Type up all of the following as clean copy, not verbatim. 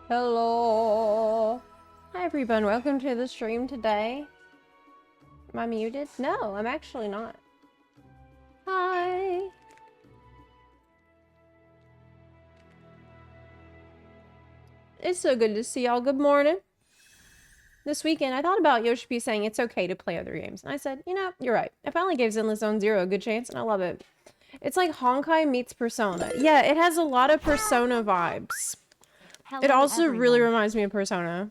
Hello. Hi everyone, welcome to the stream today. Am I muted? No, I'm actually not. Hi. It's so good to see y'all. Good morning. This weekend, I thought about Yoshi P saying it's okay to play other games. And I said, you know, you're right. I finally gave Zenless Zone Zero a good chance, and I love it. It's like Honkai meets Persona. Yeah, it has a lot of Persona vibes. Hello, It also everyone. really reminds me of Persona.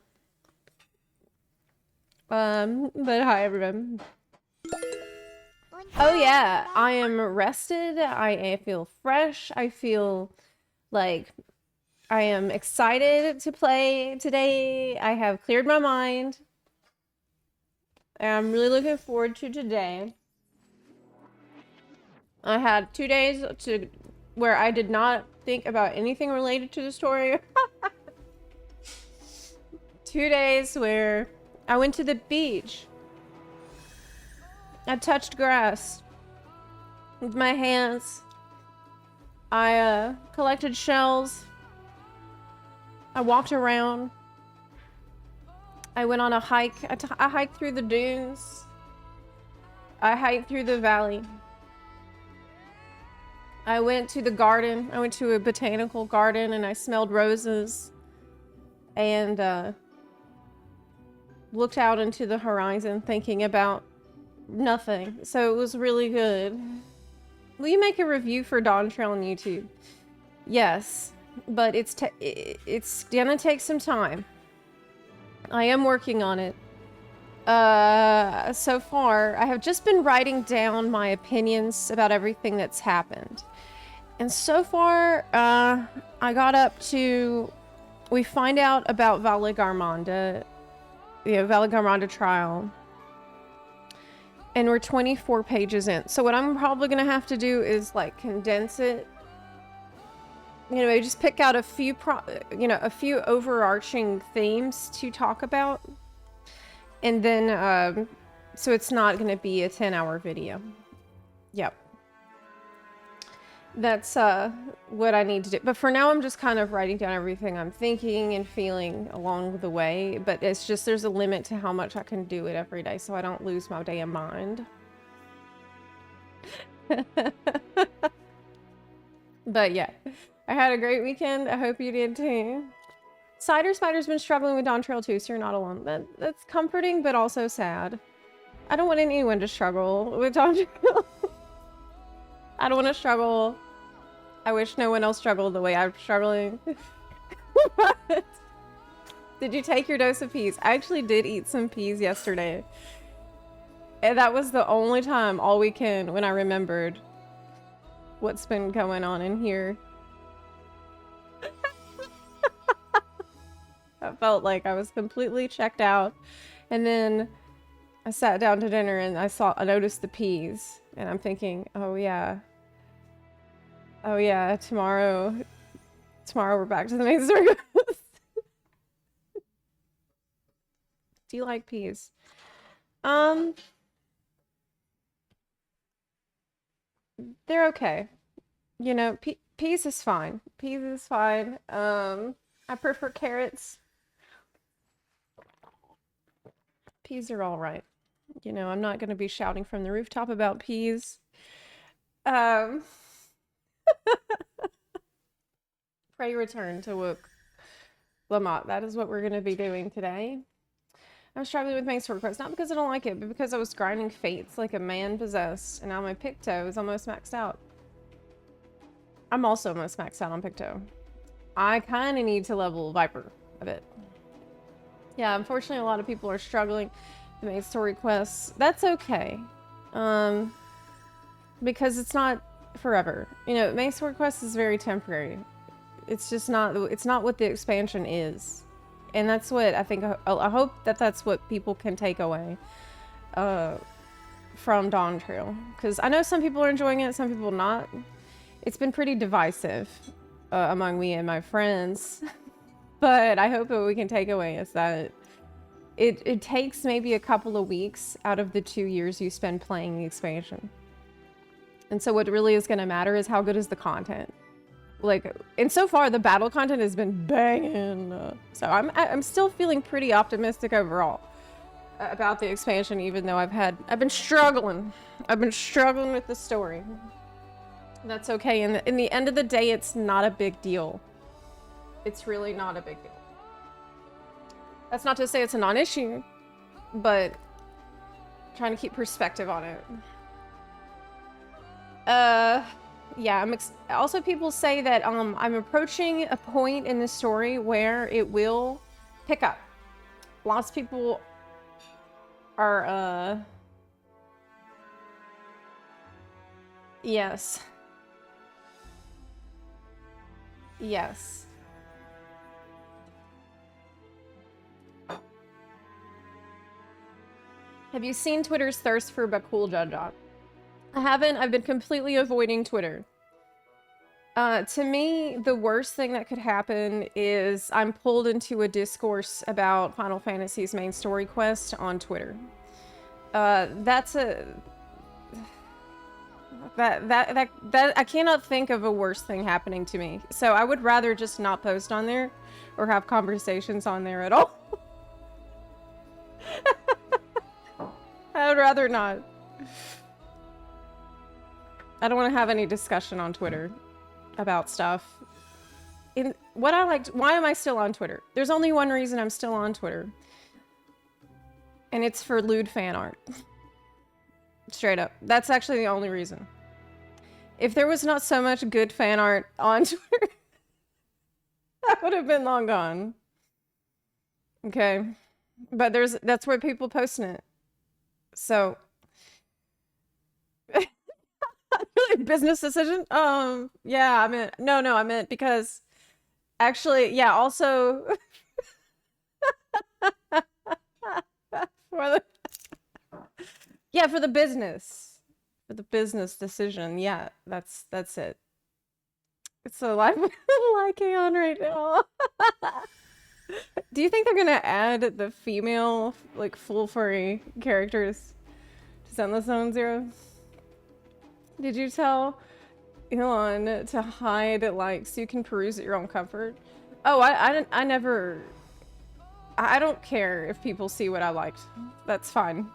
But hi everyone. Oh yeah, I am rested. I feel fresh. I feel like I am excited to play today. I have cleared my mind. I'm really looking forward to today. I had 2 days where I did not think about anything related to the story. 2 days where I went to the beach. I touched grass with my hands. I collected shells. I walked around. I went on a hike. I hiked through the dunes. I hiked through the valley. I went to the garden. I went to a botanical garden and I smelled roses and looked out into the horizon thinking about nothing. So it was really good. Will you make a review for Dawntrail on YouTube? Yes, but it's gonna take some time. I am working on it. So far, I have just been writing down my opinions about everything that's happened. And so far, I got up to... We find out about Valle Garmonda, Valle Garmonda trial. And we're 24 pages in. So what I'm probably gonna have to do is like condense it. You know, maybe just pick out a few a few overarching themes to talk about. And then, so it's not gonna be a 10-hour video. Yep. That's what I need to do. But for now, I'm just kind of writing down everything I'm thinking and feeling along the way. But it's just, there's a limit to how much I can do it every day so I don't lose my damn mind. But yeah, I had a great weekend. I hope you did too. Spider's been struggling with Dawntrail too, so you're not alone. That's comforting, but also sad. I don't want anyone to struggle with Dawntrail. I don't want to struggle. I wish no one else struggled the way I'm struggling. But did you take your dose of peas? I actually did eat some peas yesterday. And that was the only time all weekend when I remembered what's been going on in here. I felt like I was completely checked out. And then I sat down to dinner and I noticed the peas. And I'm thinking, oh yeah. Oh yeah, tomorrow we're back to the main circus. Do you like peas? They're okay. You know, peas is fine. Peas is fine. I prefer carrots. Peas are all right. You know, I'm not going to be shouting from the rooftop about peas. Pray return to Wook Lamont. That is what we're going to be doing today. I'm struggling with my sword quest, not because I don't like it, but because I was grinding fates like a man possessed, and now my Picto is almost maxed out. I'm also almost maxed out on Picto. I kind of need to level Viper a bit. Yeah, unfortunately a lot of people are struggling to make story quests. That's okay. Because it's not forever. You know, main sword quest is very temporary. It's just not, it's not what the expansion is. And that's what I think, I hope that that's what people can take away from Dawntrail. Because I know some people are enjoying it, some people not. It's been pretty divisive among me and my friends. But I hope what we can take away is that it takes maybe a couple of weeks out of the 2 years you spend playing the expansion. And so what really is going to matter is how good is the content. Like, and so far the battle content has been banging. So I'm still feeling pretty optimistic overall about the expansion, even though I've been struggling. I've been struggling with the story. That's okay. In the end of the day, it's not a big deal. It's really not a big deal. That's not to say it's a non-issue, but trying to keep perspective on it. Yeah, also people say that I'm approaching a point in the story where it will pick up. Lots of people are yes. Yes. Have you seen Twitter's thirst for Bakul Jaja? I haven't. I've been completely avoiding Twitter. To me, the worst thing that could happen is I'm pulled into a discourse about Final Fantasy's main story quest on Twitter. That's a... That I cannot think of a worse thing happening to me. So I would rather just not post on there or have conversations on there at all. I would rather not. I don't want to have any discussion on Twitter about stuff. Why am I still on Twitter? There's only one reason I'm still on Twitter. And it's for lewd fan art. Straight up. That's actually the only reason. If there was not so much good fan art on Twitter, that would have been long gone. Okay. But that's where people posting it. So business decision? Yeah, I meant no, I meant because actually, yeah, also for the yeah, for the business. For the business decision. Yeah, that's it. It's a live liking on right now. Do you think they're gonna add the female, like, full furry characters to Zenless Zone Zero? Did you tell Elon to hide likes so you can peruse at your own comfort? Oh, I never... I don't care if people see what I liked. That's fine.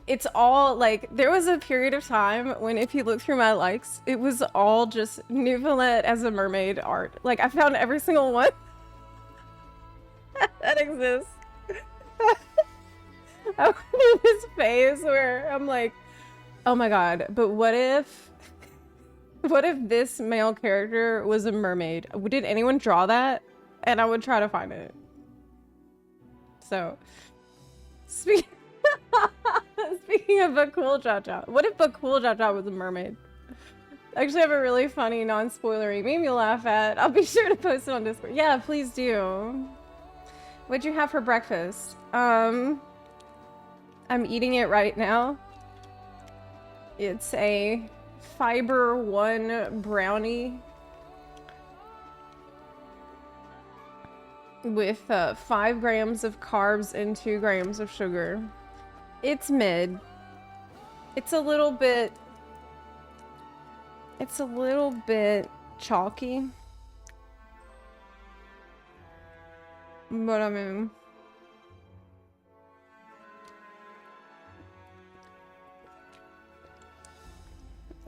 It's all, like, there was a period of time when if you look through my likes, it was all just Newfoundland as a mermaid art. Like, I found every single one that exists. I went in this phase where I'm like, oh my god, but what if this male character was a mermaid? Did anyone draw that? And I would try to find it. So, speaking of Bakul Jaja, what if Bakul Jaja was a mermaid? I actually have a really funny non-spoilery meme you'll laugh at. I'll be sure to post it on Discord. Yeah, please do. What'd you have for breakfast? I'm eating it right now. It's a Fiber One brownie with 5 grams of carbs and 2 grams of sugar. It's mid. It's a little bit chalky. But I mean,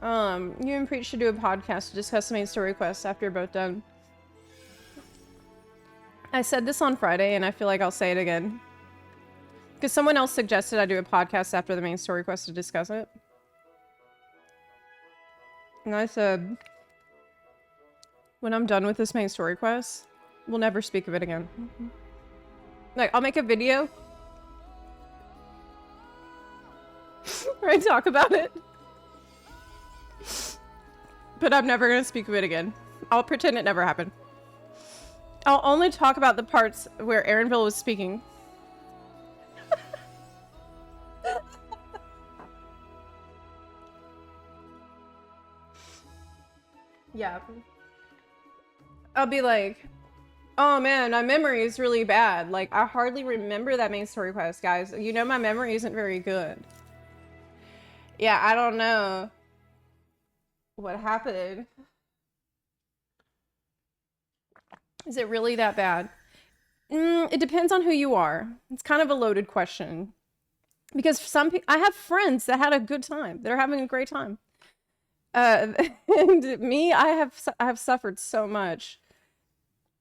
you and Preach should do a podcast to discuss the main story quest after you're both done. I said this on Friday, and I feel like I'll say it again. Because someone else suggested I do a podcast after the main story quest to discuss it. And I said, when I'm done with this main story quest, we'll never speak of it again. Like, I'll make a video where I talk about it. But I'm never gonna speak of it again. I'll pretend it never happened. I'll only talk about the parts where Aaronville was speaking. Yeah. I'll be like, oh man, my memory is really bad. Like, I hardly remember that main story quest, guys. You know my memory isn't very good. Yeah, I don't know what happened. Is it really that bad? It depends on who you are. It's kind of a loaded question. Because some people, I have friends that had a good time. They're having a great time. And me, I have suffered so much.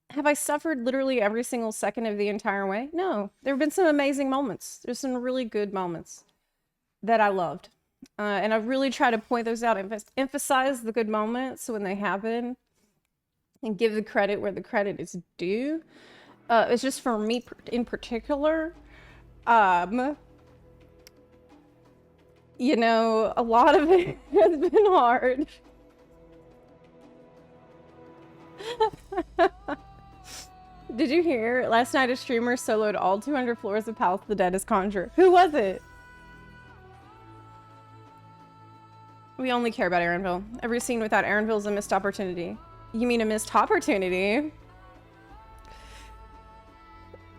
Have I suffered literally every single second of the entire way? No. There have been some amazing moments. There's some really good moments that I loved. And I really try to point those out, emphasize the good moments when they happen, and give the credit where the credit is due. It's just for me in particular. You know, a lot of it has been hard. Did you hear? Last night a streamer soloed all 200 floors of Palace of the Dead as Conjure. Who was it? We only care about Aaronville. Every scene without Aaronville is a missed opportunity. You mean a missed opportunity?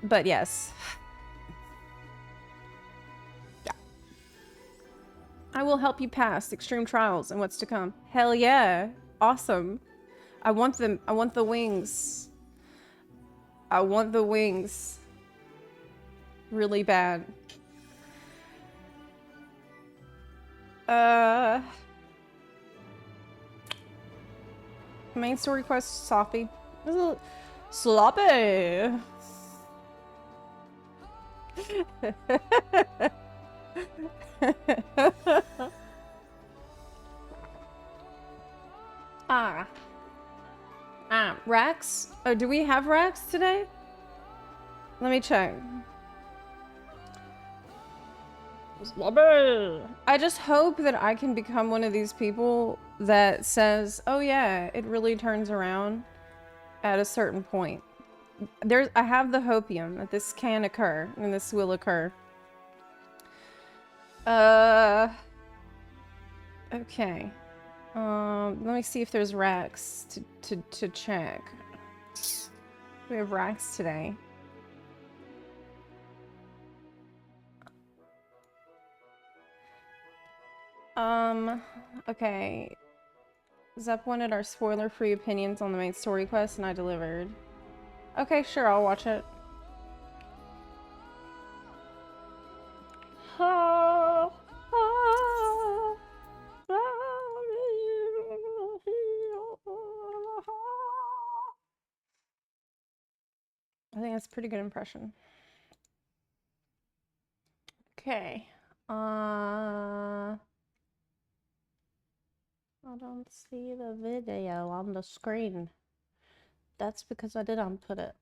But yes. Yeah. I will help you pass extreme trials and what's to come. Hell yeah. Awesome. I want them. I want the wings. I want the wings. Really bad. Main story quest sloppy. Sloppy. Racks? Oh, do we have racks today? Let me check. I just hope that I can become one of these people that says, oh yeah, it really turns around at a certain point. I have the hopium that this can occur and this will occur. Okay. Let me see if there's racks to check. We have racks today. Okay. Zep wanted our spoiler-free opinions on the main story quest, and I delivered. Okay, sure, I'll watch it. I think that's a pretty good impression. Okay. I don't see the video on the screen. That's because I didn't put it.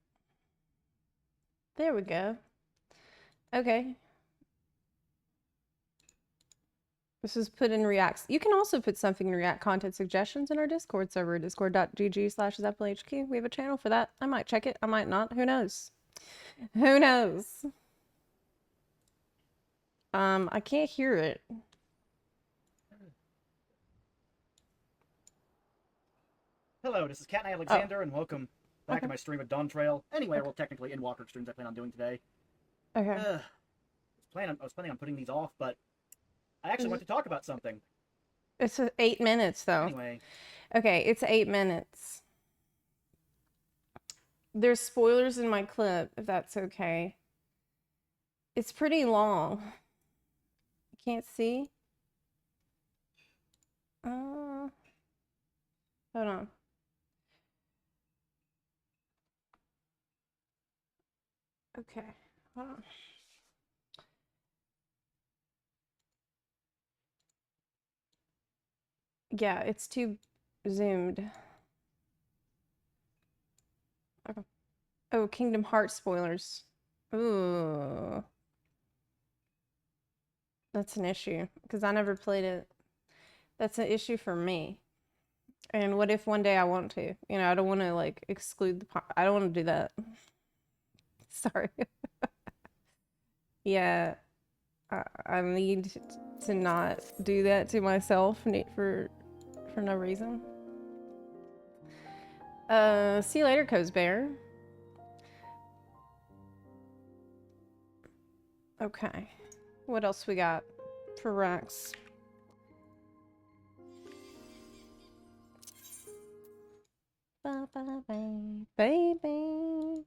There we go. Okay. This is put in Reacts. You can also put something in React content suggestions in our Discord server, discord.gg/zeplahq. We have a channel for that. I might check it. I might not. Who knows? Who knows? I can't hear it. Hello, this is Cat and Alexander, and welcome back to my stream of Dawntrail. Anyway, well, technically in Walker streams I plan on doing today. Okay. I was planning on putting these off, but I actually want to talk about something. It's 8 minutes, though. Anyway. Okay, it's 8 minutes. There's spoilers in my clip, if that's okay. It's pretty long. You can't see? Hold on. Okay, hold on. Yeah, it's too zoomed. Okay. Oh, Kingdom Hearts spoilers. Ooh. That's an issue, because I never played it. That's an issue for me. And what if one day I want to? You know, I don't want to, like, exclude the part. I don't want to do that. Sorry. Yeah. I need to not do that to myself for no reason. See you later, Coz Bear. Okay. What else we got for racks? Ba, Baby.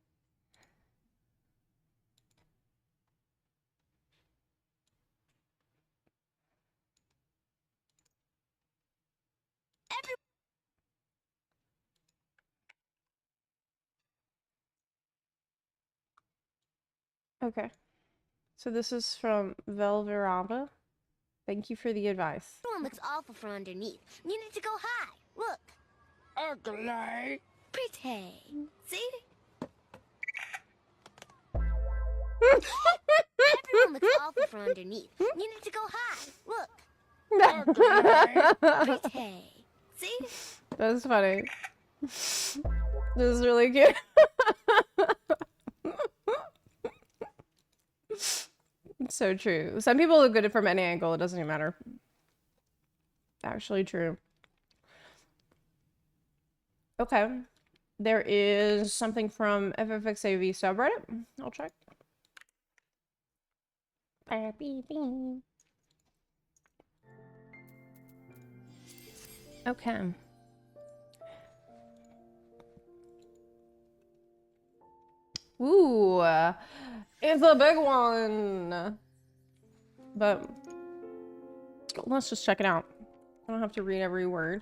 Okay. So this is from Velveraba. Thank you for the advice. Everyone looks awful from underneath. You need to go high. Look. Ugly. Pretty. See? Everyone looks awful from underneath. You need to go high. Look. Ugly. Pretty. See? That's funny. This is really cute. It's so true. Some people look good from any angle. It doesn't even matter. Actually true. Okay. There is something from FFXAV subreddit. I'll check. Okay. Ooh, it's a big one. But let's just check it out. I don't have to read every word.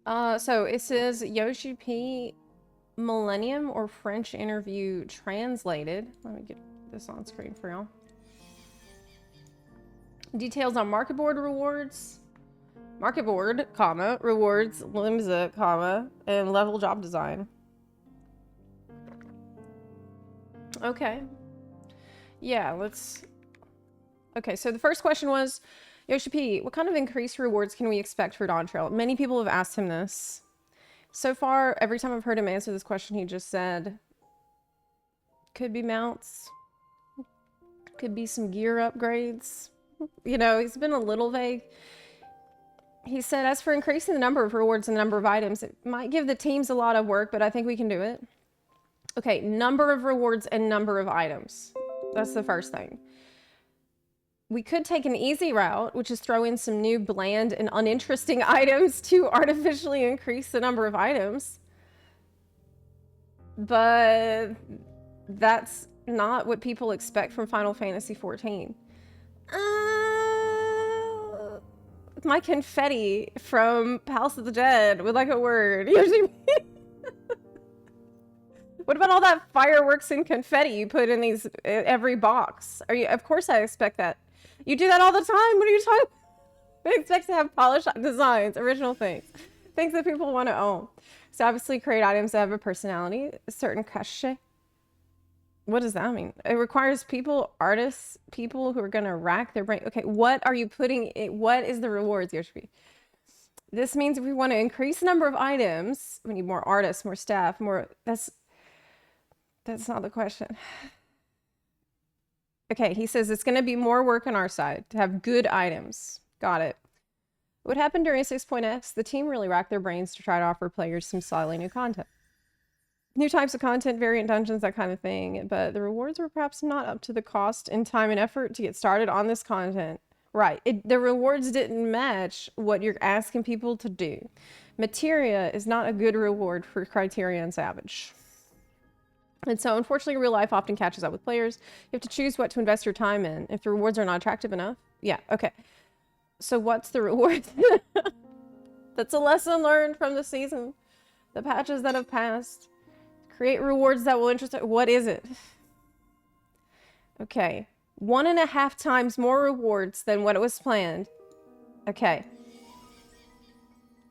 So it says Yoshi P Millennium or French interview translated. Let me get this on screen for y'all. Details on market board rewards. Market board, comma, rewards, Limsa, comma, and level job design. Okay. Yeah, let's... Okay, so the first question was, Yoshi P, what kind of increased rewards can we expect for Dawntrail? Many people have asked him this. So far, every time I've heard him answer this question, he just said, could be mounts, could be some gear upgrades. You know, he's been a little vague. He said, as for increasing the number of rewards and the number of items, it might give the teams a lot of work, but I think we can do it. Okay, number of rewards and number of items. That's the first thing. We could take an easy route, which is throw in some new bland and uninteresting items to artificially increase the number of items. But that's not what people expect from Final Fantasy XIV. My confetti from House of the Dead would like a word. What about all that fireworks and confetti you put in these every box? Are you? Of course, I expect that. You do that all the time. What are you talking? I expect to have polished designs, original things that people want to own. So obviously, create items that have a personality, a certain cachet. What does that mean? It requires people, artists, people who are going to rack their brain. Okay, what are you putting in? What is the rewards, Yoshi? This means if we want to increase the number of items, we need more artists, more staff, more... That's not the question. Okay, he says it's going to be more work on our side to have good items. Got it. What happened during 6.x? The team really racked their brains to try to offer players some slightly new content. New types of content, variant dungeons, that kind of thing. But the rewards were perhaps not up to the cost and time and effort to get started on this content. Right. The rewards didn't match what you're asking people to do. Materia is not a good reward for Criterion Savage. And so, unfortunately, real life often catches up with players. You have to choose what to invest your time in. If the rewards are not attractive enough. Yeah, okay. So what's the reward? That's a lesson learned from the season. The patches that have passed. Create rewards that will interest... What is it? Okay. 1.5 times more rewards than what it was planned. Okay.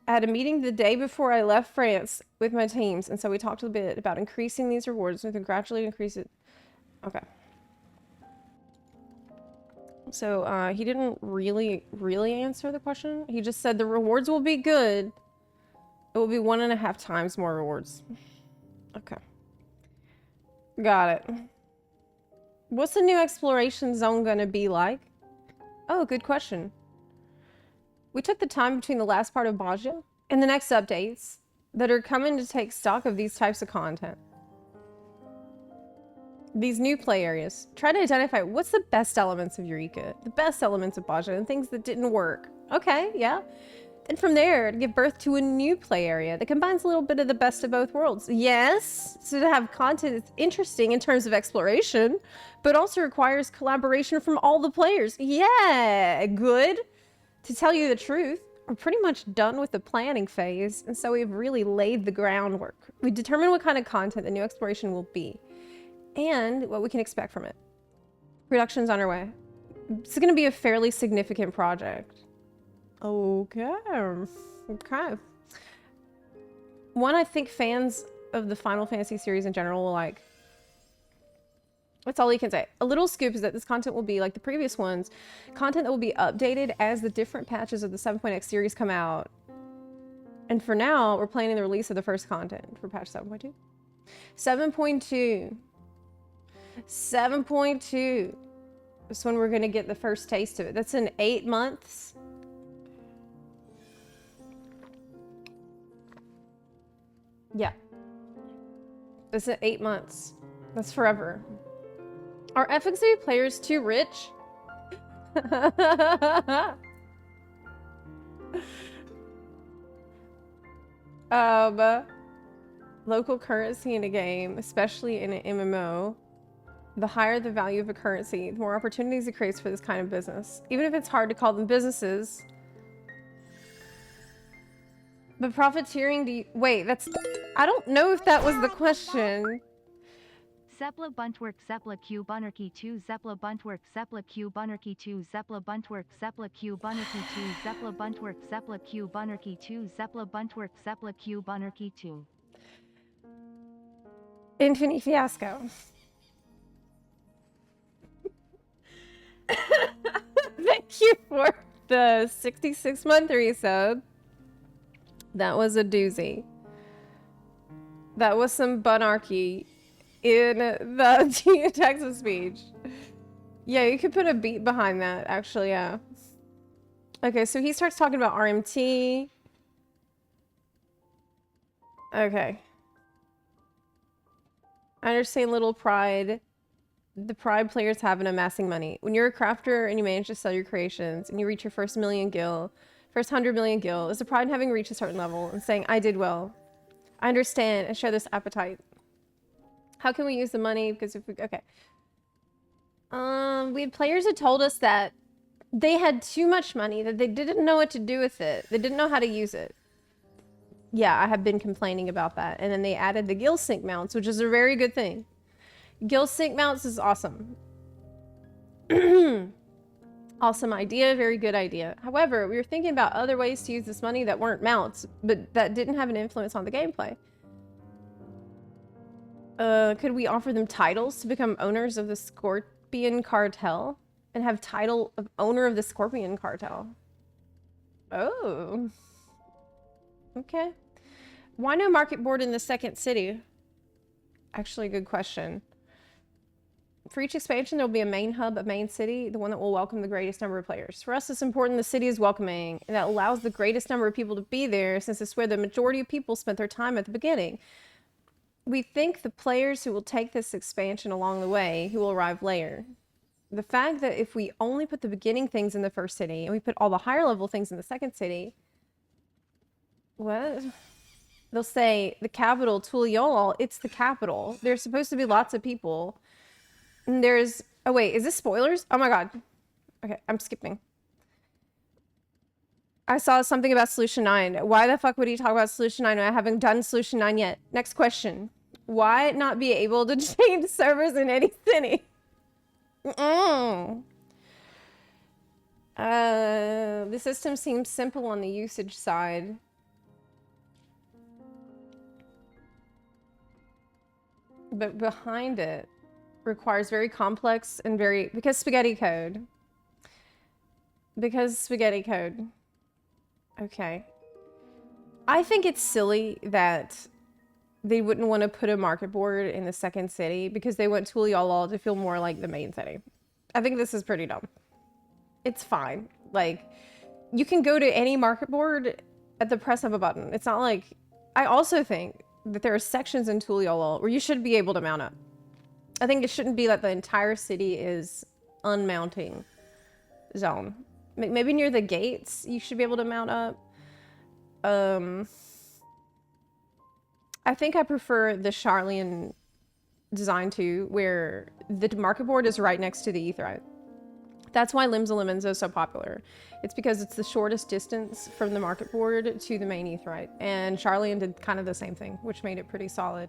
I had a meeting the day before I left France with my teams, and so we talked a bit about increasing these rewards and gradually increase it. Okay. So, he didn't really answer the question. He just said the rewards will be good. It will be 1.5 times more rewards. Okay. Got it. What's the new exploration zone gonna be like? Oh, good question. We took the time between the last part of Baja and the next updates that are coming to take stock of these types of content. These new play areas. Try to identify what's the best elements of Eureka, the best elements of Baja, and things that didn't work. Okay, yeah. And from there, to give birth to a new play area that combines a little bit of the best of both worlds. Yes, so to have content that's interesting in terms of exploration, but also requires collaboration from all the players. Yeah, good. To tell you the truth, we're pretty much done with the planning phase, and so we've really laid the groundwork. We determined what kind of content the new exploration will be, and what we can expect from it. Production's on our way. It's going to be a fairly significant project. Okay. Okay. One I think fans of the Final Fantasy series in general will like. That's all you can say. A little scoop is that this content will be like the previous ones, content that will be updated as the different patches of the 7.x series come out. And for now, we're planning the release of the first content for patch 7.2. 7.2. 7.2. That's when we're going to get the first taste of it. That's in 8 months. Yeah. That's in 8 months. That's forever. Are FXV players too rich? Local currency in a game, especially in an MMO, the higher the value of a currency, the more opportunities it creates for this kind of business. Even if it's hard to call them businesses. But profiteering, wait, that's... I don't know if that was the question. Zepla Buntwork Zepla Q Bunarchy 2 Zepla Buntwork Zepla Q Bunarchy 2 Zepla Buntwork Zepla Q Bunarchy 2 Zepla Buntwork Zepla Q Bunarchy 2 Zepla Buntwork Zepla Q Bunarchy 2 Infinite Fiasco. Thank you for the 66-month resub. That was a doozy. That was some bunarchy in the Texas speech. Yeah, you could put a beat behind that, actually, yeah. Okay, so he starts talking about RMT. Okay. I understand little pride. The pride players have in amassing money. When you're a crafter and you manage to sell your creations and you reach your first million gil, first 100 million gil, is the pride in having reached a certain level and saying, I did well. I understand and share this appetite. How can we use the money? Because if we, okay. We had players who told us that they had too much money, that they didn't know what to do with it. They didn't know how to use it. Yeah, I have been complaining about that. And then they added the gill sync mounts, which is a very good thing. Gill sync mounts is awesome. Awesome idea, very good idea. However, we were thinking about other ways to use this money that weren't mounts, but that didn't have an influence on the gameplay. Could we offer them titles to become owners of the Scorpion Cartel and have title of owner of the Scorpion Cartel? Oh. Okay. Why no market board in the second city? Actually, good question. For each expansion, there will be a main hub, a main city, the one that will welcome the greatest number of players. For us, it's important the city is welcoming, and that allows the greatest number of people to be there, since it's where the majority of people spent their time at the beginning. We think the players who will take this expansion along the way, who will arrive later. The fact that if we only put the beginning things in the first city, and we put all the higher level things in the second city, what? They'll say, the capital, Tuliol, it's the capital. There's supposed to be lots of people. And there's... Oh, wait. Is this spoilers? Oh, my God. Okay, I'm skipping. I saw something about Solution 9. Why the fuck would he talk about Solution 9 when I haven't done Solution 9 yet? Next question. Why not be able to change servers in any city? The system seems simple on the usage side. But behind it requires very complex and very... Because spaghetti code. Because spaghetti code. Okay. I think it's silly that they wouldn't want to put a market board in the second city because they want Tuliol to feel more like the main city. I think this is pretty dumb. It's fine. Like, you can go to any market board at the press of a button. It's not like... I also think that there are sections in Tuliol where you should be able to mount up. I think it shouldn't be that the entire city is unmounting zone. Maybe near the gates, you should be able to mount up. I think I prefer the Charlian design too, where the market board is right next to the Aetheryte. That's why Limbs of Lemons is so popular. It's because it's the shortest distance from the market board to the main Aetheryte. And Charlian did kind of the same thing, which made it pretty solid.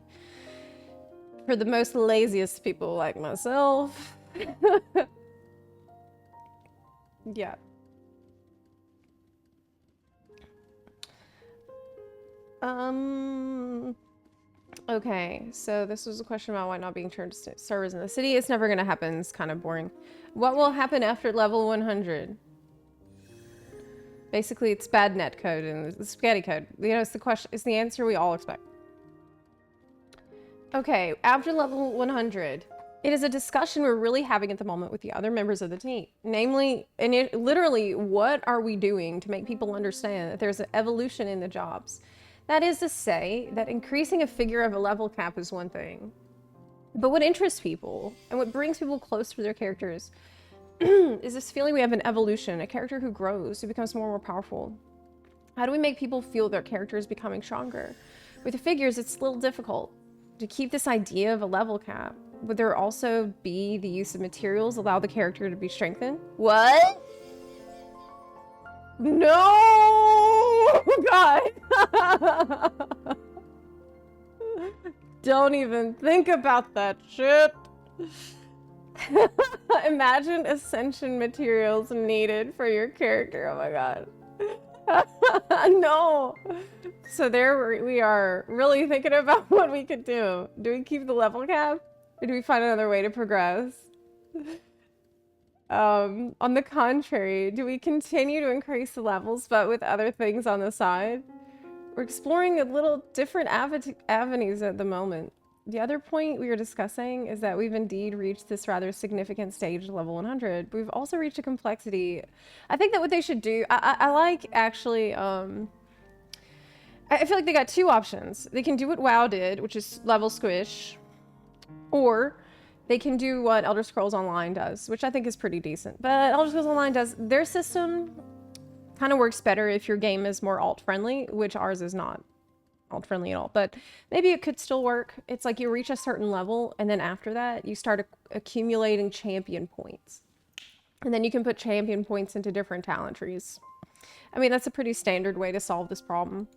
For the most laziest people like myself. Yeah. Okay, so this was a question about why not being turned to servers in the city. It's never gonna happen. It's kind of boring. What will happen after level 100? Basically, it's bad net code and the spaghetti code. You know, it's the question. It's the answer we all expect. Okay, after level 100, it is a discussion we're really having at the moment with the other members of the team. Namely, literally, what are we doing to make people understand that there's an evolution in the jobs? That is to say that increasing a figure of a level cap is one thing. But what interests people and what brings people close to their characters is this feeling we have an evolution, a character who grows, who becomes more and more powerful. How do we make people feel their character is becoming stronger? With the figures, it's a little difficult to keep this idea of a level cap. Would there also be the use of materials allow the character to be strengthened? What? No! God. Don't even think about that shit. Imagine ascension materials needed for your character. Oh my god. No. So there we are, really thinking about what we could do. Do we keep the level cap? Or do we find another way to progress? On the contrary, do we continue to increase the levels but with other things on the side? We're exploring a little different avenues at the moment. The other point we were discussing is that we've indeed reached this rather significant stage, level 100. We've also reached a complexity. I think that what they should do, I like actually, I feel like they got two options. They can do what WoW did, which is level squish, or they can do what Elder Scrolls Online does, which I think is pretty decent. But Elder Scrolls Online does, their system kind of works better if your game is more alt-friendly, which ours is not alt-friendly at all. But maybe it could still work. It's like you reach a certain level, and then after that, you start accumulating champion points. And then you can put champion points into different talent trees. I mean, that's a pretty standard way to solve this problem.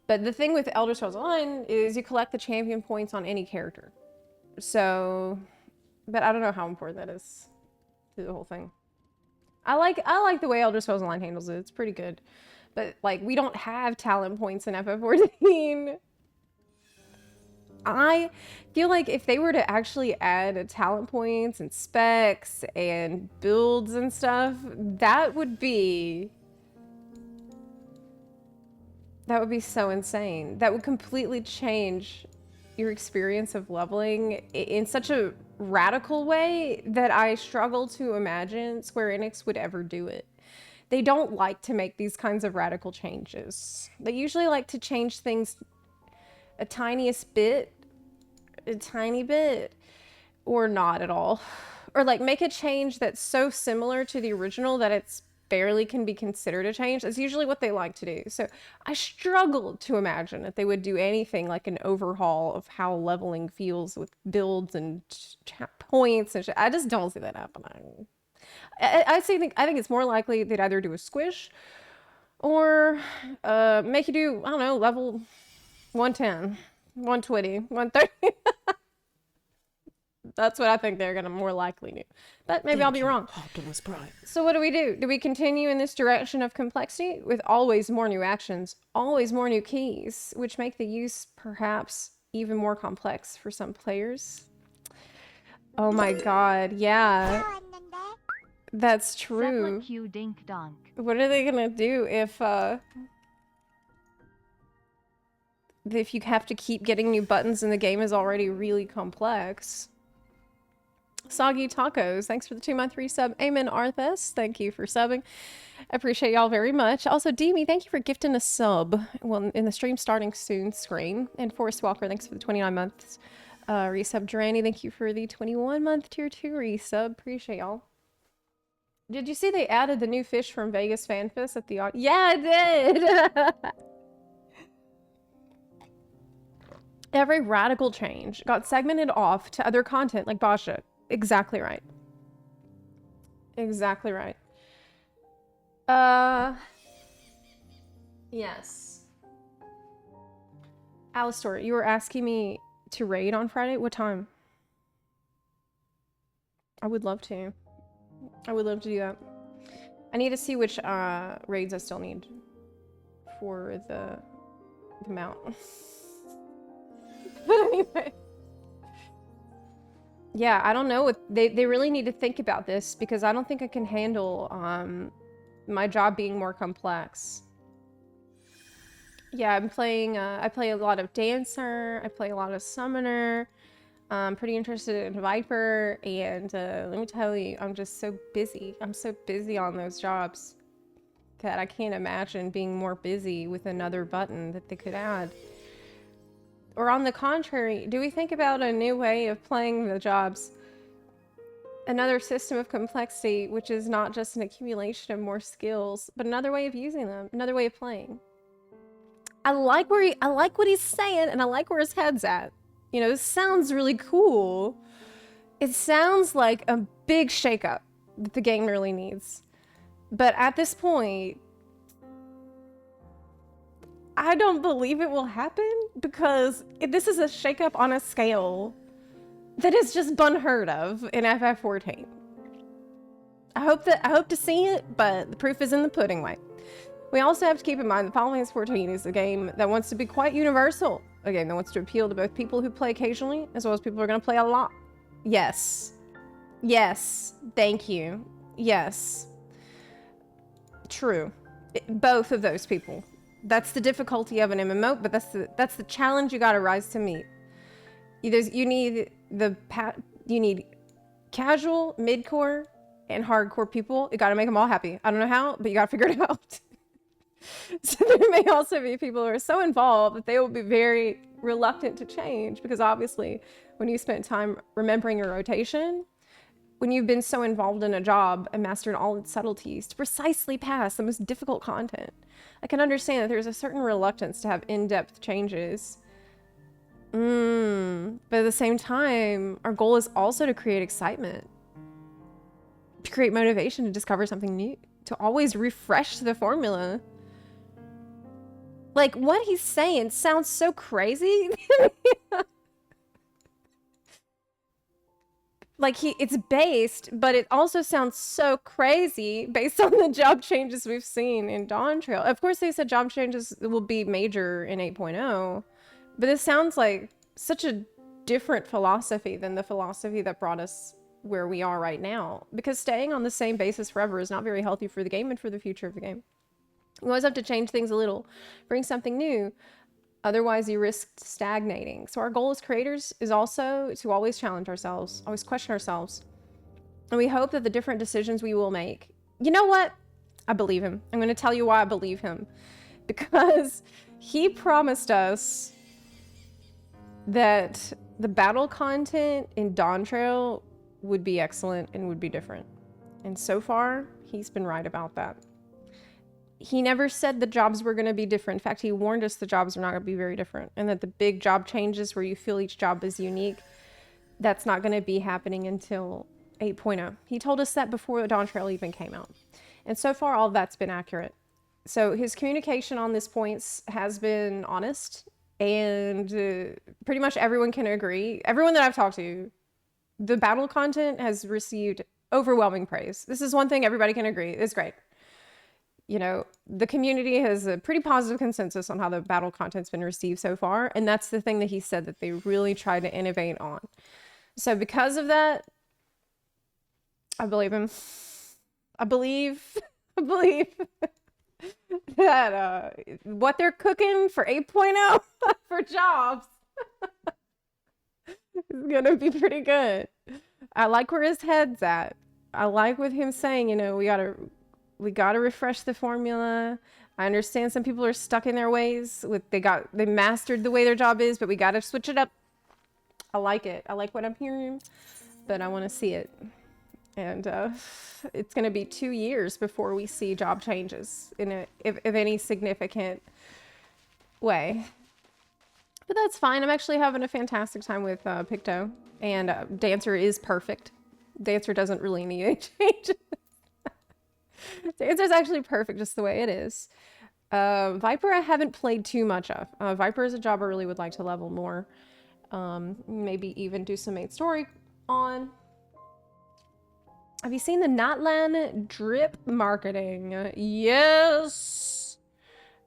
But the thing with Elder Scrolls Online is you collect the champion points on any character. So, but I don't know how important that is to the whole thing. I like the way Elder Scrolls Online handles it. It's pretty good. But like, we don't have talent points in FF14. I feel like if they were to actually add talent points and specs and builds and stuff, that would be so insane. That would completely change your experience of leveling in such a radical way that I struggle to imagine Square Enix would ever do it. They don't like to make these kinds of radical changes. They usually like to change things a tiny bit, or not at all. Or like make a change that's so similar to the original that it's barely can be considered a change. That's usually what they like to do. So I struggle to imagine that they would do anything like an overhaul of how leveling feels with builds and points and shit. I just don't see that happening. I think it's more likely they'd either do a squish or make you do, I don't know, level 110, 120, 130. That's what I think they're going to more likely do. But maybe I'll be wrong. Optimus Prime. So what do we do? Do we continue in this direction of complexity with always more new actions, always more new keys, which make the use perhaps even more complex for some players? Oh my god, yeah. That's true. Zepla Q dink donk. What are they gonna do if you have to keep getting new buttons and the game is already really complex? Soggy Tacos, thanks for the 2-month resub. Amen Arthas, thank you for subbing. I appreciate y'all very much. Also, Demi, thank you for gifting a sub. Well, in the stream starting soon screen. And Forrest Walker, thanks for the 29 months resub. Durani, thank you for the 21-month tier 2 resub. Appreciate y'all. Did you see they added the new fish from Vegas FanFest at the... Yeah, I did! Every radical change got segmented off to other content like Basha. Exactly right. Exactly right. Yes. Alistair, you were asking me to raid on Friday? What time? I would love to. I would love to do that. I need to see which raids I still need for the mount. But anyway. Yeah, I don't know. They really need to think about this because I don't think I can handle my job being more complex. Yeah, I'm playing, I play a lot of Dancer, I play a lot of Summoner. I'm pretty interested in Viper, and let me tell you, I'm just so busy. I'm so busy on those jobs that I can't imagine being more busy with another button that they could add. Or on the contrary, do we think about a new way of playing the jobs? Another system of complexity, which is not just an accumulation of more skills, but another way of using them, another way of playing. I like what he's saying, and I like where his head's at. You know, this sounds really cool. It sounds like a big shakeup that the game really needs. But at this point, I don't believe it will happen because this is a shakeup on a scale that is just unheard of in FF14. I hope to see it, but the proof is in the pudding, way. We also have to keep in mind that Final Fantasy XIV is a game that wants to be quite universal. A game that wants to appeal to both people who play occasionally, as well as people who are going to play a lot. Yes. Yes. Thank you. Yes. True. Both of those people. That's the difficulty of an MMO, but that's the challenge you got to rise to meet. You need casual, mid-core, and hardcore people. You got to make them all happy. I don't know how, but you got to figure it out. So there may also be people who are so involved that they will be very reluctant to change because obviously when you spent time remembering your rotation, when you've been so involved in a job and mastered all its subtleties to precisely pass the most difficult content, I can understand that there's a certain reluctance to have in-depth changes. But at the same time, our goal is also to create excitement, to create motivation to discover something new, to always refresh the formula. Like, what he's saying sounds so crazy. Like, it's based, but it also sounds so crazy based on the job changes we've seen in Dawntrail. Of course, they said job changes will be major in 8.0, but this sounds like such a different philosophy than the philosophy that brought us where we are right now. Because staying on the same basis forever is not very healthy for the game and for the future of the game. You always have to change things a little, bring something new. Otherwise, you risk stagnating. So our goal as creators is also to always challenge ourselves, always question ourselves. And we hope that the different decisions we will make... You know what? I believe him. I'm going to tell you why I believe him. Because he promised us that the battle content in Dawntrail would be excellent and would be different. And so far, he's been right about that. He never said the jobs were going to be different. In fact, he warned us the jobs were not going to be very different. And that the big job changes where you feel each job is unique, that's not going to be happening until 8.0. He told us that before Dawntrail even came out. And so far, all of that's been accurate. So his communication on this points has been honest. And pretty much everyone can agree. Everyone that I've talked to, the battle content has received overwhelming praise. This is one thing everybody can agree. It's great. You know, the community has a pretty positive consensus on how the battle content's been received so far. And that's the thing that he said that they really tried to innovate on. So because of that, I believe him. I believe that what they're cooking for 8.0 for jobs is going to be pretty good. I like where his head's at. I like with him saying, you know, we got to refresh the formula. I understand some people are stuck in their ways with they mastered the way their job is, but we got to switch it up. I like it. I like what I'm hearing, but I want to see it. And it's going to be 2 years before we see job changes in if any significant way. But that's fine. I'm actually having a fantastic time with Picto. And Dancer is perfect. Dancer doesn't really need any changes. Dancer's actually perfect just the way it is. Viper I haven't played too much of. Viper is a job I really would like to level more. Maybe even do some main story on. Have you seen the Notland drip marketing? Yes!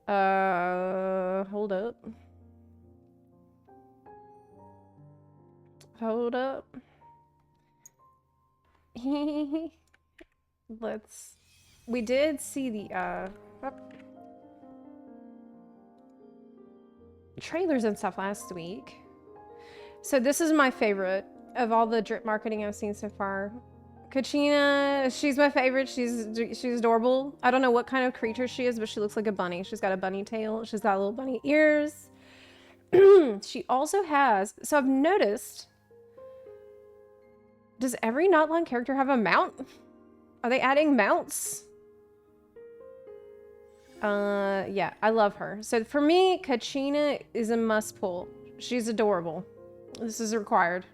Hold up. Hold up. We did see the, trailers and stuff last week. So this is my favorite of all the drip marketing I've seen so far. Kachina, she's my favorite. She's adorable. I don't know what kind of creature she is, but she looks like a bunny. She's got a bunny tail. She's got little bunny ears. She also has, so I've noticed, does every Notland character have a mount? Are they adding mounts? Yeah, I love her. So for me, Kachina is a must pull. She's adorable. This is required.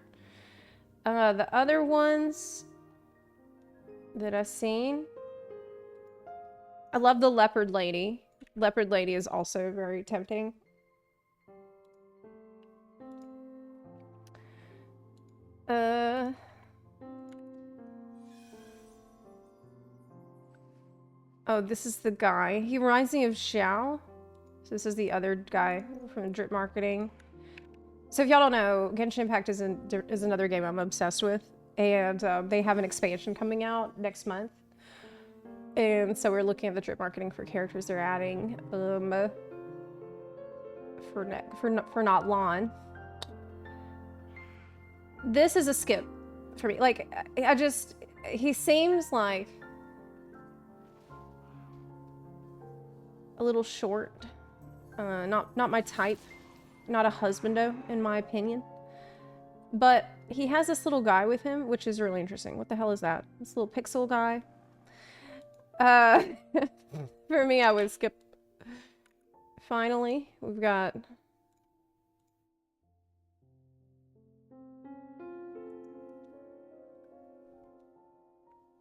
The other ones that I've seen, I love the leopard lady. Leopard lady is also very tempting. Oh, this is the guy. He reminds me of Xiao. So this is the other guy from Drip Marketing. So if y'all don't know, Genshin Impact is another game I'm obsessed with. And they have an expansion coming out next month. And so we're looking at the Drip Marketing for characters they're adding. For not Lon. This is a skip for me. Like, he seems like a little short. Not my type. Not a husbando, in my opinion. But he has this little guy with him, which is really interesting. What the hell is that? This little pixel guy. For me, I would skip. Finally, we've got...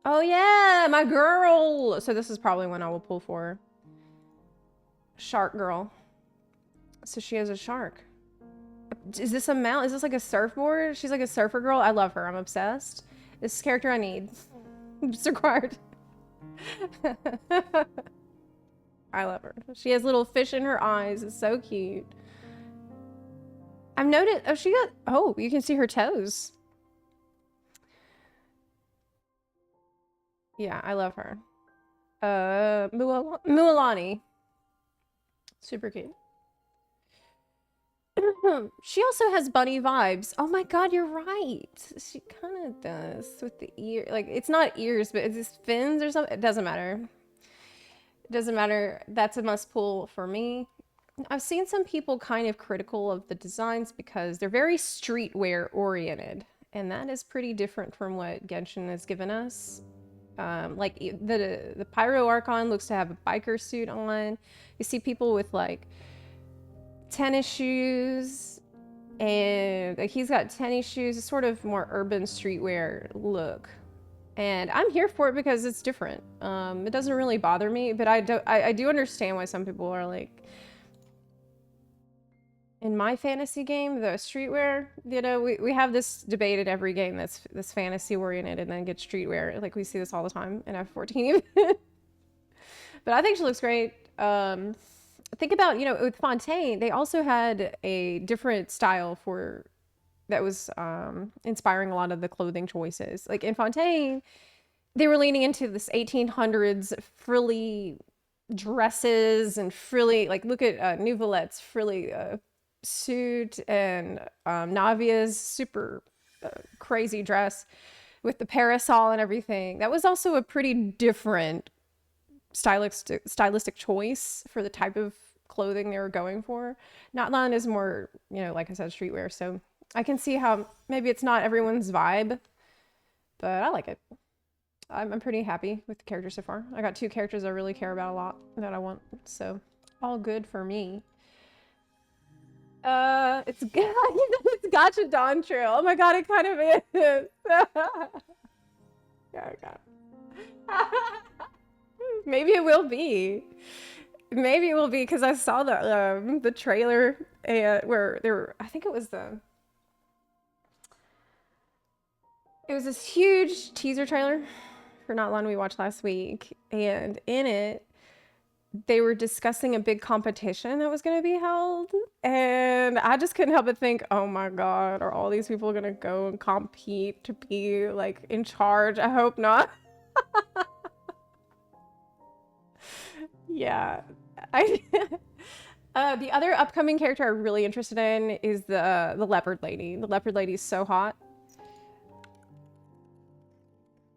Oh yeah, my girl! So this is probably one I will pull for. Shark girl. So she has a shark. Is this a mount? Is this like a surfboard? She's like a surfer girl. I love her. I'm obsessed. This is character I need. It's required. I love her. She has little fish in her eyes. It's so cute. I've noticed... Oh, she got... Oh, you can see her toes. Yeah, I love her. Mualani. Super cute. She also has bunny vibes. Oh my god, you're right. She kind of does with the ear. Like, it's not ears, but it's just fins or something. It doesn't matter. It doesn't matter. That's a must pull for me. I've seen some people kind of critical of the designs because they're very streetwear oriented. And that is pretty different from what Genshin has given us. Like the Pyro Archon looks to have a biker suit on. You see people with like tennis shoes, and like he's got tennis shoes. It's sort of more urban streetwear look, and I'm here for it because it's different. It doesn't really bother me, but I do understand why some people are like, in my fantasy game, the streetwear, you know, we have this debate at every game that's fantasy oriented and then gets streetwear. Like, we see this all the time in F14. But I think she looks great. Think about, you know, with Fontaine, they also had a different style that was inspiring a lot of the clothing choices. Like in Fontaine, they were leaning into this 1800s frilly dresses and frilly, like look at Nouvelette's frilly suit and Navia's super crazy dress with the parasol and everything. That was also a pretty different stylistic choice for the type of clothing they were going for. Notland is more, you know, like I said, streetwear. So I can see how maybe it's not everyone's vibe, but I like it. I'm pretty happy with the characters so far. I got 2 characters I really care about a lot that I want. So all good for me. It's it's Gotcha Dawntrail. Oh my god, it kind of is. Yeah, God. Maybe it will be. Maybe it will be because I saw the trailer where there were, I think it was this huge teaser trailer for Not Long we watched last week, and in it they were discussing a big competition that was going to be held, and I just couldn't help but think, oh my god, are all these people going to go and compete to be like in charge? I hope not. Yeah. The other upcoming character I'm really interested in is the leopard lady. The leopard lady is so hot.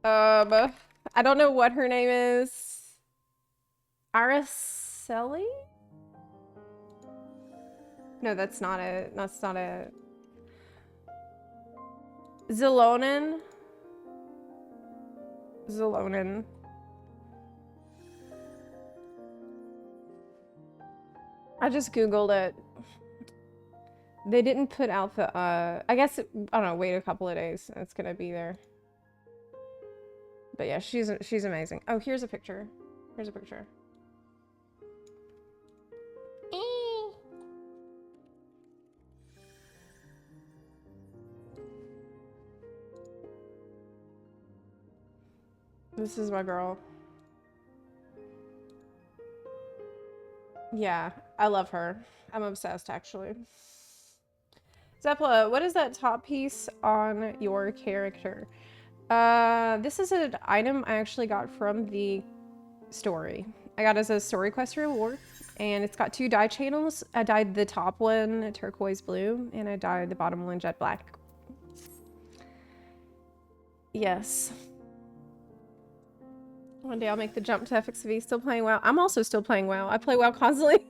I don't know what her name is. Araceli? No, that's not it. That's not it. Zelonin. I just Googled it. They didn't put out the, I guess, I don't know, wait a couple of days and it's gonna be there. But yeah, she's amazing. Oh, here's a picture. Here's a picture. This is my girl. Yeah, I love her. I'm obsessed, actually. Zepla, what is that top piece on your character? This is an item I actually got from the story. I got it as a story quest reward, and it's got 2 dye channels. I dyed the top one turquoise blue, and I dyed the bottom one jet black. Yes. One day I'll make the jump to FXV. Still playing WoW. I'm also still playing WoW. I play WoW constantly.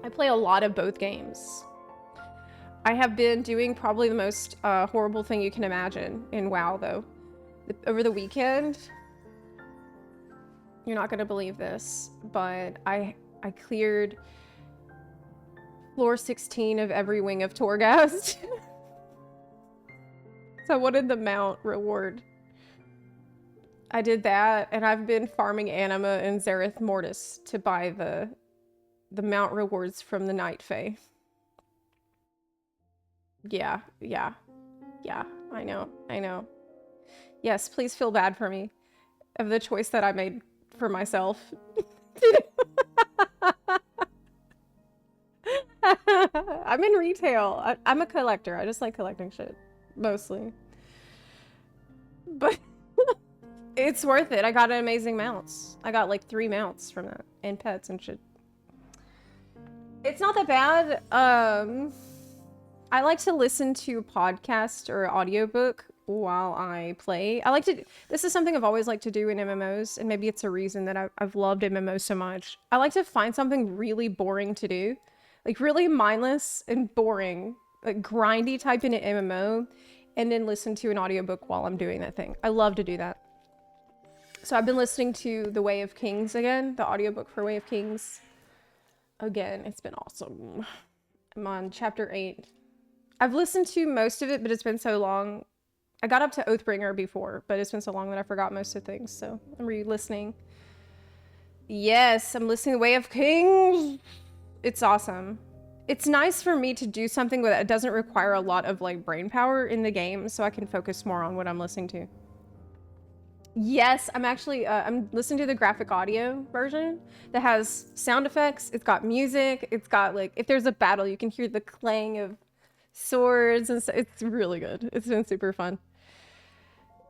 I play a lot of both games. I have been doing probably the most horrible thing you can imagine in WoW, though. Over the weekend, you're not gonna believe this, but I cleared floor 16 of every wing of Torghast. So I wanted the mount reward. I did that, and I've been farming Anima and Zareth Mortis to buy the mount rewards from the Night Fae. Yeah, I know. Yes, please feel bad for me of the choice that I made for myself. I'm in retail. I'm a collector. I just like collecting shit, mostly. But it's worth it. I got amazing mounts. I got like 3 mounts from that, and pets and shit. It's not that bad. I like to listen to a podcast or audiobook while I play. This is something I've always liked to do in MMOs, and maybe it's a reason that I've loved MMOs so much. I like to find something really boring to do, like really mindless and boring, like grindy type in an MMO, and then listen to an audiobook while I'm doing that thing. I love to do that. So I've been listening to The Way of Kings again, the audiobook for Way of Kings. Again, it's been awesome. I'm on chapter 8. I've listened to most of it, but it's been so long. I got up to Oathbringer before, but it's been so long that I forgot most of things, so I'm re-listening. Yes, I'm listening to Way of Kings. It's awesome. It's nice for me to do something that doesn't require a lot of like brain power in the game, so I can focus more on what I'm listening to. Yes, I'm actually, I'm listening to the graphic audio version that has sound effects. It's got music. It's got like, if there's a battle, you can hear the clang of swords and so it's really good. It's been super fun.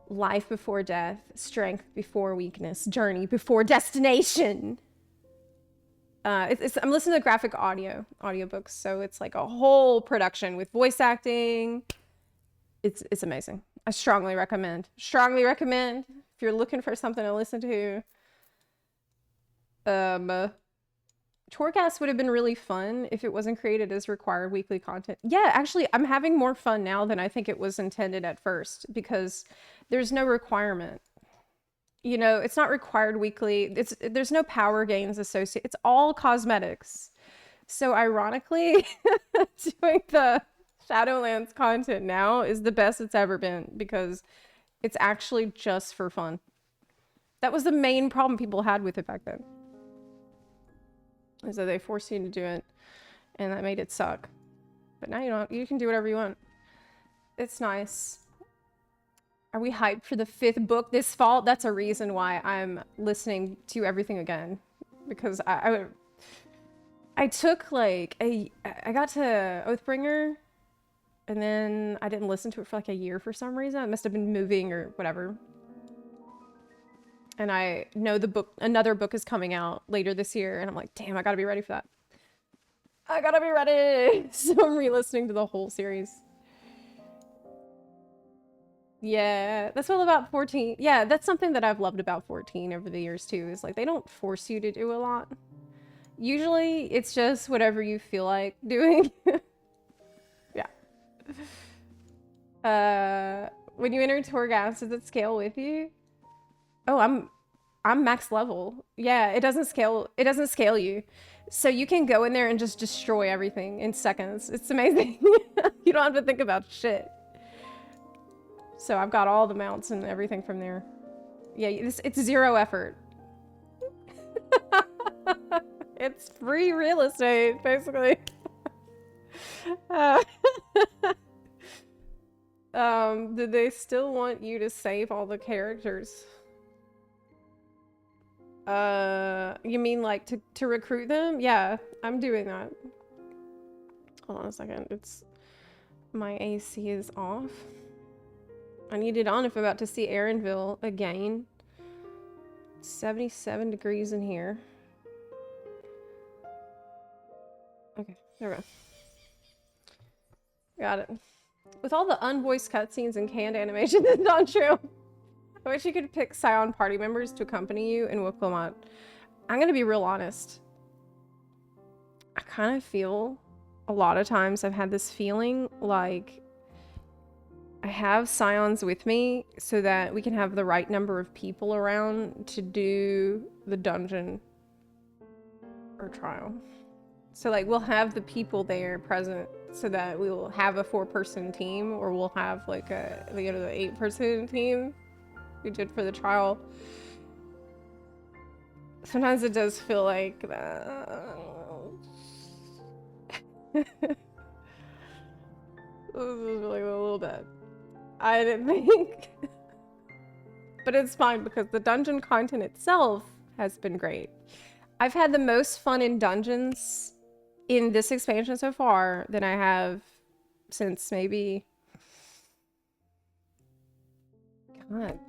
Life before death, strength before weakness, journey before destination. I'm listening to graphic audiobooks, so it's like a whole production with voice acting. It's amazing. I strongly recommend. Strongly recommend if you're looking for something to listen to. Torghast would have been really fun if it wasn't created as required weekly content. Yeah, actually, I'm having more fun now than I think it was intended at first because there's no requirement. You know, it's not required weekly. There's no power gains associated. It's all cosmetics. So ironically, doing the Shadowlands content now is the best it's ever been because it's actually just for fun. That was the main problem people had with it back then. Is that they forced you to do it, and that made it suck. But now you don't. You can do whatever you want. It's nice. Are we hyped for the 5th book this fall? That's a reason why I'm listening to everything again, because I took like I got to Oathbringer, and then I didn't listen to it for like a year for some reason. I must have been moving or whatever. And I know another book is coming out later this year, and I'm like, damn, I gotta be ready for that. I gotta be ready. So I'm re-listening to the whole series. Yeah, that's all about 14. Yeah, that's something that I've loved about 14 over the years too, is like they don't force you to do a lot. Usually it's just whatever you feel like doing. Yeah. When you enter Torghast, does it scale with you? Oh, I'm max level. Yeah, it doesn't scale you. So you can go in there and just destroy everything in seconds. It's amazing. You don't have to think about shit. So I've got all the mounts and everything from there. Yeah, it's 0 effort. It's free real estate, basically. Did they still want you to save all the characters? You mean like to recruit them? Yeah, I'm doing that. Hold on a second. My AC is off. I need it on if I'm about to see Erinville again. 77 degrees in here. Okay, there we go. Got it. With all the unvoiced cutscenes and canned animations in Dawntrail, I wish you could pick Scion party members to accompany you in Willamette. I'm gonna be real honest. I kind of feel a lot of times I've had this feeling like I have Scions with me so that we can have the right number of people around to do the dungeon or trial. So like we'll have the people there present so that we will have a 4-person team, or we'll have like the 8-person team we did for the trial. Sometimes it does feel like that. This is like a little bit. I didn't think. But it's fine because the dungeon content itself has been great. I've had the most fun in dungeons in this expansion so far than I have since maybe... God.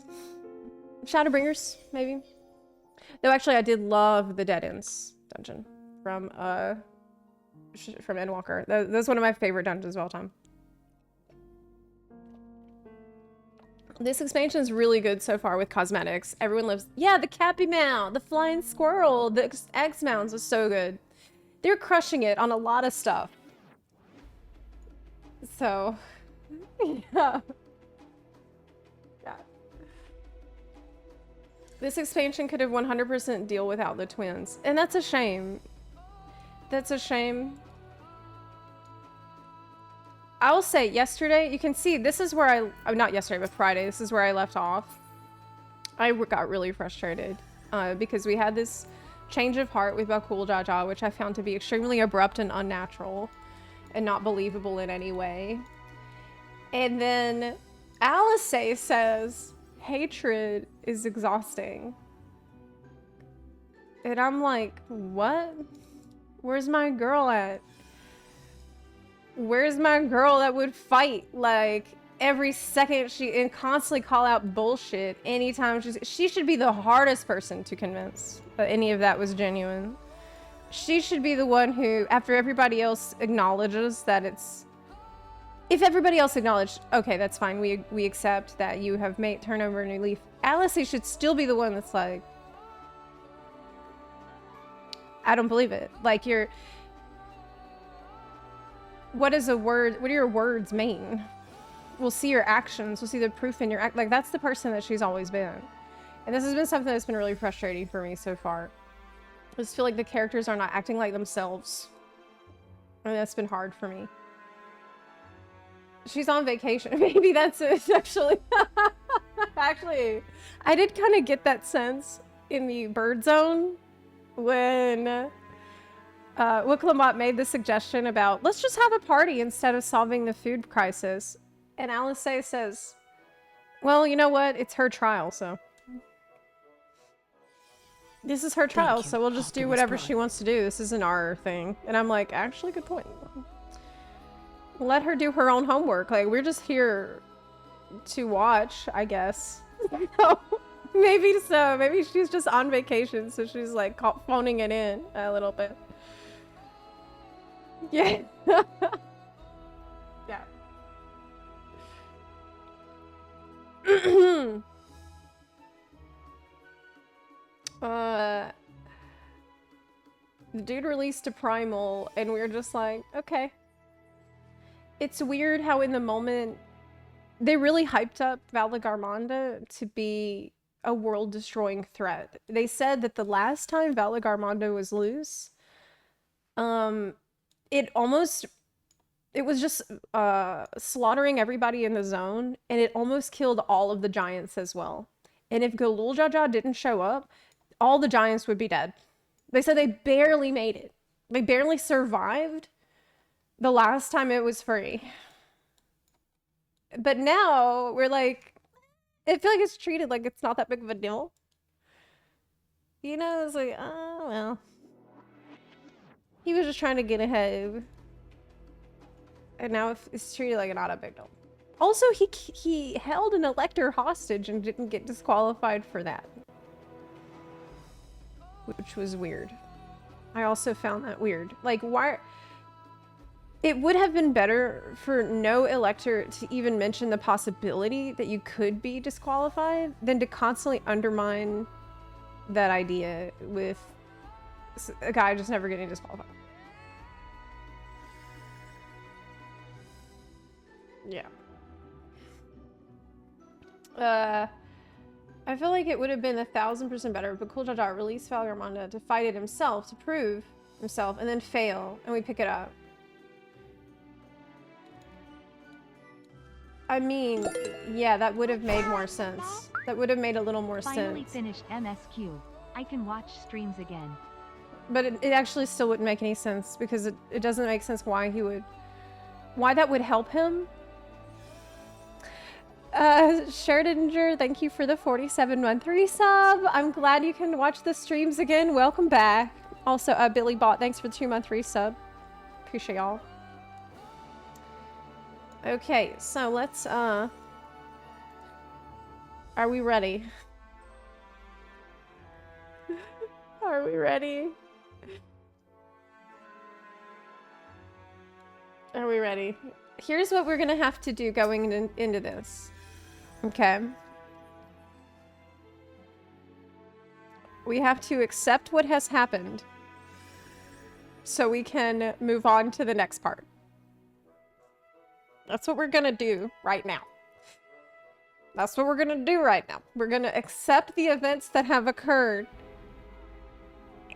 Shadowbringers, maybe. Though actually I did love the Dead Ends dungeon from Endwalker. That's one of my favorite dungeons of all time. This expansion is really good so far with cosmetics. Everyone loves... Yeah, the Cappy Mount, the Flying Squirrel, the X Mounts are so good. They're crushing it on a lot of stuff. So, yeah. Yeah. This expansion could have 100% deal without the twins. And that's a shame. That's a shame. I will say, yesterday, you can see, this is where not yesterday, but Friday, this is where I left off. I got really frustrated because we had this change of heart with Bakul Jaja, which I found to be extremely abrupt and unnatural and not believable in any way. And then Alice says, hatred is exhausting. And I'm like, what? Where's my girl at? Where's my girl that would fight like every second and constantly call out bullshit anytime she should be the hardest person to convince that any of that was genuine. She should be the one who, after everybody else acknowledges that it's... If everybody else acknowledged, okay, that's fine, we accept that you have turned over a new leaf. Alice should still be the one that's like, I don't believe it. Like what do your words mean? We'll see your actions. We'll see the proof in your act. Like, that's the person that she's always been. And this has been something that's been really frustrating for me so far. I just feel like the characters are not acting like themselves. And that's been hard for me. She's on vacation. Maybe that's it, actually. Actually, I did kind of get that sense in the bird zone when Wicklambot made the suggestion about, let's just have a party instead of solving the food crisis. And Alice says, well, you know what? It's her trial, so. This is her trial, so we'll just do whatever she wants to do. This isn't our thing. And I'm like, actually, good point. Let her do her own homework. Like, we're just here to watch, I guess. No, maybe so. Maybe she's just on vacation, so she's like phoning it in a little bit. Yeah. Yeah. The dude released a primal, and we were just like, okay. It's weird how in the moment they really hyped up Valagarmonda to be a world-destroying threat. They said that the last time Valagarmonda was loose, it was just slaughtering everybody in the zone, and it almost killed all of the giants as well. And if Galul Jaja didn't show up, all the giants would be dead. They said they barely made it. They barely survived the last time it was free. But now we're like, I feel like it's treated like it's not that big of a deal. You know, it's like, oh, well. He was just trying to get ahead. And now it's treated like not a big deal. Also, he held an elector hostage and didn't get disqualified for that. Which was weird. I also found that weird. Like, why... It would have been better for no elector to even mention the possibility that you could be disqualified than to constantly undermine that idea with a guy just never getting disqualified. Yeah. I feel like it would have been 1000% better if Cool Jaja released Valagarmonda to fight it himself, to prove himself, and then fail, and we pick it up. I mean, yeah, that would have made more sense. That would have made a little more Finally sense. finished MSQ. I can watch streams again. But it actually still wouldn't make any sense because it doesn't make sense why that would help him. Sherdinger, thank you for the 47-month resub. I'm glad you can watch the streams again. Welcome back. Also, Billy Bot, thanks for the 2-month resub. Appreciate y'all. Okay, so let's, are we ready? Are we ready? Are we ready? Here's what we're gonna have to do going into this. Okay. We have to accept what has happened so we can move on to the next part. That's what we're gonna do right now. That's what we're gonna do right now. We're gonna accept the events that have occurred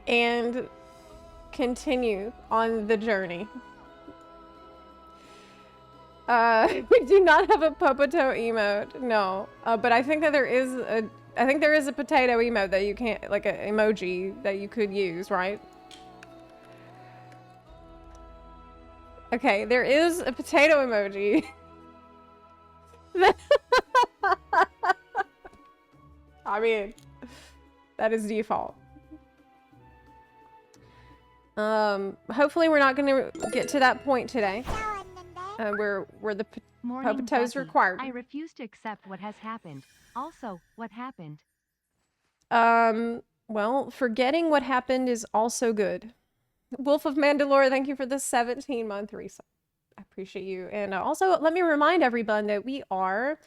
and continue on the journey. We do not have a Popoto emote, no. But I think that there is a potato emote that you can't, like an emoji that you could use, right? Okay, there is a potato emoji. I mean, that is default. Hopefully we're not gonna get to that point today. Where the Popoto is required. I refuse to accept what has happened. Also, what happened? Well, forgetting what happened is also good. Wolf of Mandalore, thank you for the 17-month resub. I appreciate you. And also, let me remind everyone that we are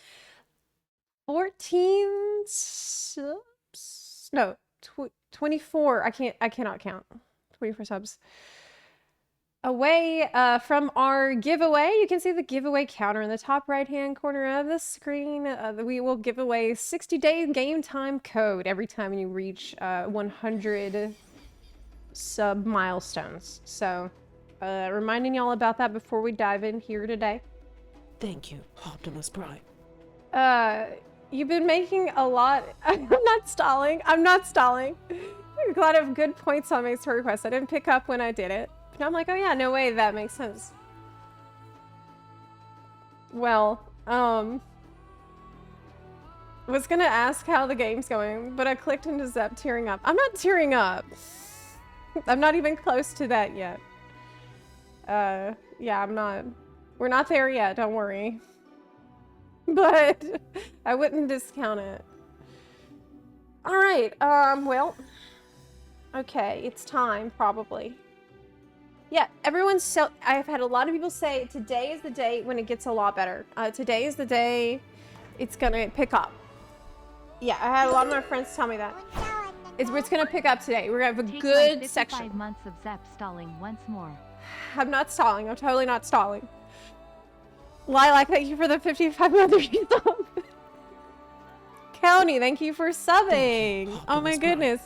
14 subs. No, 24. I cannot count. 24 subs away from our giveaway. You can see the giveaway counter in the top right-hand corner of the screen. We will give away 60-day game time code every time you reach 100 sub milestones. So Reminding y'all about that before we dive in here today. Thank you, Optimus Prime. You've been making a lot. I'm not stalling. I'm not stalling. A lot of good points on my story request. I didn't pick up when I did it. But I'm like, oh yeah, no way, that makes sense. Well, was gonna ask how the game's going, but I clicked into Zep tearing up. I'm not tearing up. I'm not even close to that yet. Yeah, I'm not. We're not there yet, don't worry. But I wouldn't discount it. All right, well, okay, it's time, probably. Yeah, everyone's so, I've had a lot of people say today is the day when it gets a lot better. Today is the day it's gonna pick up. Yeah, I had a lot of my friends tell me that. It's gonna pick up today. We're gonna have a Take good my 55 section. months of Zep stalling once more. I'm not stalling. I'm totally not stalling. Lilac, thank you for the 55 month resub. County, thank you for subbing. Thank you, Oh my Optimus Prime. goodness.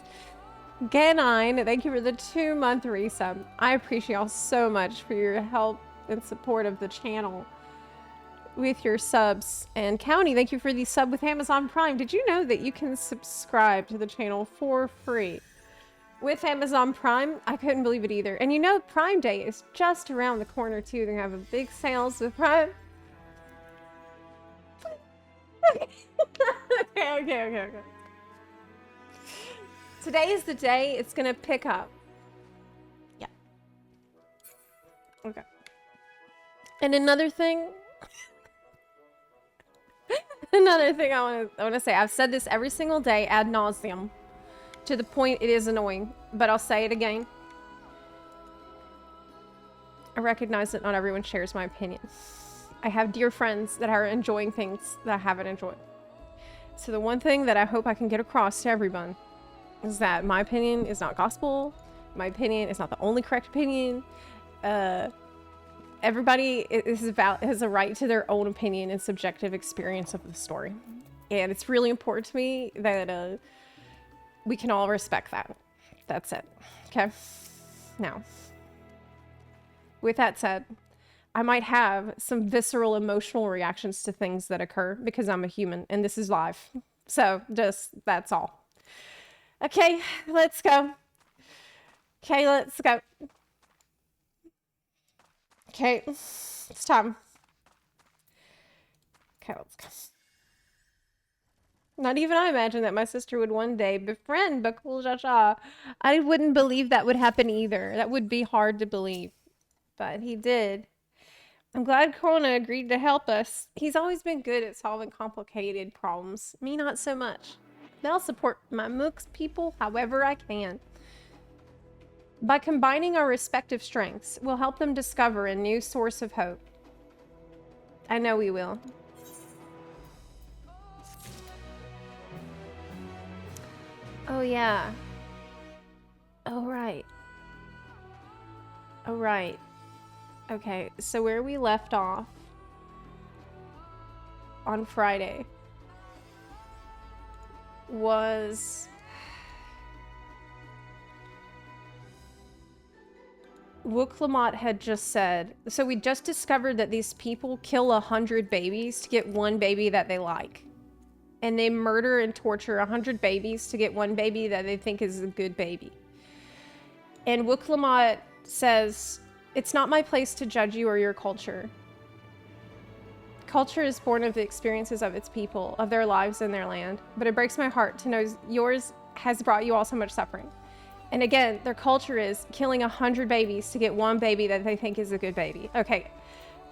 Ganine, thank you for the 2-month resub. I appreciate y'all so much for your help and support of the channel with your subs. And County, thank you for the sub with Amazon Prime. Did you know that you can subscribe to the channel for free with Amazon Prime? I couldn't believe it either. And you know, Prime Day is just around the corner too. They have a big sales with Prime. Okay. Today is the day it's gonna pick up. Yeah. Okay. And another thing, I want to say, I've said this every single day ad nauseum, to the point it is annoying, but I'll say it again. I recognize that not everyone shares my opinion. I have dear friends that are enjoying things that I haven't enjoyed. So the one thing that I hope I can get across to everyone is that my opinion is not gospel. My opinion is not the only correct opinion. Everybody has a right to their own opinion and subjective experience of the story. And it's really important to me that we can all respect that. That's it. Okay? Now, with that said, I might have some visceral emotional reactions to things that occur because I'm a human and this is live. So just, that's all. Okay, let's go. Okay, let's go. Okay, it's time. Okay, let's go. Not even I imagined that my sister would one day befriend Bakul Jaja. I wouldn't believe that would happen either. That would be hard to believe. But he did. I'm glad Corona agreed to help us. He's always been good at solving complicated problems. Me, not so much. But I'll support my Mooks people however I can. By combining our respective strengths, we'll help them discover a new source of hope. I know we will. Oh, yeah. Oh, right. Oh, right. Okay, so where we left off on Friday was Wooklamot had just said, so we just discovered that these people kill 100 babies to get one baby that they like. And they murder and torture 100 babies to get one baby that they think is a good baby. And Wooklamot says, it's not my place to judge you or your culture. Culture is born of the experiences of its people, of their lives and their land. But it breaks my heart to know yours has brought you all so much suffering. And again, their culture is killing 100 babies to get one baby that they think is a good baby. Okay,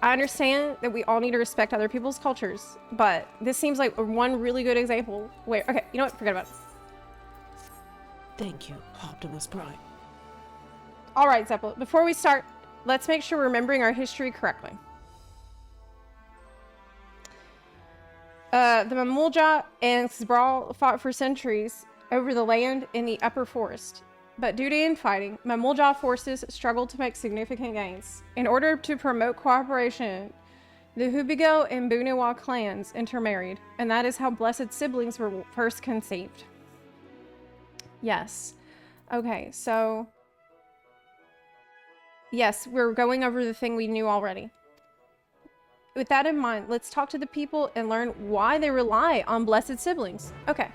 I understand that we all need to respect other people's cultures, but this seems like one really good example where, okay, you know what, forget about it. Thank you, Optimus Prime. All right, Zepla, before we start, let's make sure we're remembering our history correctly. The Mamulja and Xbral fought for centuries over the land in the upper forest. But due to infighting, Mamulja forces struggled to make significant gains. In order to promote cooperation, the Hubigo and Bunewa clans intermarried, and that is how blessed siblings were first conceived. Yes. Okay, so Yes, we're going over the thing we knew already. With that in mind, let's talk to the people and learn why they rely on blessed siblings. Okay.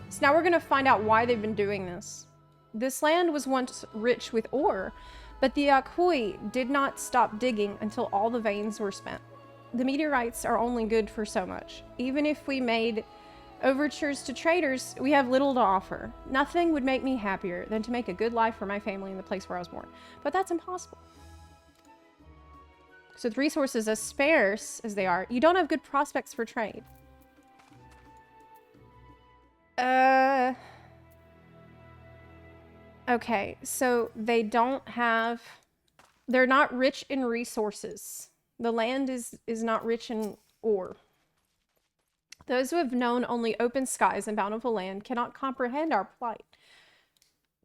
So now we're going to find out why they've been doing this. This land was once rich with ore, but the Akhui did not stop digging until all the veins were spent. The meteorites are only good for so much. Even if we made overtures to traders, we have little to offer. Nothing would make me happier than to make a good life for my family in the place where I was born. But that's impossible. So with resources as sparse as they are, you don't have good prospects for trade. Okay, so they don't have... They're not rich in resources. The land is not rich in ore. Those who have known only open skies and bountiful land cannot comprehend our plight.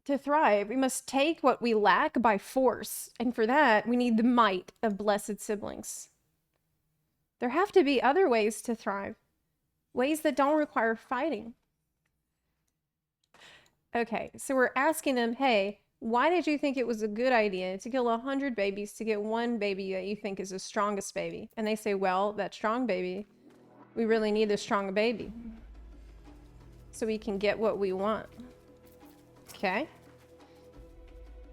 To thrive, we must take what we lack by force, and for that, we need the might of blessed siblings. There have to be other ways to thrive, ways that don't require fighting. Okay, so we're asking them, hey, why did you think it was a good idea to kill 100 babies to get one baby that you think is the strongest baby? And they say, well, that strong baby, we really need the strong baby so we can get what we want. Okay.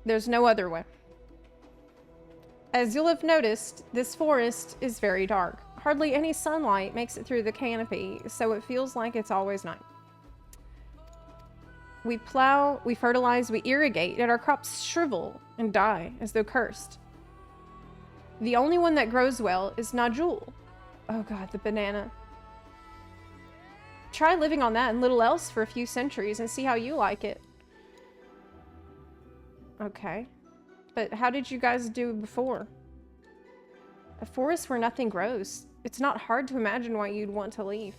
There's no other way. As you'll have noticed, this forest is very dark. Hardly any sunlight makes it through the canopy, so it feels like it's always night. We plow, we fertilize, we irrigate, yet our crops shrivel and die as though cursed. The only one that grows well is Najul. Oh god, the banana. Try living on that and little else for a few centuries and see how you like it. Okay. But how did you guys do before? A forest where nothing grows. It's not hard to imagine why you'd want to leave.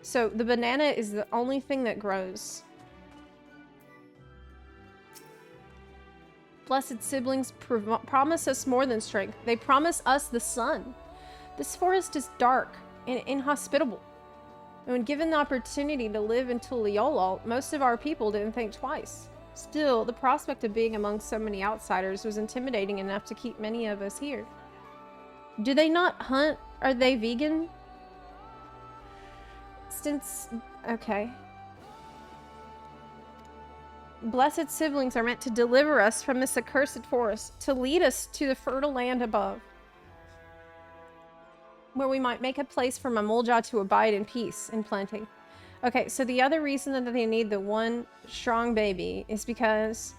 So the banana is the only thing that grows. Blessed siblings promise us more than strength. They promise us the sun. This forest is dark and inhospitable. And when given the opportunity to live in Tuliolol, most of our people didn't think twice. Still, the prospect of being among so many outsiders was intimidating enough to keep many of us here. Do they not hunt? Are they vegan? Okay. Blessed siblings are meant to deliver us from this accursed forest, to lead us to the fertile land above, where we might make a place for Mamulja to abide in peace and plenty. Okay, so the other reason that they need the one strong baby is because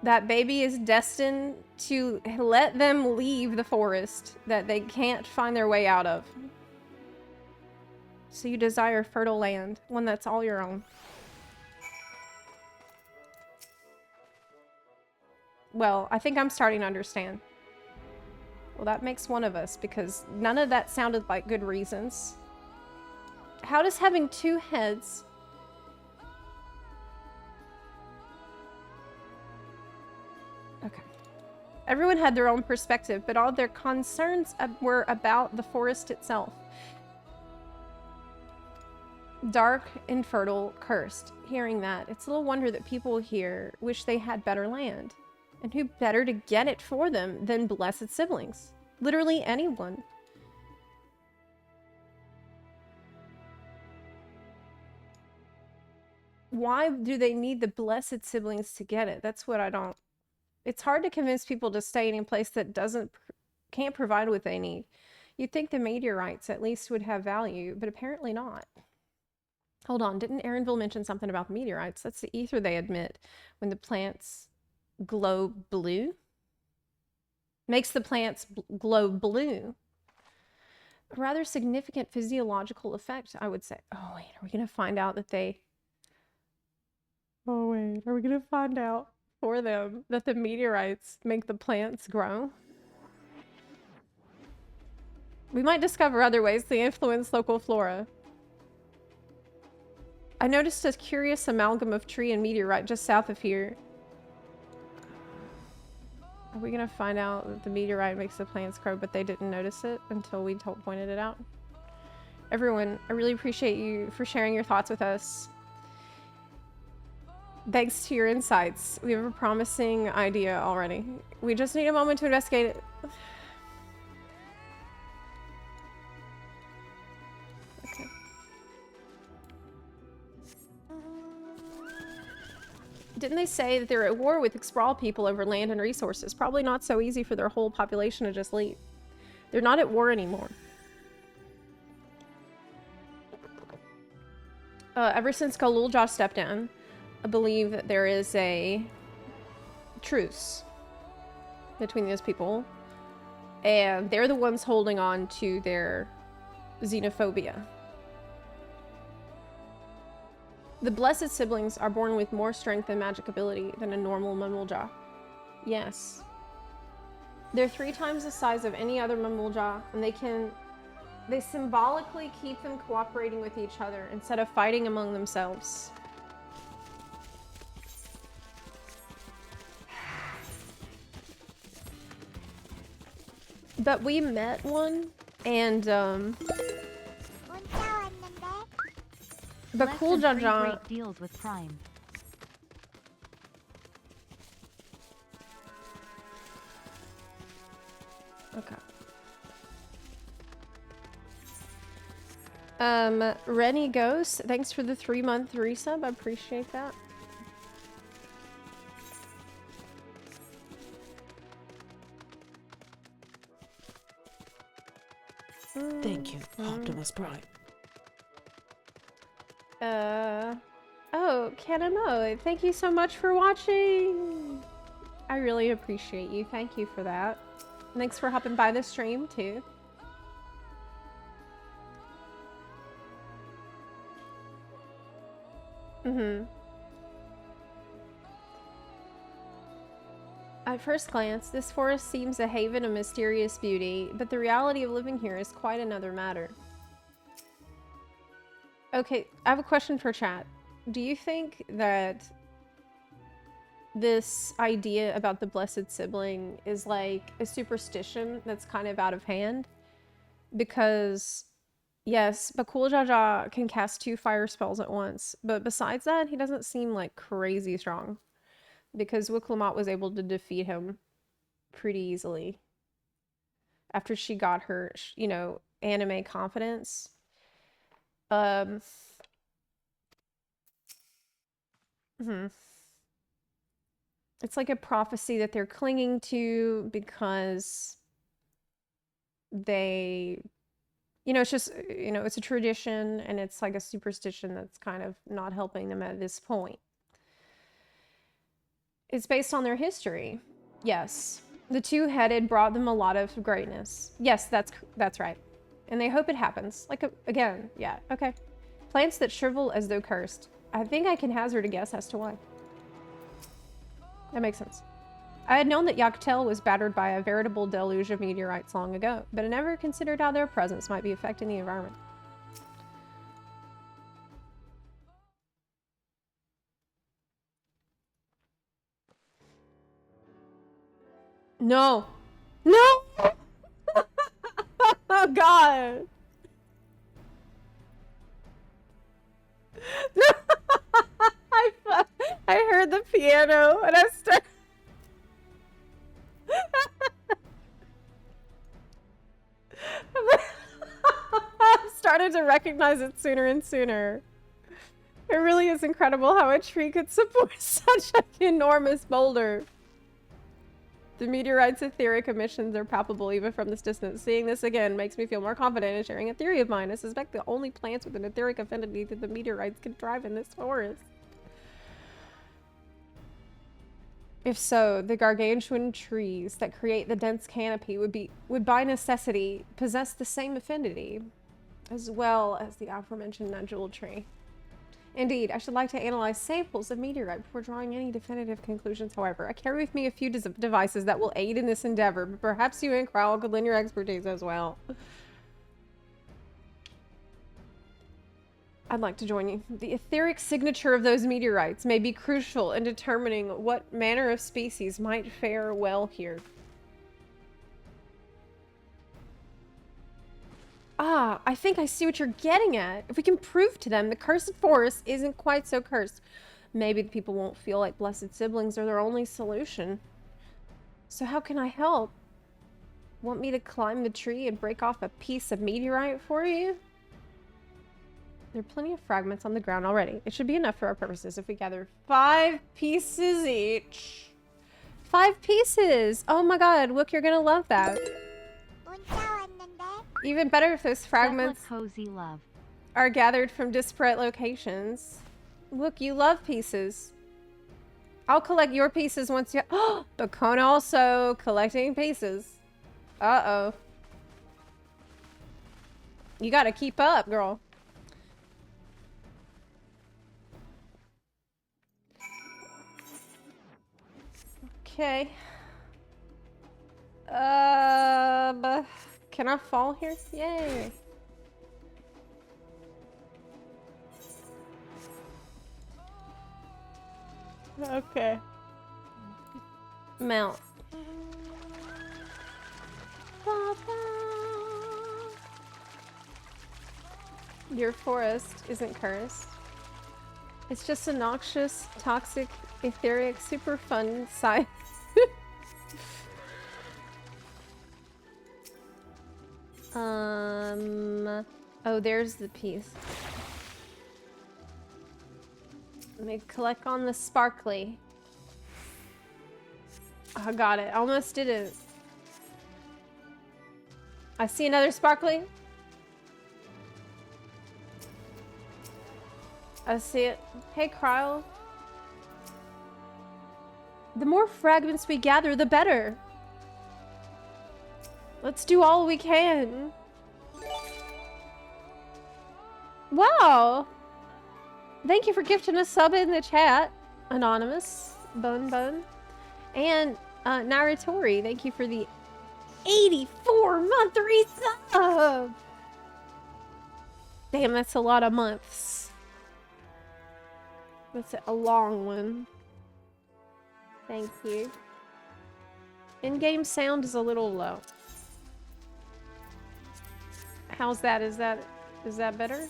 that baby is destined to let them leave the forest that they can't find their way out of. So you desire fertile land, one that's all your own. Well, I think I'm starting to understand. Well, that makes one of us, because none of that sounded like good reasons. How does having two heads... Okay. Everyone had their own perspective, but all their concerns were about the forest itself. Dark, infertile, cursed. Hearing that, it's little wonder that people here wish they had better land. And who better to get it for them than blessed siblings? Literally anyone. Why do they need the blessed siblings to get it? That's what I don't... It's hard to convince people to stay in a place that can't provide what they need. You'd think the meteorites at least would have value, but apparently not. Hold on, didn't Erinville mention something about the meteorites? That's the ether they emit when the plants glow blue. Makes the plants glow blue. A rather significant physiological effect, I would say. Oh wait, are we gonna find out that they... Oh wait, are we gonna find out for them that the meteorites make the plants grow? We might discover other ways they influence local flora. I noticed a curious amalgam of tree and meteorite just south of here. Are we gonna find out that the meteorite makes the plants grow, but they didn't notice it until we pointed it out? Everyone, I really appreciate you for sharing your thoughts with us. Thanks to your insights, we have a promising idea already. We just need a moment to investigate it. Okay. Didn't they say that they're at war with Exprawl people over land and resources? Probably not so easy for their whole population to just leave. They're not at war anymore. Ever since Galulja stepped in, I believe that there is a truce between those people, and they're the ones holding on to their xenophobia. The blessed siblings are born with more strength and magic ability than a normal Mamulja. Yes. They're 3 times the size of any other Mamulja, and they symbolically keep them cooperating with each other instead of fighting among themselves. But we met one, and but Less cool than 3 Jaja. great deals with Prime. Okay. Rennie Ghost, thanks for the 3-month resub. I appreciate that. Thank you, Optimus Prime. Oh, Kanamo, thank you so much for watching. I really appreciate you. Thank you for that. Thanks for hopping by the stream, too. At first glance, this forest seems a haven of mysterious beauty, but the reality of living here is quite another matter. Okay, I have a question for chat. Do you think that this idea about the blessed sibling is like a superstition that's kind of out of hand? Because, yes, Bakul Jaja can cast 2 fire spells at once, but besides that, he doesn't seem like crazy strong. Because Wicklamat was able to defeat him pretty easily. After she got her, you know, anime confidence. It's like a prophecy that they're clinging to because they, you know, it's just, you know, it's a tradition and it's like a superstition that's kind of not helping them at this point. It's based on their history. Yes. The 2-headed brought them a lot of greatness. Yes, that's right. And they hope it happens. Like, again, yeah, okay. Plants that shrivel as though cursed. I think I can hazard a guess as to why. That makes sense. I had known that Yaktel was battered by a veritable deluge of meteorites long ago, but I never considered how their presence might be affecting the environment. No. No! Oh, God. No! I heard the piano and I started to recognize it sooner and sooner. It really is incredible how a tree could support such an enormous boulder. The meteorite's etheric emissions are palpable even from this distance. Seeing this again makes me feel more confident in sharing a theory of mine. I suspect the only plants with an etheric affinity that the meteorites can thrive in this forest. If so, the gargantuan trees that create the dense canopy would by necessity possess the same affinity, as well as the aforementioned nodule tree. Indeed, I should like to analyze samples of meteorite before drawing any definitive conclusions, however. I carry with me a few devices that will aid in this endeavor, but perhaps you and Crowell could lend your expertise as well. I'd like to join you. The etheric signature of those meteorites may be crucial in determining what manner of species might fare well here. Ah, I think I see what you're getting at. If we can prove to them the cursed forest isn't quite so cursed, Maybe the people won't feel like blessed siblings are their only solution. So how can I help? Want me to climb the tree and break off a piece of meteorite for you? There are plenty of fragments on the ground already. It should be enough for our purposes if we gather 5 pieces each. 5 pieces! Oh my god, look, you're gonna love that. Even better if those fragments Zepla cozy love. are gathered from disparate locations. Look, you love pieces. I'll collect your pieces once you... Oh, but Kona also collecting pieces. Uh-oh. You gotta keep up, girl. Okay. Can I fall here? Yay. Okay. Mount. Your forest isn't cursed. It's just a noxious, toxic, etheric, super fun side. Oh, there's the piece. Let me collect on the sparkly. I got it. Almost didn't. I see another sparkly. I see it. Hey, Kryle. The more fragments we gather, the better. Let's do all we can. Wow. Thank you for gifting a sub in the chat. Anonymous. Bone. And Naratori, thank you for the 84-month resub. Damn, that's a lot of months. That's a long one. Thank you. In-game sound is a little low. How's that? Is that better?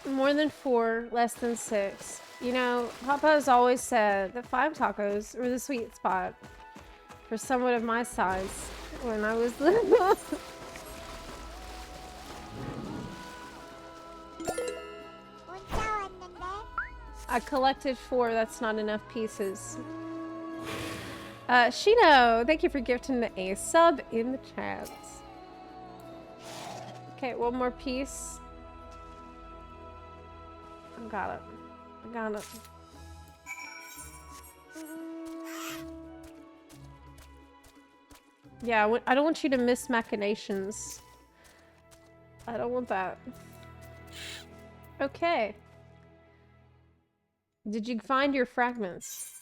More than 4, less than 6. You know, Papa has always said that 5 tacos were the sweet spot for someone of my size when I was little. I collected 4, that's not enough pieces. Shino, thank you for gifting a sub in the chat. Okay, one more piece. I got it. Yeah, I don't want you to miss machinations. I don't want that. Okay. Did you find your fragments?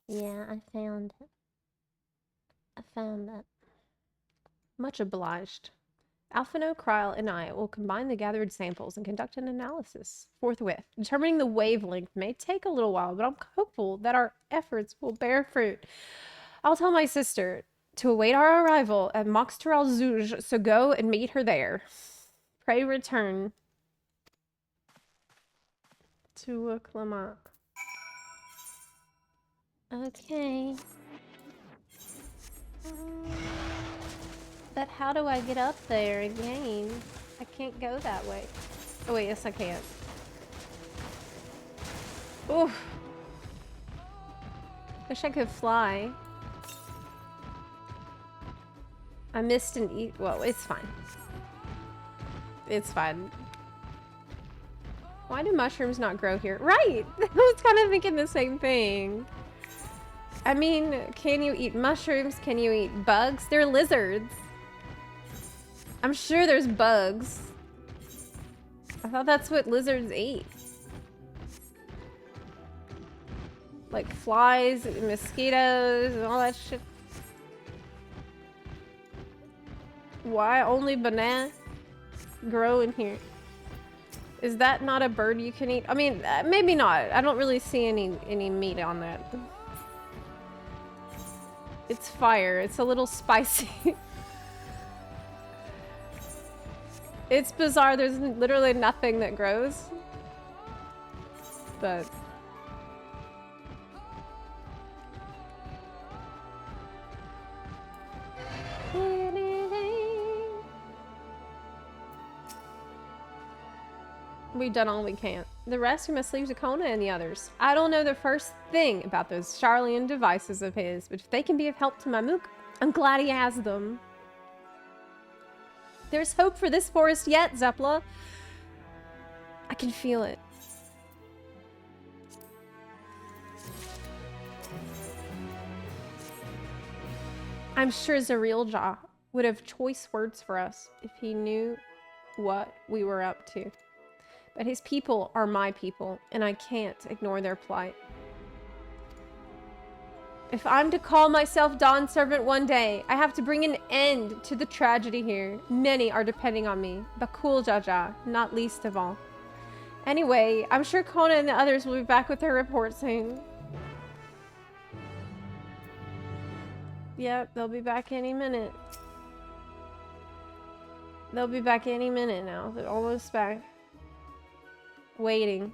Yeah, I found it. I found it. Much obliged. Alphino, Kryle, and I will combine the gathered samples and conduct an analysis forthwith. Determining the wavelength may take a little while, but I'm hopeful that our efforts will bear fruit. I'll tell my sister to await our arrival at Moxteral Zouj, so go and meet her there. Pray return to Clement. Okay. But how do I get up there again? I can't go that way. Oh wait, yes I can. Oof. Wish I could fly. I missed an eat. Well, it's fine. It's fine. Why do mushrooms not grow here? Right! I was kind of thinking the same thing. I mean, can you eat mushrooms? Can you eat bugs? They're lizards. I'm sure there's bugs. I thought that's what lizards eat. Like flies and mosquitoes and all that shit. Why only banana grow in here? Is that not a bird you can eat? I mean, maybe not. I don't really see any meat on that. It's fire. It's a little spicy. It's bizarre. There's literally nothing that grows. But... we've done all we can. The rest we must leave to Kona and the others. I don't know the first thing about those Charlian devices of his, but if they can be of help to Mamook, I'm glad he has them. There's hope for this forest yet, Zepla. I can feel it. I'm sure Zarilja would have choice words for us if he knew what we were up to. But his people are my people, and I can't ignore their plight. If I'm to call myself Dawn Servant one day, I have to bring an end to the tragedy here. Many are depending on me, Bakul Jaja, not least of all. Anyway, I'm sure Kona and the others will be back with their report soon. Yep, they'll be back any minute. They'll be back any minute now. They're almost back. Waiting.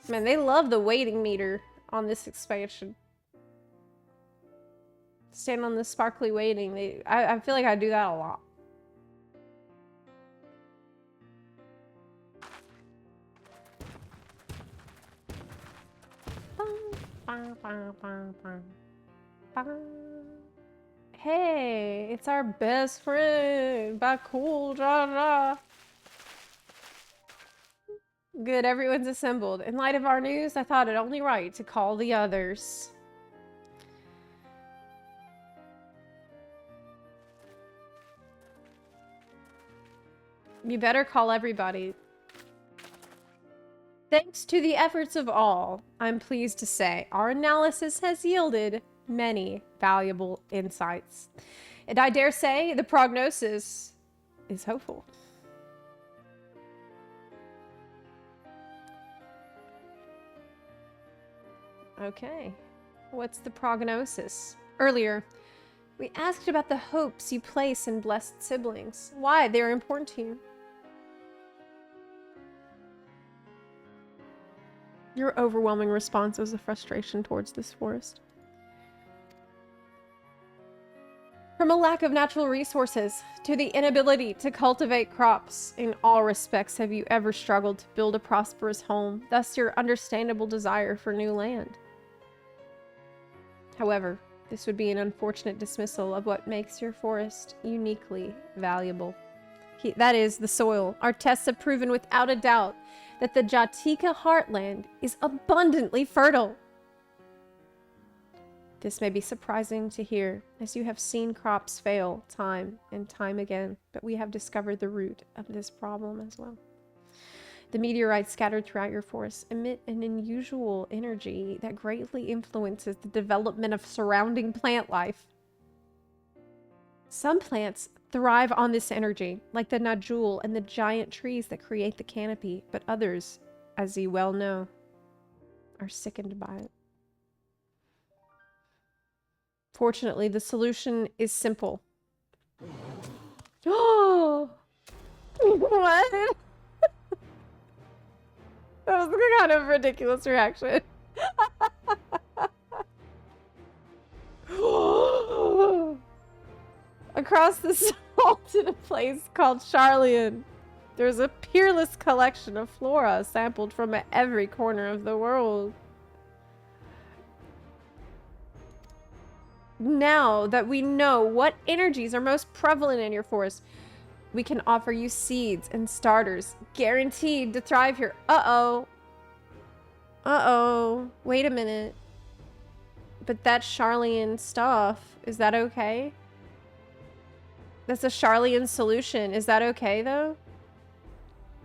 Man, they love the waiting meter on this expansion. Stand on the sparkly waiting. I feel like I do that a lot. Hey, it's our best friend. Bakul Jaja. Good, everyone's assembled. In light of our news, I thought it only right to call the others. You better call everybody. Thanks to the efforts of all, I'm pleased to say, our analysis has yielded many valuable insights. And I dare say the prognosis is hopeful. Okay, what's the prognosis? Earlier, we asked about the hopes you place in blessed siblings. Why they're important to you. Your overwhelming response is a frustration towards this forest. From a lack of natural resources to the inability to cultivate crops, in all respects have you ever struggled to build a prosperous home, thus your understandable desire for new land. However, this would be an unfortunate dismissal of what makes your forest uniquely valuable. That is, the soil. Our tests have proven without a doubt that the Jatika heartland is abundantly fertile. This may be surprising to hear, as you have seen crops fail time and time again, but we have discovered the root of this problem as well. The meteorites scattered throughout your forest emit an unusual energy that greatly influences the development of surrounding plant life. Some plants thrive on this energy, like the Najul and the giant trees that create the canopy, but others, as you well know, are sickened by it. Fortunately, the solution is simple. Oh! What? That was kind of a ridiculous reaction. Across the salt in a place called Charlian, there's a peerless collection of flora sampled from every corner of the world. Now that we know what energies are most prevalent in your forest, we can offer you seeds and starters guaranteed to thrive here. Uh-oh. Uh-oh. Wait a minute. But that's Charlian stuff. Is that okay? That's a Charlian solution. Is that okay, though?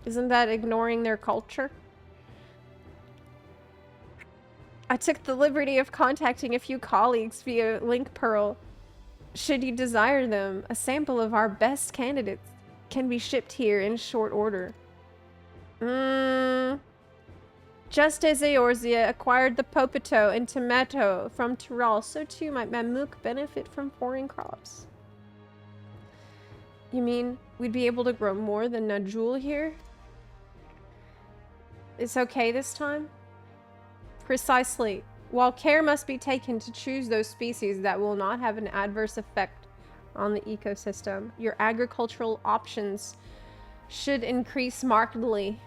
Isn't that ignoring their culture? I took the liberty of contacting a few colleagues via Link Pearl. Should you desire them, a sample of our best candidates can be shipped here in short order. Just as Eorzea acquired the Popito and tomato from Tyrol, so too might Mamook benefit from foreign crops. You mean we'd be able to grow more than Najul here? It's okay this time? Precisely. While care must be taken to choose those species that will not have an adverse effect on the ecosystem, your agricultural options should increase markedly.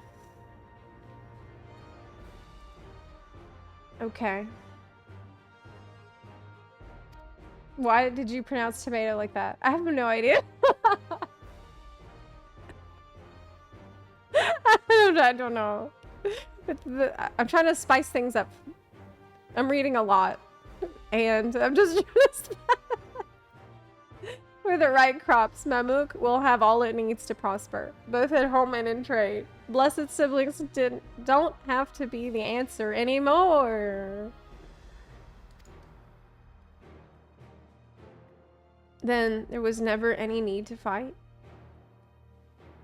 Okay. Why did you pronounce tomato like that? I have no idea. I don't know. I'm trying to spice things up. I'm reading a lot. And I'm just with the right crops, Mamook will have all it needs to prosper, both at home and in trade. Blessed siblings don't have to be the answer anymore. Then there was never any need to fight?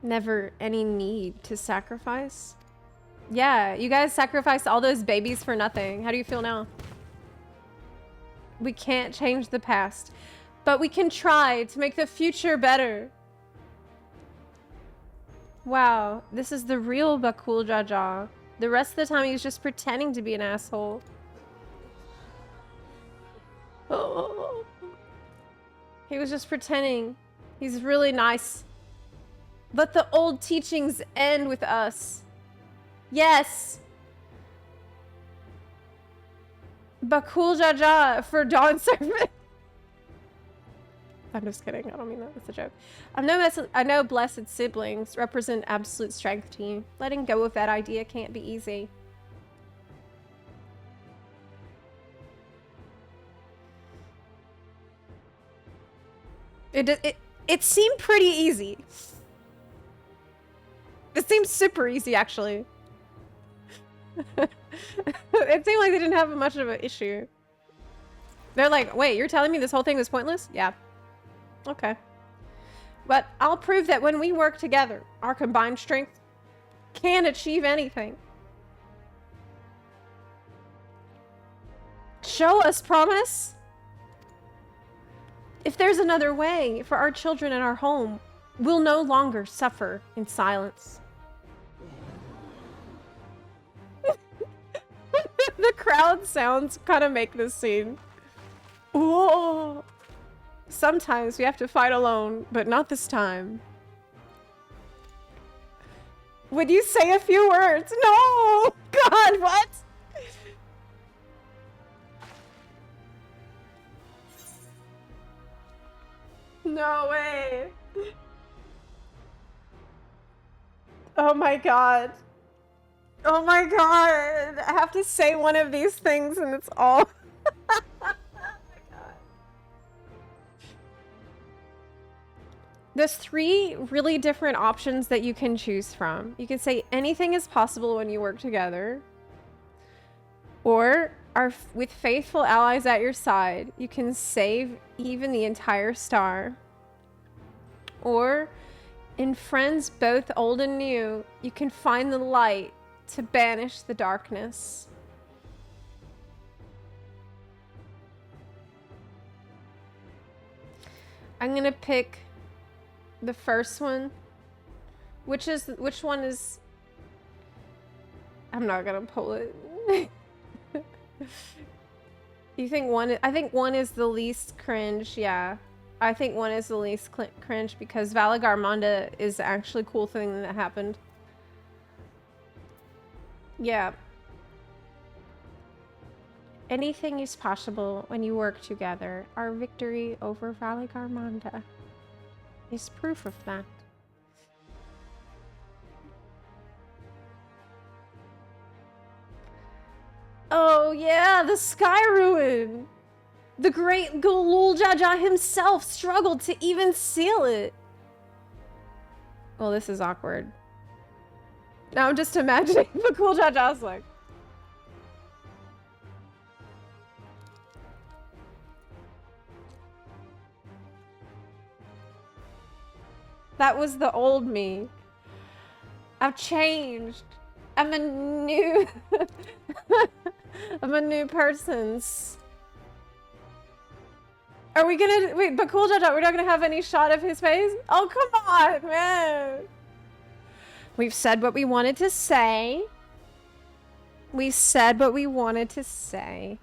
Never any need to sacrifice? Yeah, you guys sacrificed all those babies for nothing. How do you feel now? We can't change the past, but we can try to make the future better. Wow, this is the real Bakul Jaja. The rest of the time he's just pretending to be an asshole. Oh. He was just pretending. He's really nice. But the old teachings end with us. Yes! Bakul Jaja for Dawn Servant. I'm just kidding. I don't mean that. That's a joke. I know blessed siblings represent absolute strength to you. Letting go of that idea can't be easy. It seemed pretty easy. It seemed super easy, actually. It seemed like they didn't have much of an issue. They're like, wait, you're telling me this whole thing was pointless? Yeah. Okay. But I'll prove that when we work together, our combined strength can achieve anything. Show us, promise? If there's another way for our children and our home, we'll no longer suffer in silence. The crowd sounds kind of make this scene. Whoa. Sometimes we have to fight alone, but not this time. Would you say a few words? No! God, what? No way. Oh my god. Oh my god. I have to say one of these things and it's all... Oh my god. There's 3 really different options that you can choose from. You can say anything is possible when you work together. Or with faithful allies at your side, you can save even the entire star. Or in friends both old and new, you can find the light to banish the darkness. I'm gonna pick the first one. Which one is... I'm not gonna pull it. You think one... I think one is the least cringe, yeah. I think one is the least cringe because Valagarmonda is actually a cool thing that happened. Yeah. Anything is possible when you work together. Our victory over Valagarmonda is proof of that. Oh yeah, the Sky Ruin! The great Gulul Jaja himself struggled to even seal it. Well, this is awkward. Now I'm just imagining the Gulul Jaja's like... That was the old me. I've changed. I'm a new... I'm a new person's. Are we gonna... Wait, but Cool Jaja, we're not gonna have any shot of his face? Oh, come on, man. We've said what we wanted to say. We said what we wanted to say.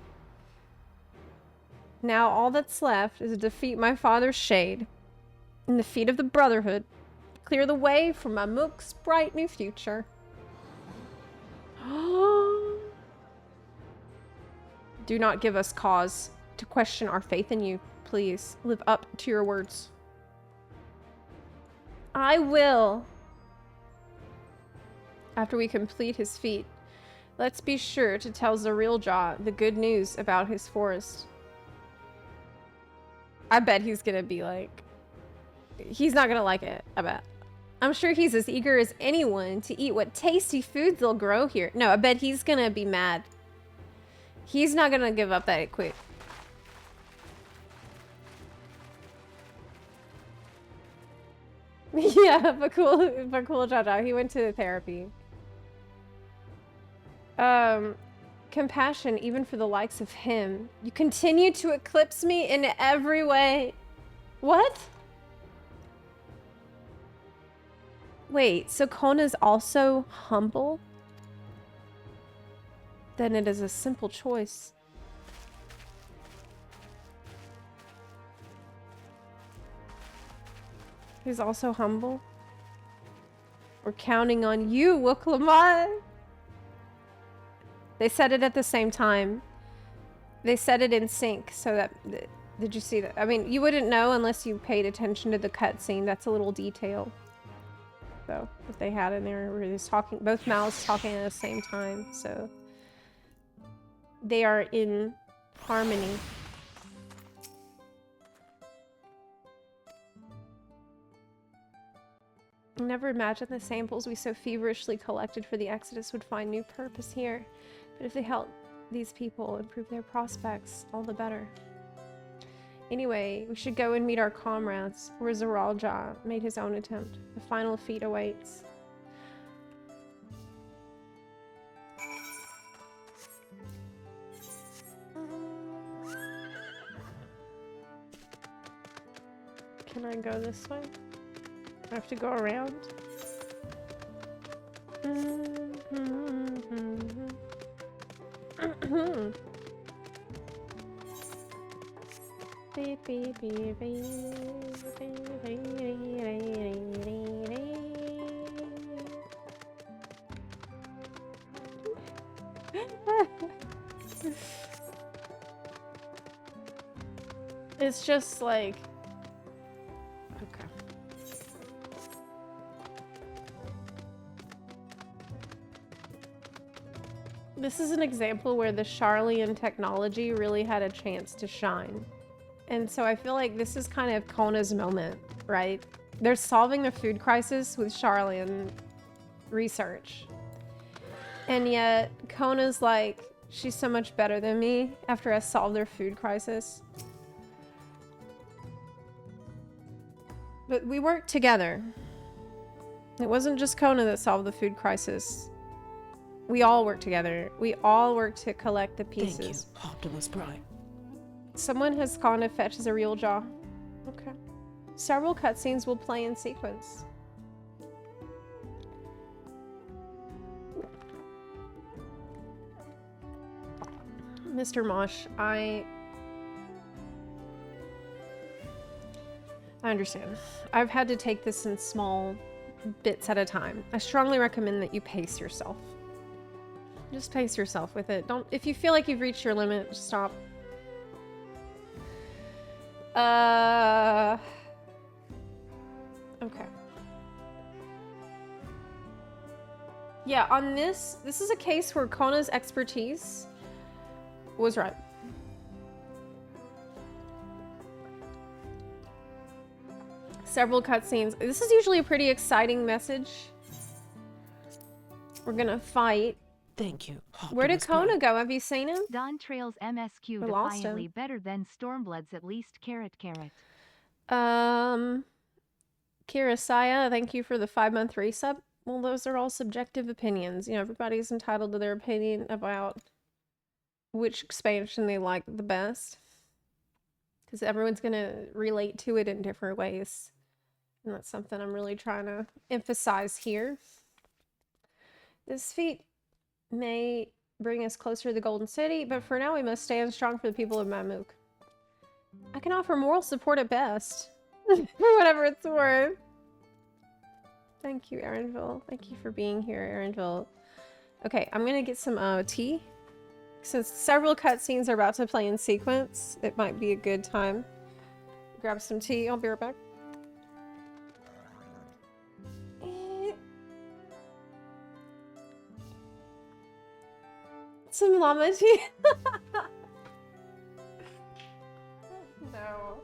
Now all that's left is to defeat my father's shade in the feet of the Brotherhood. Clear the way for my Mook's bright new future. Do not give us cause to question our faith in you. Please live up to your words. I will. After we complete his feat, let's be sure to tell Zariljaw the good news about his forest. I bet he's gonna be like... He's not gonna like it, I bet. I'm sure he's as eager as anyone to eat what tasty foods they'll grow here. No, I bet he's gonna be mad. He's not gonna give up that quick. Yeah, but cool Jaja. He went to therapy. Compassion even for the likes of him. You continue to eclipse me in every way. What? Wait, so Kona's also humble? Then it is a simple choice. He's also humble. We're counting on you, Wooklamat. They said it at the same time. They said it in sync, so that... Did you see that? I mean, you wouldn't know unless you paid attention to the cutscene. That's a little detail. So, if they had in there, where he's talking... Both mouths talking at the same time, so... They are in harmony. I never imagined the samples we so feverishly collected for the Exodus would find new purpose here. But if they help these people improve their prospects, all the better. Anyway, we should go and meet our comrades, where Zaralja made his own attempt. The final feat awaits. Can I go this way? I have to go around. It's just like... Okay. This is an example where the Charlian technology really had a chance to shine. And so I feel like this is kind of Kona's moment, right? They're solving the food crisis with Charlian research. And yet Kona's like, she's so much better than me after I solved their food crisis. But we worked together. It wasn't just Kona that solved the food crisis. We all worked together. We all worked to collect the pieces. Thank you, Optimus Prime. Someone has gone to fetch Zariljaw. Okay. Several cutscenes will play in sequence. Mr. Mosh, I understand. I've had to take this in small bits at a time. I strongly recommend that you pace yourself. Just pace yourself with it. Don't, if you feel like you've reached your limit, just stop. Okay. Yeah, on this is a case where Kona's expertise was right. Several cutscenes. This is usually a pretty exciting message. We're gonna fight. Thank you, Optimus Where did Kona Prime. go? Have you seen him? Dawntrail's MSQ We lost him. defiantly better than Stormblood's at least carrot. Kirasaya, thank you for the 5-month resub. Well, those are all subjective opinions. You know, everybody's entitled to their opinion about which expansion they like the best. Because everyone's going to relate to it in different ways. And that's something I'm really trying to emphasize here. This feat may bring us closer to the Golden City, but for now we must stand strong for the people of Mamuk. I can offer moral support at best. For whatever it's worth. Thank you, Erinville. Thank you for being here, Erinville. Okay, I'm gonna get some tea. Since several cutscenes are about to play in sequence, it might be a good time. Grab some tea. I'll be right back. Some llama tea. No.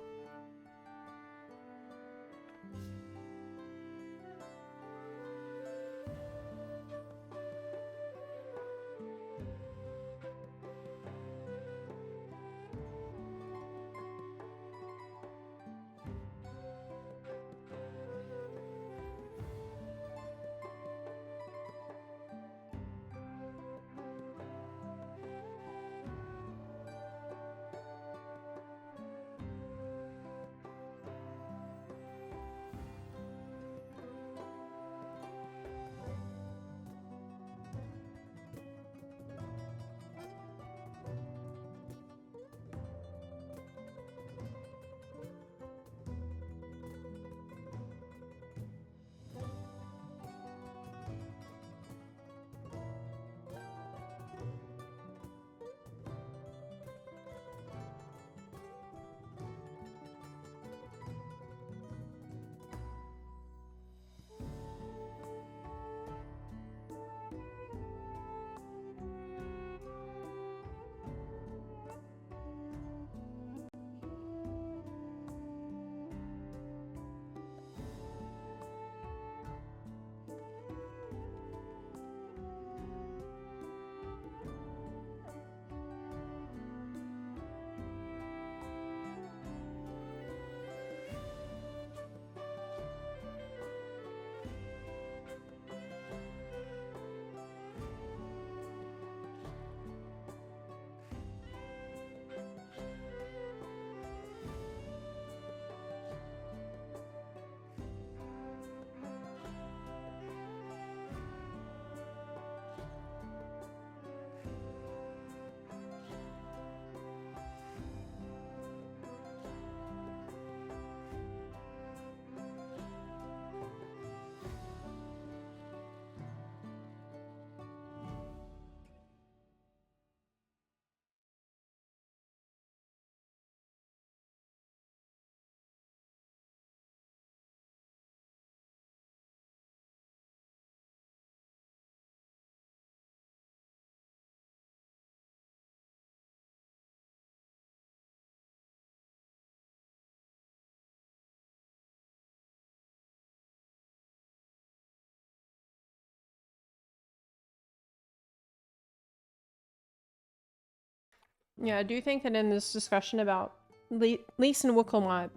Yeah, I do think that in this discussion about Lise and Wookelmot,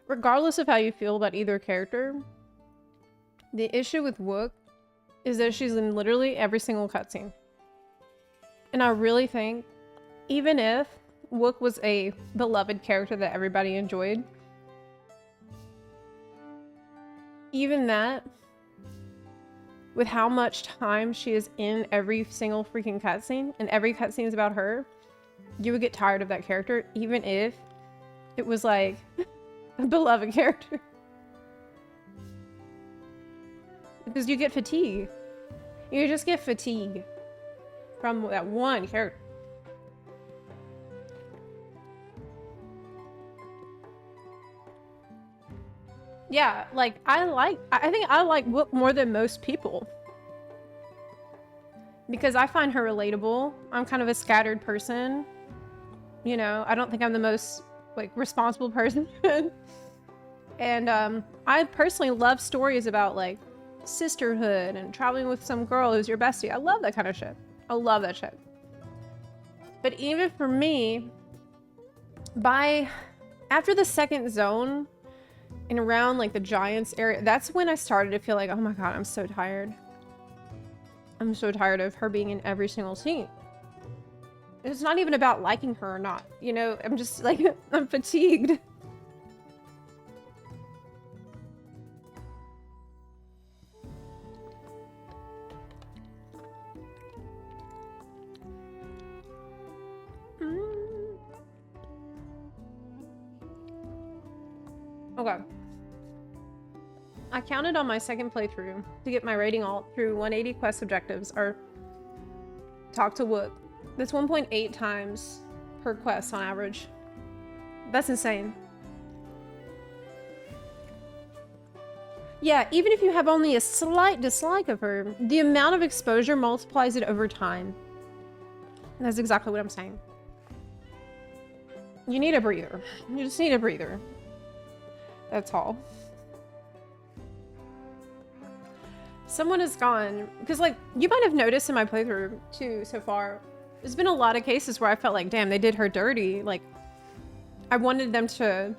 regardless of how you feel about either character, the issue with Wook is that she's in literally every single cutscene. And I really think, even if Wook was a beloved character that everybody enjoyed, even that, with how much time she is in every single freaking cutscene, and every cutscene is about her, you would get tired of that character, even if it was like a beloved character. Because you get fatigue. You just get fatigue from that one character. Yeah, like, I think I like Wook more than most people. Because I find her relatable. I'm kind of a scattered person. You know, I don't think I'm the most, like, responsible person. And, I personally love stories about, like, sisterhood and traveling with some girl who's your bestie. I love that kind of shit. I love that shit. But even for me, after the second zone, and around like the Giants area, that's when I started to feel like, oh my god, I'm so tired. I'm so tired of her being in every single scene. It's not even about liking her or not, you know? I'm just like, I'm fatigued. Okay. I counted on my second playthrough to get my rating alt through 180 quest objectives, or talk to Wook. That's 1.8 times per quest on average. That's insane. Yeah, even if you have only a slight dislike of her, the amount of exposure multiplies it over time. That's exactly what I'm saying. You need a breather. You just need a breather. That's all. Someone is gone. Because, like, you might have noticed in my playthrough, too, so far, there's been a lot of cases where I felt like, damn, they did her dirty. Like, I wanted them to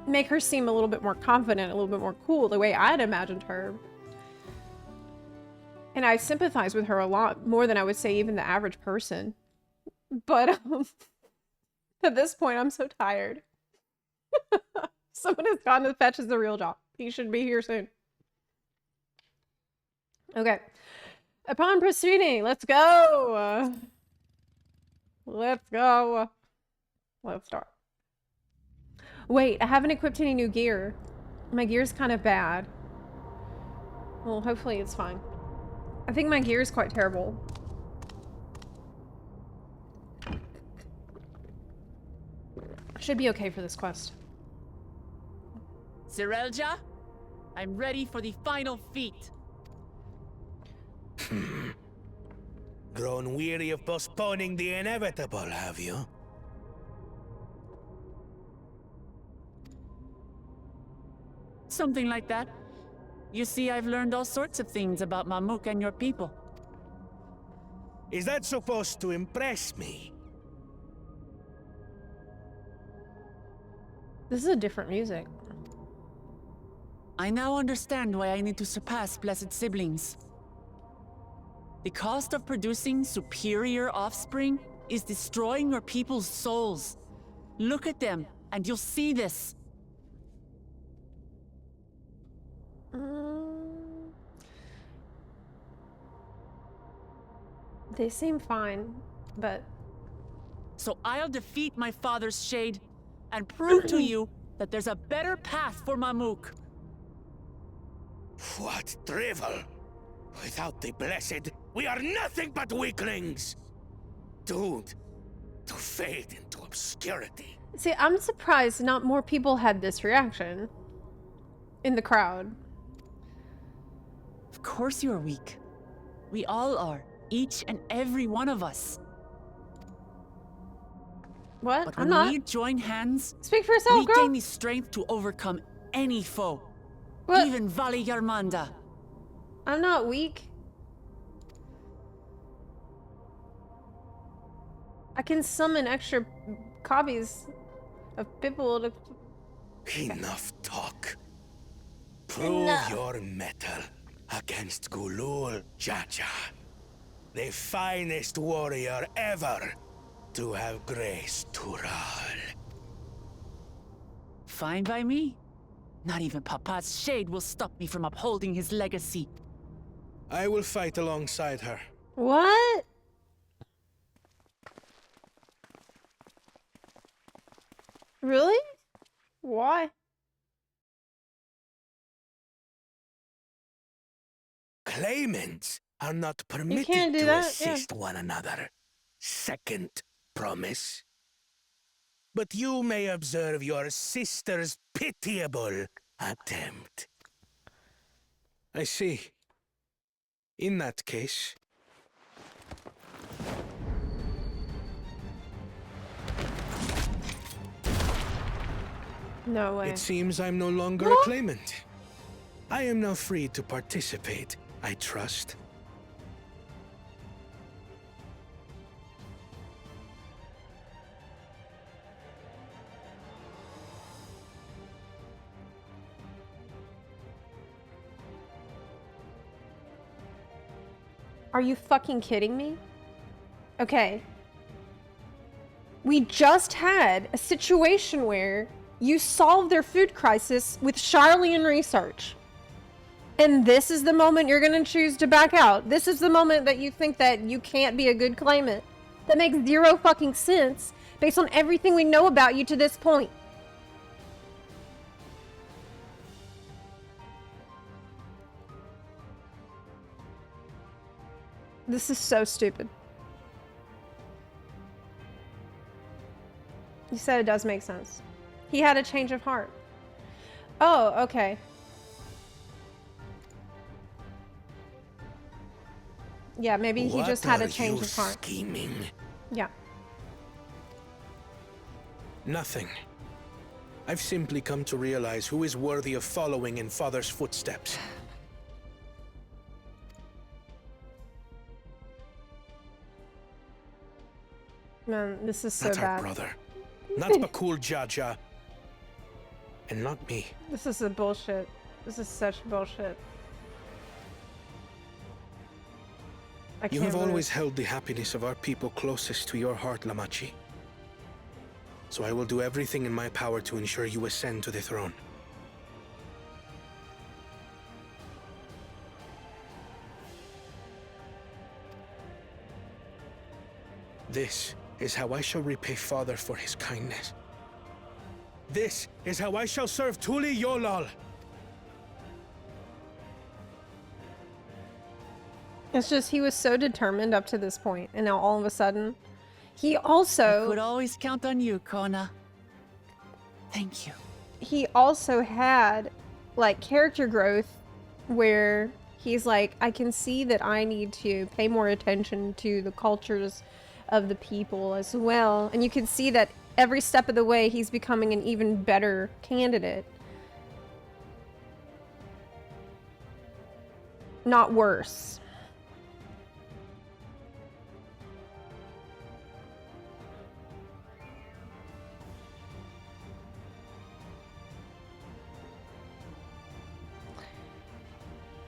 make her seem a little bit more confident, a little bit more cool, the way I had imagined her. And I sympathize with her a lot, more than I would say even the average person. But, at this point, I'm so tired. Someone has gone to fetch the real job. He should be here soon. Okay. Upon proceeding, let's go. Let's go. Let's start. Wait, I haven't equipped any new gear. My gear's kind of bad. Well, hopefully it's fine. I think my gear is quite terrible. Should be okay for this quest. Zerelja, I'm ready for the final feat. Grown weary of postponing the inevitable, have you? Something like that. You see, I've learned all sorts of things about Mamuk and your people. Is that supposed to impress me? This is a different music. I now understand why I need to surpass blessed siblings. The cost of producing superior offspring is destroying your people's souls. Look at them, and you'll see this. They seem fine, but... So I'll defeat my father's shade and prove to you that there's a better path for Mamuk. What drivel! Without the blessed, we are nothing but weaklings! Doomed to fade into obscurity. See, I'm surprised not more people had this reaction in the crowd. Of course you're weak. We all are. Each and every one of us. What? But I'm when not. we join hands, Speak for yourself, we girl. gain the strength to overcome any foe. What? Even Vali Yarmanda. I'm not weak. I can summon extra copies of people to... Enough talk. Prove your mettle against Gulul Jaja, the finest warrior ever to have graced Tural. Fine by me. Not even Papa's shade will stop me from upholding his legacy. I will fight alongside her. What? Really? Why? Claimants are not permitted can't do to that, yeah. assist one another. Second promise. But you may observe your sister's pitiable attempt. I see. In that case... No way. It seems I'm no longer a claimant. I am now free to participate, I trust. Are you fucking kidding me? Okay. We just had a situation where you solved their food crisis with Charlian research. And this is the moment you're gonna choose to back out. This is the moment that you think that you can't be a good claimant. That makes zero fucking sense based on everything we know about you to this point. This is so stupid. You said it does make sense. He had a change of heart. Oh, okay. Yeah, maybe he just had a change of heart. Scheming? Yeah. Nothing. I've simply come to realize who is worthy of following in Father's footsteps. Man, this is so Not bad. our brother. Not Bakul Jaja. And not me. This is a bullshit. This is such bullshit. You have always held the happiness of our people closest to your heart, Lamachi. So I will do everything in my power to ensure you ascend to the throne. This is how I shall repay Father for his kindness. This is how I shall serve Tuli Yolal. It's just he was so determined up to this point, and now all of a sudden, he also... I could always count on you, Kona. Thank you. He also had, like, character growth where he's like, I can see that I need to pay more attention to the cultures of the people as well. And you can see that every step of the way he's becoming an even better candidate. Not worse.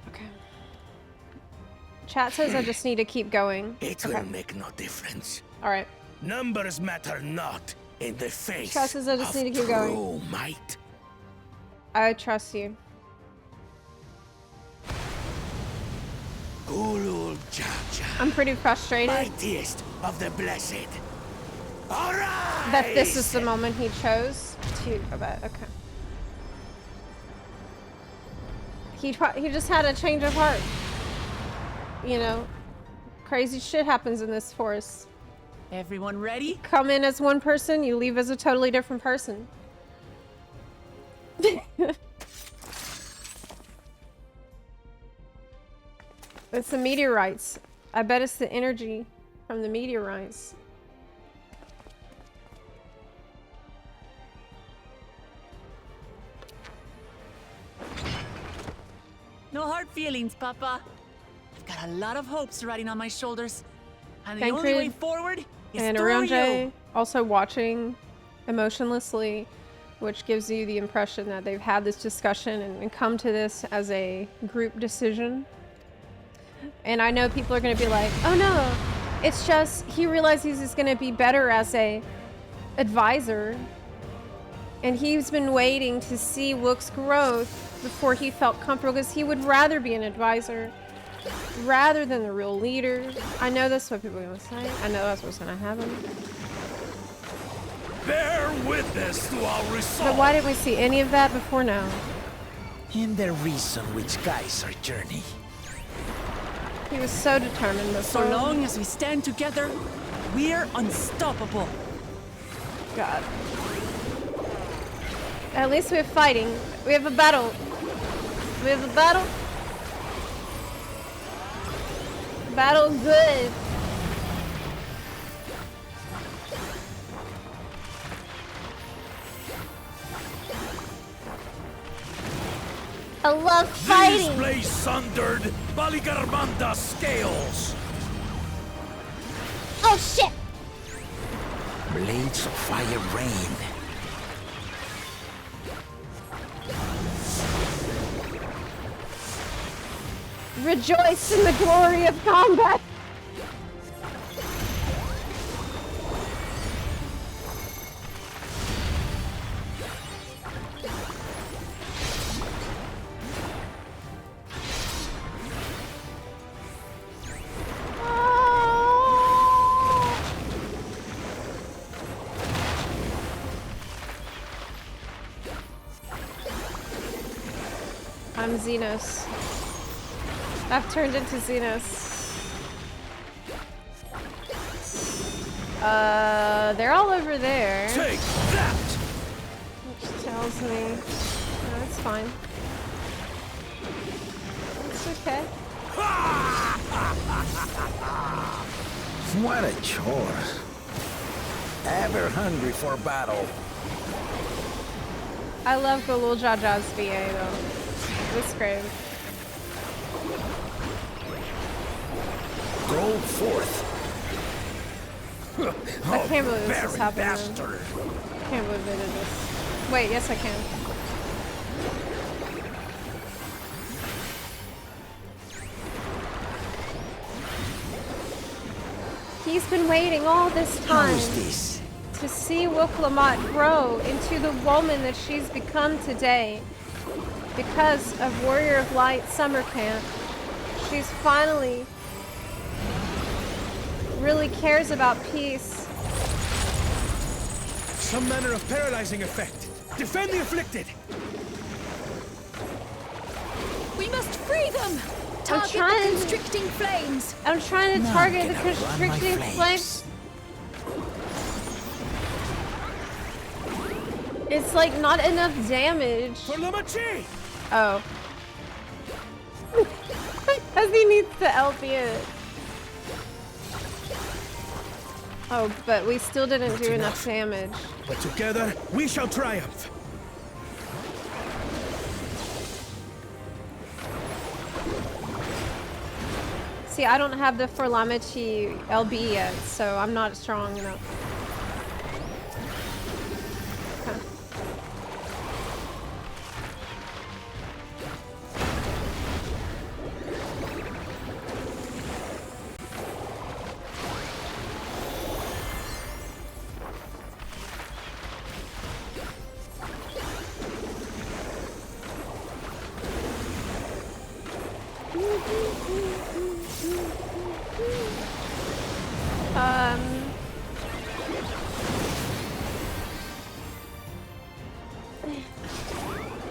Okay. Chat says I just need to keep going. It will make no difference. Alright. Numbers matter not in the face Chat says I just need to keep going. true might. I trust you. Gulul Jaja. I'm pretty frustrated Mightiest of the blessed. Arise! that this is the moment he chose to go back. Okay. He just had a change of heart. You know, crazy shit happens in this forest. Everyone ready? Come in as one person, you leave as a totally different person. It's the meteorites. I bet it's the energy from the meteorites. No hard feelings, Papa. I've got a lot of hopes riding on my shoulders. And the Thank only you. way forward is And through Arounje you. also watching emotionlessly, which gives you the impression that they've had this discussion and come to this as a group decision. And I know people are going to be like, oh no, it's just he realizes he's going to be better as a advisor. And he's been waiting to see Wook's growth before he felt comfortable, because he would rather be an advisor rather than the real leader. I know that's what people are going to say. I know that's what's going to happen. Bear witness to our But resolve. why didn't we see any of that before now? In the reason which guides our journey. He was so determined before. So long as we stand together, we're unstoppable. God. At least we're fighting. We have a battle. We have a battle. Battle good. I love These fighting. blaze sundered Baligarmanda scales. Oh shit! Blades of fire rain. Rejoice in the glory of combat! I'm Xenos. I've turned into Xenos. They're all over there. Take that! Which tells me... No, it's fine. It's okay. What a chore. Ever hungry for battle. I love Golul Jaja's VA though. It's great. Go forth. I can't believe this is happening. Bastard. I can't believe they did this. Wait, yes I can. He's been waiting all this time this? to see Wilklamot grow into the woman that she's become today. Because of Warrior of Light summer camp, she's finally really cares about peace. Some manner of paralyzing effect. Defend the afflicted! We must free them! Target the constricting flames! I'm trying to target the constricting flames. It's like not enough damage. For Lamachi! Oh. Because he needs to LP it. Oh, but we still didn't do enough damage. But together, we shall triumph. See, I don't have the Forlamichi LB yet, so I'm not strong enough. Okay.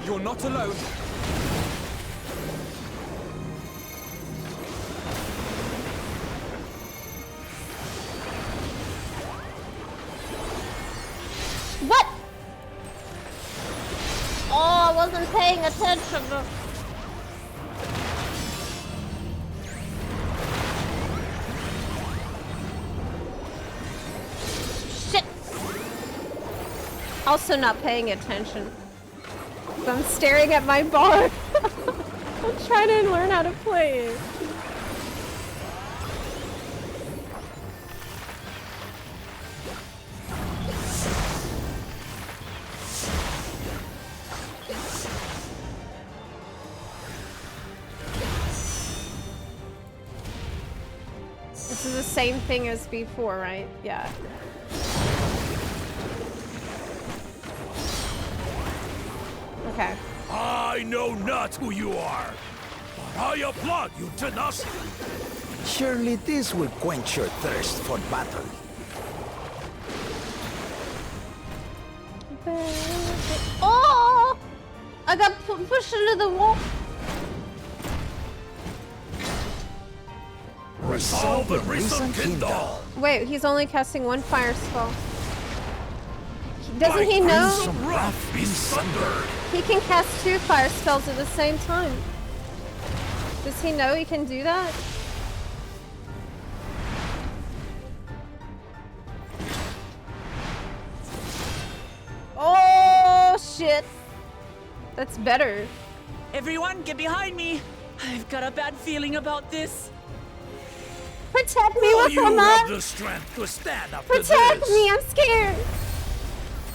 You're not alone. What? Oh, I wasn't paying attention. Shit. Also not paying attention. I'm staring at my bar. I'm trying to learn how to play it. This is the same thing as before, right? Yeah. Okay. I know not who you are, but I applaud your tenacity. Surely this will quench your thirst for battle. Oh! I got pushed into the wall. Resolve and reason kindle. Wait, he's only casting one fire spell. Doesn't he know? He can cast 2 fire spells at the same time. Does he know he can do that? Oh shit! That's better. Everyone, get behind me! I've got a bad feeling about this. Protect me, Wilklamot! The strength to stand up Protect me! I'm scared.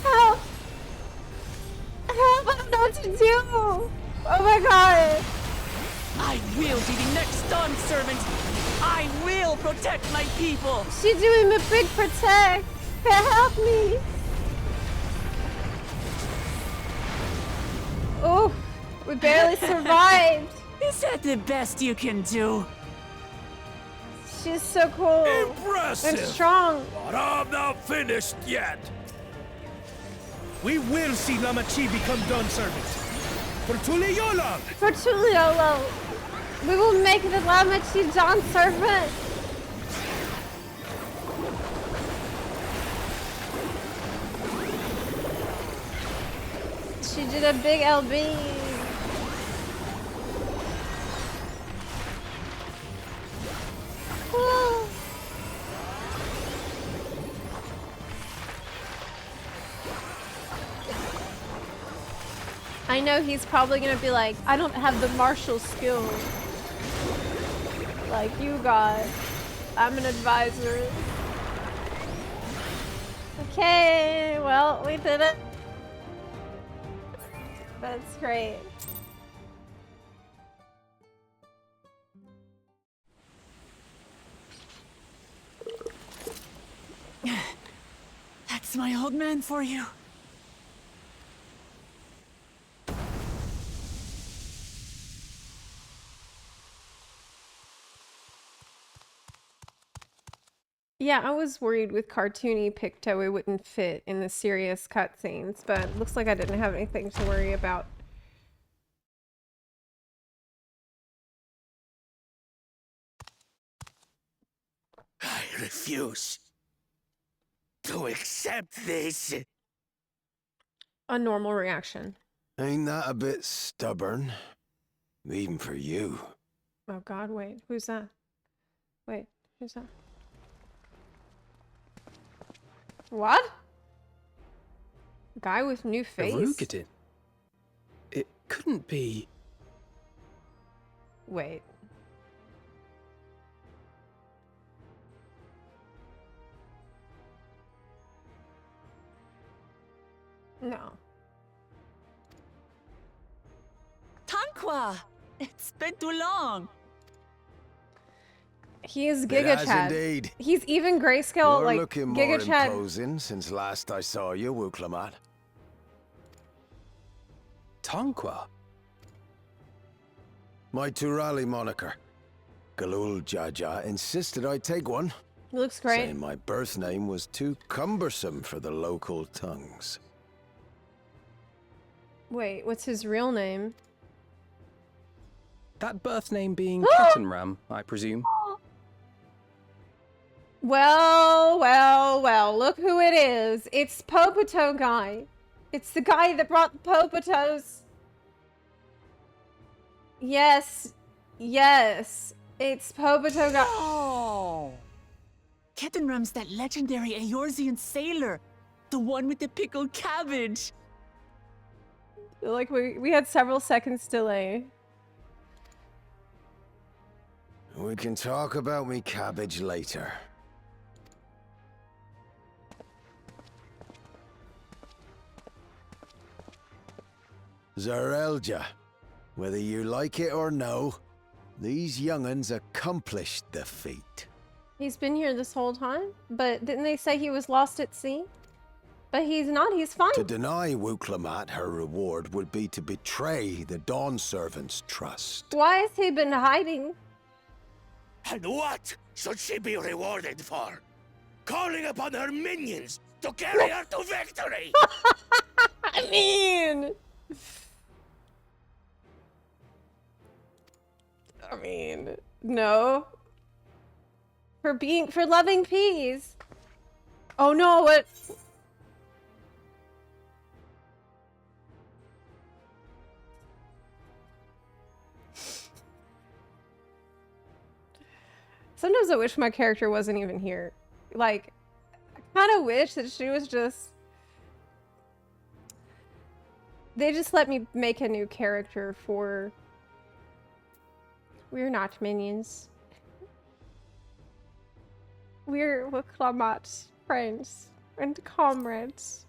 Help! Help! I don't know what to do. Oh my god! I will be the next Dawn servant. I will protect my people. She's doing the big protect. Help me. Oh, we barely survived. Is that the best you can do? She's so cool. Impressive! And strong. But I'm not finished yet. We will see Lamachi become Dawn servants. For Tuliyola! For Tuliolo. We will make the Lamachi Dawn servant. She did a big LB. Cool. I know he's probably gonna be like, I don't have the martial skills like you got. I'm an advisor. Okay, well, we did it. That's great. That's my old man for you. Yeah, I was worried with cartoony Picto it wouldn't fit in the serious cutscenes, but looks like I didn't have anything to worry about. I refuse to accept this. A normal reaction. Ain't that a bit stubborn? Even for you. Oh god, wait, who's that? Wait, who's that? What? Guy with new face? Arugadin? It couldn't be... Wait. No. Tanqua! It's been too long. He is It Giga has Chad. indeed. He's even grayscale, You're like looking more Giga Chad. imposing since last I saw you, Wuklamat. Tanqua? My Turali moniker. Galul Jaja insisted I take one. He looks great. Saying my birth name was too cumbersome for the local tongues. Wait, what's his real name? That birth name being Ketenram, I presume. Well, well, well, look who it is. It's Popoto guy. It's the guy that brought the Popotos. Yes, yes, it's Popoto guy. Oh! Ketenram's that legendary Eorzean sailor. The one with the pickled cabbage. Like, we had several seconds delay. We can talk about me cabbage later. Zarelja, whether you like it or no, these young'uns accomplished the feat. He's been here this whole time, but didn't they say he was lost at sea? But he's not, he's fine. To deny Wuklamat her reward would be to betray the Dawn Servant's trust. Why has he been hiding? And what should she be rewarded for? Calling upon her minions to carry her to victory! I mean, no. For loving peas. Oh no, what? Sometimes I wish my character wasn't even here. Like, I kind of wish that she was just... They just let me make a new character for... We're not minions. We're Wuklamat's friends and comrades.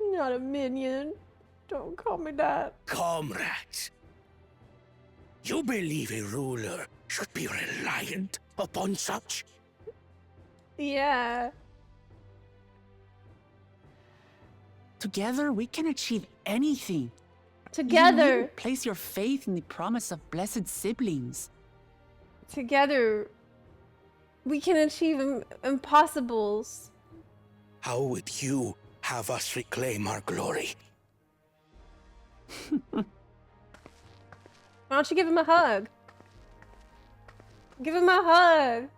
Not a minion. Don't call me that. Comrades. You believe a ruler should be reliant upon such? Yeah. Together, we can achieve anything. You Together. need to place your faith in the promise of blessed siblings. Together. We can achieve impossibles. How would you have us reclaim our glory? Why don't you give him a hug? Give him a hug.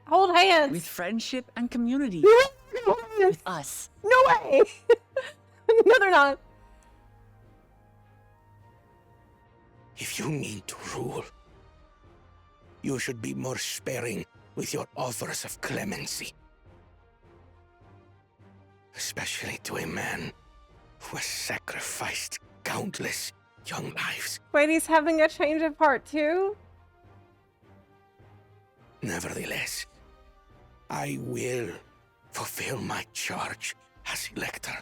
Hold hands. With friendship and community. With us. No way. No, they're not. If you need to rule, you should be more sparing with your offers of clemency. Especially to a man who has sacrificed countless young lives. Wait, he's having a change of heart too? Nevertheless, I will fulfill my charge as Elector.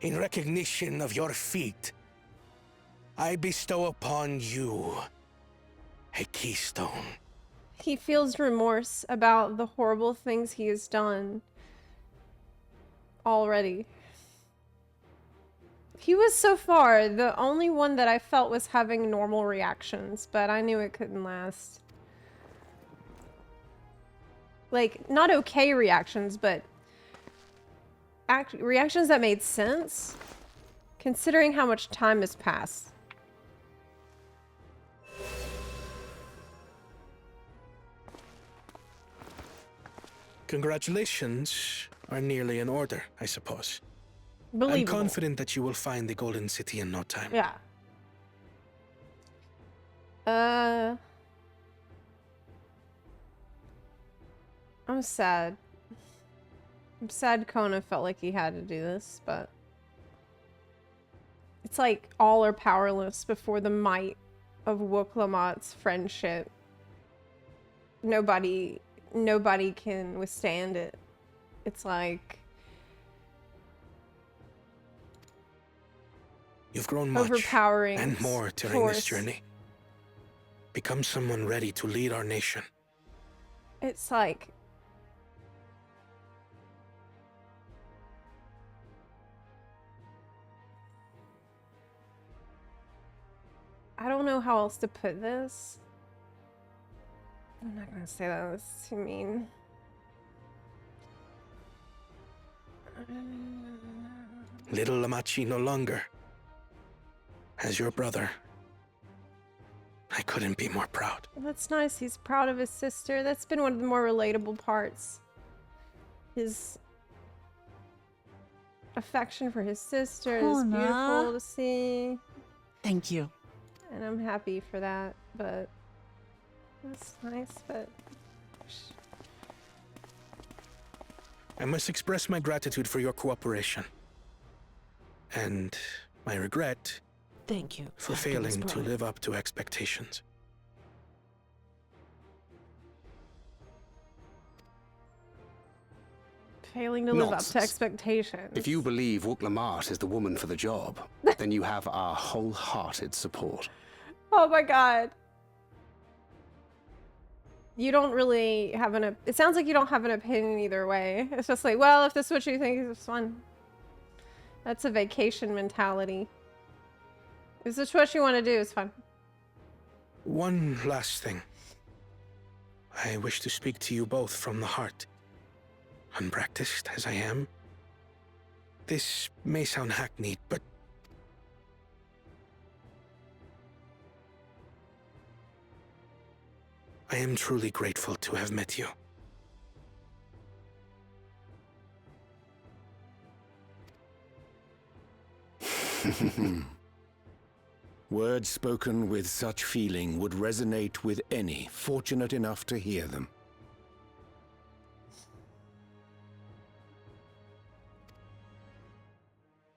In recognition of your feat, I bestow upon you a keystone. He feels remorse about the horrible things he has done already. He was so far the only one that I felt was having normal reactions, but I knew it couldn't last. Like, not okay reactions, but reactions that made sense, considering how much time has passed. Congratulations are nearly in order, I suppose. Believable. I'm confident that you will find the Golden City in no time. Yeah. I'm sad. I'm sad Kona felt like he had to do this, but it's like all are powerless before the might of Woklamat's friendship. Nobody can withstand it. It's like You've grown much overpowering and more during this journey. Become someone ready to lead our nation. It's like I don't know how else to put this. I'm not gonna say that. That's too mean. Little Lamachi no longer. As your brother, I couldn't be more proud. That's nice. He's proud of his sister. That's been one of the more relatable parts. His affection for his sister is beautiful to see. Thank you. And I'm happy for that, but that's nice, but I must express my gratitude for your cooperation. And my regret Thank you for failing to live up to expectations. failing to live up to expectations. If you believe Woklamat is the woman for the job, then you have our wholehearted support. Oh my god. You don't really have it sounds like you don't have an opinion either way. It's just like, well, if this is what you think is fun. That's a vacation mentality. If this is what you want to do, it's fun. One last thing. I wish to speak to you both from the heart. Unpracticed as I am, this may sound hackneyed, but I am truly grateful to have met you. Words spoken with such feeling would resonate with any fortunate enough to hear them.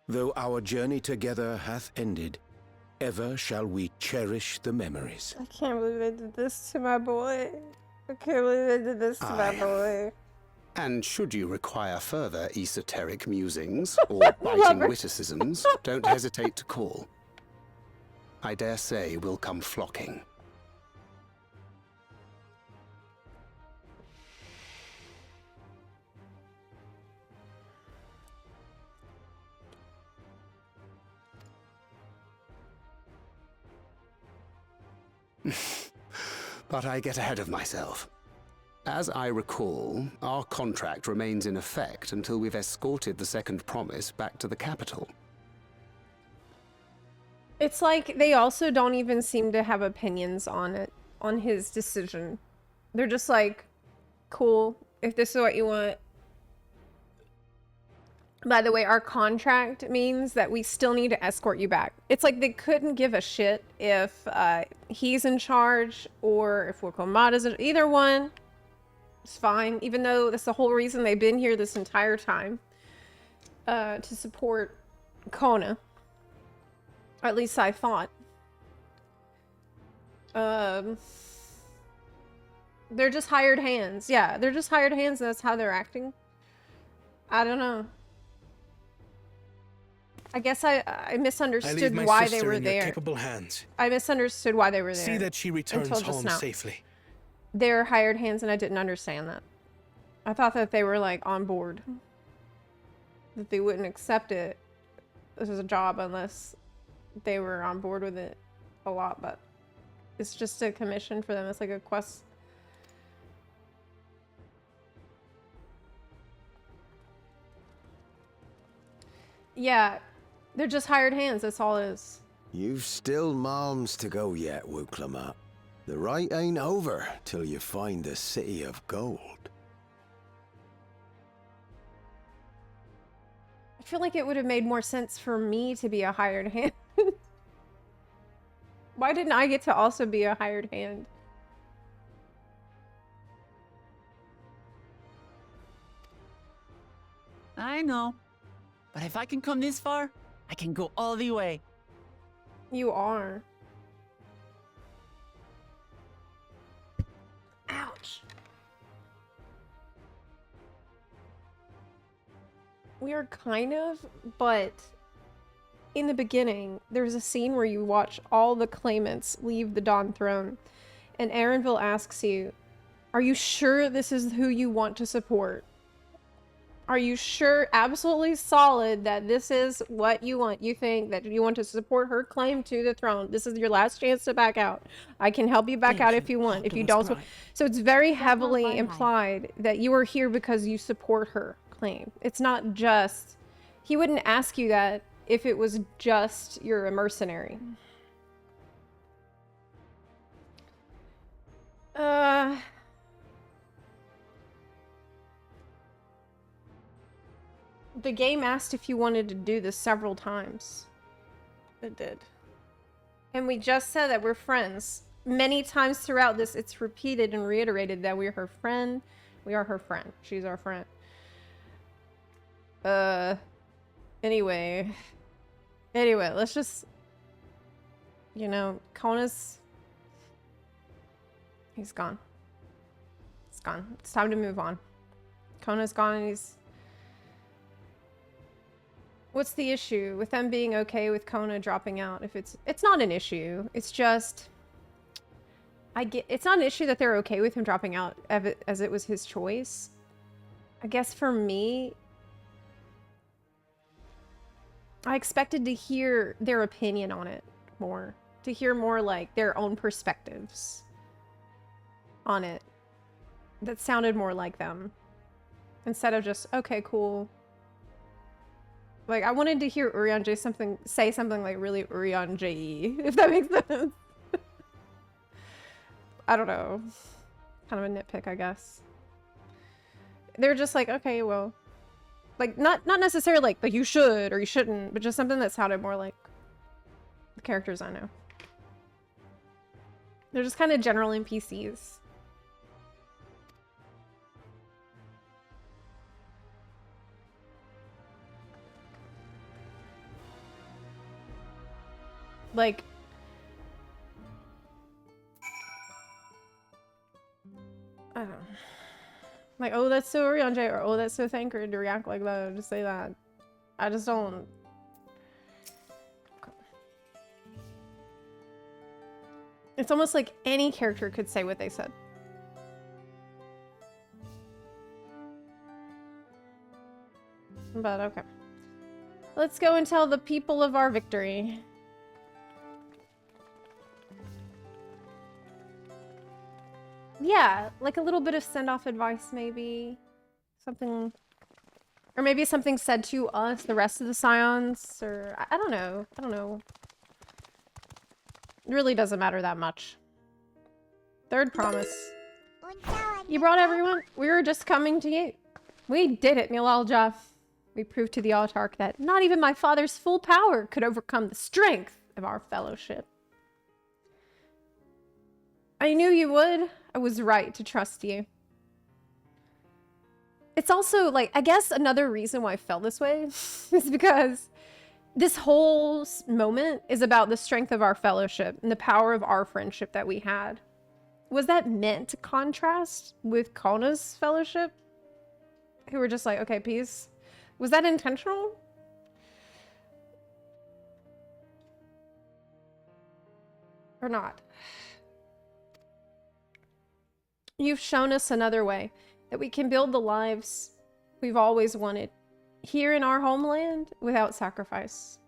Though our journey together hath ended, ever shall we cherish the memories. I can't believe they did this to my boy. I can't believe they did this to my boy. And should you require further esoteric musings or biting witticisms, don't hesitate to call. I dare say we'll come flocking. But I get ahead of myself. As I recall, our contract remains in effect until we've escorted the second promise back to the capital. It's like they also don't even seem to have opinions on it, on his decision. They're just like, cool, if this is what you want. By the way, our contract means that we still need to escort you back. It's like they couldn't give a shit if he's in charge or if Wakomada's in, either one. It's fine, even though that's the whole reason they've been here this entire time. To support Kona. At least I thought. They're just hired hands. Yeah, they're just hired hands and that's how they're acting. I don't know. I guess I misunderstood why they were there. Capable hands. I misunderstood why they were there. See that she returns home safely. They're hired hands and I didn't understand that. I thought that they were like on board. That they wouldn't accept it as a job unless they were on board with it a lot, but it's just a commission for them. It's like a quest. Yeah, they're just hired hands, that's all it is. You've still moms to go yet, Wuklama. The ride ain't over till you find the city of gold. I feel like it would have made more sense for me to be a hired hand. Why didn't I get to also be a hired hand? I know. But if I can come this far, I can go all the way. You are. Ouch. We are kind of, but in the beginning, there's a scene where you watch all the claimants leave the Dawn Throne, and Erenville asks you, are you sure this is who you want to support? Are you sure, absolutely solid, that this is what you want? You think that you want to support her claim to the throne? This is your last chance to back out. I can help you back out if you want. If you don't, so it's very heavily implied that you are here because you support her claim. It's not just, he wouldn't ask you that if it was just you're a mercenary. The game asked if you wanted to do this several times. It did. And we just said that we're friends. Many times throughout this, it's repeated and reiterated that we're her friend. We are her friend. She's our friend. Anyway, let's just, you know, Kona's, he's gone. It's gone. It's time to move on. Kona's gone and he's, what's the issue with them being okay with Kona dropping out? If it's not an issue. It's just, it's not an issue that they're okay with him dropping out as it was his choice. I guess for me, I expected to hear their opinion on it more. To hear more like their own perspectives on it. That sounded more like them. Instead of just, okay, cool. Like, I wanted to hear Urianger say something like really Urianger-y, if that makes sense. I don't know. Kind of a nitpick, I guess. They're just like, okay, well. Like, not necessarily like you should or you shouldn't, but just something that sounded more like the characters I know. They're just kind of general NPCs. Like, I don't know. Like, oh, that's so Urianger, or oh, that's so Thancred to react like that, or to say that. I just don't. It's almost like any character could say what they said. But okay. Let's go and tell the people of our victory. Yeah, like a little bit of send-off advice, maybe. Something... Or maybe something said to us, the rest of the Scions, or... I don't know. I don't know. It really doesn't matter that much. Third promise. You brought everyone? We were just coming to you. We did it, Milalja. We proved to the Autarch that not even my father's full power could overcome the strength of our fellowship. I knew you would. I was right to trust you. It's also, like, I guess another reason why I felt this way is because this whole moment is about the strength of our fellowship and the power of our friendship that we had. Was that meant to contrast with Kona's fellowship? Who were just like, okay, peace. Was that intentional? Or not? You've shown us another way that we can build the lives we've always wanted here in our homeland without sacrifice.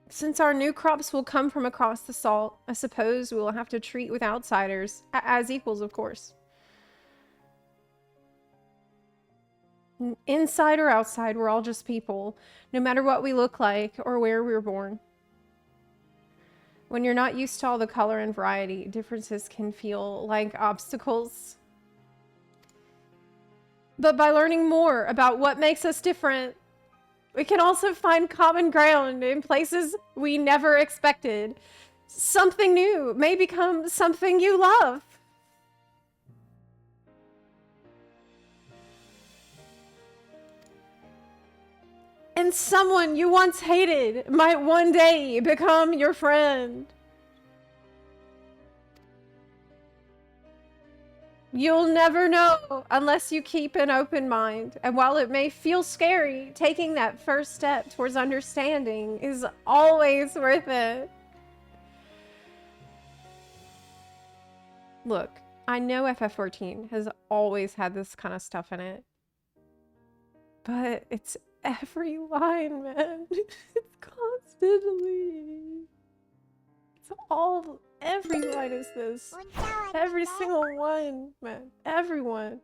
Since our new crops will come from across the salt, I suppose we will have to treat with outsiders as equals, of course. Inside or outside, we're all just people, no matter what we look like or where we were born. When you're not used to all the color and variety, differences can feel like obstacles. But by learning more about what makes us different, we can also find common ground in places we never expected. Something new may become something you love. And someone you once hated might one day become your friend. You'll never know unless you keep an open mind. And while it may feel scary, taking that first step towards understanding is always worth it. Look, I know FF14 has always had this kind of stuff in it. But it's every line, man. It's constantly. It's all. Every line is this. Every single one, man. Everyone.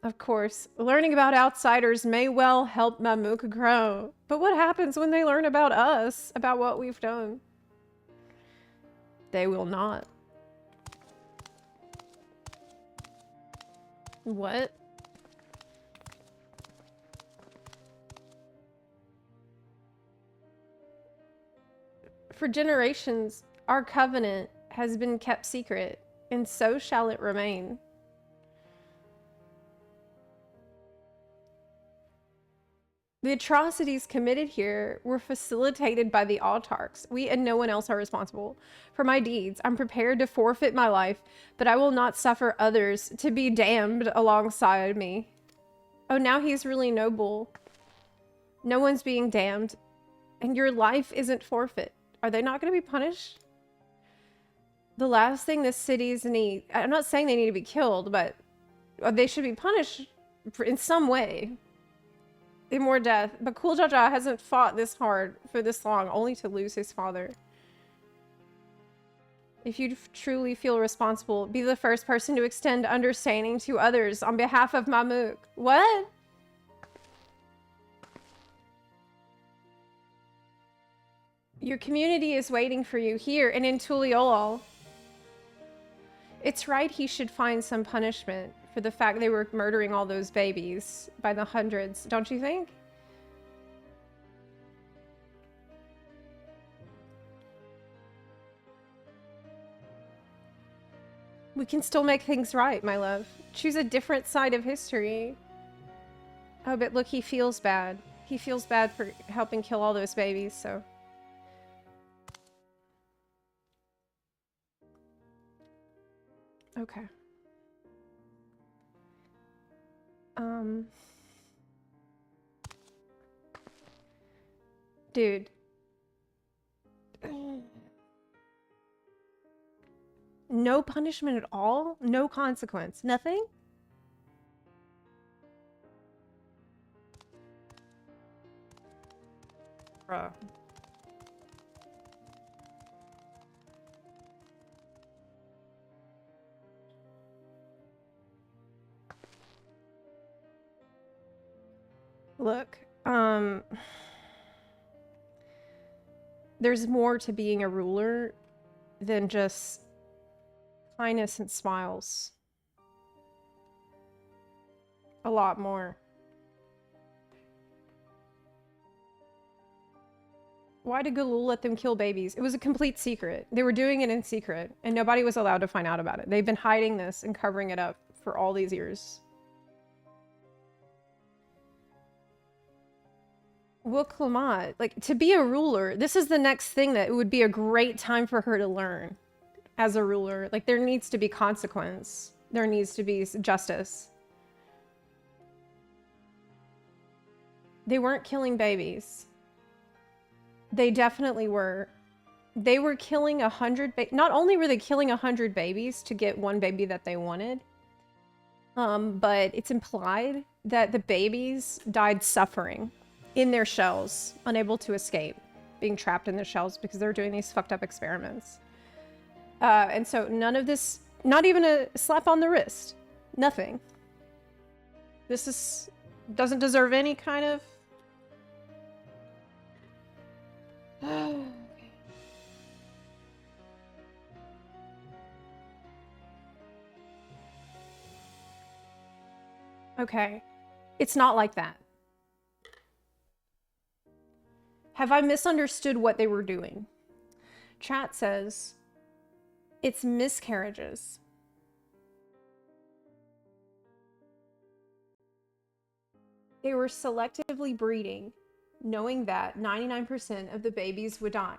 Of course, learning about outsiders may well help Mamook grow. But what happens when they learn about us? About what we've done? They will not. What? For generations, our covenant has been kept secret, and so shall it remain. The atrocities committed here were facilitated by the Autarchs. We and no one else are responsible. For my deeds, I'm prepared to forfeit my life, but I will not suffer others to be damned alongside me. Oh, now he's really noble. No one's being damned, and your life isn't forfeit. Are they not going to be punished? The last thing the cities need... I'm not saying they need to be killed, but they should be punished in some way. In more death. But Cool Jaja hasn't fought this hard for this long, only to lose his father. If you truly feel responsible, be the first person to extend understanding to others on behalf of Mamook. What? Your community is waiting for you here and in Tuliolol. It's right he should find some punishment for the fact they were murdering all those babies by the hundreds, don't you think? We can still make things right, my love. Choose a different side of history. Oh, but look, he feels bad. He feels bad for helping kill all those babies, so... Okay. Dude. no punishment at all? No consequence? Nothing? Bruh. Look, there's more to being a ruler than just kindness and smiles. A lot more. Why did Galul let them kill babies? It was a complete secret. They were doing it in secret, and nobody was allowed to find out about it. They've been hiding this and covering it up for all these years. Wuklamat, like, to be a ruler, this is the next thing that it would be a great time for her to learn as a ruler. Like, there needs to be consequence. There needs to be justice. They weren't killing babies. They definitely were. They were killing 100 not only were they killing 100 babies to get one baby that they wanted, but it's implied that the babies died suffering in their shells, unable to escape, being trapped in their shells because they're doing these fucked up experiments. And so none of this, not even a slap on the wrist, nothing. This doesn't deserve any kind of... Okay. It's not like that. Have I misunderstood what they were doing? Chat says it's miscarriages. They were selectively breeding, knowing that 99% of the babies would die.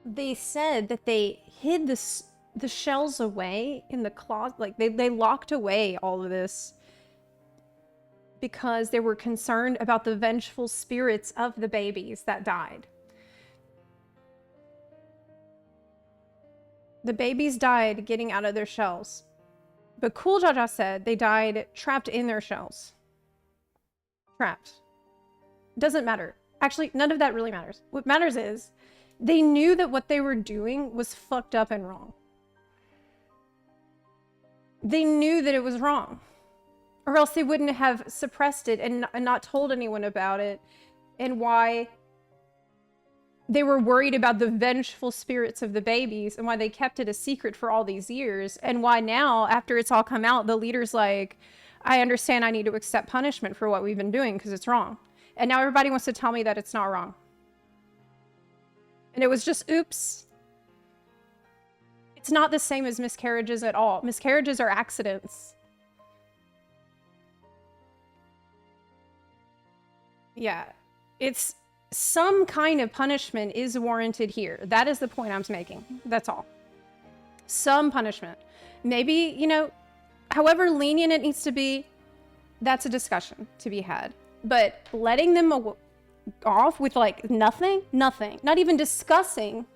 They said that they hid the shells away in the closet, like they locked away all of this because they were concerned about the vengeful spirits of the babies that died. The babies died getting out of their shells. But Cool Jaja said they died trapped in their shells. Trapped. Doesn't matter. Actually, none of that really matters. What matters is they knew that what they were doing was fucked up and wrong. They knew that it was wrong. Or else they wouldn't have suppressed it and not told anyone about it, and why they were worried about the vengeful spirits of the babies, and why they kept it a secret for all these years, and why now, after it's all come out, the leader's like, I understand I need to accept punishment for what we've been doing because it's wrong. And now everybody wants to tell me that it's not wrong. And it was just, oops. It's not the same as miscarriages at all. Miscarriages are accidents. Yeah, it's some kind of punishment is warranted here. That is the point I'm making. That's all. Some punishment. Maybe, you know, however lenient it needs to be, that's a discussion to be had. But letting them off with like nothing, not even discussing.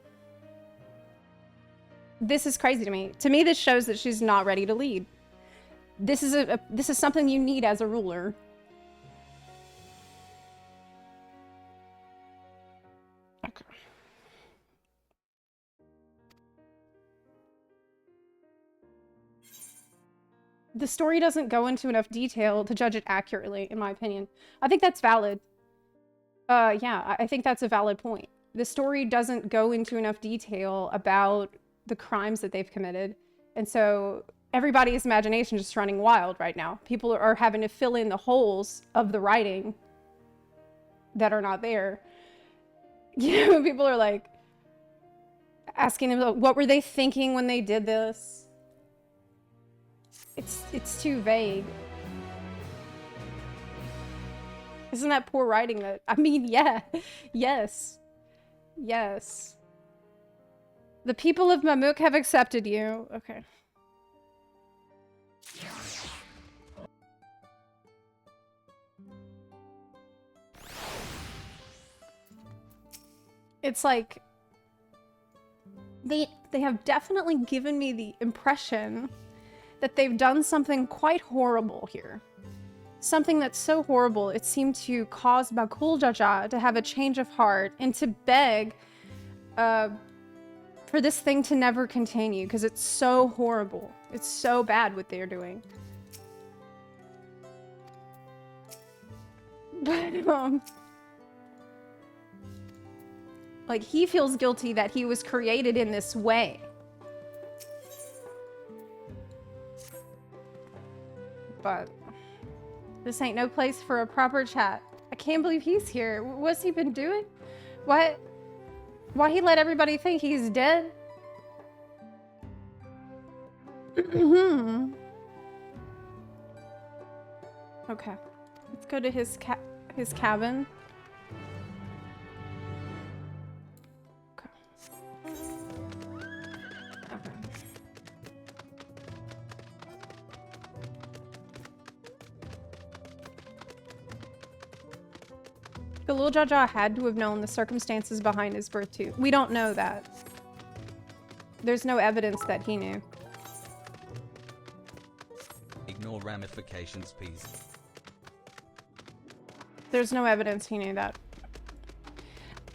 This is crazy to me. To me, this shows that she's not ready to lead. This is something you need as a ruler. Okay. The story doesn't go into enough detail to judge it accurately, in my opinion. I think that's valid. Yeah, I think that's a valid point. The story doesn't go into enough detail about the crimes that they've committed. And so everybody's imagination is just running wild right now. People are having to fill in the holes of the writing that are not there. You know, people are like asking them, what were they thinking when they did this? It's too vague. Isn't that poor writing that, I mean, yeah, yes, yes. The people of Mamuk have accepted you. Okay. It's like they have definitely given me the impression that they've done something quite horrible here. Something that's so horrible it seemed to cause Bakul Jaja to have a change of heart and to beg for this thing to never continue because it's so horrible. It's so bad what they're doing. But, like, he feels guilty that he was created in this way. But this ain't no place for a proper chat. I can't believe he's here. What's he been doing? What? Why he let everybody think he's dead? Okay. Let's go to his cabin. Okay. Okay. The little Jaja had to have known the circumstances behind his birth too. We don't know that. There's no evidence that he knew. Ignore ramifications, please. There's no evidence he knew that.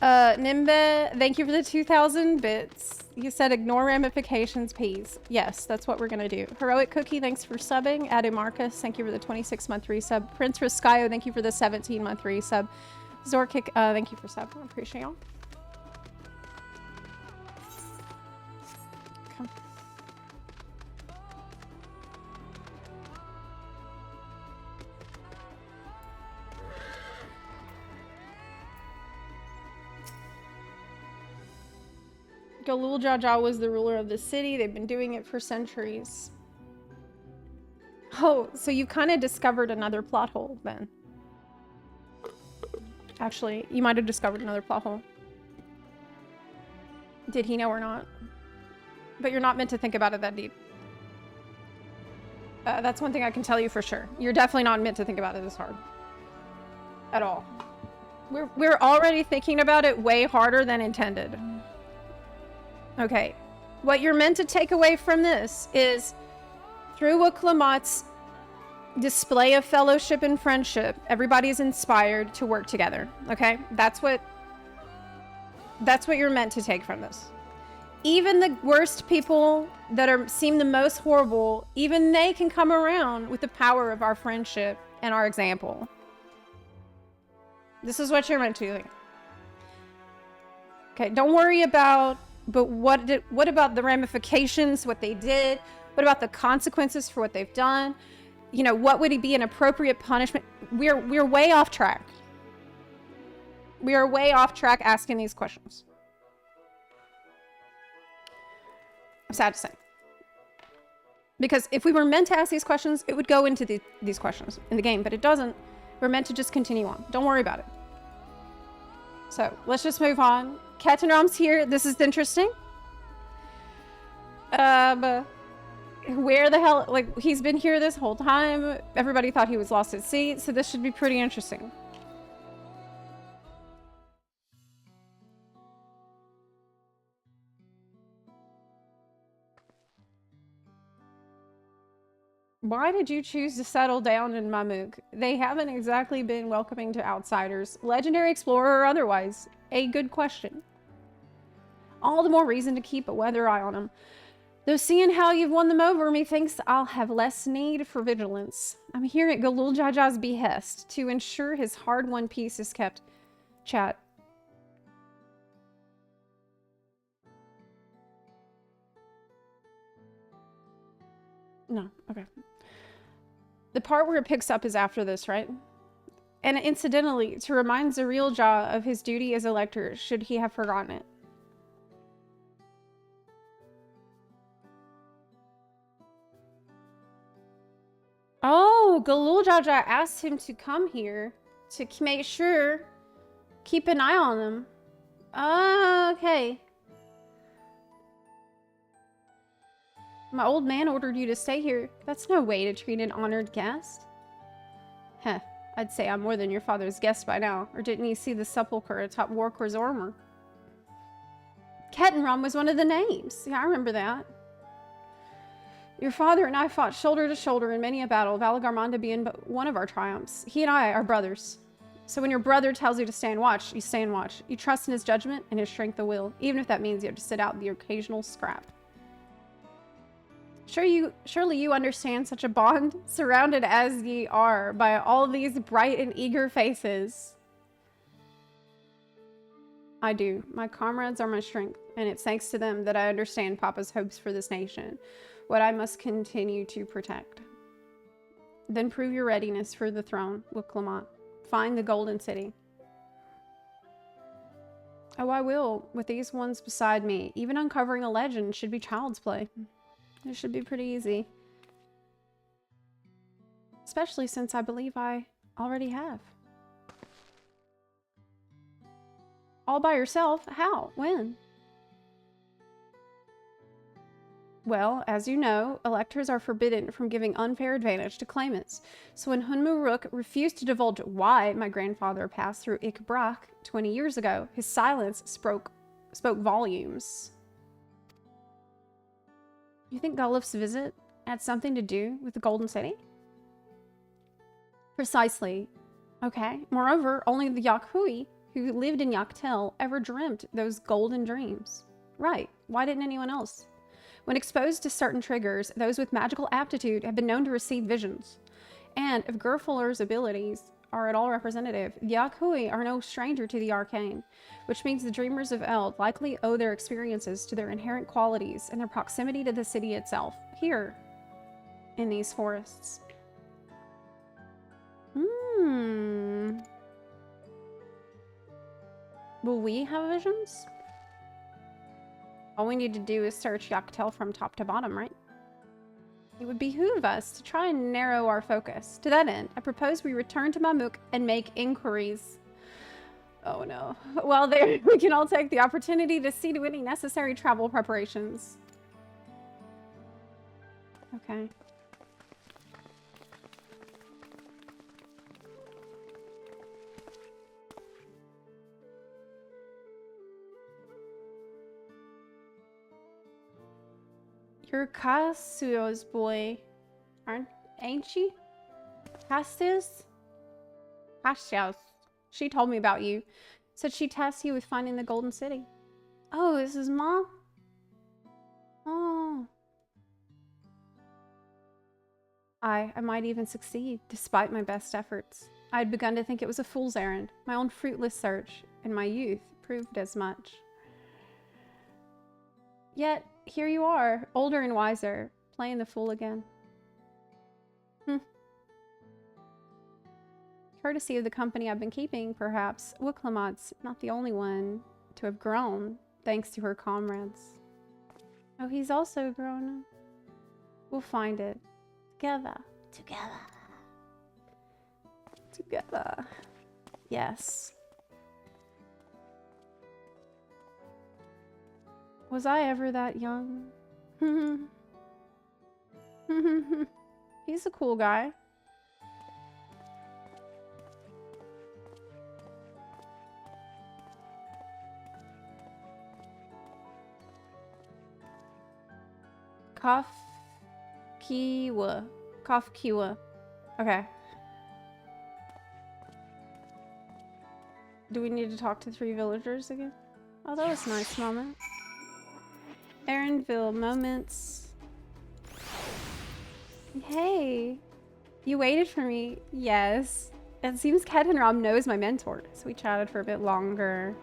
Nimbe, thank you for the 2,000 bits. You said ignore ramifications, please. Yes, that's what we're gonna do. Heroic Cookie, thanks for subbing. Adu Marcus, thank you for the 26-month resub. Prince Riskayo, thank you for the 17-month resub. Zorkic, thank you for sub. I appreciate y'all. Come. Galul Jaja was the ruler of the city. They've been doing it for centuries. Oh, so you kind of discovered another plot hole then. Actually, you might have discovered another plot hole. Did he know or not? But you're not meant to think about it that deep. That's one thing I can tell you for sure. You're definitely not meant to think about it this hard. At all. We're already thinking about it way harder than intended. Okay. What you're meant to take away from this is through Wuklamot's display of fellowship and friendship, everybody's inspired to work together. Okay? That's what you're meant to take from this. Even the worst people that seem the most horrible, even they can come around with the power of our friendship and our example. This is what you're meant to do. Okay, don't worry about, but what about the ramifications, what they did? What about the consequences for what they've done? You know, what would be an appropriate punishment? We're way off track. We are way off track asking these questions. I'm sad to say. Because if we were meant to ask these questions, it would go into these questions in the game, but it doesn't. We're meant to just continue on. Don't worry about it. So, let's just move on. Ketanrom's here. This is interesting. Where the hell... Like, he's been here this whole time. Everybody thought he was lost at sea, so this should be pretty interesting. Why did you choose to settle down in Mamuk? They haven't exactly been welcoming to outsiders, legendary explorer or otherwise. A good question. All the more reason to keep a weather eye on them. Though seeing how you've won them over, methinks I'll have less need for vigilance. I'm here at Galul Jaja's behest to ensure his hard-won peace is kept. Chat. No, okay. The part where it picks up is after this, right? And incidentally, to remind Zariel Jah of his duty as elector, should he have forgotten it. Oh, Galul Jaja asked him to come here to make sure, keep an eye on them. Oh, okay. My old man ordered you to stay here. That's no way to treat an honored guest. Heh, I'd say I'm more than your father's guest by now. Or didn't you see the sepulchre atop Warkor's armor? Kettenrum was one of the names. Yeah, I remember that. Your father and I fought shoulder to shoulder in many a battle, Valagarmanda being but one of our triumphs. He and I are brothers. So when your brother tells you to stand watch, you stand watch. You trust in his judgment and his strength of will, even if that means you have to sit out the occasional scrap. Surely you understand such a bond, surrounded as ye are by all these bright and eager faces. I do. My comrades are my strength, and it's thanks to them that I understand Papa's hopes for this nation, what I must continue to protect. Then prove your readiness for the throne, Wiclamont. Find the Golden City. Oh, I will, with these ones beside me. Even uncovering a legend should be child's play. It should be pretty easy. Especially since I believe I already have. All by yourself? How? When? Well, as you know, electors are forbidden from giving unfair advantage to claimants. So when Hunmuruk refused to divulge why my grandfather passed through Ikbrach 20 years ago, his silence spoke volumes. You think Goluf's visit had something to do with the Golden City? Precisely. Okay. Moreover, only the Yakhui who lived in Yaktel ever dreamt those golden dreams. Right. Why didn't anyone else? When exposed to certain triggers, those with magical aptitude have been known to receive visions. And if Gerfuller's abilities are at all representative, the Yakhui are no stranger to the arcane, which means the Dreamers of Eld likely owe their experiences to their inherent qualities and their proximity to the city itself, here, in these forests. Will we have visions? All we need to do is search Yaktel from top to bottom, right? It would behoove us to try and narrow our focus. To that end, I propose we return to Mamuk and make inquiries. Oh no. Well, there we can all take the opportunity to see to any necessary travel preparations. Okay. You're Casio's boy, ain't you? Cassius? Cassius. She told me about you. Said she tasked you with finding the Golden City. Oh, this is Mom? Oh. I might even succeed, despite my best efforts. I had begun to think it was a fool's errand, my own fruitless search, and my youth proved as much. Yet, here you are, older and wiser, playing the fool again. Courtesy of the company I've been keeping, perhaps, Wiclamot's not the only one to have grown, thanks to her comrades. Oh, he's also grown. We'll find it. Together. Together. Together. Yes. Was I ever that young? He's a cool guy. Kafkiwa. Okay. Do we need to talk to 3 villagers again? Oh, that was a nice moment. Erinville moments. Hey, you waited for me. Yes. It seems Kedhenram knows my mentor, so we chatted for a bit longer.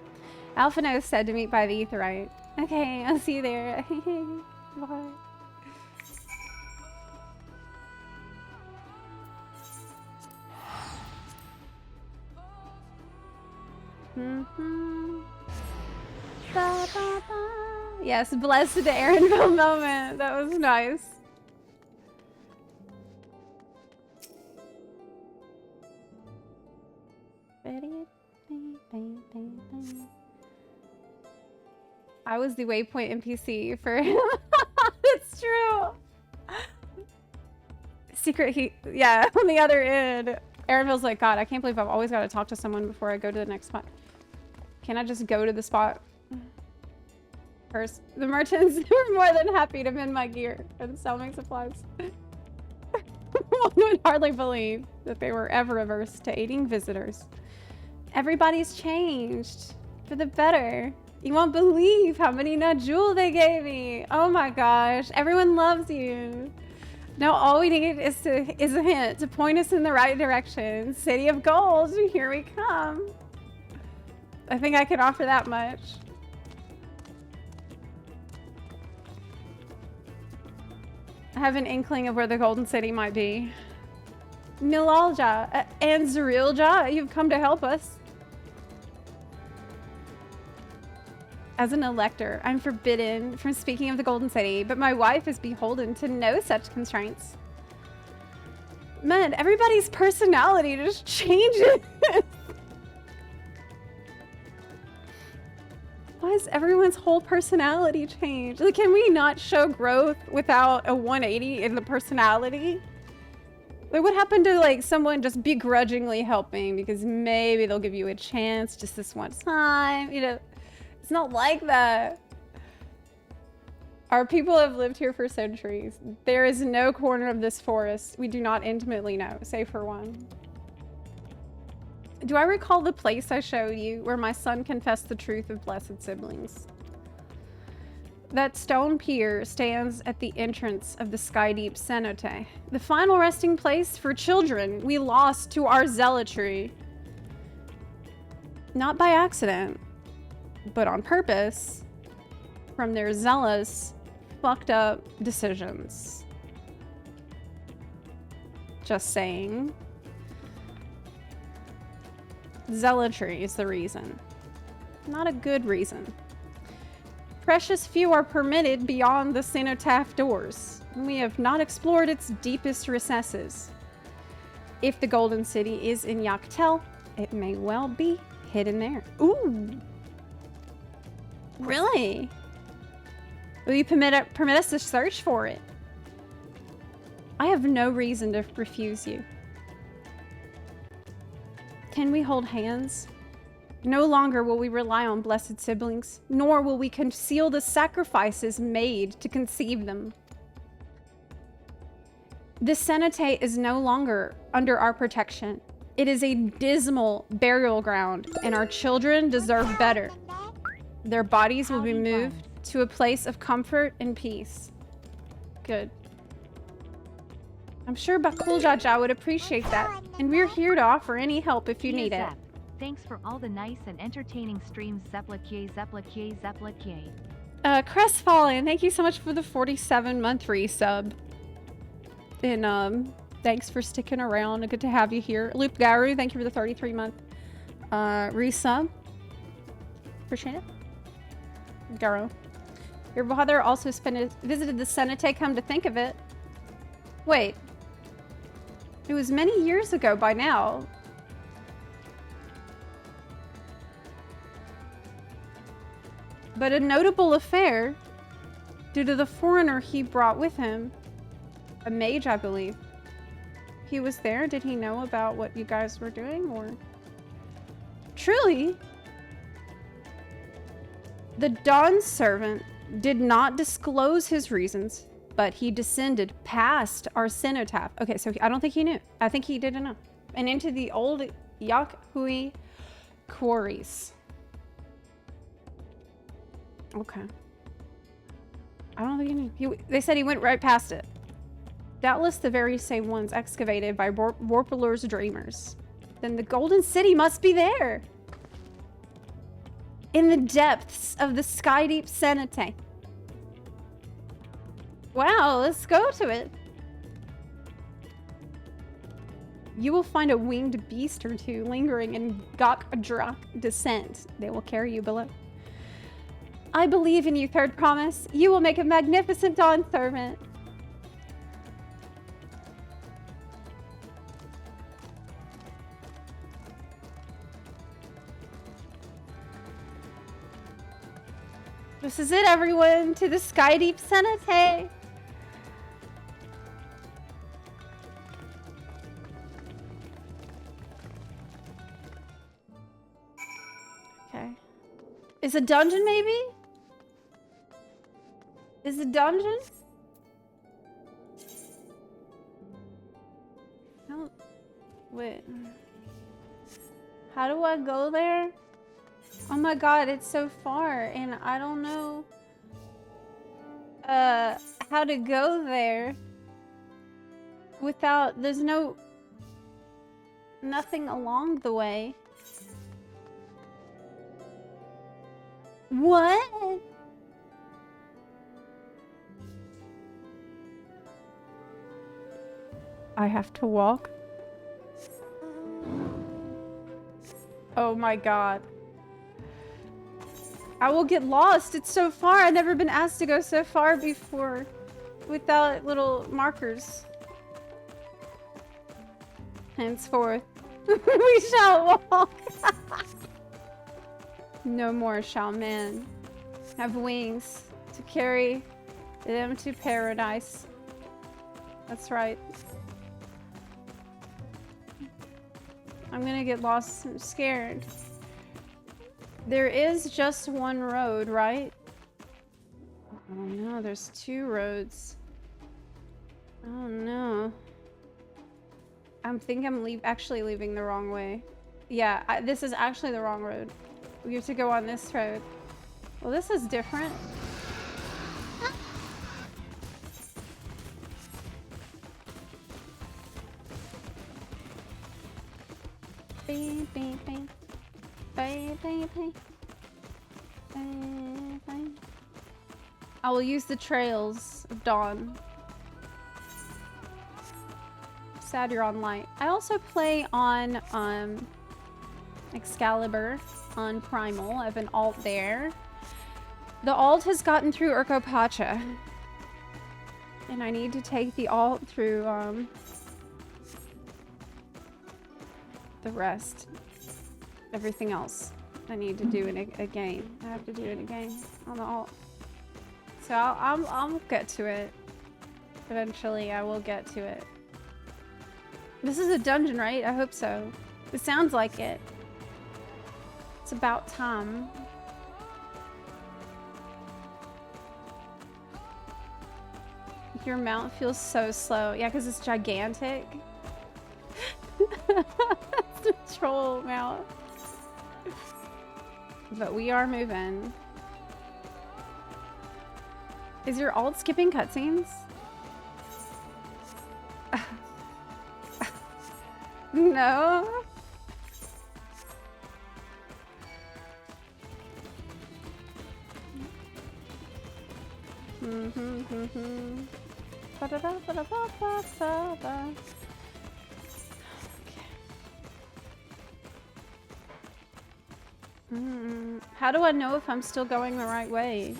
Alphino said to meet by the Aetheryte. Okay, I'll see you there. Bye. Ba, ba, ba. Yes, blessed Erinville moment. That was nice. I was the waypoint NPC for him. It's true. Secret yeah, on the other end. Erinville's like, God, I can't believe I've always got to talk to someone before I go to the next spot. Can I just go to the spot? First, the merchants were more than happy to mend my gear and sell me supplies. One would hardly believe that they were ever averse to aiding visitors. Everybody's changed for the better. You won't believe how many Najul they gave me. Oh my gosh, everyone loves you. Now all we need is a hint to point us in the right direction. City of Gold, here we come. I think I can offer that much. I have an inkling of where the Golden City might be. Milalja and Zerilja, you've come to help us. As an elector, I'm forbidden from speaking of the Golden City, but my wife is beholden to no such constraints. Man, everybody's personality just changes. Why is everyone's whole personality change? Like, can we not show growth without a 180 in the personality? Like, what happened to, like, someone just begrudgingly helping because maybe they'll give you a chance just this one time? You know, it's not like that. Our people have lived here for centuries. There is no corner of this forest we do not intimately know, save for one. Do I recall the place I showed you where my son confessed the truth of blessed siblings? That stone pier stands at the entrance of the sky-deep cenote, the final resting place for children we lost to our zealotry. Not by accident, but on purpose, from their zealous, fucked up decisions. Just saying. Zealotry is the reason. Not a good reason. Precious few are permitted beyond the cenotaph doors. We have not explored its deepest recesses. If the Golden City is in Yaktel, it may well be hidden there. Ooh! Really? Will you permit us to search for it? I have no reason to refuse you. Can we hold hands? No longer will we rely on blessed siblings, nor will we conceal the sacrifices made to conceive them. This cenote is no longer under our protection. It is a dismal burial ground, and our children deserve better. Their bodies will be moved to a place of comfort and peace. Good. I'm sure Bakul Jaja would appreciate that, and we're here to offer any help if you need it. Thanks for all the nice and entertaining streams, Zepla Kie, Zepla Kie, Zepla Kie. Crestfallen, thank you so much for the 47-month resub. And thanks for sticking around. Good to have you here. Loop Garu, thank you for the 33-month resub. Appreciate it. Garo. Your father also visited the cenote, come to think of it. Wait. It was many years ago by now. But a notable affair due to the foreigner he brought with him. A mage, I believe. He was there. Did he know about what you guys were doing, or? Truly? The Dawn servant did not disclose his reasons, but he descended past our cenotaph. Okay, so I don't think he knew. I think he didn't know. And into the old Yakhui quarries. Okay. I don't think he knew. They said he went right past it. Doubtless the very same ones excavated by Vorpalur's dreamers. Then the Golden City must be there. In the depths of the sky-deep cenote. Wow, let's go to it. You will find a winged beast or two lingering in Gokdrak descent. They will carry you below. I believe in you, Third Promise. You will make a magnificent Dawn servant. This is it, everyone, to the Sky Deep Cenote. Okay. Is a dungeon, maybe? Is it dungeon? No. Wait. How do I go there? Oh my god, it's so far and I don't know how to go there without there's nothing along the way. What? I have to walk? Oh my god. I will get lost. It's so far. I've never been asked to go so far before without little markers. Henceforth, we shall walk. No more shall men have wings to carry them to paradise. That's right. I'm gonna get lost. I'm scared. There is just one road, right? Oh no, there's two roads. Oh no. I think I'm actually leaving the wrong way. Yeah, this is actually the wrong road. We have to go on this road. Well, this is different. Beep, beep, beep. Beep, beep, beep. Beep, beep. I will use the trails of dawn. Sad you're on light. I also play on Excalibur on Primal. I have an alt there. The alt has gotten through Urkopacha. And I need to take the alt through the rest. Everything else. I need to do it again. I have to do it again on the alt. So I'll get to it. Eventually I will get to it. This is a dungeon, right? I hope so. It sounds like it. It's about time. Your mount feels so slow. Yeah, because it's gigantic. That's the troll mount. But we are moving. Is your alt skipping cutscenes? No. How do I know if I'm still going the right way?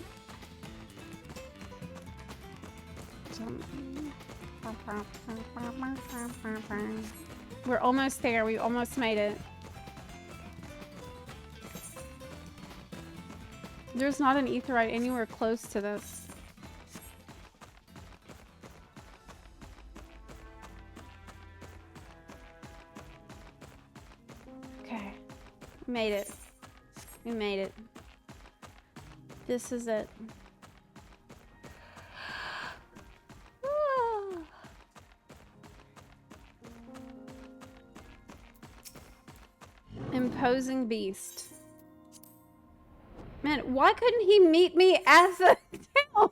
We're almost there. We almost made it. There's not an aetheryte anywhere close to this. Okay. We made it. We made it. This is it. Imposing beast. Man, why couldn't he meet me at the town?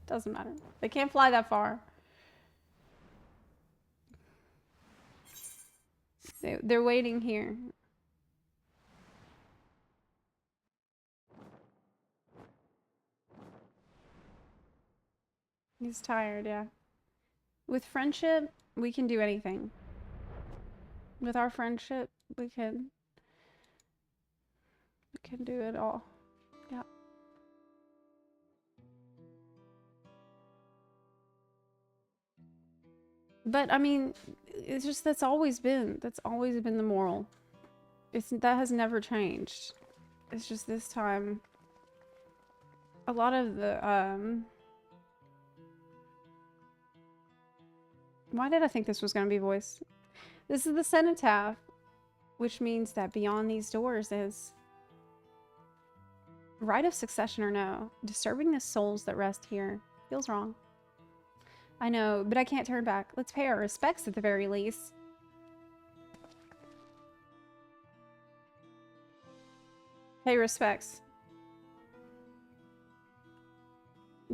Doesn't matter. They can't fly that far. They're waiting here. He's tired, yeah. With friendship, we can do anything. With our friendship, we can do it all. Yeah. But I mean, it's just that's always been the moral. That has never changed. It's just this time a lot of the why did I think this was going to be voiced? This is the cenotaph, which means that beyond these doors is Right of succession or no? Disturbing the souls that rest here. Feels wrong. I know, but I can't turn back. Let's pay our respects at the very least. Pay respects.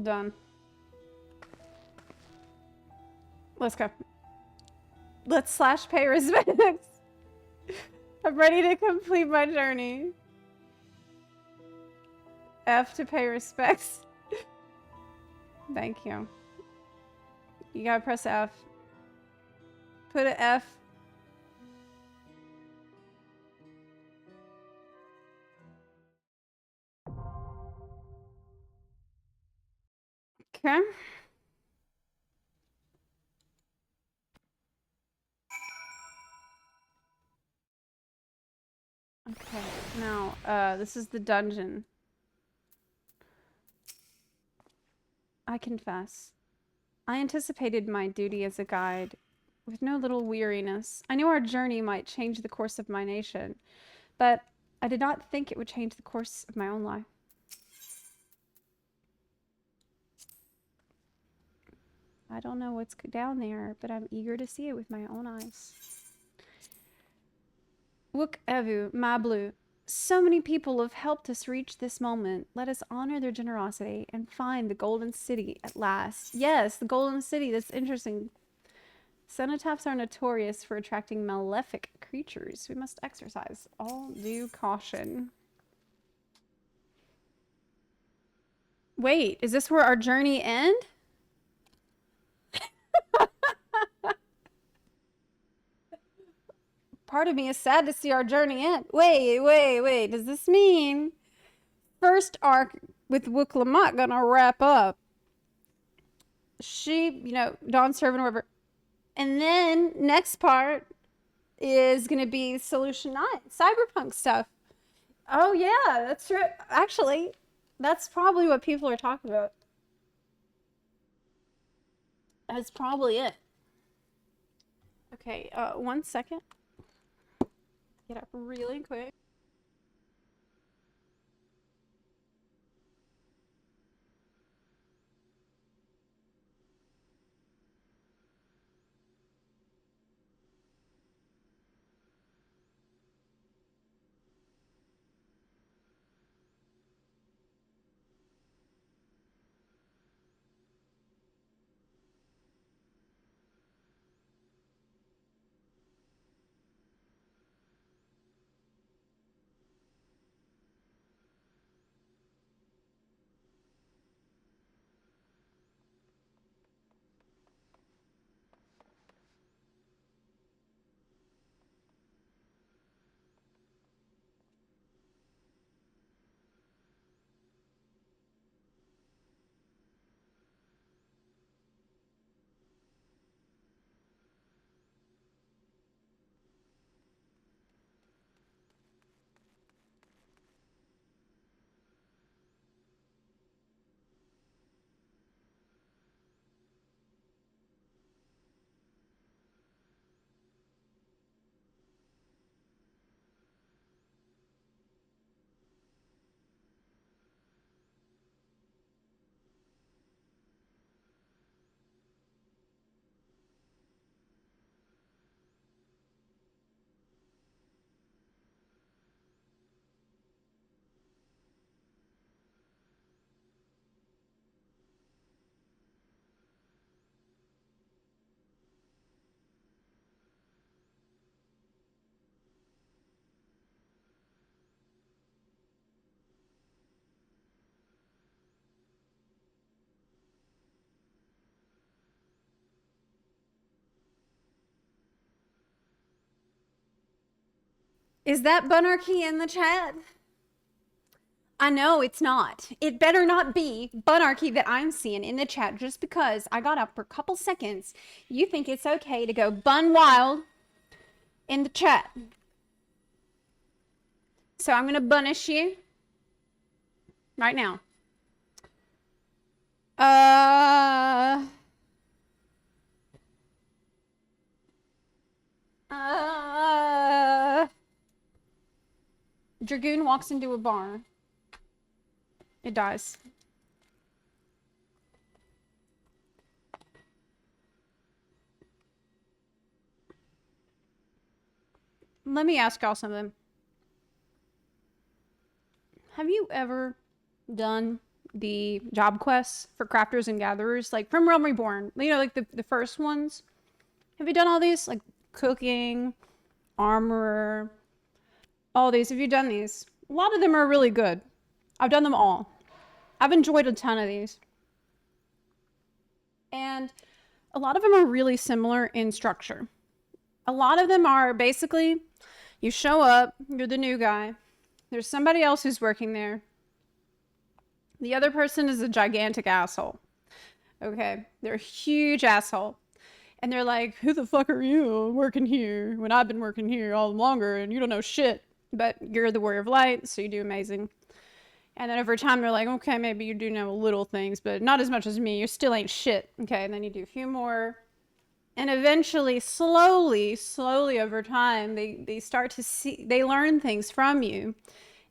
Done. Let's go. Let's slash pay respects. I'm ready to complete my journey. F to pay respects. Thank you. You gotta press F. Put an F. Okay. Okay, now, this is the dungeon. I confess. I anticipated my duty as a guide with no little weariness. I knew our journey might change the course of my nation, but I did not think it would change the course of my own life. I don't know what's down there, but I'm eager to see it with my own eyes. Wook Evu, Mablu. So many people have helped us reach this moment. Let us honor their generosity and find the Golden City at last. Yes, the Golden City. That's interesting. Cenotaphs are notorious for attracting malefic creatures. We must exercise all due caution. Wait, is this where our journey ends? Part of me is sad to see our journey end. Wait. Does this mean first arc with Wook Lamont gonna wrap up? She, you know, Dawn Servant, whatever. And then next part is gonna be Solution 9, cyberpunk stuff. Oh yeah, that's right. Actually, that's probably what people are talking about. That's probably it. Okay, 1 second. Get up really quick. Is that Bunarchy in the chat? I know it's not. It better not be Bunarchy that I'm seeing in the chat just because I got up for a couple seconds. You think it's okay to go bun wild in the chat. So I'm gonna bunish you right now. Dragoon walks into a bar. It dies. Let me ask y'all something. Have you ever done the job quests for crafters and gatherers, like from Realm Reborn? You know, like the first ones? Have you done all these? Like cooking, armorer, all these. Have you done these? A lot of them are really good. I've done them all. I've enjoyed a ton of these. And a lot of them are really similar in structure. A lot of them are basically, you show up, you're the new guy. There's somebody else who's working there. The other person is a gigantic asshole. Okay? They're a huge asshole. And they're like, who the fuck are you working here when I've been working here all longer and you don't know shit? But you're the Warrior of Light, so you do amazing. And then over time, they're like, okay, maybe you do know little things, but not as much as me. You still ain't shit. Okay, and then you do a few more. And eventually, slowly over time, they start to see, they learn things from you.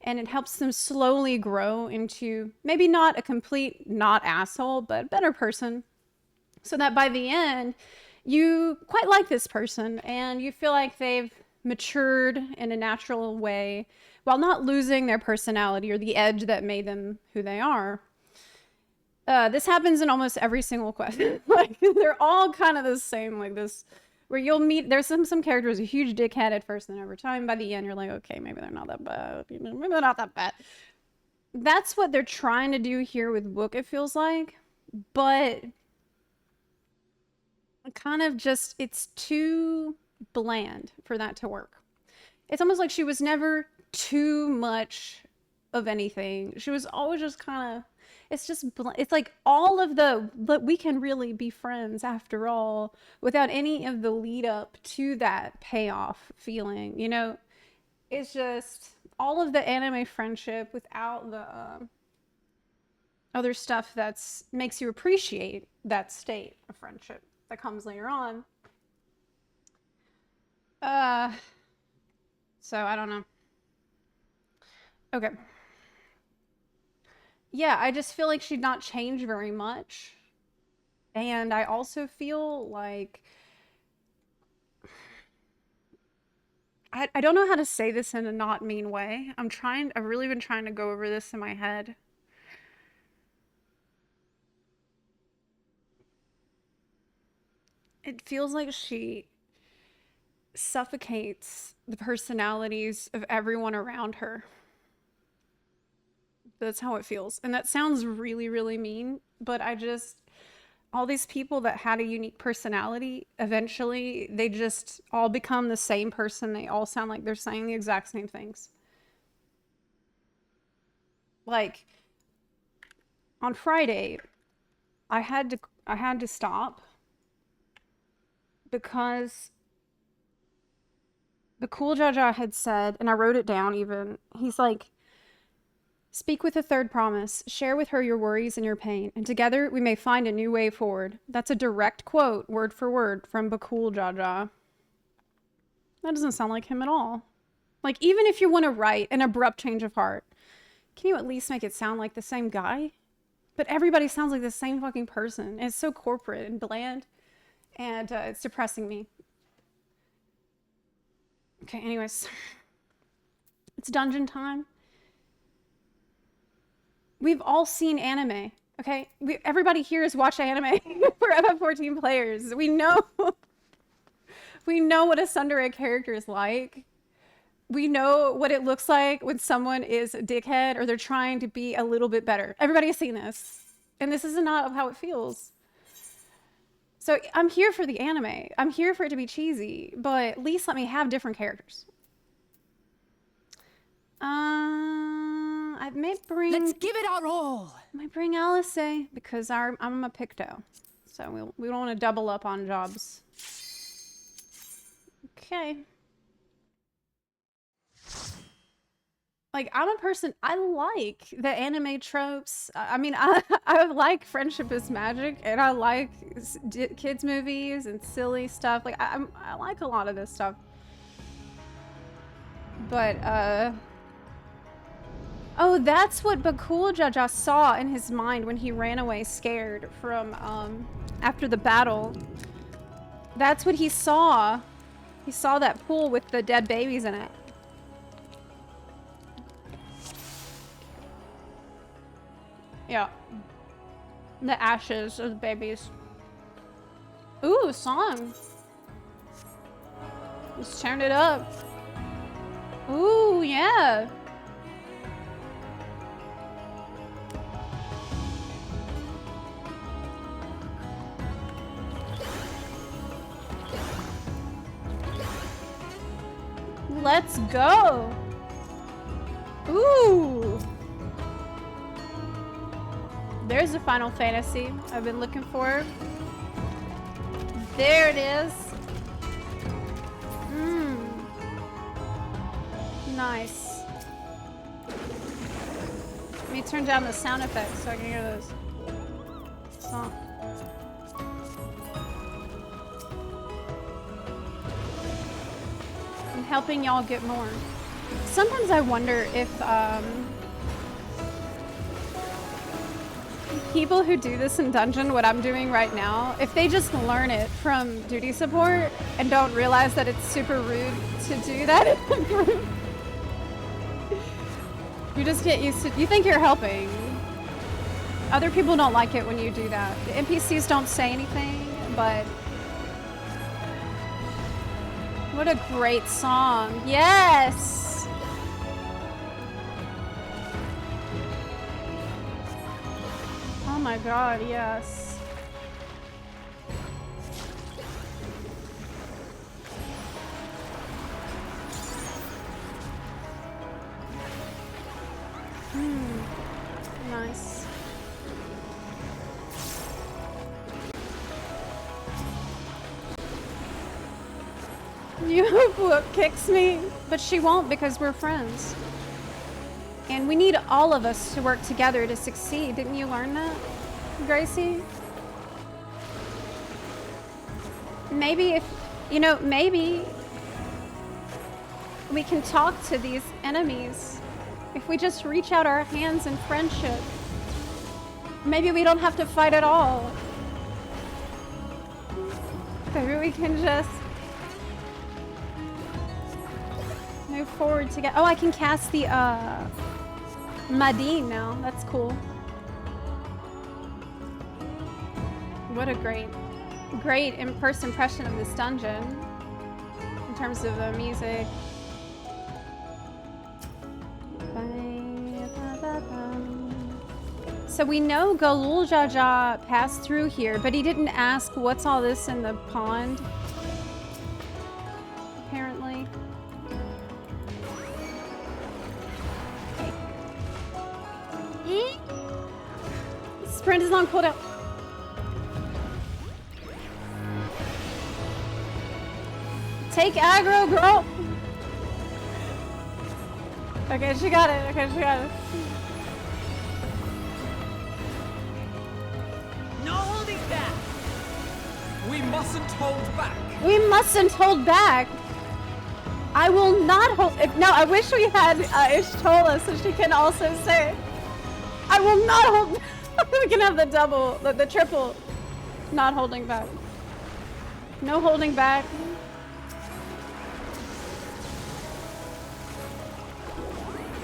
And it helps them slowly grow into maybe not a complete not asshole, but a better person. So that by the end, you quite like this person and you feel like they've matured in a natural way while not losing their personality or the edge that made them who they are. This happens in almost every single quest. Like, they're all kind of the same, like this, where you'll meet, there's some characters a huge dickhead at first, and then over time, by the end, you're like, okay, maybe they're not that bad. Maybe they're not that bad. That's what they're trying to do here with Book, it feels like. But kind of just, it's too bland for that to work. It's almost like she was never too much of anything. She was always just kind of, it's like all of but we can really be friends after all without any of the lead up to that payoff feeling, you know? It's just all of the anime friendship without the other stuff that's makes you appreciate that state of friendship that comes later on. So I don't know. Okay. Yeah, I just feel like she'd not changed very much. And I also feel like I don't know how to say this in a not mean way. I've really been trying to go over this in my head. It feels like she suffocates the personalities of everyone around her. That's how it feels. And that sounds really, really mean, but all these people that had a unique personality, eventually they just all become the same person. They all sound like they're saying the exact same things. Like, on Friday, I had to stop because the cool Jaja had said, and I wrote it down even, he's like, speak with a third promise, share with her your worries and your pain, and together we may find a new way forward. That's a direct quote, word for word, from Bakul Jaja. That doesn't sound like him at all. Like, even if you want to write an abrupt change of heart, can you at least make it sound like the same guy? But everybody sounds like the same fucking person. And it's so corporate and bland, and it's depressing me. Okay, anyways. It's dungeon time. We've all seen anime, okay? Everybody here has watched anime for FF14 players. We know what a tsundere character is like. We know what it looks like when someone is a dickhead or they're trying to be a little bit better. Everybody has seen this. And this is not how it feels. So I'm here for the anime. I'm here for it to be cheesy, but at least let me have different characters. I may bring... Let's give it our all! I might bring Alice, because I'm a Picto. So we don't want to double up on jobs. Okay. Like, I'm a person, I like the anime tropes. I mean, I like friendship is magic, and I like kids movies and silly stuff. Like, I like a lot of this stuff. But, Oh, that's what Bakul Jaja saw in his mind when he ran away scared from, after the battle. That's what he saw. He saw that pool with the dead babies in it. Yeah. The ashes of the babies. Ooh, song. Just turned it up. Ooh, yeah. Let's go. Ooh. There's a Final Fantasy I've been looking for. There it is. Nice. Let me turn down the sound effects so I can hear those. Oh. I'm helping y'all get more. Sometimes I wonder if people who do this in dungeon, what I'm doing right now, if they just learn it from duty support and don't realize that it's super rude to do that in a group. You just get used to, you think you're helping. Other people don't like it when you do that. The NPCs don't say anything, but what a great song. Yes! Oh my god, yes. Nice. You hope Whoop kicks me, but she won't because we're friends. And we need all of us to work together to succeed. Didn't you learn that, Gracie? Maybe if, you know, maybe we can talk to these enemies. If we just reach out our hands in friendship, maybe we don't have to fight at all. Maybe we can just move forward together. Oh, I can cast the Madine now. That's cool. What a great first impression of this dungeon in terms of the music. So we know Galul Jaja passed through here, but he didn't ask what's all this in the pond. Apparently. Okay. Sprint is on cooldown. Take aggro, girl! Okay, she got it. Okay, she got it. No holding back. We mustn't hold back. We mustn't hold back. I will not hold. No, I wish we had Ishtola so she can also say, I will not hold. We can have the double, the triple. Not holding back. No holding back.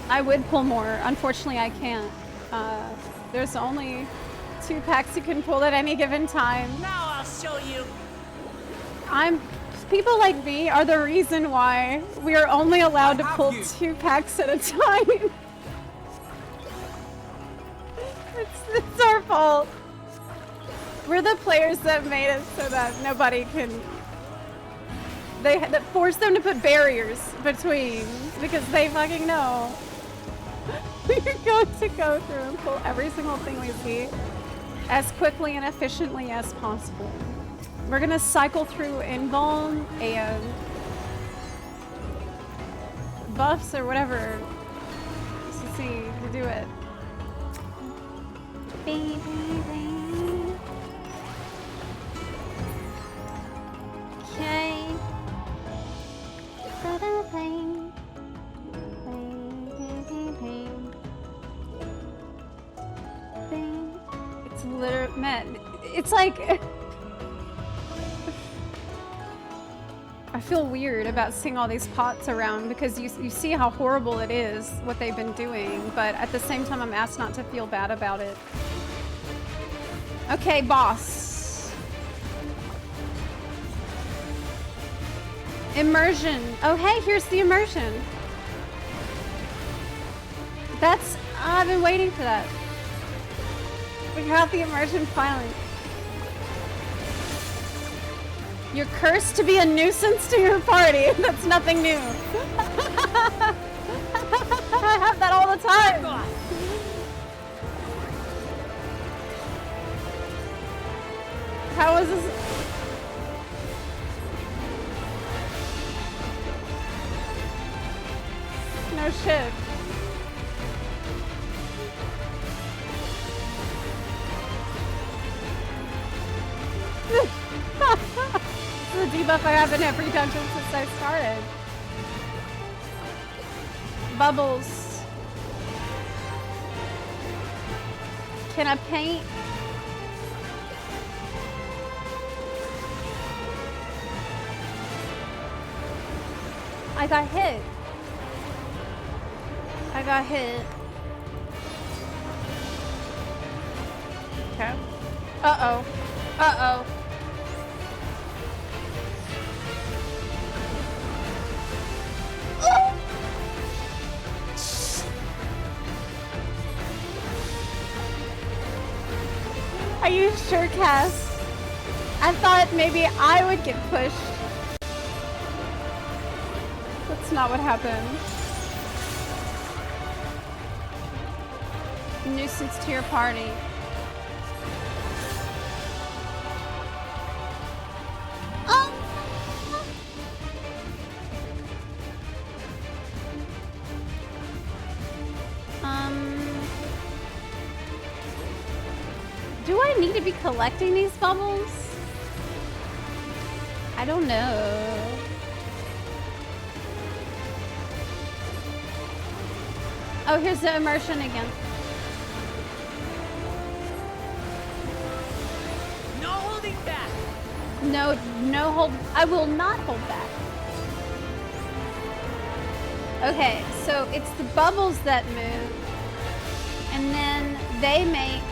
I would pull more. Unfortunately, I can't. There's only 2 packs you can pull at any given time. Now I'll show you. People like me are the reason why we are only allowed to pull 2 packs at a time. It's our fault. We're the players that made it so that nobody can. That forced them to put barriers between because they fucking know. We're going to go through and pull every single thing we see as quickly and efficiently as possible. We're gonna cycle through invuln and buffs or whatever to see to do it. Okay. It's like... I feel weird about seeing all these pots around because you see how horrible it is, what they've been doing, but at the same time I'm asked not to feel bad about it. Okay, boss. Immersion. Oh hey, here's the immersion. That's... I've been waiting for that. We got the immersion finally. You're cursed to be a nuisance to your party. That's nothing new. I have that all the time. How is this? No shit. The debuff I have in every dungeon since I started. Bubbles. Can I paint? I got hit. I got hit. Okay. Uh-oh. Uh-oh. Are you sure, Cass? I thought maybe I would get pushed. That's not what happened. Nuisance to your party. Do I need to be collecting these bubbles? I don't know. Oh, here's the immersion again. No holding back. No hold. I will not hold back. Okay, so it's the bubbles that move, and then they make.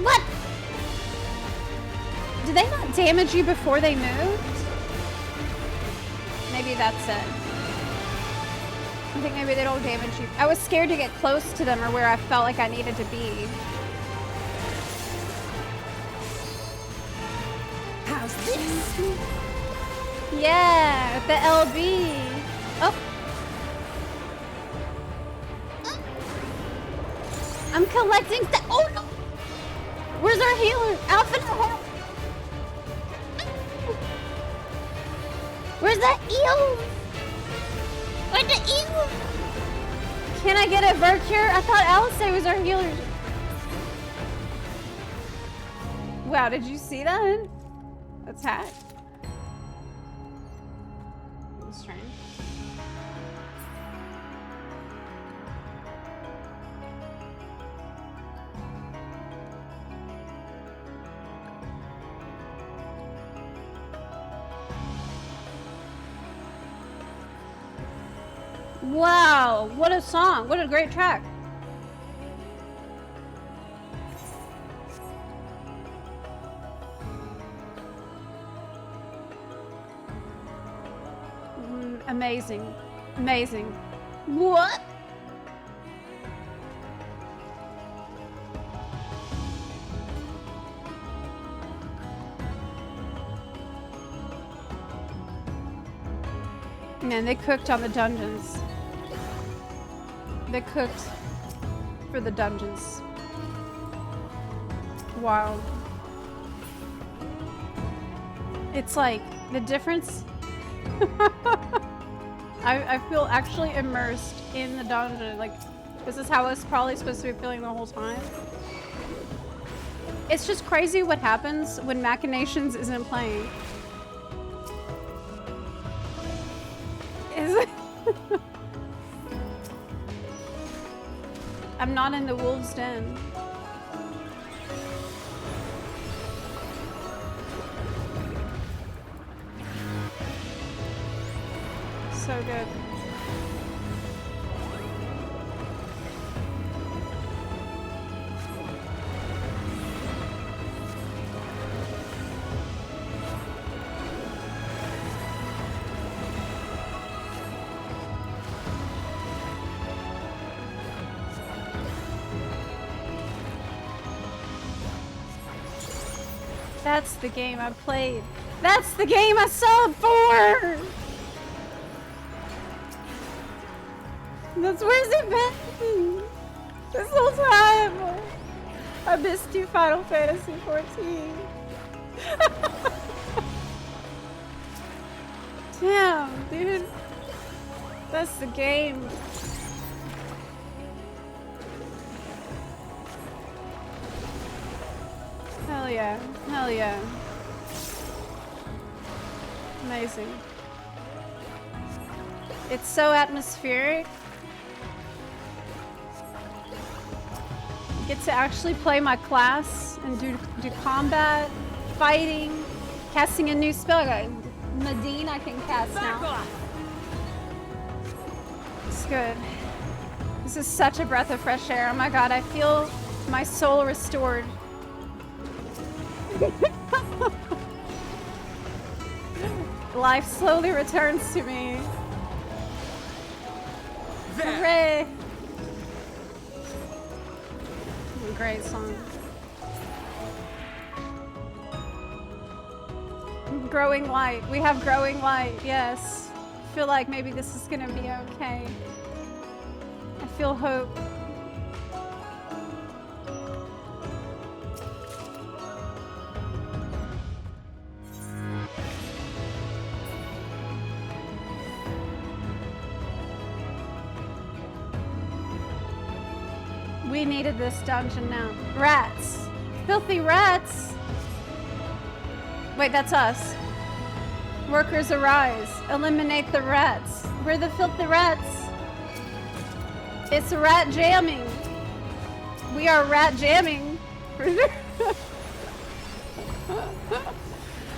What? Did they not damage you before they moved? Maybe that's it. I think maybe they don't damage you. I was scared to get close to them or where I felt like I needed to be. How's this? Yeah, the LB. Oh. I'm collecting stuff. Oh no! Where's our healer? Alpha, help! Where's that eel? Where's the eel? Can I get a Vercure? I thought Alistair was our healer. Wow, did you see that? Attack. That's strange. Wow, what a song. What a great track. Amazing. Amazing. What? Man, they cooked on the dungeons. They cooked for the dungeons. Wow. It's like the difference. I feel actually immersed in the dungeon. Like, this is how I was probably supposed to be feeling the whole time. It's just crazy what happens when Machinations isn't playing. I'm I'm not in the wolf's den. So good. That's the game I played. That's the game I subbed for! That's where's it been? This whole time! I missed you, Final Fantasy 14. Damn, dude. That's the game. Hell yeah. Hell yeah. Amazing. It's so atmospheric. Get to actually play my class and do combat, fighting, casting a new spell. Nadine I can cast now. It's good. This is such a breath of fresh air. Oh my god, I feel my soul restored. Life slowly returns to me. Hooray! Great song. Growing light. We have growing light, yes. I feel like maybe this is gonna be okay. I feel hope. We needed this dungeon now. Rats. Filthy rats. Wait, that's us. Workers arise. Eliminate the rats. We're the filthy rats. It's rat jamming. We are rat jamming.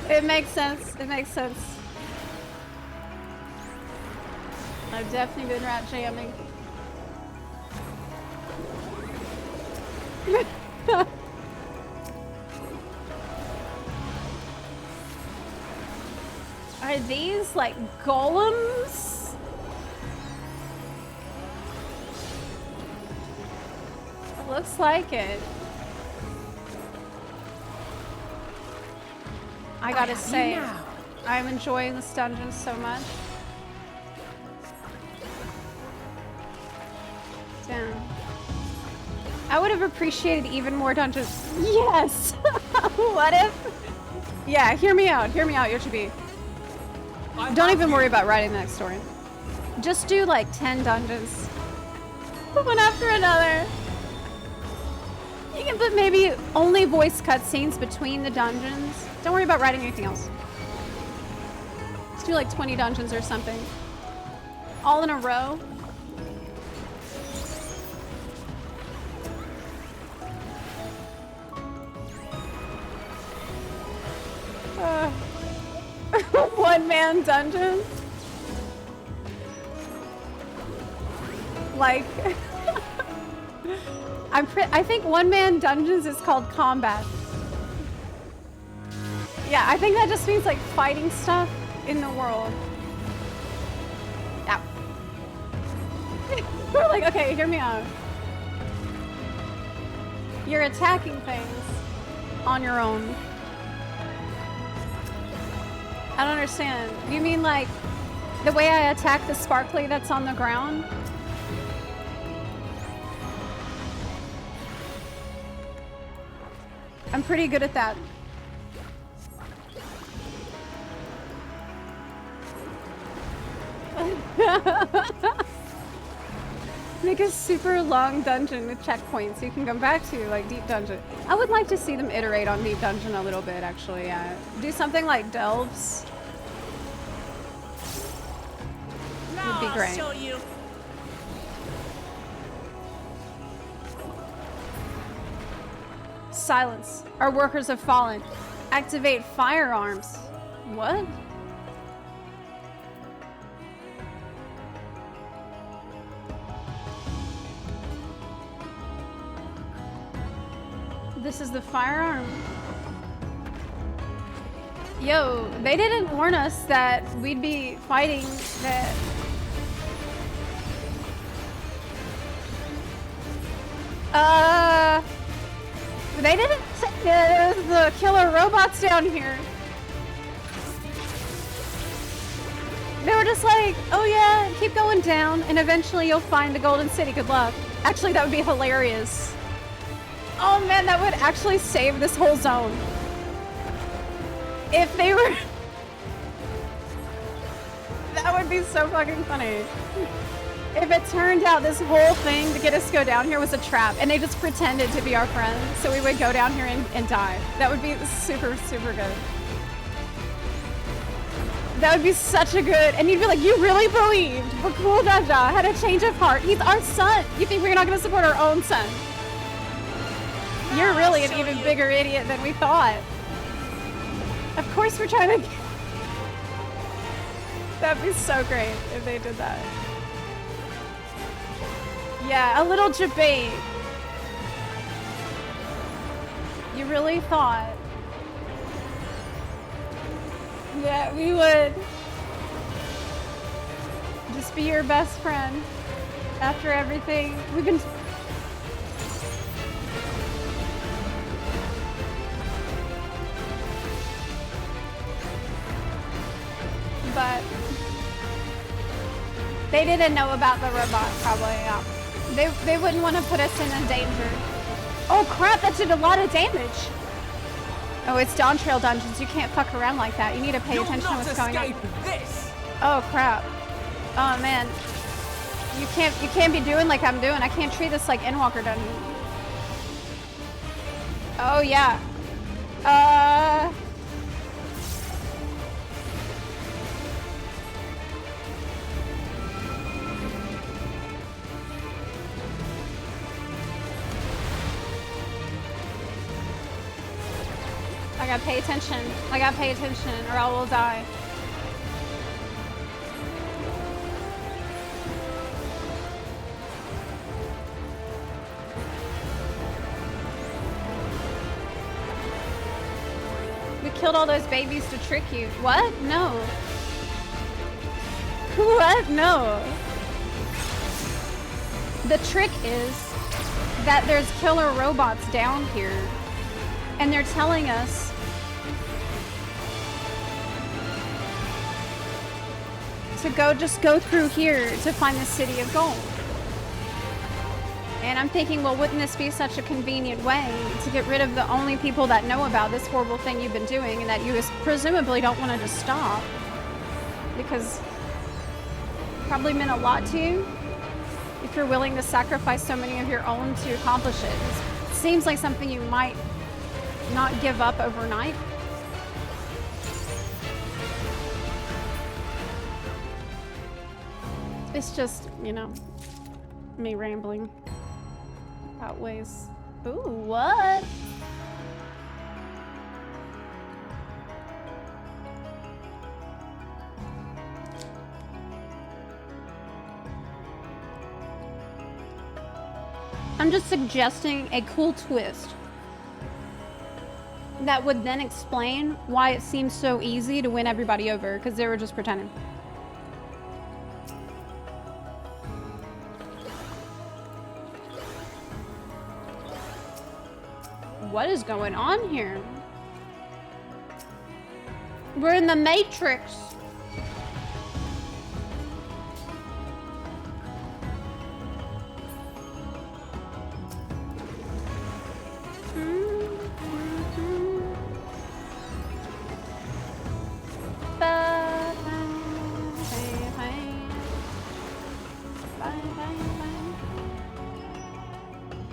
It makes sense. It makes sense. I've definitely been rat jamming. Are these like golems? It looks like it. I gotta say, I'm enjoying this dungeon so much. Damn. I would have appreciated even more dungeons. Yes! What if? Yeah, hear me out, Yoshi. Don't even worry about writing the next story. Just do like 10 dungeons. One after another. You can put maybe only voice cutscenes between the dungeons. Don't worry about writing anything else. Let's do like 20 dungeons or something. All in a row. One-man dungeon? Like... I think one-man dungeons is called combat. Yeah, I think that just means like fighting stuff in the world. Yeah. We're like, okay, hear me out. You're attacking things on your own. I don't understand. You mean like the way I attack the sparkly that's on the ground? I'm pretty good at that. Make a super long dungeon with checkpoints you can come back to, like Deep Dungeon. I would like to see them iterate on Deep Dungeon a little bit, actually, yeah. Do something like Delves. Would be great. I'll show you. Silence. Our workers have fallen. Activate firearms. What? This is the firearm. Yo, they didn't warn us that we'd be fighting that. They didn't say there's the killer robots down here. They were just like, oh yeah, keep going down, and eventually you'll find the Golden City. Good luck. Actually, that would be hilarious. Oh man, that would actually save this whole zone. If they were... That would be so fucking funny. If it turned out this whole thing to get us to go down here was a trap, and they just pretended to be our friends, so we would go down here and die. That would be super, super good. That would be such a good... And you'd be like, you really believed Bakul Daja had a change of heart? He's our son! You think we're not going to support our own son? You're really an even bigger idiot than we thought. Of course we're trying to... That'd be so great if they did that. Yeah, a little debate. You really thought... Yeah, we would just be your best friend after everything we've been... But they didn't know about the robot, probably. Yeah. They wouldn't want to put us in danger. Oh crap, that did a lot of damage. Oh, it's Dawntrail dungeons. You can't fuck around like that. You need to pay attention to what's going on. This. Oh crap. Oh man. You can't be doing like I'm doing. I can't treat this like Endwalker dungeon. Oh yeah. I gotta pay attention. I gotta pay attention or I will die. We killed all those babies to trick you. What? No. What? No. The trick is that there's killer robots down here. And they're telling us to just go through here to find the City of Gold. And I'm thinking, well, wouldn't this be such a convenient way to get rid of the only people that know about this horrible thing you've been doing and that you presumably don't want to just stop? Because it probably meant a lot to you if you're willing to sacrifice so many of your own to accomplish it. It seems like something you might not give up overnight. It's just, you know, me rambling about ways. Ooh, what? I'm just suggesting a cool twist that would then explain why it seems so easy to win everybody over, because they were just pretending. What is going on here? We're in the Matrix.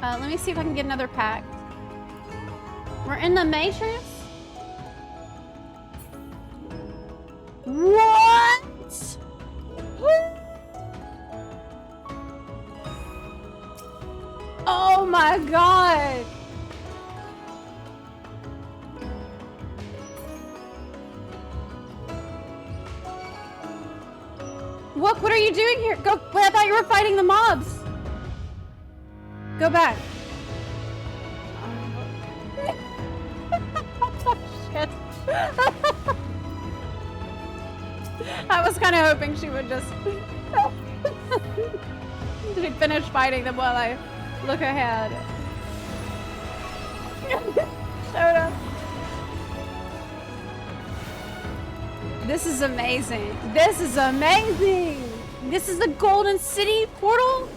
Let me see if I can get another pack. We're in the Matrix? What? Oh my god. Look, what are you doing here? Go. Wait, I thought you were fighting the mobs. Go back. Oh, shit. I was kind of hoping she would just she'd finish fighting them while I look ahead. Showed up. This is amazing. This is amazing. This is the Golden City portal?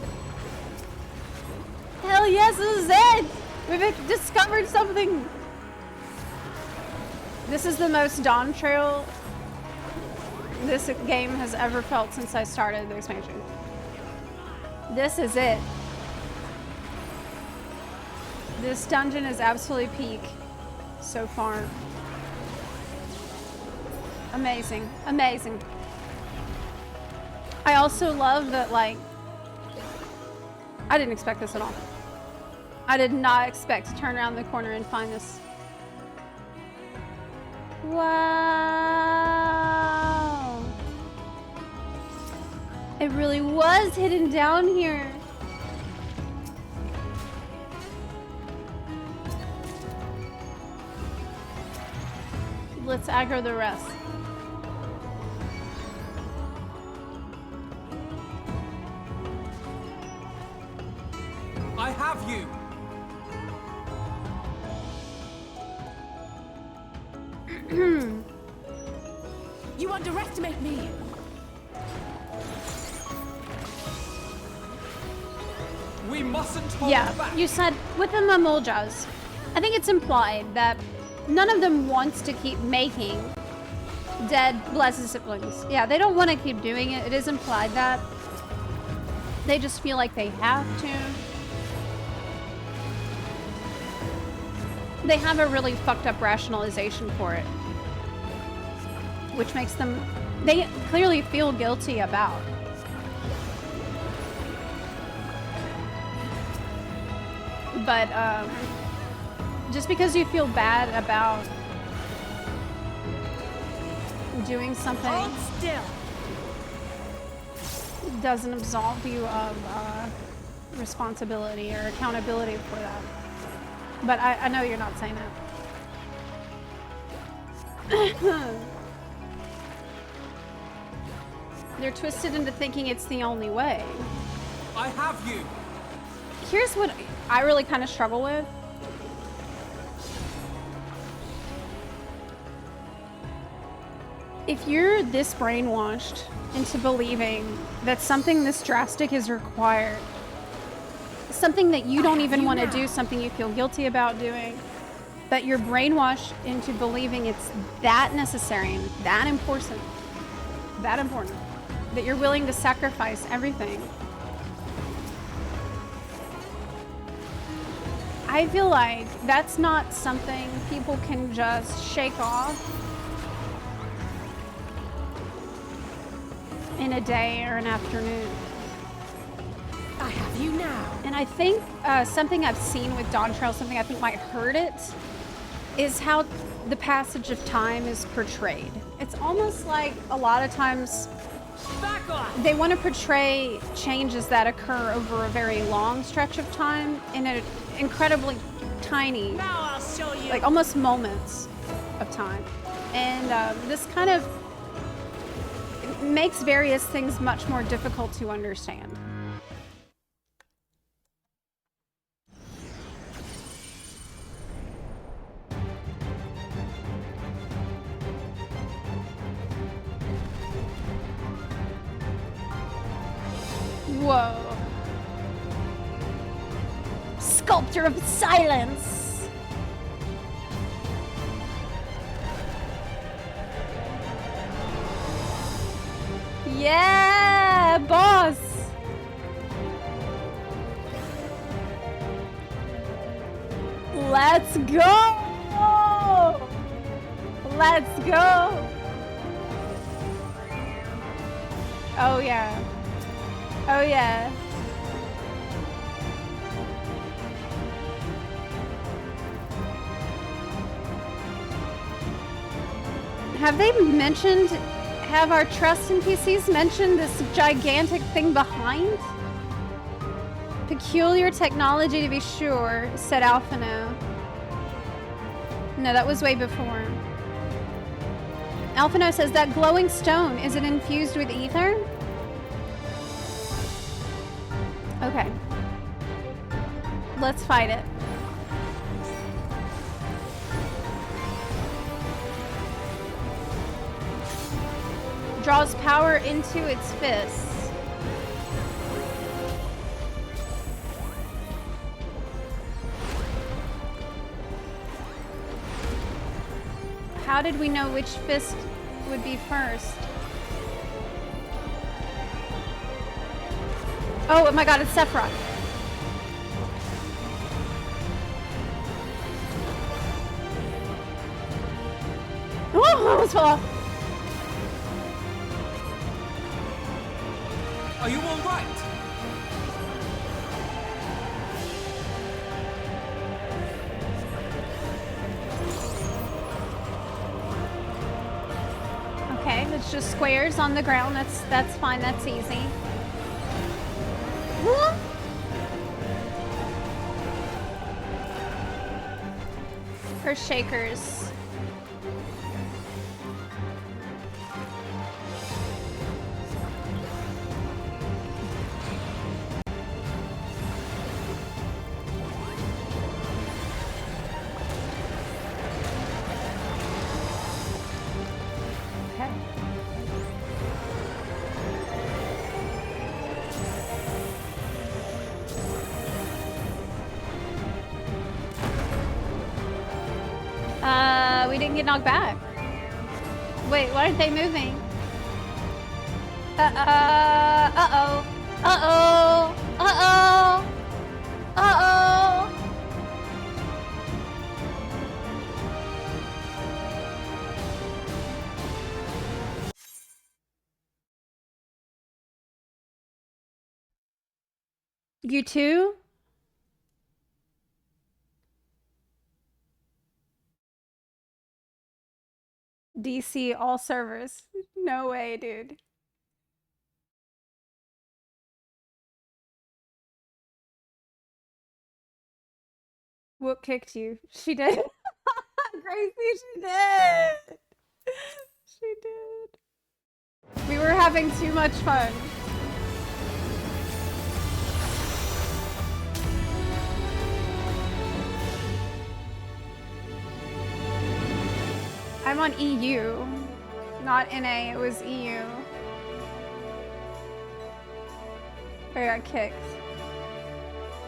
Hell yes, this is it. We've discovered something. This is the most Dawntrail this game has ever felt since I started the expansion. This is it. This dungeon is absolutely peak so far. Amazing, amazing. I also love that, like, I didn't expect this at all. I did not expect to turn around the corner and find this. Wow. It really was hidden down here. Let's aggro the rest. I have you. You underestimate me. We mustn't hold back. You said with the Mamuljas, I think it's implied that none of them wants to keep making dead blessed siblings. Yeah, they don't want to keep doing it. It is implied that. They just feel like they have to. They have a really fucked up rationalization for it, which makes them, they clearly feel guilty about. But just because you feel bad about doing something, Hold still. doesn't absolve you of responsibility or accountability for that. But I know you're not saying that. They're twisted into thinking it's the only way. I have you. Here's what I really kind of struggle with. If you're this brainwashed into believing that something this drastic is required, something that you don't even want to do, something you feel guilty about doing, but you're brainwashed into believing it's that necessary and that important, that you're willing to sacrifice everything. I feel like that's not something people can just shake off in a day or an afternoon. I have you now. And I think something I've seen with Dawntrail, something I think might hurt it, is how the passage of time is portrayed. It's almost like a lot of times Back off. they want to portray changes that occur over a very long stretch of time in an incredibly tiny, Now I'll show you. like almost moments of time. And this kind of makes various things much more difficult to understand. Whoa. Sculptor of silence. Yeah, boss. Let's go. Let's go. Oh yeah. Oh yeah. Have they mentioned Have our trust NPCs mentioned this gigantic thing behind? Peculiar technology to be sure, said Alphino. No, that was way before. Alphino says that glowing stone, is it infused with ether? Okay. Let's fight it. Draws power into its fists. How did we know which fist would be first? Oh my god, it's Sephiroth. Oh, I almost fell off. Are you all right? Okay, it's just squares on the ground. That's fine. That's easy. Or shakers. We didn't get knocked back. Wait, why aren't they moving? Uh-oh. Uh-oh. Uh-oh. Uh-oh. You too? DC all servers. No way, dude. What kicked you? She did. Gracie, she did. She did. We were having too much fun. I'm on EU, not NA, it was EU. I got kicked.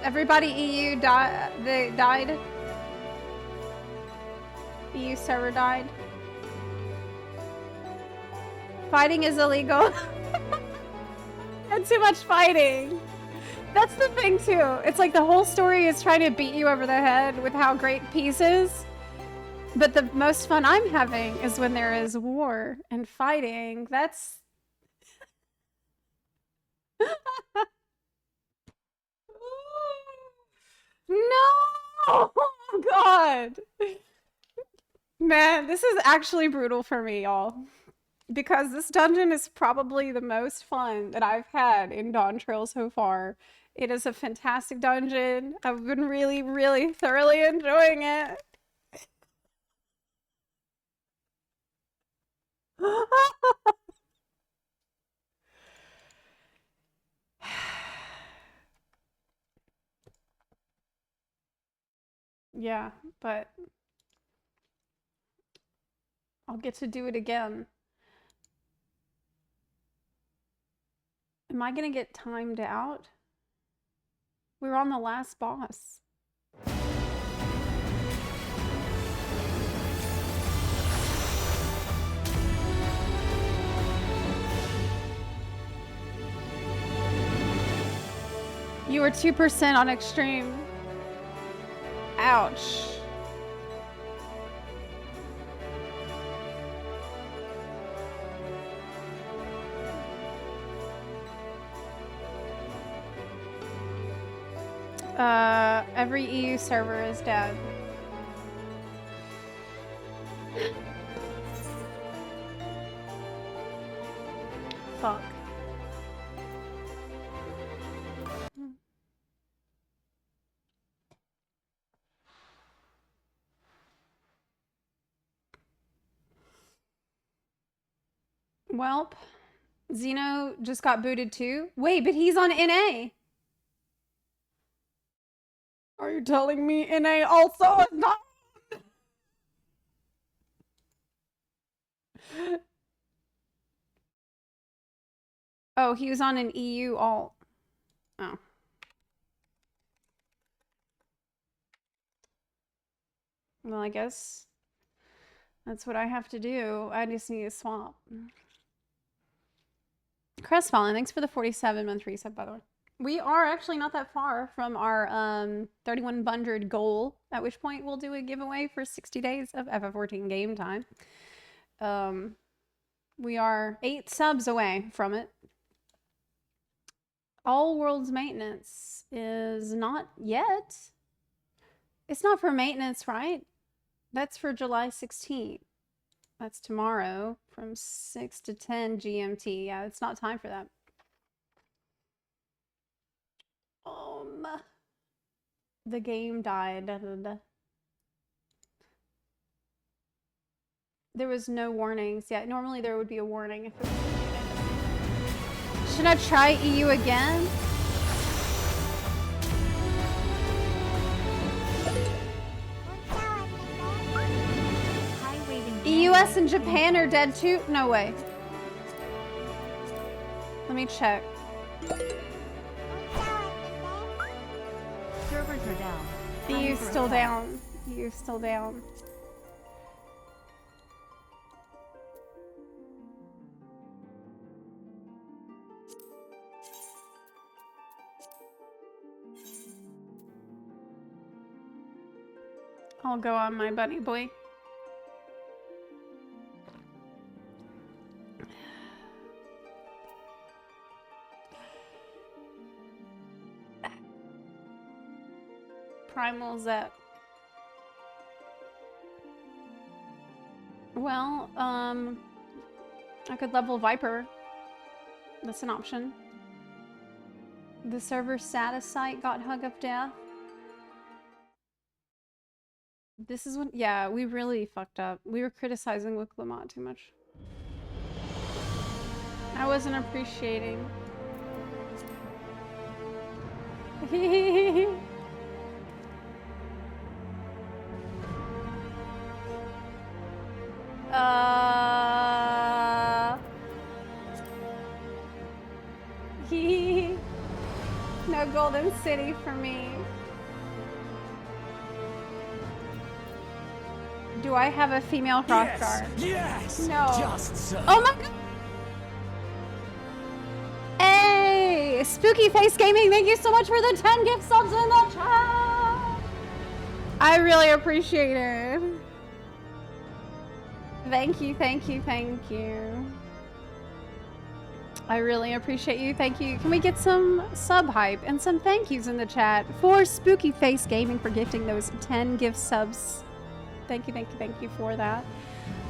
Everybody EU they died. EU server died. Fighting is illegal. And too much fighting. That's the thing too. It's like the whole story is trying to beat you over the head with how great peace is. But the most fun I'm having is when there is war and fighting. That's... No! Oh god! Man, this is actually brutal for me, y'all. Because this dungeon is probably the most fun that I've had in Dawntrail so far. It is a fantastic dungeon. I've been really, really thoroughly enjoying it. Yeah, but I'll get to do it again. Am I gonna get timed out? We're on the last boss. You were 2% on extreme. Ouch. Every EU server is dead. fuck. Welp. Xeno just got booted too. Wait, but he's on NA. Are you telling me NA also is not? Oh, he was on an EU alt. Oh. Well, I guess that's what I have to do. I just need to swap. Crestfallen, thanks for the 47-month reset, by the way. We are actually not that far from our 3100 goal, at which point we'll do a giveaway for 60 days of FF14 game time. We are 8 subs away from it. All Worlds maintenance is not yet. It's not for maintenance, right? That's for July 16th. That's tomorrow from 6 to 10 GMT. Yeah, it's not time for that. The game died. Da, da, da. There was no warnings. Yeah, normally there would be a warning if it was. Should I try EU again? US and Japan are dead too? No way. Let me check. Servers are down. EU's still down. EU's still down. I'll go on my bunny boy. Primal Zep. Well, I could level Viper. That's an option. The server status site got hug of death. This is when, yeah, we really fucked up. We were criticizing Wiklamot too much. I wasn't appreciating. No Golden City for me. Do I have a female Hrothgar? Yes! No. Just so. Oh my god! Hey! Spooky Face Gaming, thank you so much for the 10 gift subs in the chat! I really appreciate it. Thank you, thank you, thank you. I really appreciate you. Thank you. Can we get some sub hype and some thank yous in the chat for Spooky Face Gaming for gifting those 10 gift subs? Thank you, thank you, thank you for that.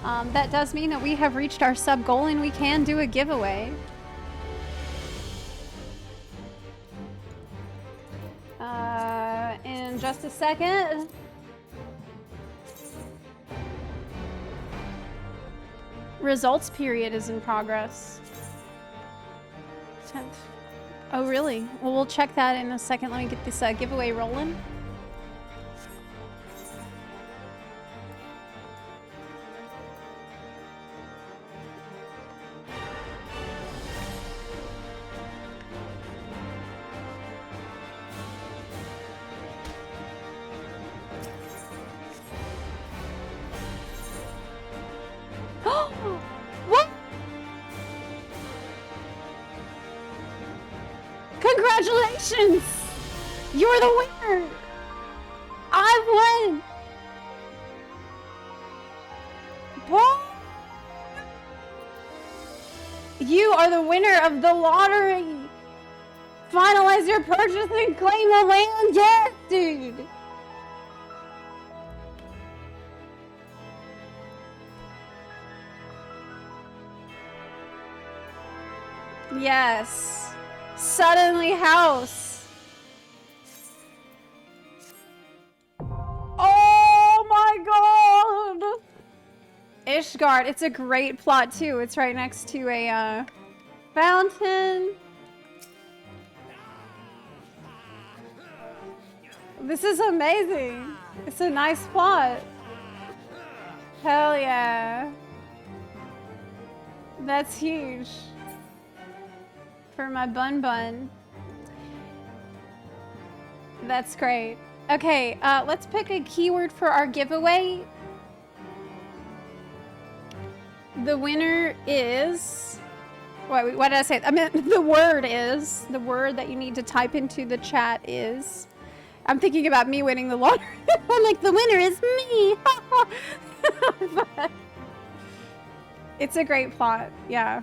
That does mean that we have reached our sub goal and we can do a giveaway. In just a second. Results period is in progress. 10th. Oh, really? Well, we'll check that in a second. Let me get this giveaway rolling. What? Congratulations! You're the winner! I won! What? You are the winner of the lottery! Finalize your purchase and claim the land! Yes, dude! Yes. Suddenly house. Oh my god! Ishgard. It's a great plot too. It's right next to a fountain. This is amazing. It's a nice plot. Hell yeah. That's huge. For my bun bun. That's great. Okay, let's pick a keyword for our giveaway. The winner is... Wait, what did I say? I meant the word is... The word that you need to type into the chat is... I'm thinking about me winning the lottery. I'm like, the winner is me! But it's a great plot, yeah.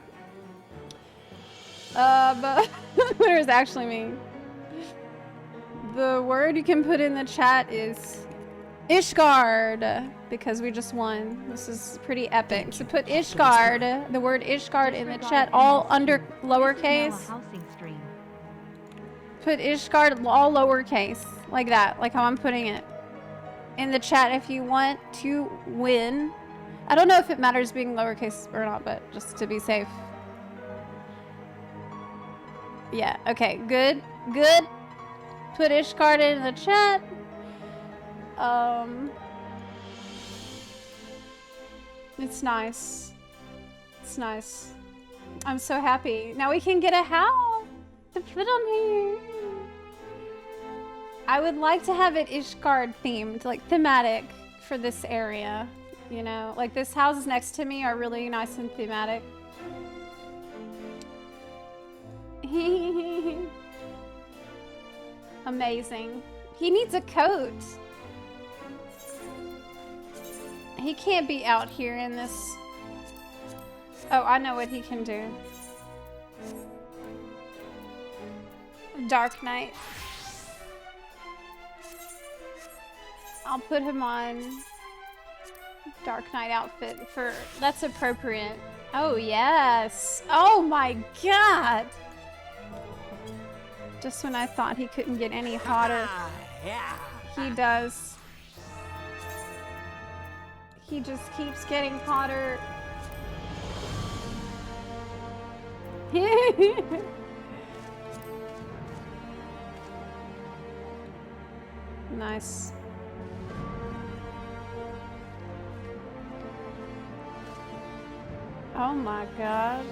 But the winner is actually me. The word you can put in the chat is Ishgard, because we just won. This is pretty epic. So put Ishgard, the word Ishgard in the chat, all under lowercase. Put Ishgard all lowercase, like that, like how I'm putting it in the chat if you want to win. I don't know if it matters being lowercase or not, but just to be safe. Yeah, okay, good, good. Put Ishgard in the chat. It's nice. It's nice. I'm so happy. Now we can get a house to put on here. I would like to have it Ishgard themed, like thematic for this area. You know, like this houses next to me are really nice and thematic. Amazing. He needs a coat. He can't be out here in this. Oh, I know what he can do. Dark Knight. I'll put him on Dark Knight outfit for... That's appropriate. Oh, yes. Oh, my God. Just when I thought he couldn't get any hotter. He does. He just keeps getting hotter. Nice. Oh my God.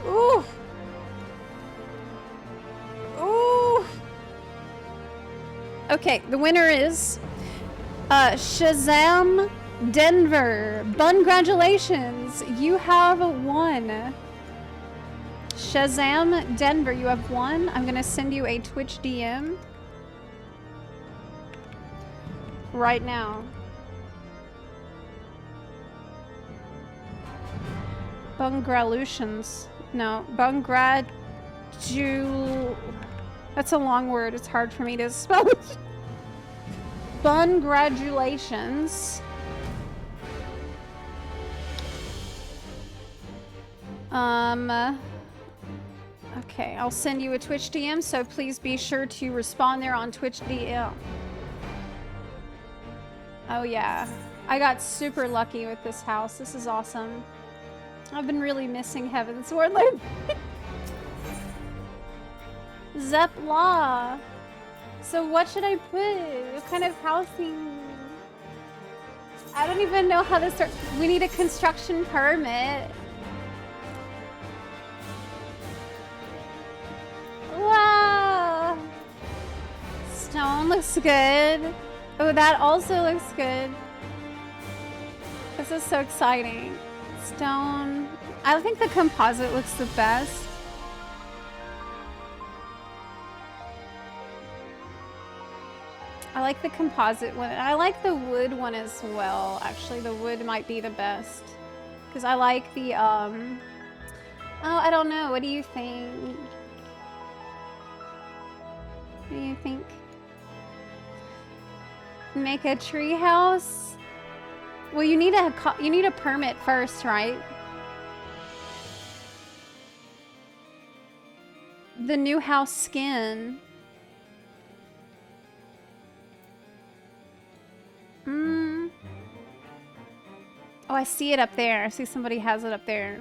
Ooh. Ooh. Okay, the winner is Shazam Denver. Congratulations, you have won. Shazam Denver, you have won. I'm gonna send you a Twitch DM right now. Bungralutions. No, that's a long word. It's hard for me to spell it. Bungratulations. Okay, I'll send you a Twitch DM, so please be sure to respond there on Twitch DM. Oh yeah, I got super lucky with this house. This is awesome. I've been really missing Heaven's Ward lately. Zepla. So what should I put? What kind of housing? I don't even know how to start. We need a construction permit. Wow. Stone looks good. Oh, that also looks good. This is so exciting. Stone. I think the composite looks the best. I like the composite one. I like the wood one as well. Actually, the wood might be the best. Because I like the, oh, I don't know. What do you think? What do you think? Make a tree house? Well, you need a permit first, right? The new house skin. Oh, I see it up there. I see somebody has it up there.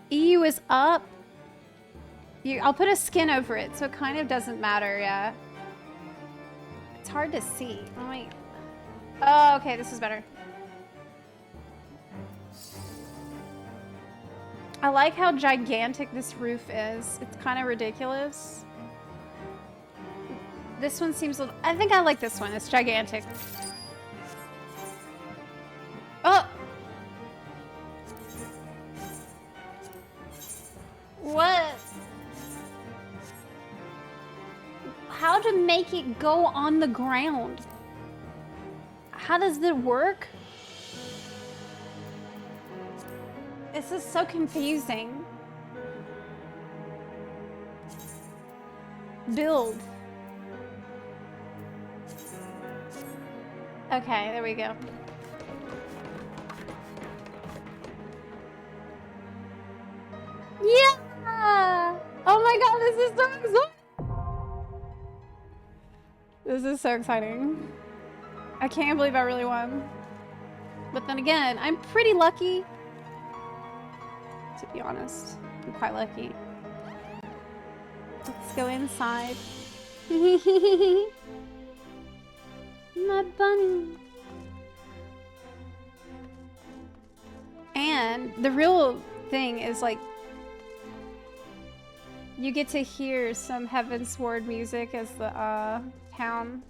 EU is up. I'll put a skin over it, so it kind of doesn't matter, yeah. It's hard to see. Oh, wait. Oh, okay, this is better. I like how gigantic this roof is. It's kind of ridiculous. This one seems a little... I think I like this one. It's gigantic. Oh! What? How to make it go on the ground? How does it work? This is so confusing. Build. Okay, there we go. Yeah! Oh my god, this is so exciting! This is so exciting. I can't believe I really won. But then again, I'm pretty lucky. To be honest, I'm quite lucky. Let's go inside. My bunny. And the real thing is, like, you get to hear some Heavensward music as the town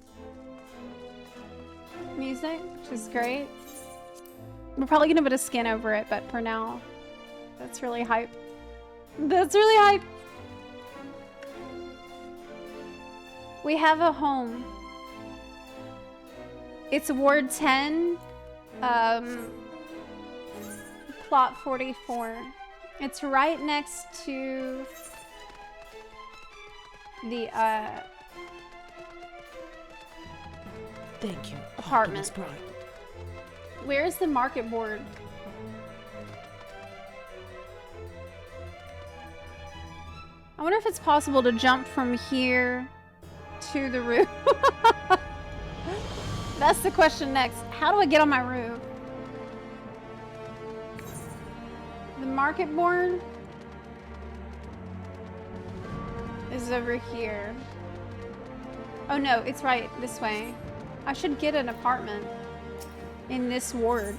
music, which is great. We're probably gonna put a skin over it, but for now, that's really hype. That's really hype. We have a home. It's Ward 10, plot 44. It's right next to the Thank you, apartment. Optimus Prime. Where's the market board? I wonder if it's possible to jump from here to the roof. That's the question next. How do I get on my roof? The market board is over here. Oh no, it's right this way. I should get an apartment in this ward.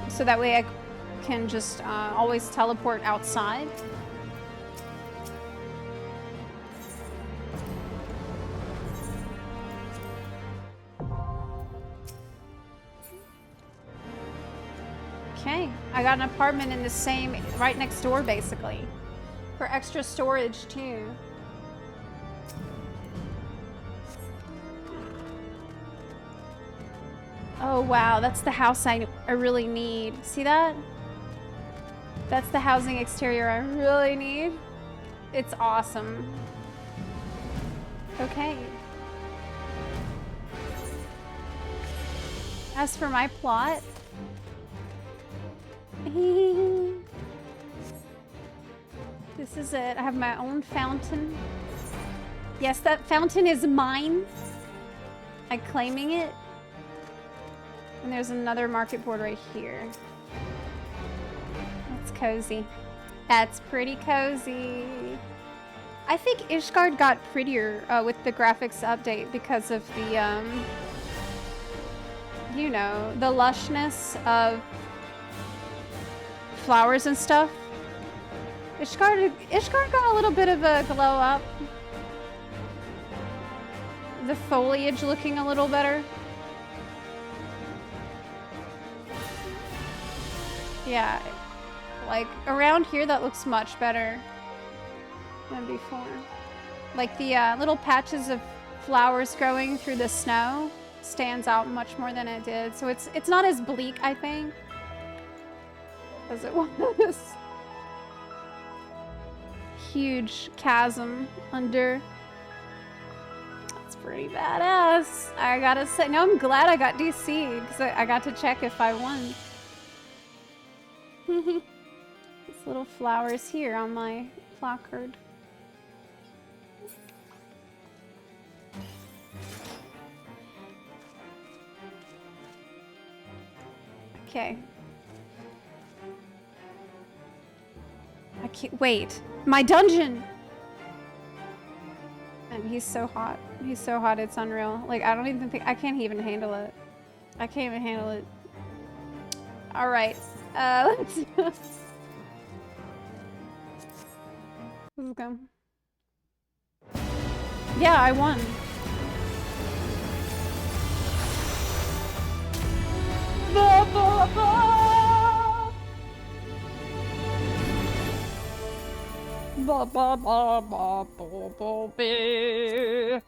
So that way I can just always teleport outside. Okay, I got an apartment in the same, right next door basically. For extra storage too. Oh wow, that's the house I really need. See that? That's the housing exterior I really need. It's awesome. Okay. As for my plot, this is it. I have my own fountain. Yes, that fountain is mine. I'm claiming it. And there's another market board right here. That's cozy. That's pretty cozy. I think Ishgard got prettier with the graphics update because of the, you know, the lushness of flowers and stuff. Ishgard got a little bit of a glow up. The foliage looking a little better. Yeah, like around here that looks much better than before. Like the little patches of flowers growing through the snow stands out much more than it did. So it's not as bleak, I think, as it was. Huge chasm under. It's pretty badass. I gotta say, no, I'm glad I got DC because I got to check if I won. These little flowers here on my placard. Okay. I can't wait. My dungeon. And he's so hot. He's so hot, it's unreal. Like, I don't even think I can't even handle it. I can't even handle it. All right. Let's go. Yeah, I won. Ba, ba, ba. Ba, ba, ba, ba, ba, ba, ba.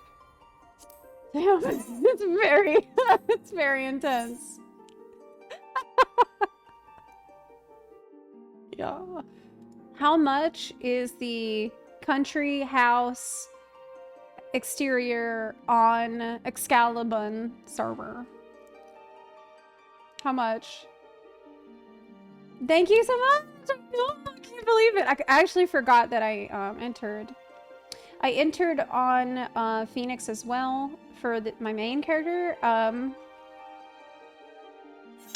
Damn, it's very, it's very intense. Yeah. How much is the country house exterior on Excalibur server? How much? Thank you so much! I can't believe it. I actually forgot that I entered. I entered on Phoenix as well for my main character.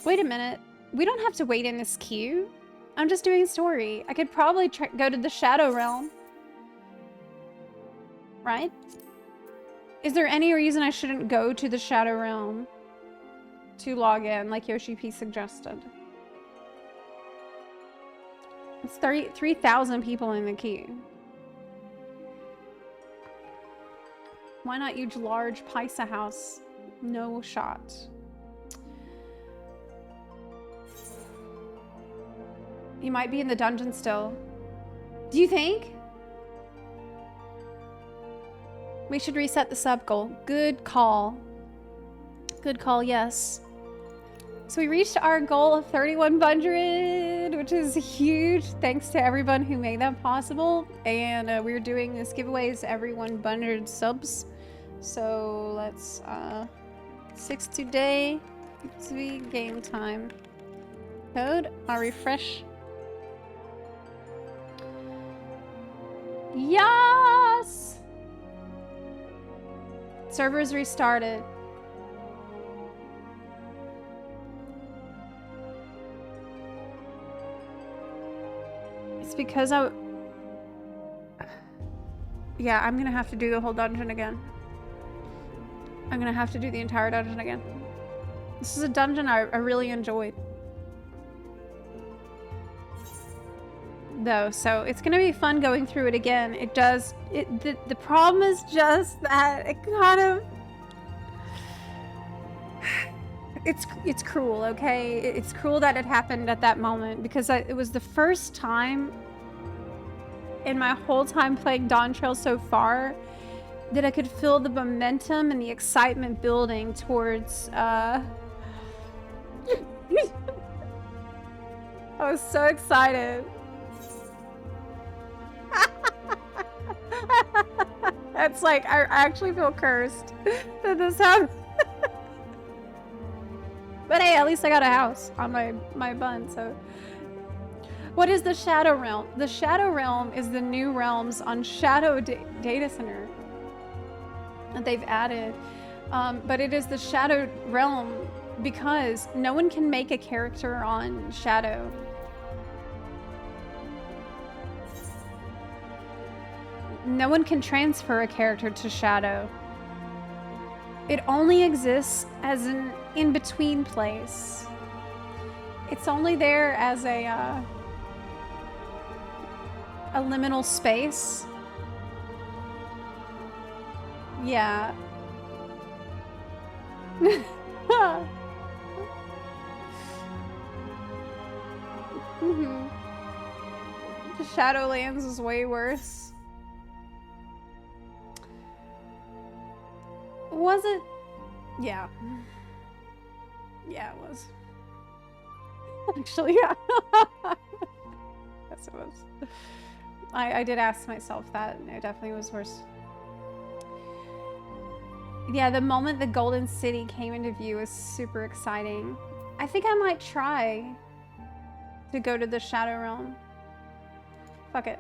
Wait a minute. We don't have to wait in this queue. I'm just doing story. I could probably go to the Shadow Realm. Right? Is there any reason I shouldn't go to the Shadow Realm to log in like Yoshi P suggested? It's 3,000 people in the queue. Why not use large Paisa house? No shot. You might be in the dungeon still. Do you think? We should reset the sub goal. Good call. Good call, yes. So we reached our goal of 3,100, which is huge. Thanks to everyone who made that possible. And we're doing this giveaways every 100 subs. So let's 6 today. It's the game time. Code. I'll refresh. Yes! Servers restarted. It's because yeah, I'm gonna have to do the whole dungeon again. I'm gonna have to do the entire dungeon again. This is a dungeon I really enjoyed. Though, so it's gonna be fun going through it again. The problem is just that it kind of it's cruel, okay? It's cruel that it happened at that moment because it was the first time in my whole time playing Dawntrail so far that I could feel the momentum and the excitement building towards I was so excited. It's like I actually feel cursed that this happened. But hey, at least I got a house on my bun, so. What is the Shadow Realm? The Shadow Realm is the new realms on Shadow Data Center that they've added. But it is the Shadow Realm because no one can make a character on Shadow. No one can transfer a character to Shadow. It only exists as an in-between place. It's only there as a liminal space. Yeah. The Shadowlands is way worse. Was it? Yeah. Yeah, it was. Actually, yeah. Yes, it was. I did ask myself that, and it definitely was worse. Yeah, the moment the Golden City came into view was super exciting. I think I might try to go to the Shadow Realm. Fuck it.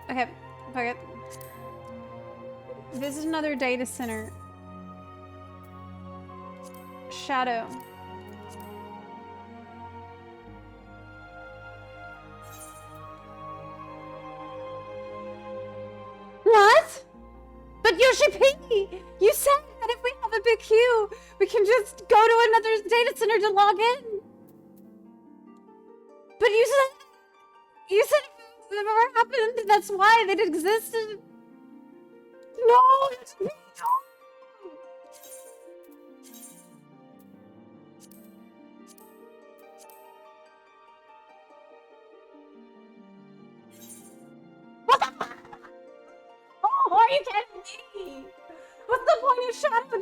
Okay, fuck it. This is another data center. Shadow. What? But Yoshi P, you said that if we have a big queue, we can just go to another data center to log in. But you said if it ever happened, that's why it existed. No, it's me. What the fuck? Oh, are you kidding me? What's the point of Shadow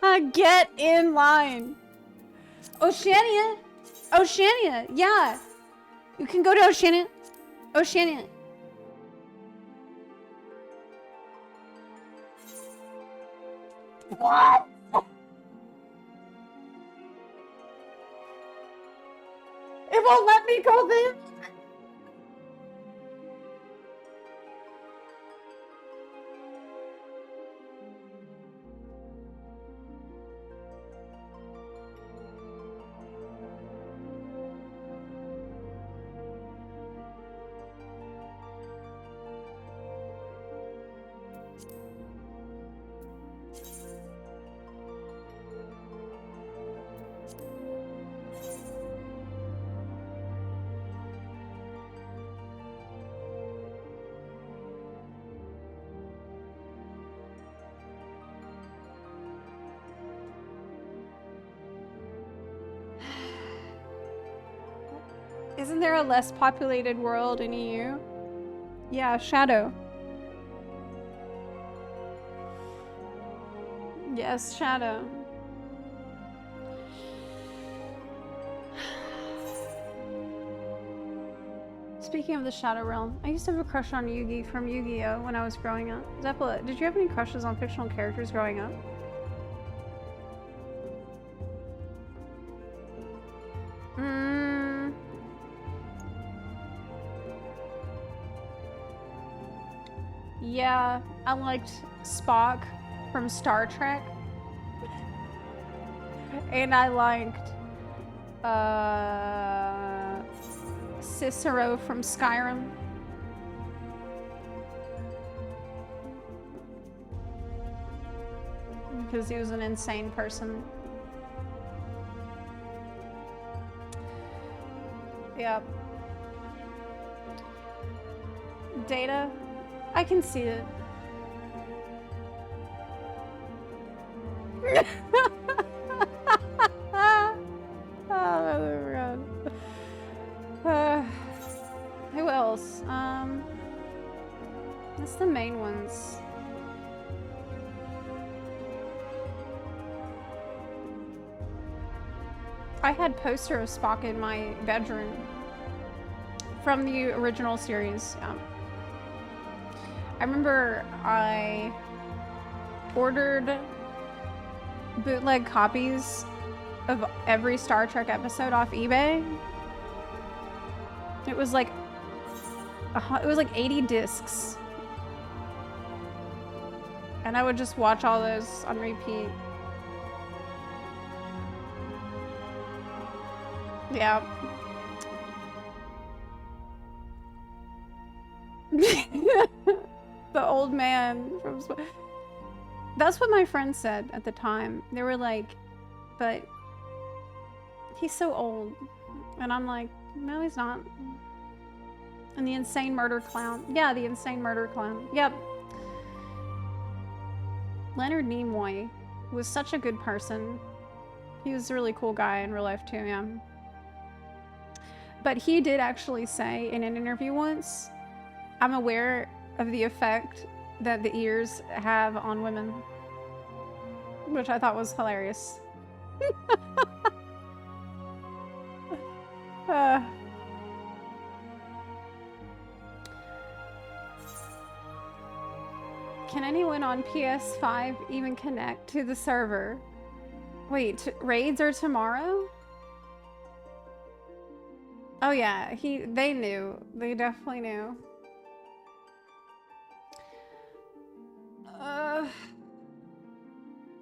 then? Get in line. Oceania. Oceania, yeah. You can go to Oceania. Oceania. What? It won't let me go there. Isn't there a less populated world in EU? Yeah, Shadow. Yes, Shadow. Speaking of the Shadow Realm, I used to have a crush on Yugi from Yu-Gi-Oh! When I was growing up. Zepla, did you have any crushes on fictional characters growing up? Yeah, I liked Spock from Star Trek. And I liked Cicero from Skyrim. Because he was an insane person. Yep. Data? I can see it. Oh, God. Who else? That's the main ones. I had poster of Spock in my bedroom from the original series. Yeah. I remember I ordered bootleg copies of every Star Trek episode off eBay. It was like 80 discs. And I would just watch all those on repeat. Yeah. The old man from... That's what my friends said at the time. They were like, but he's so old. And I'm like, no, he's not. And the insane murder clown. Yeah, the insane murder clown. Yep. Leonard Nimoy was such a good person. He was a really cool guy in real life too, yeah. But he did actually say in an interview once, I'm aware of the effect that the ears have on women. Which I thought was hilarious. Can anyone on PS5 even connect to the server? Wait, raids are tomorrow? Oh yeah, they knew. They definitely knew.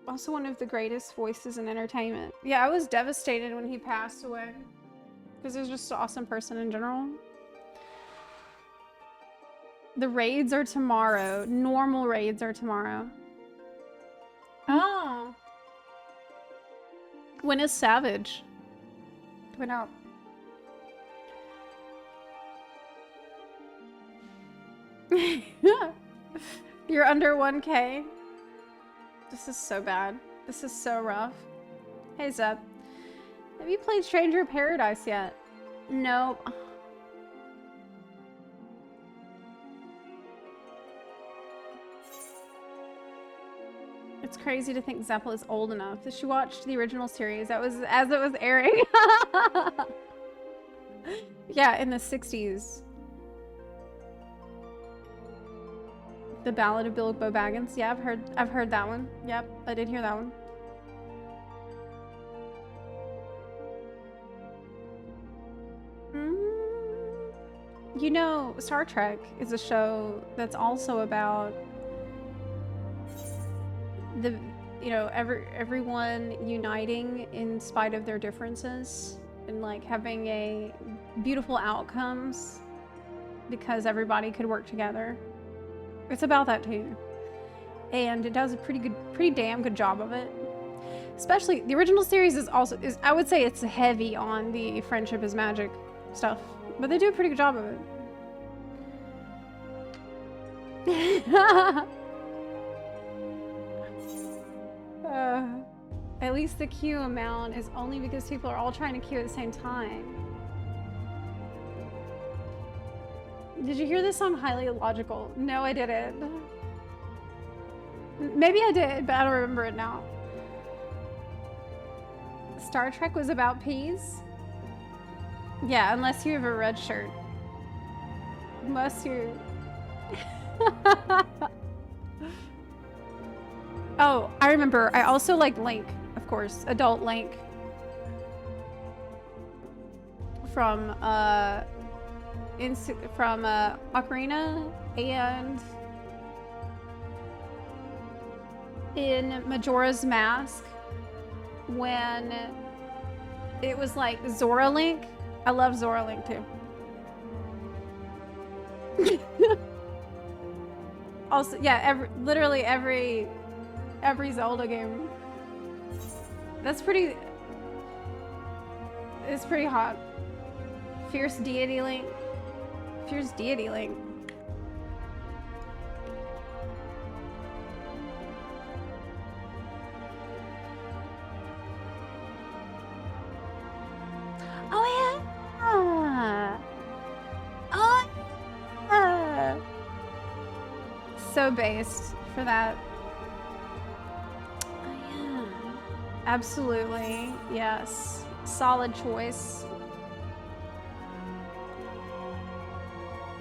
Also one of the greatest voices in entertainment. Yeah, I was devastated when he passed away. Because he was just an awesome person in general. The raids are tomorrow. Normal raids are tomorrow. Oh. When is Savage? Went out. You're under 1K. This is so bad. This is so rough. Hey Zep. Have you played Stranger Paradise yet? Nope. It's crazy to think Zepla is old enough that she watched the original series that was as it was airing. Yeah, in the 60s. The Ballad of Bilbo Baggins. Yeah, I've heard that one. Yep, I did hear that one. You know, Star Trek is a show that's also about the, you know, everyone uniting in spite of their differences and like having a beautiful outcomes because everybody could work together. It's about that too. And it does a pretty damn good job of it. Especially the original series is I would say it's heavy on the friendship is magic stuff, but they do a pretty good job of it. At least the queue amount is only because people are all trying to queue at the same time. Did you hear this song Highly Illogical? No, I didn't. Maybe I did, but I don't remember it now. Star Trek was about peas? Yeah, unless you have a red shirt. Unless you... Oh, I remember. I also like Link, of course. Adult Link. From Ocarina and in Majora's Mask when it was like Zora Link. I love Zora Link too. Also, yeah, literally every Zelda game. It's pretty hot. Fierce Deity Link. Fierce Deity Link. Oh yeah. Oh yeah. So based for that. Oh yeah. Absolutely. Yes. Solid choice.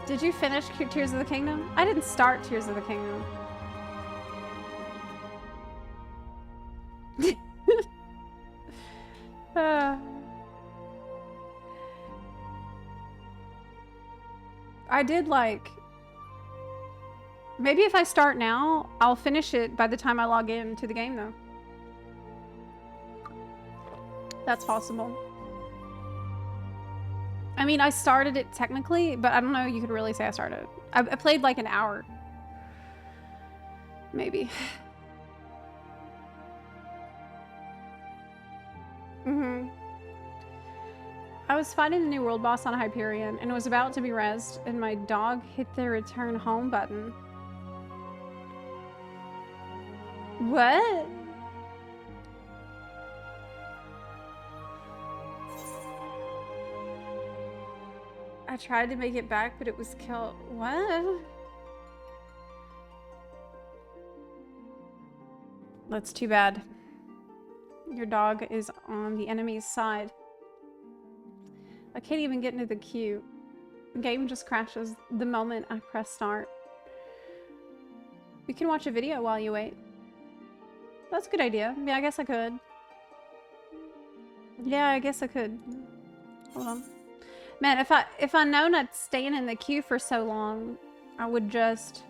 Did you finish Tears of the Kingdom? I didn't start Tears of the Kingdom. I did like... Maybe if I start now, I'll finish it by the time I log in to the game though. That's possible. I mean, I started it technically, but I don't know you could really say I started. I played like an hour. Maybe. I was fighting the new world boss on Hyperion and was about to be rezzed, and my dog hit the return home button. What? I tried to make it back, but it was killed. What? That's too bad. Your dog is on the enemy's side. I can't even get into the queue. The game just crashes the moment I press start. We can watch a video while you wait. That's a good idea. Yeah, I guess I could. Yeah, I guess I could. Hold on. Man, if I know not staying in the queue for so long, I would just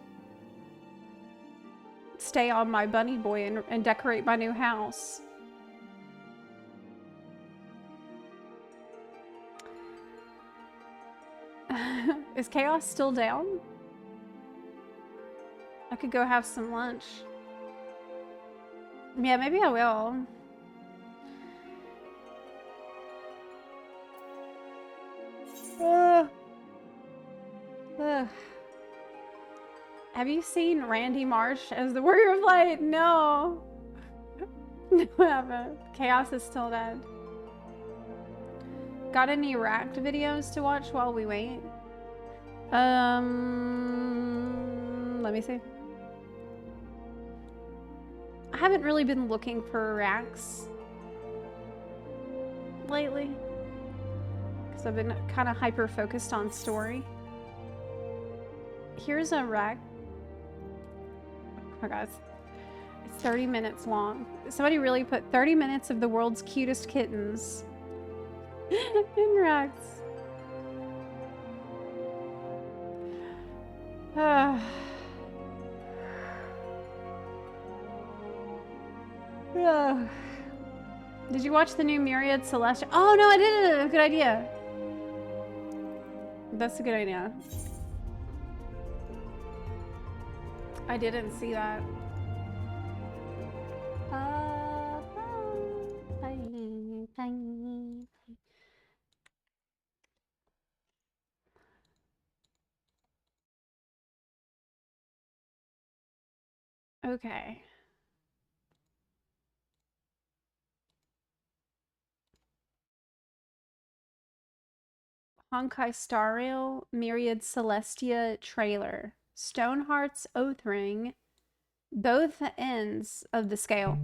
stay on my bunny boy and decorate my new house. Is Chaos still down? I could go have some lunch. Yeah, maybe I will. Have you seen Randy Marsh as the Warrior of Light? No. No, I haven't. Chaos is still dead. Got any Racked videos to watch while we wait? Let me see. I haven't really been looking for racks lately because I've been kind of hyper focused on story. Here's a rack. Oh my god, it's 30 minutes long. Somebody really put 30 minutes of the world's cutest kittens in racks. Did you watch the new Myriad Celestial? Oh no, I didn't. Good idea. That's a good idea. I didn't see that. Okay. Honkai Star Rail Myriad Celestia trailer. Stoneheart's Oath Ring. Both ends of the scale.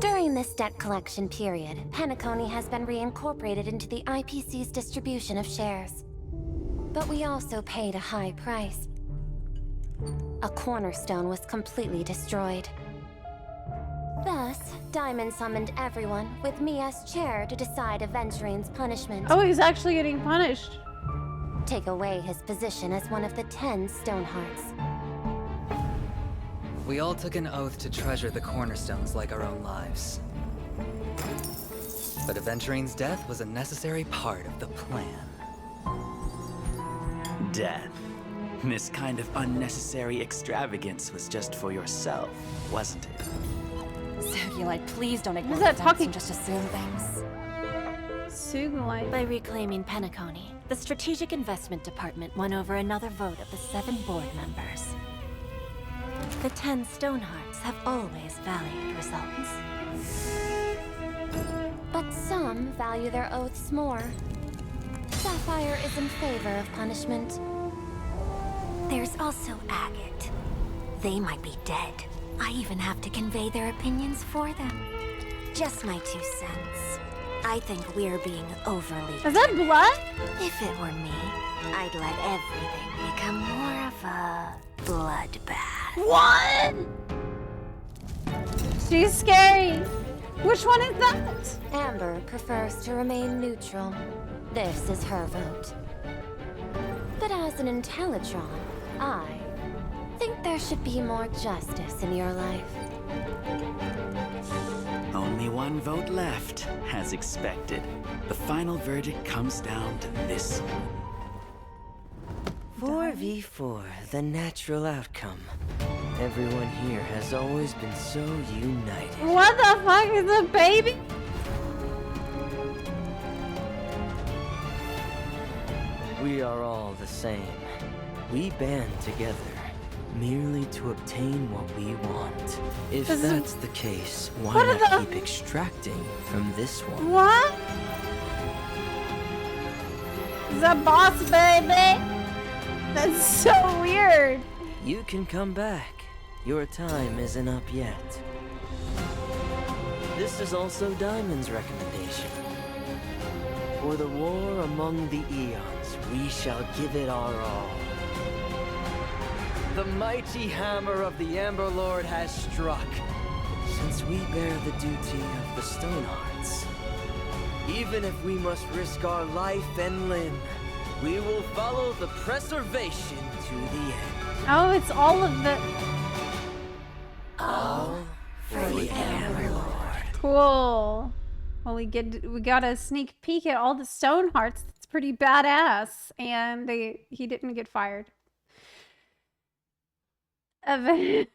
During this debt collection period, Penacony has been reincorporated into the IPC's distribution of shares. But we also paid a high price. A cornerstone was completely destroyed. Thus, Diamond summoned everyone, with me as chair, to decide Aventurine's punishment. Oh, he's actually getting punished. Take away his position as one of the 10 Stonehearts. We all took an oath to treasure the cornerstones like our own lives. But Aventurine's death was a necessary part of the plan. Death. This kind of unnecessary extravagance was just for yourself, wasn't it? Sugulite, please don't ignore Who's that facts talking? and just assume things. Sugulite. By reclaiming Penacony, the Strategic Investment Department won over another vote of the 7 board members. The 10 Stonehearts have always valued results. But some value their oaths more. Sapphire is in favor of punishment. There's also Agate. They might be dead. I even have to convey their opinions for them. Just my 2 cents. I think we're being overly... Is that blood? If it were me, I'd let everything become more of a bloodbath. What? She's scary. Which one is that? Amber prefers to remain neutral. This is her vote. But as an Intellitron, I think there should be more justice in your life. Only one vote left, as expected. The final verdict comes down to this. 4v4, the natural outcome. Everyone here has always been so united. What the fuck is a baby? We are all the same. We band together, merely to obtain what we want. If that's the case, why not keep extracting from this one? What? The boss baby? That's so weird. You can come back. Your time isn't up yet. This is also Diamond's recommendation. For the war among the eons, we shall give it our all. The mighty hammer of the Amber Lord has struck. Since we bear the duty of the Stonehearts, even if we must risk our life and limb, we will follow the preservation to the end. Oh, it's all of the... All for the Amber Lord. Cool. Well, we got a sneak peek at all the Stonehearts. That's pretty badass. And he didn't get fired. Aventurine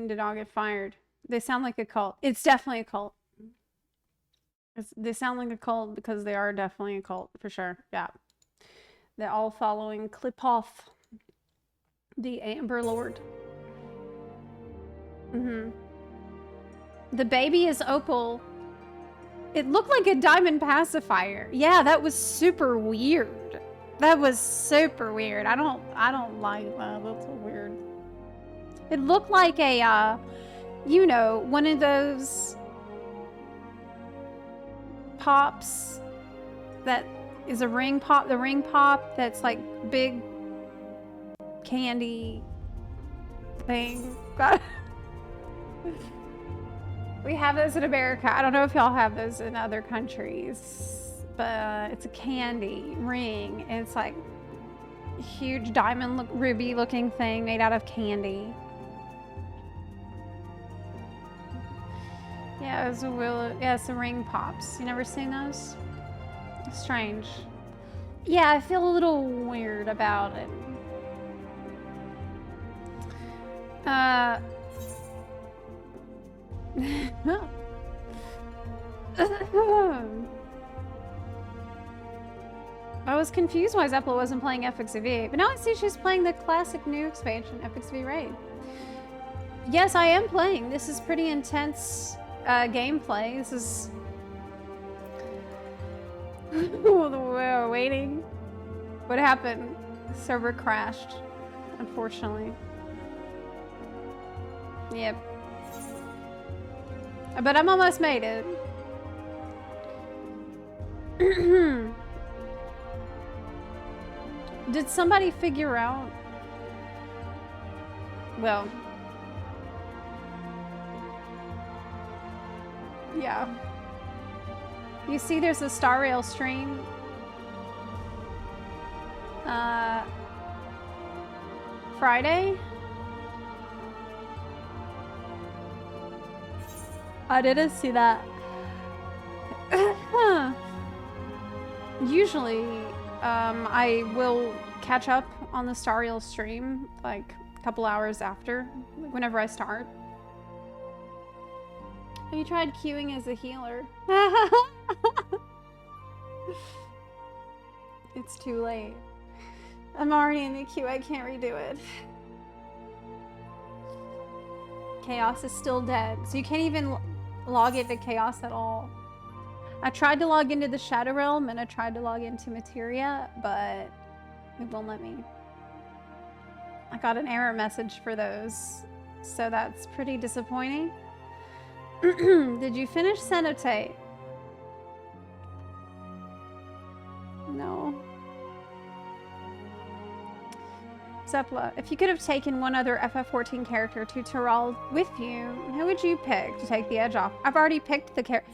did not get fired. They sound like a cult. It's definitely a cult. They sound like a cult because they are definitely a cult, for sure. Yeah. They're all following Klipoth, the Amber Lord. The baby is Opal. It looked like a diamond pacifier. Yeah, that was super weird. That was super weird. I don't like that. That's so weird. It looked like a, you know, one of those pops that is a ring pop. The ring pop that's like big candy thing. We have those in America. I don't know if y'all have those in other countries, but it's a candy ring. And it's like a huge diamond ruby looking thing made out of candy. Yeah, it's it's the ring pops. You never seen those? Strange. Yeah, I feel a little weird about it. I was confused why Zepla wasn't playing FXV, but now I see she's playing the classic new expansion, FXV Raid. Yes, I am playing. This is pretty intense gameplay. This is... We're waiting. What happened? The server crashed, unfortunately. Yep. But I'm almost made it. Did somebody figure out? Well. Yeah. You see there's a Star Rail stream. Friday? I didn't see that. Usually, I will catch up on the Star Rail stream like a couple hours after, whenever I start. Have you tried queuing as a healer? It's too late. I'm already in the queue, I can't redo it. Chaos is still dead, so you can't even log into Chaos at all. I tried to log into the Shadow Realm and I tried to log into Materia, but it won't let me. I got an error message for those, so that's pretty disappointing. Did you finish Cenotate? No. Zepla, if you could have taken one other FF14 character to Tyrell with you, who would you pick to take the edge off? I've already picked the character.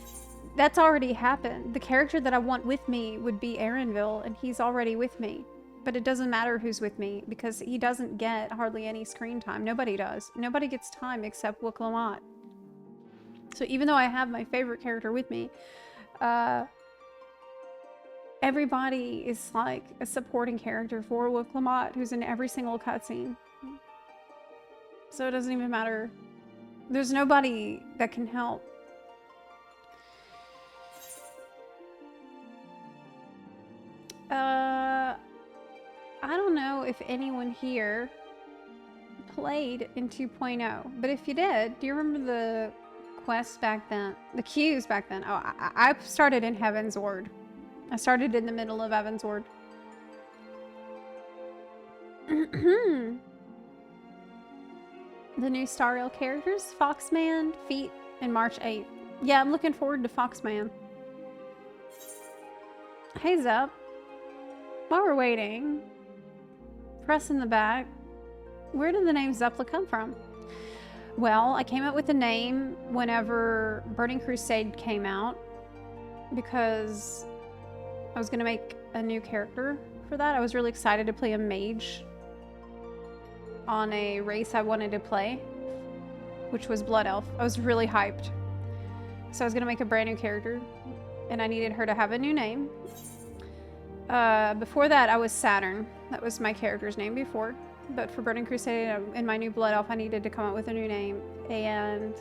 That's already happened. The character that I want with me would be Aaronville, and he's already with me. But it doesn't matter who's with me, because he doesn't get hardly any screen time. Nobody does. Nobody gets time except Wook Lamont. So even though I have my favorite character with me, everybody is like a supporting character for Wook Lamont, who's in every single cutscene. So it doesn't even matter. There's nobody that can help. I don't know if anyone here played in 2.0, but if you did, do you remember the quests back then? The queues back then? Oh, I started in Heaven's Ward. I started in the middle of Heaven's Ward. The new Star Rail characters, Foxman, Feet, and March 8th. Yeah, I'm looking forward to Foxman. Hey, Zep. While we're waiting, press in the back. Where did the name Zepla come from? Well, I came up with the name whenever Burning Crusade came out because I was going to make a new character for that. I was really excited to play a mage on a race I wanted to play, which was Blood Elf. I was really hyped. So I was going to make a brand new character, and I needed her to have a new name. Before that, I was Saturn. That was my character's name before. But for Burning Crusade and my new Blood Elf, I needed to come up with a new name. And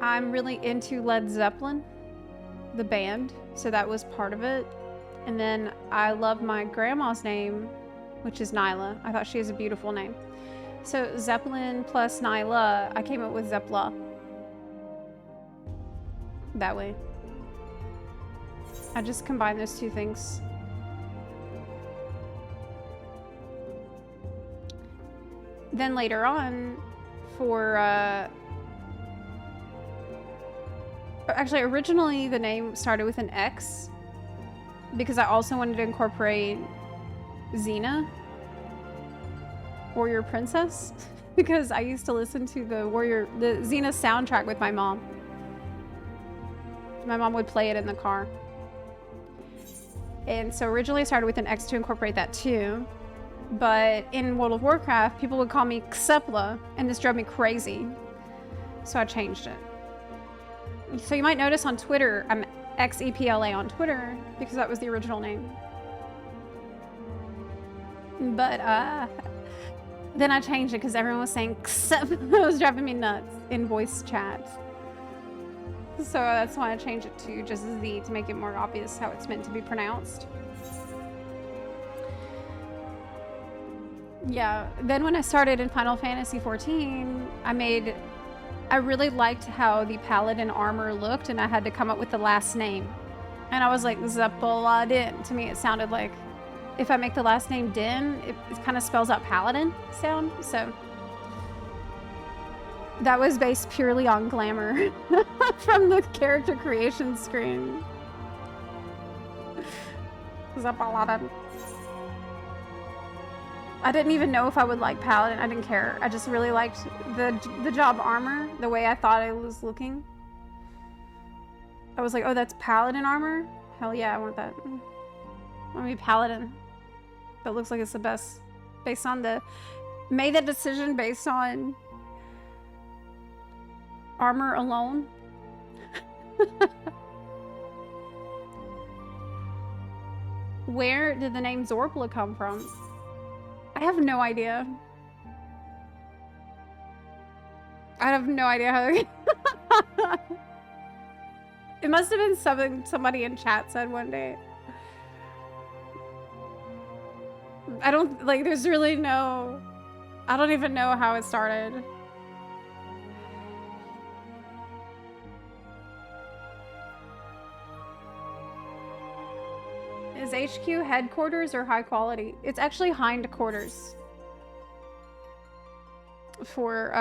I'm really into Led Zeppelin, the band. So that was part of it. And then I love my grandma's name, which is Nyla. I thought she has a beautiful name. So Zeppelin plus Nyla, I came up with Zepla. That way. I just combined those two things. Then later on, for actually originally the name started with an X because I also wanted to incorporate Xena, Warrior Princess, because I used to listen to the Xena soundtrack with my mom. My mom would play it in the car. And so originally I started with an X to incorporate that too. But in World of Warcraft, people would call me Xepla, and this drove me crazy. So I changed it. So you might notice on Twitter, I'm XEPLA on Twitter, because that was the original name. But then I changed it because everyone was saying Xepla. It was driving me nuts in voice chat. So that's why I changed it to just Z to make it more obvious how it's meant to be pronounced. Yeah, then when I started in Final Fantasy XIV, I really liked how the paladin armor looked, and I had to come up with the last name. And I was like, Zepaladin. To me, it sounded like, if I make the last name Din, it kind of spells out paladin sound, so. That was based purely on glamour from the character creation screen. Zepaladin. I didn't even know if I would like paladin. I didn't care. I just really liked the job armor, the way I thought it was looking. I was like, oh, that's paladin armor? Hell yeah, I want that. I want to be paladin. That looks like it's the best. Based on made that decision based on armor alone. Where did the name Zorpla come from? I have no idea. I have no idea how. It must have been something somebody in chat said one day. I don't like. There's really no. I don't even know how it started. Is HQ headquarters or high quality? It's actually hindquarters for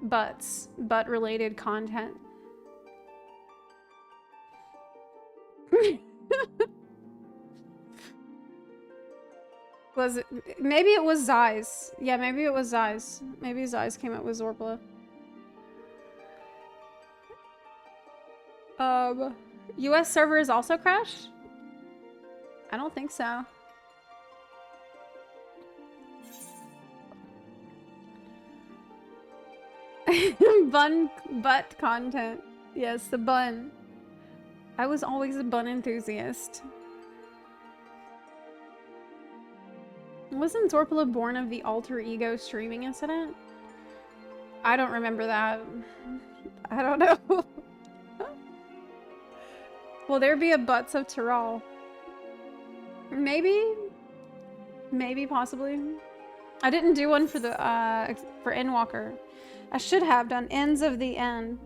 butt-related content. Was it? Maybe it was Zeiss. Yeah, maybe it was Zeiss. Maybe Zeiss came up with Zorpla. US servers also crashed? I don't think so. Butt content. Yes, the bun. I was always a bun enthusiast. Wasn't Zorpla born of the alter ego streaming incident? I don't remember that. I don't know. Will there be a Butts of Tyrol? Maybe? Maybe, possibly. I didn't do one for the, for Endwalker. I should have done Ends of the End.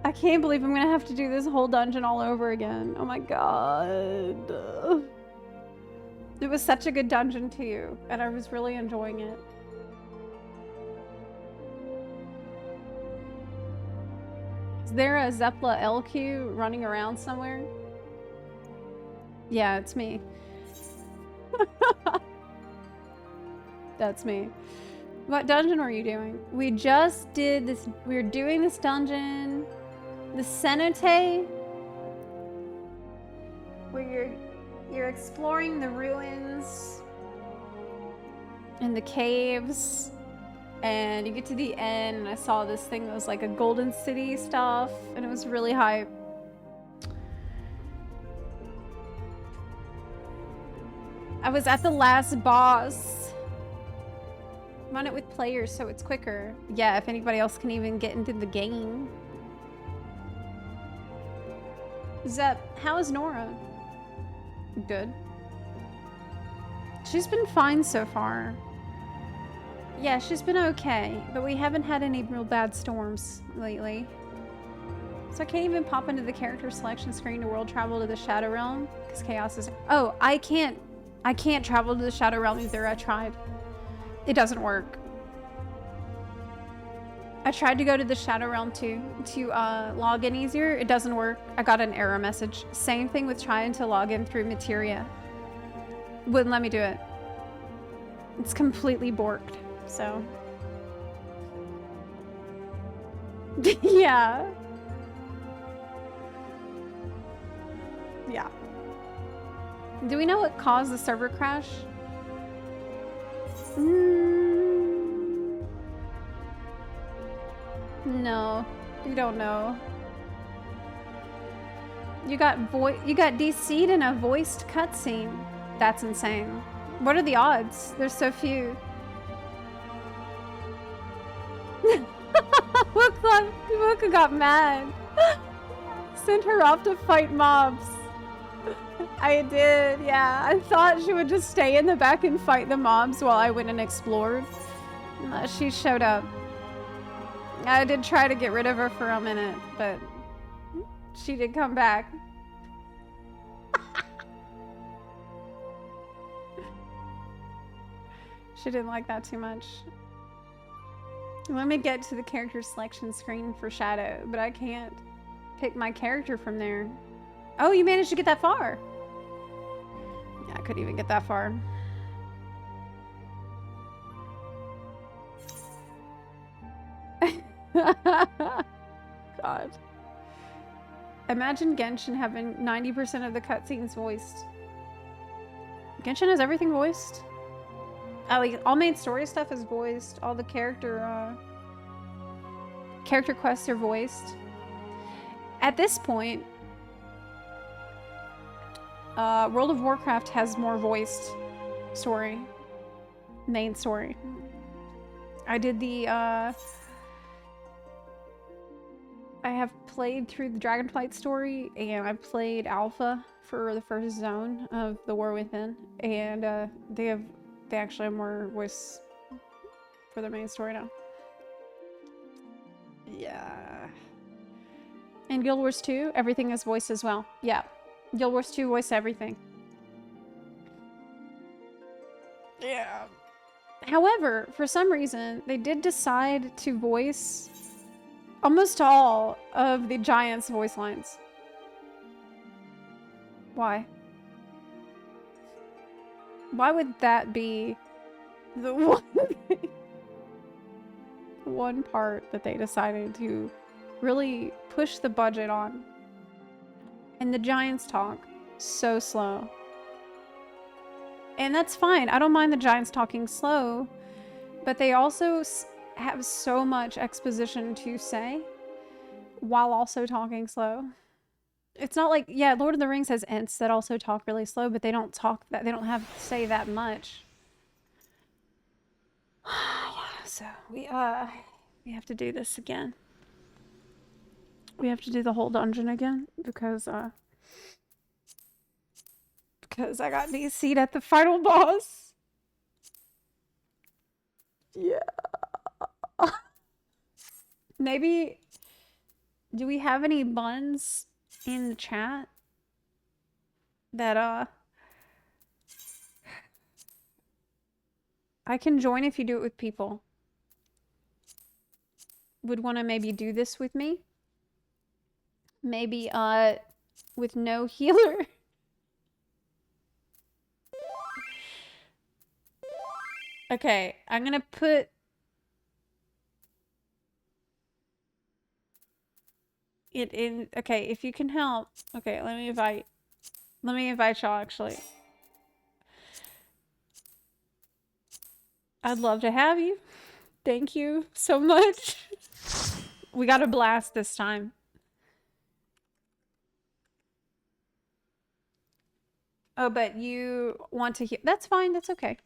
I can't believe I'm gonna have to do this whole dungeon all over again. Oh my god. It was such a good dungeon too, and I was really enjoying it. there a Zepla LQ running around somewhere? Yeah, it's me. That's me. What dungeon were you doing? We just did this. We were doing this dungeon. The cenote. Where you're exploring the ruins and the caves. And you get to the end and I saw this thing that was like a golden city stuff. And it was really hype. I was at the last boss. Run it with players so it's quicker. Yeah, if anybody else can even get into the game. Zep, how is Nora? Good. She's been fine so far. Yeah, she's been okay, but we haven't had any real bad storms lately. So I can't even pop into the character selection screen to world travel to the Shadow Realm because chaos is... Oh, I can't travel to the Shadow Realm either. I tried. It doesn't work. I tried to go to the Shadow Realm too to log in easier. It doesn't work. I got an error message. Same thing with trying to log in through Materia. Wouldn't let me do it. It's completely borked, so. Yeah. Yeah. Do we know what caused the server crash? No, you don't know. You got DC'd in a voiced cutscene. That's insane. What are the odds? There's so few. Muka got mad. Sent her off to fight mobs. I did, yeah. I thought she would just stay in the back and fight the mobs while I went and explored. She showed up. I did try to get rid of her for a minute, but she did come back. She didn't like that too much. Let me get to the character selection screen for Shadow, but I can't pick my character from there. Oh, you managed to get that far. Yeah, I couldn't even get that far. God. Imagine Genshin having 90% of the cutscenes voiced. Genshin has everything voiced? Like, all main story stuff is voiced. All the character quests are voiced. At this point, World of Warcraft has more voiced story. Main story. I did the, I have played through the Dragonflight story, and I've played Alpha for the first zone of the War Within, and they actually have more voice for their main story now. Yeah. And Guild Wars 2, everything is voiced as well. Yeah. Guild Wars 2 voiced everything. Yeah. However, for some reason, they did decide to voice almost all of the Giants' voice lines. Why? Why would that be the one part that they decided to really push the budget on? And the Giants talk so slow. And that's fine. I don't mind the Giants talking slow, but they also have so much exposition to say while also talking slow. It's not like, yeah, Lord of the Rings has Ents that also talk really slow, but they don't talk that, they don't have to say that much. Yeah, so we have to do this again. We have to do the whole dungeon again because I got DC'd at the final boss. Yeah. Maybe, do we have any buns in the chat that I can join if you do it with people? Would want to maybe do this with me? Maybe, with no healer. Okay, I'm gonna put... it in... Okay, if you can help. Okay, let me invite y'all, actually. I'd love to have you. Thank you so much. We got a blast this time. Oh, but you want to heal. That's fine. That's okay.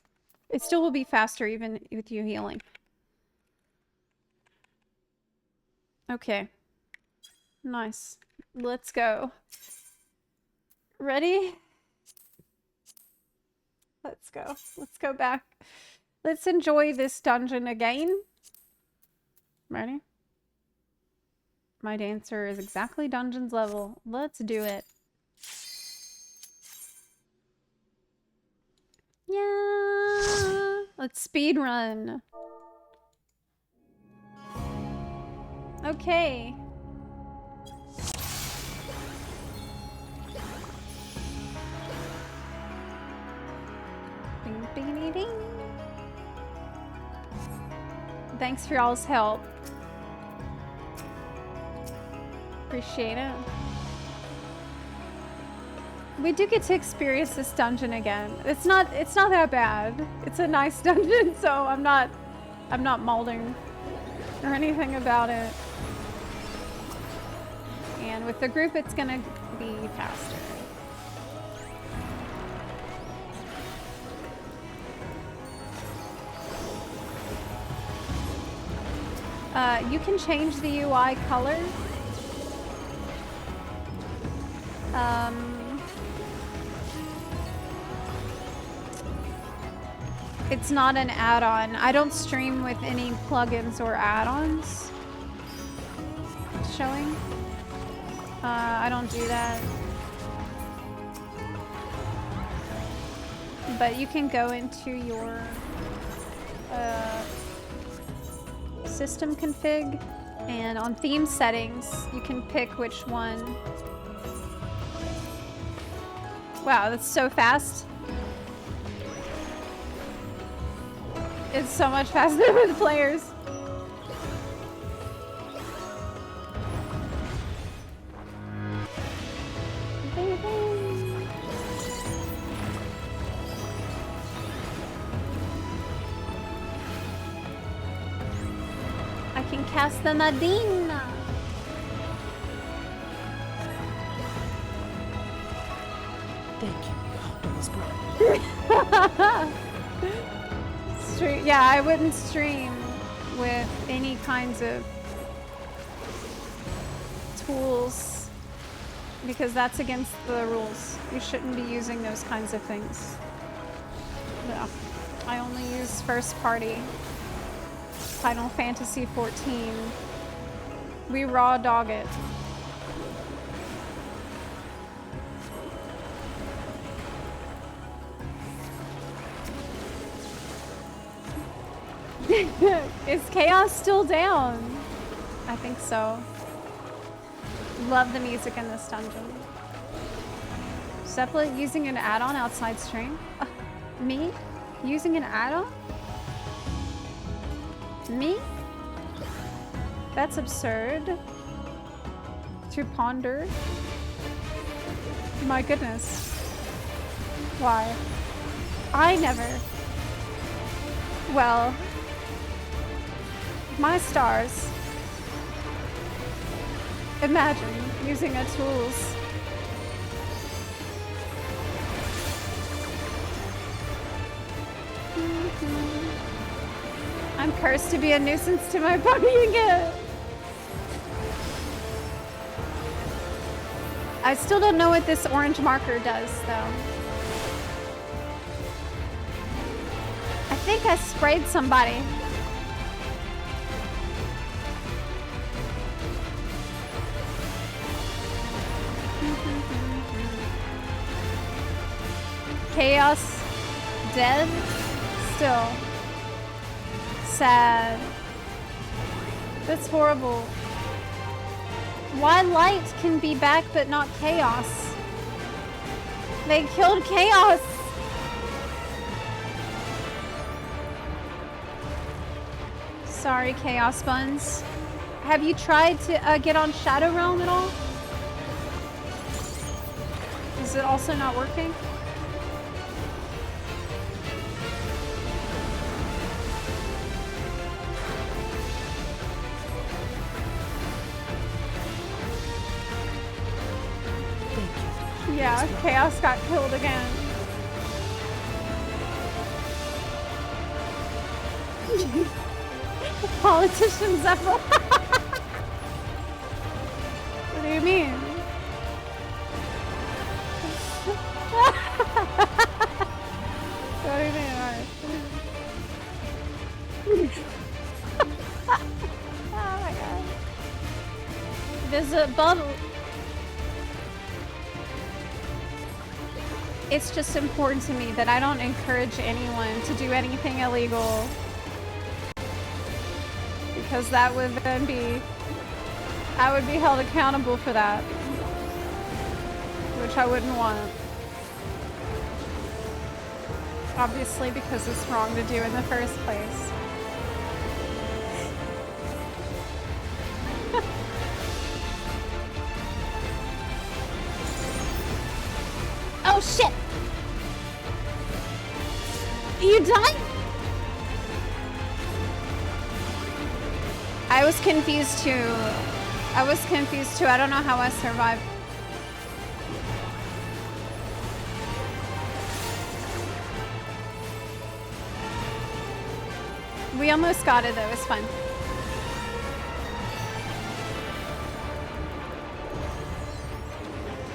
It still will be faster even with you healing. Okay. Nice. Let's go. Ready? Let's go. Let's go back. Let's enjoy this dungeon again. Ready? My dancer is exactly dungeon's level. Let's do it. Yeah. Let's speed run. Okay. Ding, ding, ding, ding. Thanks for y'all's help. Appreciate it. We do get to experience this dungeon again. It's not that bad. It's a nice dungeon, so I'm not molding or anything about it. And with the group, it's gonna be faster. You can change the UI color. It's not an add-on. I don't stream with any plugins or add-ons showing. I don't do that. But you can go into your system config, and on theme settings, you can pick which one. Wow, that's so fast. It's so much faster with players. I can cast the Nadine. Thank you. Almost broke. Yeah, I wouldn't stream with any kinds of tools because that's against the rules. You shouldn't be using those kinds of things. Yeah. I only use first party. Final Fantasy 14. We raw dog it. Is Chaos still down? I think so. Love the music in this dungeon. Zepla using an add-on outside stream? Me? Using an add-on? Me? That's absurd. To ponder. My goodness. Why? I never. Well, my stars. Imagine using a tools. I'm cursed to be a nuisance to my buddy again. I still don't know what this orange marker does, though. I think I sprayed somebody. Chaos dead? Still. Sad. That's horrible. Why light can be back but not chaos? They killed chaos! Sorry, Chaos Buns. Have you tried to get on Shadow Realm at all? Is it also not working? Yeah, Chaos got killed again. Politician Zepla. What do you mean? What do you mean? Oh my god. Visit bubble. It's just important to me that I don't encourage anyone to do anything illegal. Because that would then be... I would be held accountable for that. Which I wouldn't want. Obviously because it's wrong to do in the first place. Oh shit! You died? I was confused too. I don't know how I survived. We almost got it though, it was fun.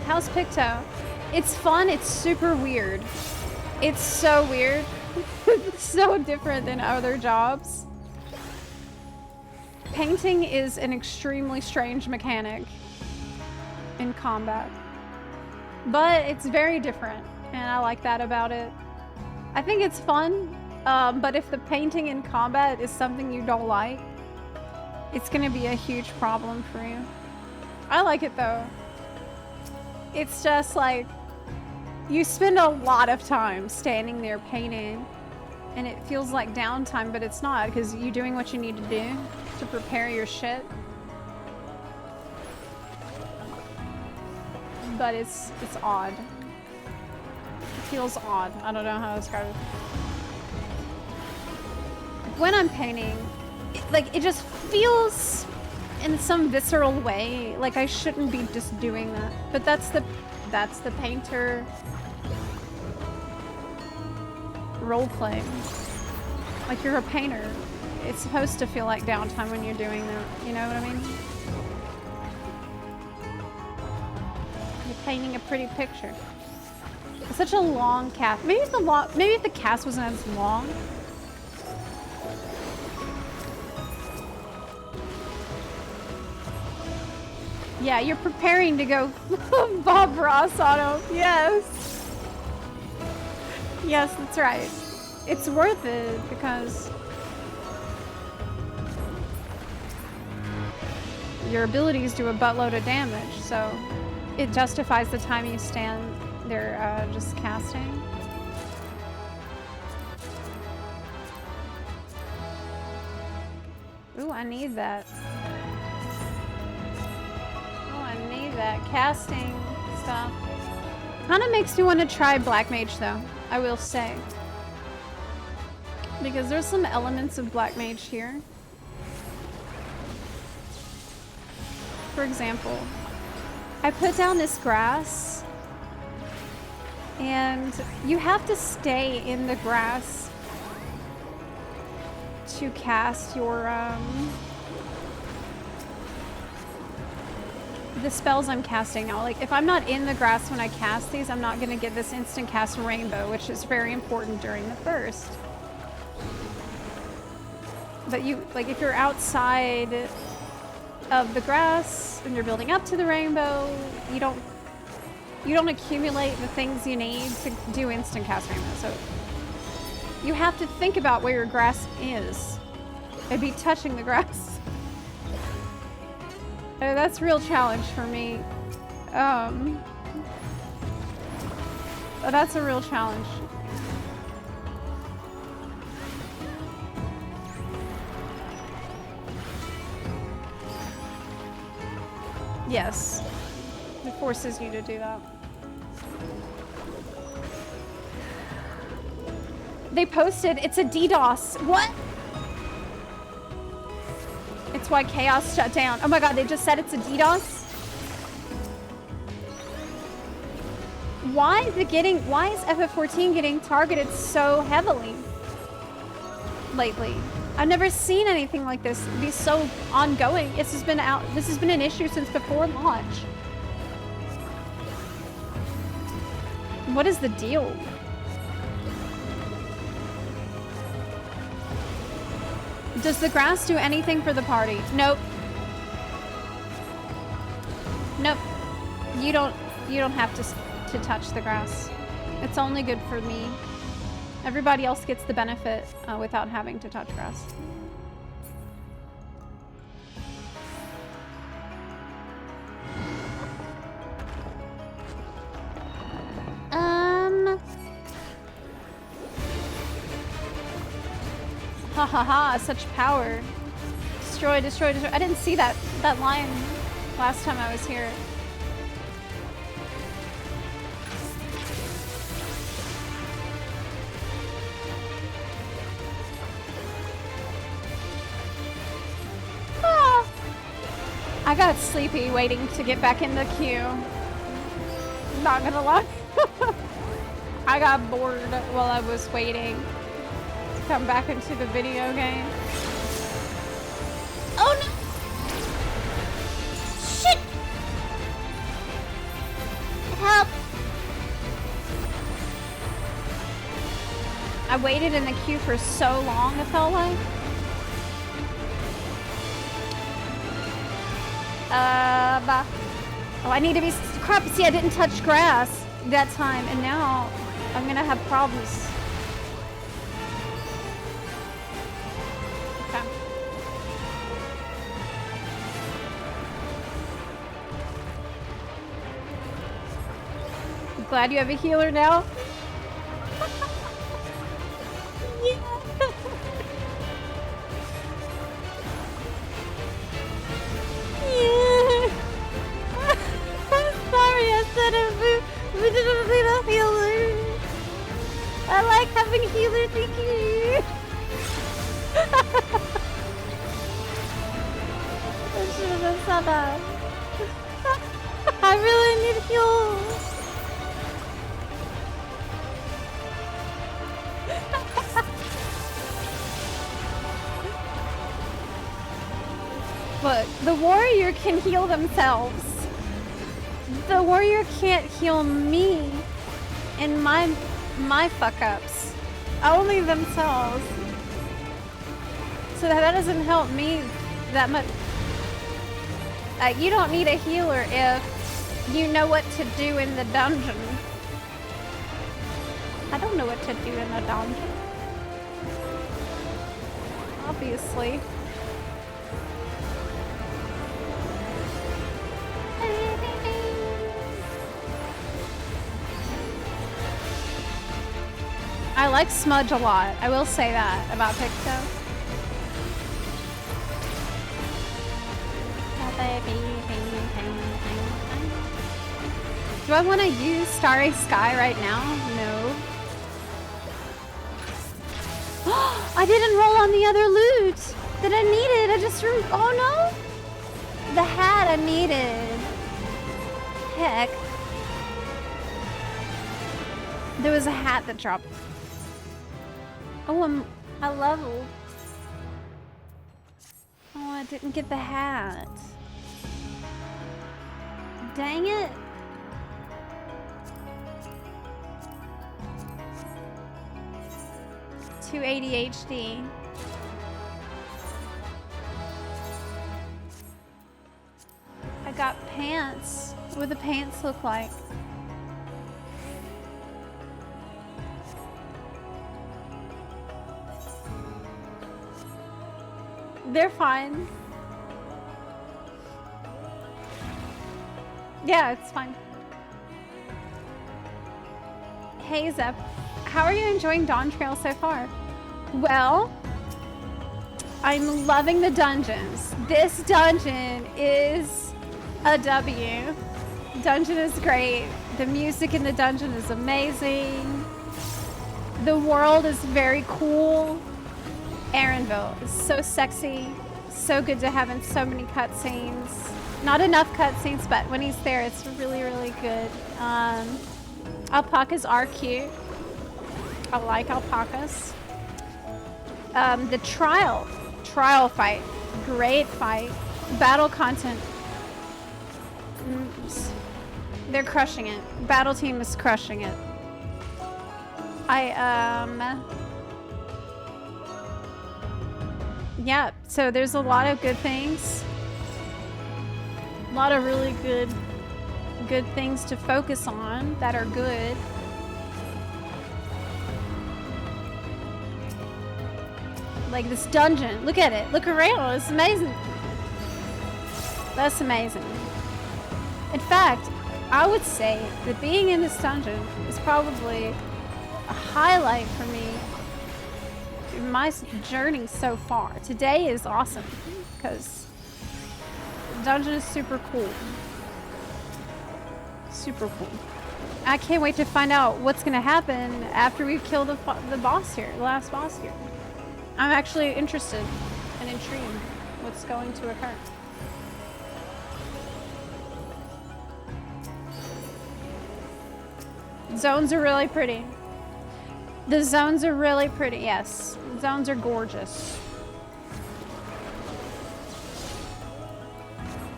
How's Picto? It's fun, it's super weird. It's so weird. It's so different than other jobs. Painting is an extremely strange mechanic in combat. But it's very different, and I like that about it. I think it's fun, but if the painting in combat is something you don't like, it's gonna be a huge problem for you. I like it though. It's just like, you spend a lot of time standing there painting, and it feels like downtime, but it's not, because you're doing what you need to do to prepare your shit. But it's odd. It feels odd. I don't know how to describe it. When I'm painting, it just feels in some visceral way like I shouldn't be just doing that. But that's the painter role playing. Like, you're a painter. It's supposed to feel like downtime when you're doing that. You know what I mean? You're painting a pretty picture. It's such a long cast. Maybe if the cast wasn't as long. Yeah, you're preparing to go Bob Ross on him. Yes. Yes, that's right. It's worth it because your abilities do a buttload of damage, so it justifies the time you stand there just casting. Ooh, I need that. Oh, I need that casting stuff. Kinda makes me want to try Black Mage though, I will say. Because there's some elements of Black Mage here. For example, I put down this grass and you have to stay in the grass to cast your the spells I'm casting now. Like, if I'm not in the grass when I cast these, I'm not gonna get this instant cast rainbow, which is very important during the burst. But if you're outside of the grass and you're building up to the rainbow, you don't accumulate the things you need to do instant cast rainbow. So you have to think about where your grass is and be touching the grass That's a real challenge for me. That's a real challenge. Yes. It forces you to do that. They posted, it's a DDoS. What? It's why Chaos shut down. Oh my god, they just said it's a DDoS? Why is FF14 getting targeted so heavily lately? I've never seen anything like this be so ongoing. This has been an issue since before launch. What is the deal? Does the grass do anything for the party? Nope. Nope. You don't have to touch the grass. It's only good for me. Everybody else gets the benefit without having to touch grass. Ha ha ha, such power. Destroy, destroy, destroy. I didn't see that line last time I was here. I got sleepy waiting to get back in the queue. Not gonna lie. I got bored while I was waiting to come back into the video game. Oh no! Shit! Help! I waited in the queue for so long, it felt like. Oh, I need to be crap. See, I didn't touch grass that time, and now I'm gonna have problems. Okay. I'm glad you have a healer now. Yeah. Sorry, I said we didn't need a healer. I like having a healer, thank you. I should have been so bad. I really need heal. Look, the warrior can heal themselves. The warrior can't heal me and my fuck-ups. Only themselves. So that doesn't help me that much. You don't need a healer if you know what to do in the dungeon. I don't know what to do in the dungeon. Obviously. I like Smudge a lot. I will say that about Picto. Do I want to use Starry Sky right now? No. I didn't roll on the other loot that I needed. I just oh no! The hat I needed. Heck. There was a hat that dropped. Oh, I leveled. Oh, I didn't get the hat. Dang it. Too ADHD. I got pants. What do the pants look like? They're fine. Yeah, it's fine. Hey Zep, how are you enjoying Dawntrail so far? Well, I'm loving the dungeons. This dungeon is a W. Dungeon is great. The music in the dungeon is amazing. The world is very cool. Aaronville is so sexy. So good to have in so many cutscenes. Not enough cutscenes, but when he's there, it's really, really good. Alpacas are cute. I like alpacas. The trial fight, great fight. Battle content, they're crushing it. Battle team is crushing it. Yeah, so there's a lot of good things. A lot of really good things to focus on that are good. Like this dungeon. Look at it. Look around. It's amazing. That's amazing. In fact, I would say that being in this dungeon is probably a highlight for me in my journey so far. Today is awesome because the dungeon is super cool. Super cool. I can't wait to find out what's going to happen after we kill the boss here, the last boss here. I'm actually interested and intrigued what's going to occur. Zones are really pretty. The zones are really pretty, yes. The zones are gorgeous.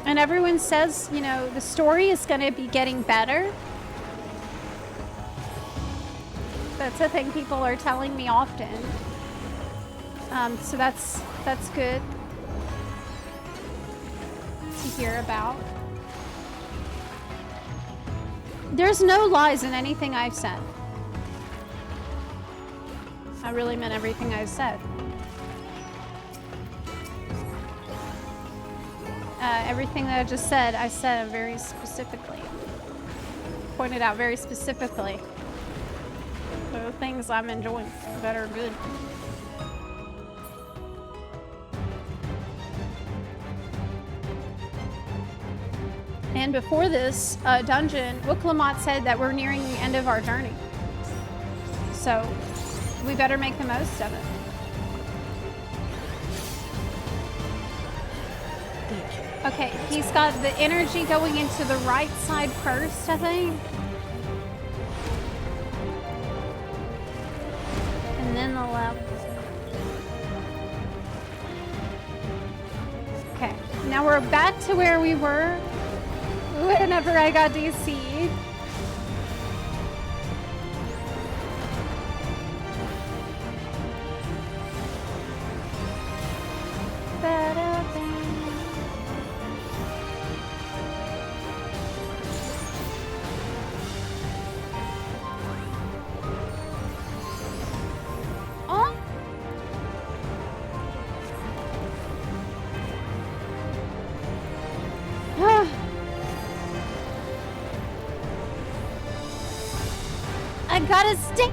And everyone says, you know, the story is going to be getting better. That's a thing people are telling me often. So that's good to hear about. There's no lies in anything I've said. I really meant everything I've said. Everything that I just said, I said very specifically. Pointed out very specifically. The things I'm enjoying that are good. And before this dungeon, Wooklamat said that we're nearing the end of our journey. So we better make the most of it. Okay, he's got the energy going into the right side first, I think. And then the left. Okay, now we're back to where we were whenever I got DC'd. I gotta stick.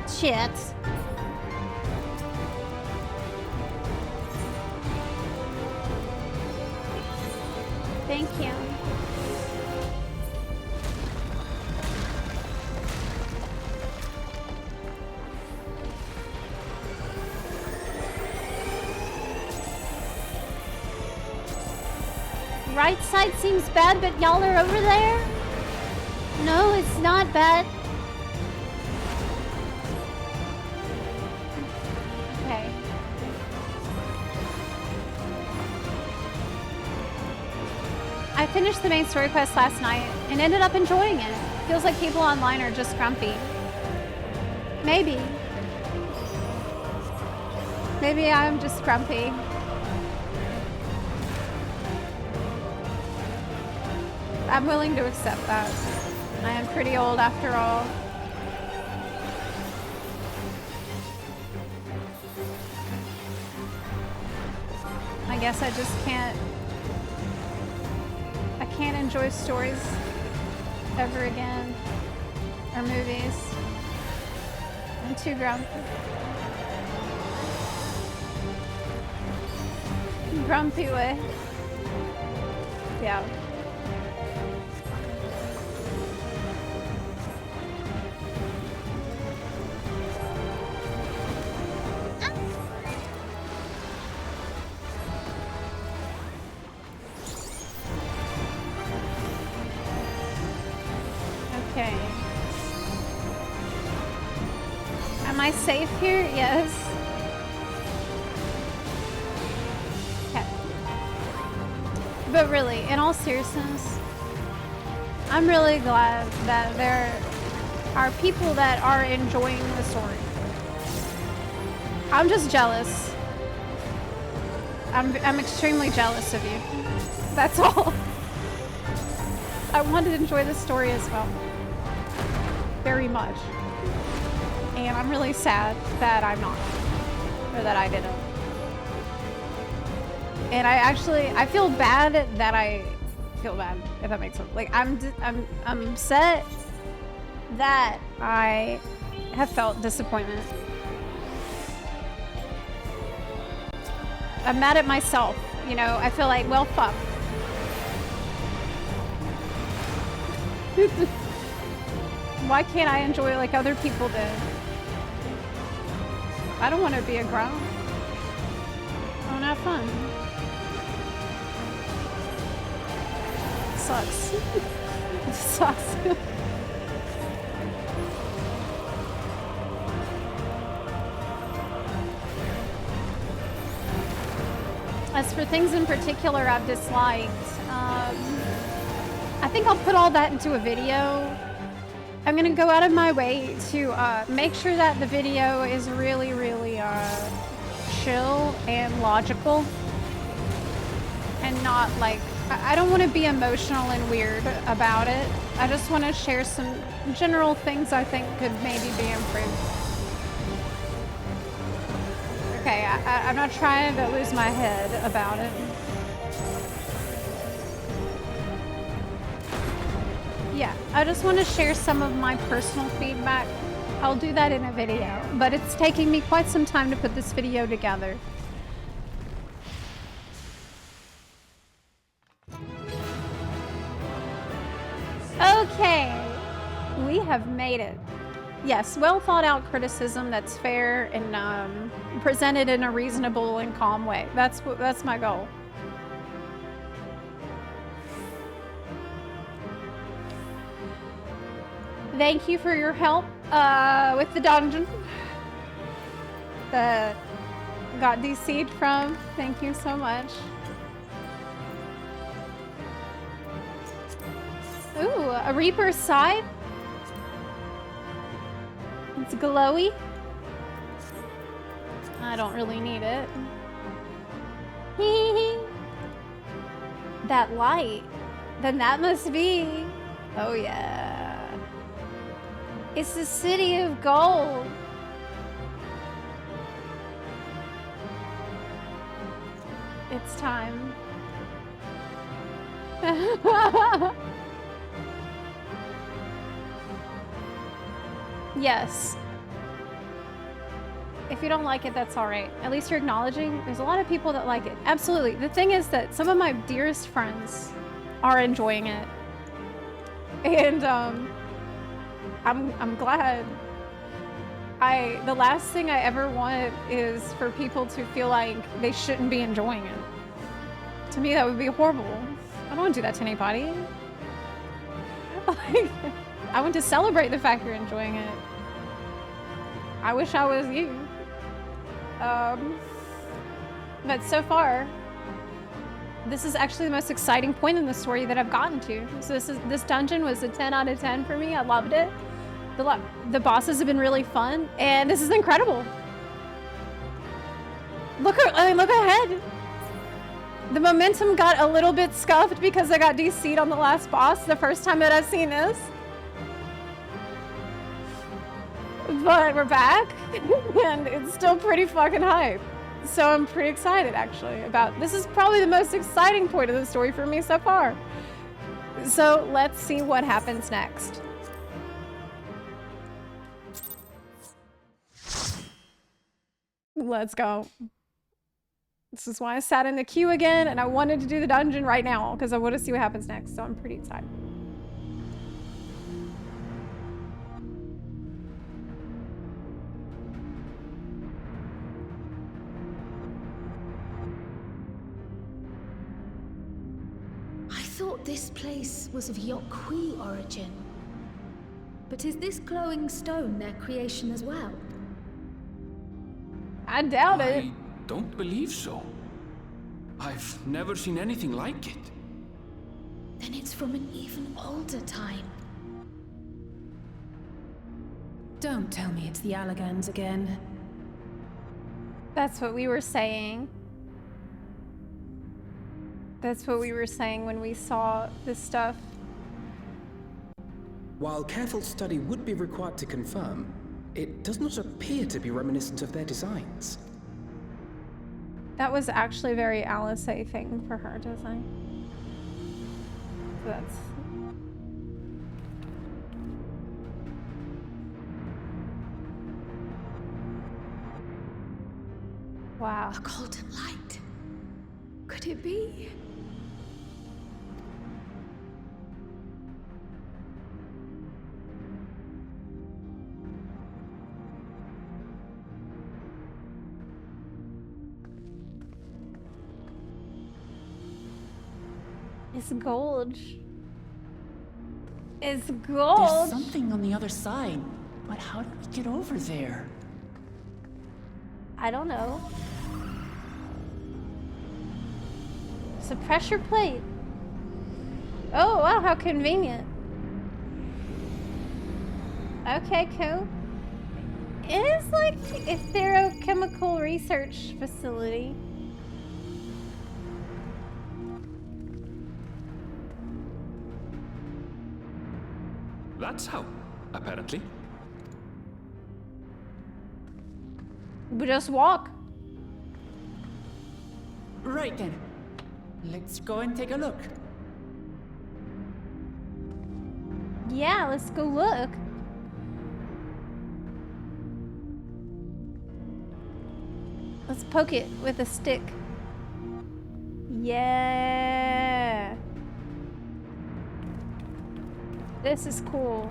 Shit. Thank you. Right side seems bad, but y'all are over there? No, it's not bad. Okay. I finished the main story quest last night and ended up enjoying it. Feels like people online are just grumpy. Maybe. Maybe I'm just grumpy. I'm willing to accept that. I am pretty old after all. I guess I just can't... I can't enjoy stories ever again. Or movies. I'm too grumpy. Grumpy way. Yeah. Okay. Am I safe here? Yes. Okay. But really, in all seriousness, I'm really glad that there are people that are enjoying the story. I'm just jealous. I'm extremely jealous of you. That's all. I want to enjoy the story as well. Very much. And I'm really sad that I'm not. Or that I didn't. And I feel bad that I feel bad, if that makes sense. Like, I'm upset that I have felt disappointment. I'm mad at myself, you know? I feel like, well, fuck. Why can't I enjoy like other people did? I don't want to be a grump. I want to have fun. It sucks. It sucks. As for things in particular I've disliked, I think I'll put all that into a video. I'm gonna go out of my way to make sure that the video is really, really chill and logical. And not like, I don't want to be emotional and weird about it. I just want to share some general things I think could maybe be improved. Okay, I'm not trying to lose my head about it. Yeah, I just want to share some of my personal feedback. I'll do that in a video, but it's taking me quite some time to put this video together. Okay, we have made it. Yes, well thought out criticism that's fair and presented in a reasonable and calm way. That's my goal. Thank you for your help with the dungeon that got DC'd from. Thank you so much. Ooh, a Reaper's Side. It's glowy. I don't really need it. That light. Then that must be... Oh yeah. It's the city of gold. It's time. Yes. If you don't like it, that's alright. At least you're acknowledging there's a lot of people that like it. Absolutely. The thing is that some of my dearest friends are enjoying it. And I'm glad. The last thing I ever want is for people to feel like they shouldn't be enjoying it. To me, that would be horrible. I don't want to do that to anybody. Like, I want to celebrate the fact you're enjoying it. I wish I was you. But so far, this is actually the most exciting point in the story that I've gotten to. So this dungeon was a 10 out of 10 for me. I loved it. The bosses have been really fun, and this is incredible. Look ahead. The momentum got a little bit scuffed because I got DC'd on the last boss the first time that I've seen this. But we're back, and it's still pretty fucking hype. So I'm pretty excited, actually, about... This is probably the most exciting point of the story for me so far. So let's see what happens next. Let's go. This is why I sat in the queue again, and I wanted to do the dungeon right now, because I want to see what happens next, so I'm pretty excited. I thought this place was of Yokwi origin. But is this glowing stone their creation as well? I doubt it. I don't believe so. I've never seen anything like it. Then it's from an even older time. Don't tell me it's the Allagans again. That's what we were saying. That's what we were saying when we saw this stuff. While careful study would be required to confirm, it does not appear to be reminiscent of their designs. That was actually a very Alice thing for her to say. So that's... Wow. A golden light. Could it be? It's gold. It's gold. There's something on the other side, but how do we get over there? I don't know. It's a pressure plate. Oh, wow, how convenient. Okay, cool. It is like a therochemical research facility. That's how, apparently. We just walk. Right then. Let's go and take a look. Yeah, let's go look. Let's poke it with a stick. Yeah. This is cool.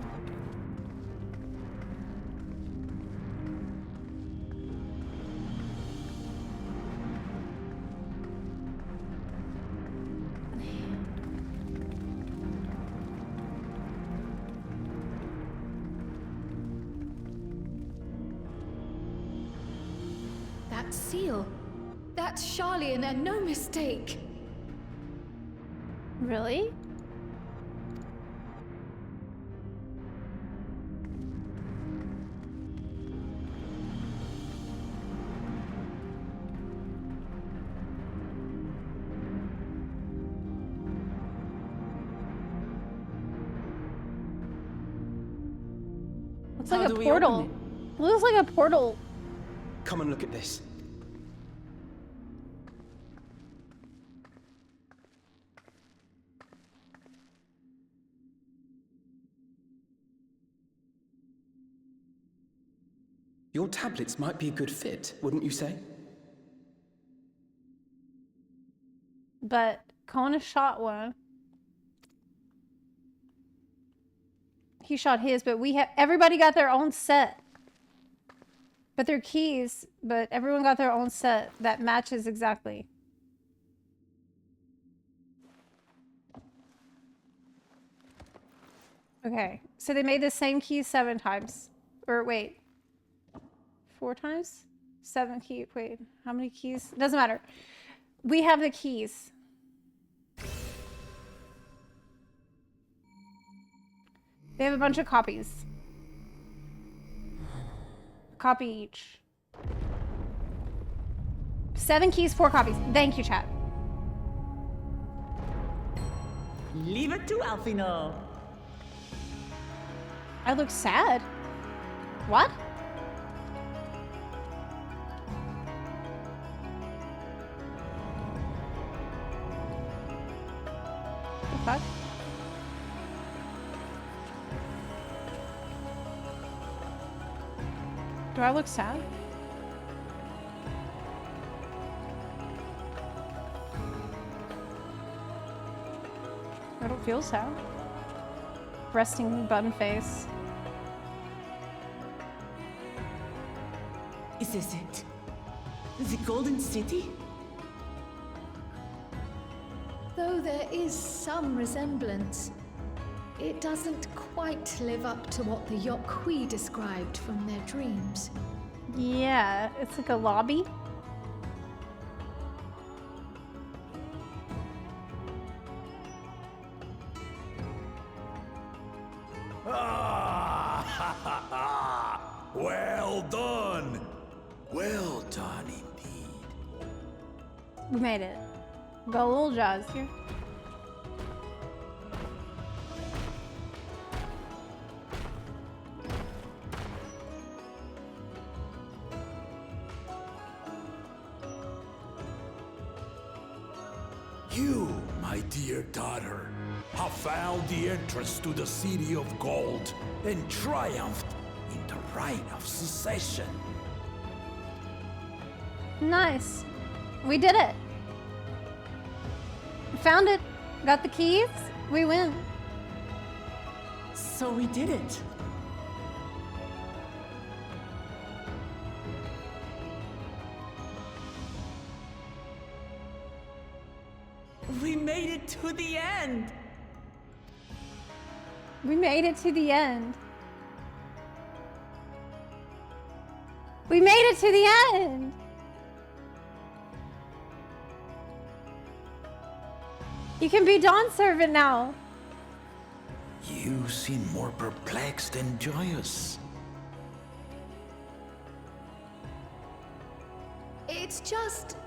That seal. That's Charlian and no mistake. Really? Looks like a portal. Looks like a portal. Come and look at this. Your tablets might be a good fit, wouldn't you say? But Kona shot one. He shot his, but everybody got their own set. But they're keys, but everyone got their own set that matches exactly. Okay, so they made the same keys 7 times. Or wait, 4 times? 7 keys, wait, how many keys? Doesn't matter. We have the keys. They have a bunch of copies. Copy each. 7 keys, 4 copies. Thank you, chat. Leave it to Alfino. I look sad. What? fuck? Do I look sad? I don't feel sad. Resting bun face. Is this it? The Golden City? Though there is some resemblance, it doesn't quite live up to what the Yokhui described from their dreams. Yeah, it's like a lobby. Well done! Well done indeed. We made it. Got a little jazz here. You, my dear daughter, have found the entrance to the City of Gold and triumphed in the right of succession. Nice. We did it. Found it. Got the keys. We win. So we did it. We made it to the end. We made it to the end. We made it to the end. You can be Dawn Servant now. You seem more perplexed than joyous. It's just...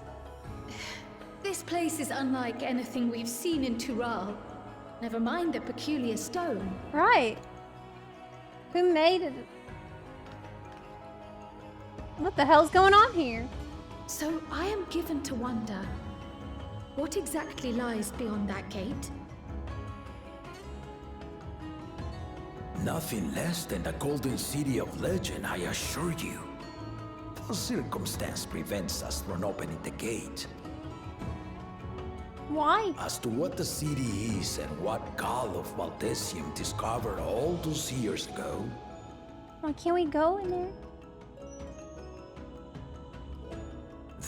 This place is unlike anything we've seen in Tural. Never mind the peculiar stone. Right. Who made it? What the hell's going on here? So I am given to wonder, what exactly lies beyond that gate? Nothing less than the Golden City of Legend, I assure you. The circumstance prevents us from opening the gate. Why? As to what the city is and what Gall of Valdesium discovered all those years ago, Why can't we go in there?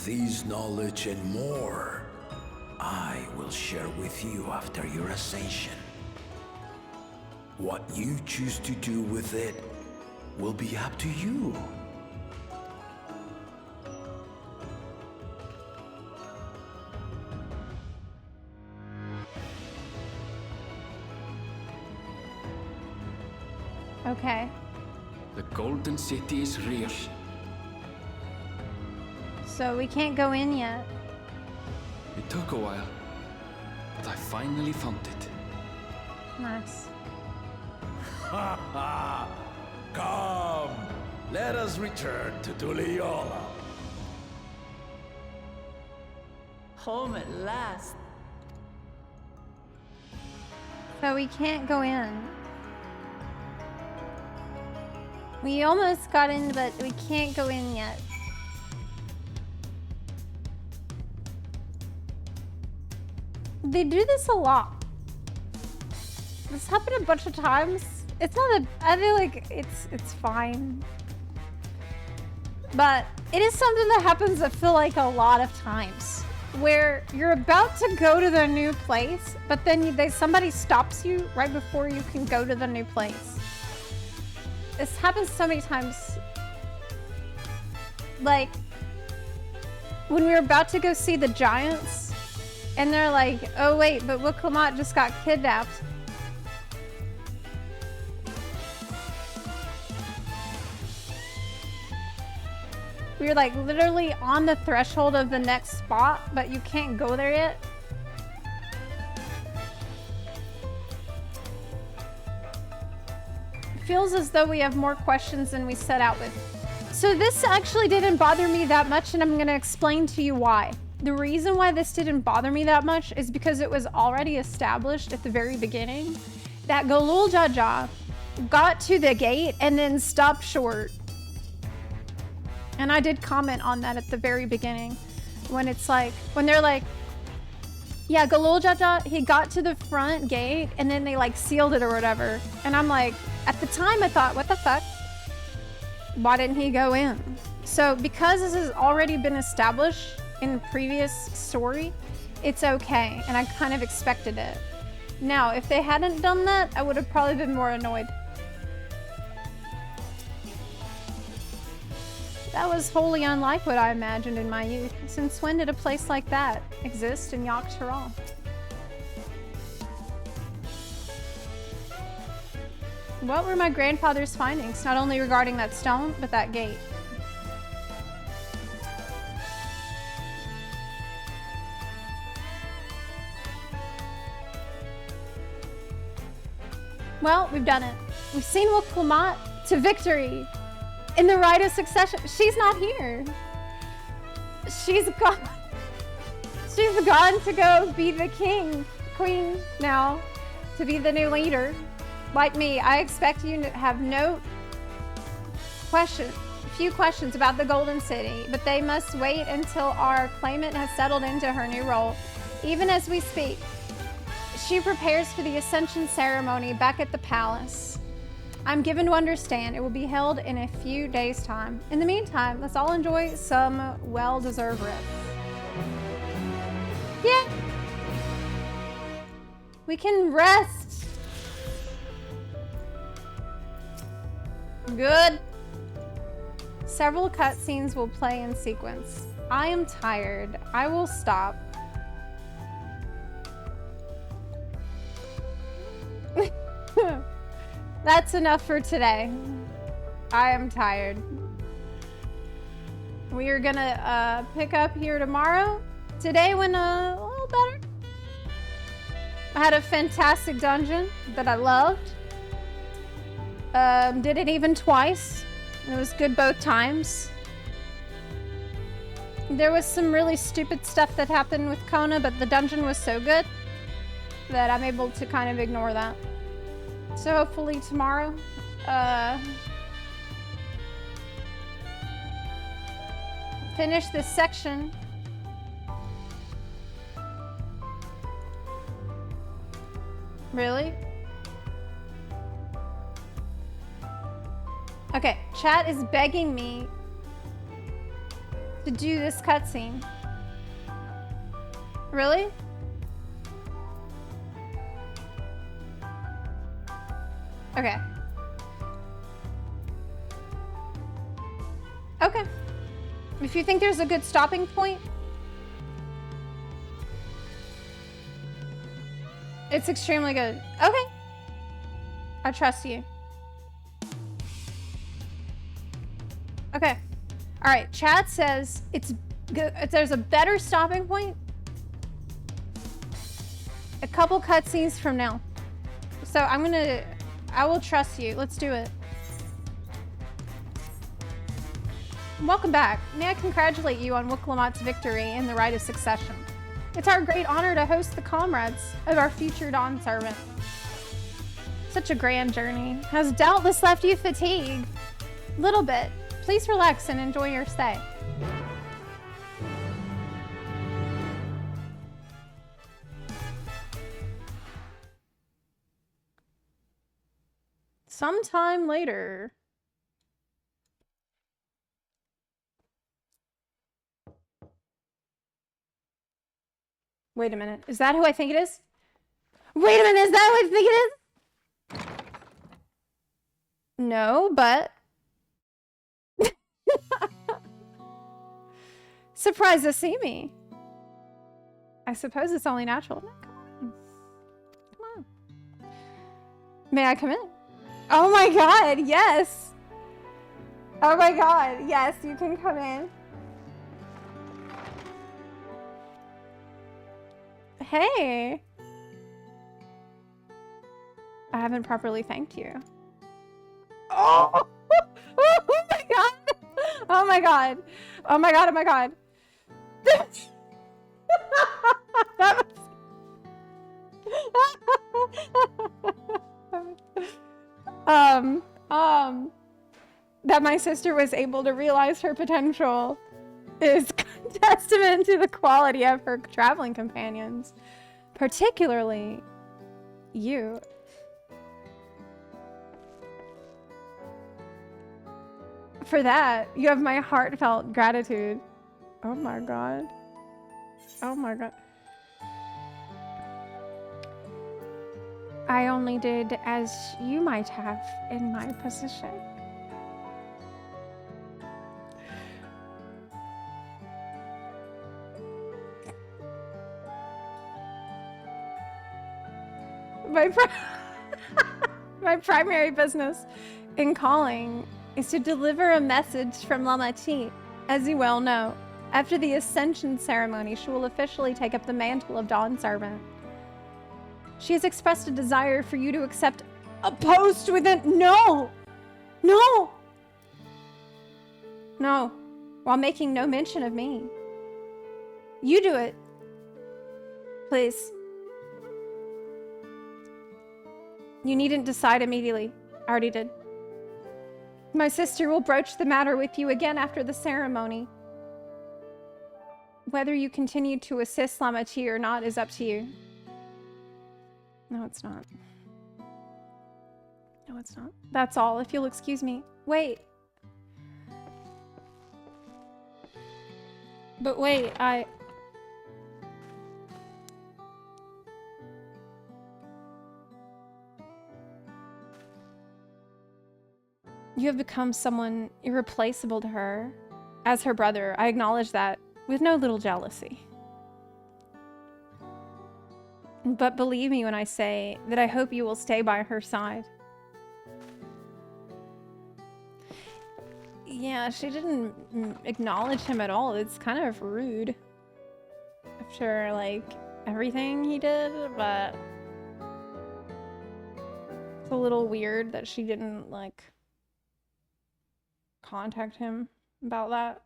this knowledge and more, I will share with you after your ascension. What you choose to do with it will be up to you. Okay. The Golden City is real. So we can't go in yet. It took a while, but I finally found it. Nice. Ha ha! Come, let us return to Tuliola. Home at last. So we can't go in. We almost got in, but we can't go in yet. They do this a lot. This happened a bunch of times. It's not a, I feel like it's fine. But it is something that happens, I feel like, a lot of times. Where you're about to go to the new place, but then somebody stops you right before you can go to the new place. This happens so many times. Like, when we were about to go see the giants, and they're like, oh wait, but Wuklamot just got kidnapped. We were like literally on the threshold of the next spot, but you can't go there yet. It feels as though we have more questions than we set out with. So this actually didn't bother me that much, and I'm gonna explain to you why. The reason why this didn't bother me that much is because it was already established at the very beginning that Galul Jaja got to the gate and then stopped short. And I did comment on that at the very beginning. When it's like, when they're like, yeah, Galul Jaja, he got to the front gate and then they like sealed it or whatever. And I'm like, at the time I thought, what the fuck? Why didn't he go in? So because this has already been established in the previous story, it's okay. And I kind of expected it. Now, if they hadn't done that, I would have probably been more annoyed. That was wholly unlike what I imagined in my youth. Since when did a place like that exist in Yak'Taral? What were my grandfather's findings, not only regarding that stone, but that gate? Well, we've done it. We've seen Wukwamat to victory in the rite of succession. She's not here. She's gone. She's gone to go be the queen now, to be the new leader. Like me, I expect you to have few questions about the Golden City, but they must wait until our claimant has settled into her new role. Even as we speak, she prepares for the Ascension ceremony back at the palace. I'm given to understand it will be held in a few days' time. In the meantime, let's all enjoy some well-deserved rest. Yeah! We can rest! Good. Several cutscenes will play in sequence. I am tired. I will stop. That's enough for today. I am tired. We are gonna pick up here tomorrow. Today went a little better. I had a fantastic dungeon that I loved. Did it even twice. It was good both times. There was some really stupid stuff that happened with Kona, but the dungeon was so good that I'm able to kind of ignore that. So hopefully tomorrow, finish this section. Really? Okay, chat is begging me to do this cutscene. Really? Okay. Okay. If you think there's a good stopping point, it's extremely good. Okay. I trust you. Okay. All right. Chat says it's good. If there's a better stopping point, a couple cutscenes from now. So I will trust you. Let's do it. Welcome back. May I congratulate you on Wukwamat's victory in the rite of succession. It's our great honor to host the comrades of our future Dawn servant. Such a grand journey has doubtless left you fatigued. Little bit. Please relax and enjoy your stay. Sometime later. Wait a minute. Is that who I think it is? Wait a minute. Is that who I think it is? No, but... Surprised to see me. I suppose it's only natural. Come on. May I come in? Oh my god, yes. Oh my god, yes, you can come in. Hey. I haven't properly thanked you. Oh, oh my god. Oh my god. Oh my god, oh my god. that my sister was able to realize her potential is testament to the quality of her traveling companions, particularly you. For that, you have my heartfelt gratitude. Oh my god. Oh my god. I only did as you might have in my position. My primary business in calling is to deliver a message from Lamati. As you well know, after the Ascension ceremony, she will officially take up the mantle of Dawn Servant. She has expressed a desire for you to accept a post within— No! No! No. While making no mention of me. You do it. Please. You needn't decide immediately. I already did. My sister will broach the matter with you again after the ceremony. Whether you continue to assist Lamati or not is up to you. No, it's not. No, it's not. That's all, if you'll excuse me. Wait. But wait, You have become someone irreplaceable to her. As her brother, I acknowledge that with no little jealousy. But believe me when I say that I hope you will stay by her side. Yeah, she didn't acknowledge him at all. It's kind of rude. After, like, everything he did, but it's a little weird that she didn't, like, contact him about that.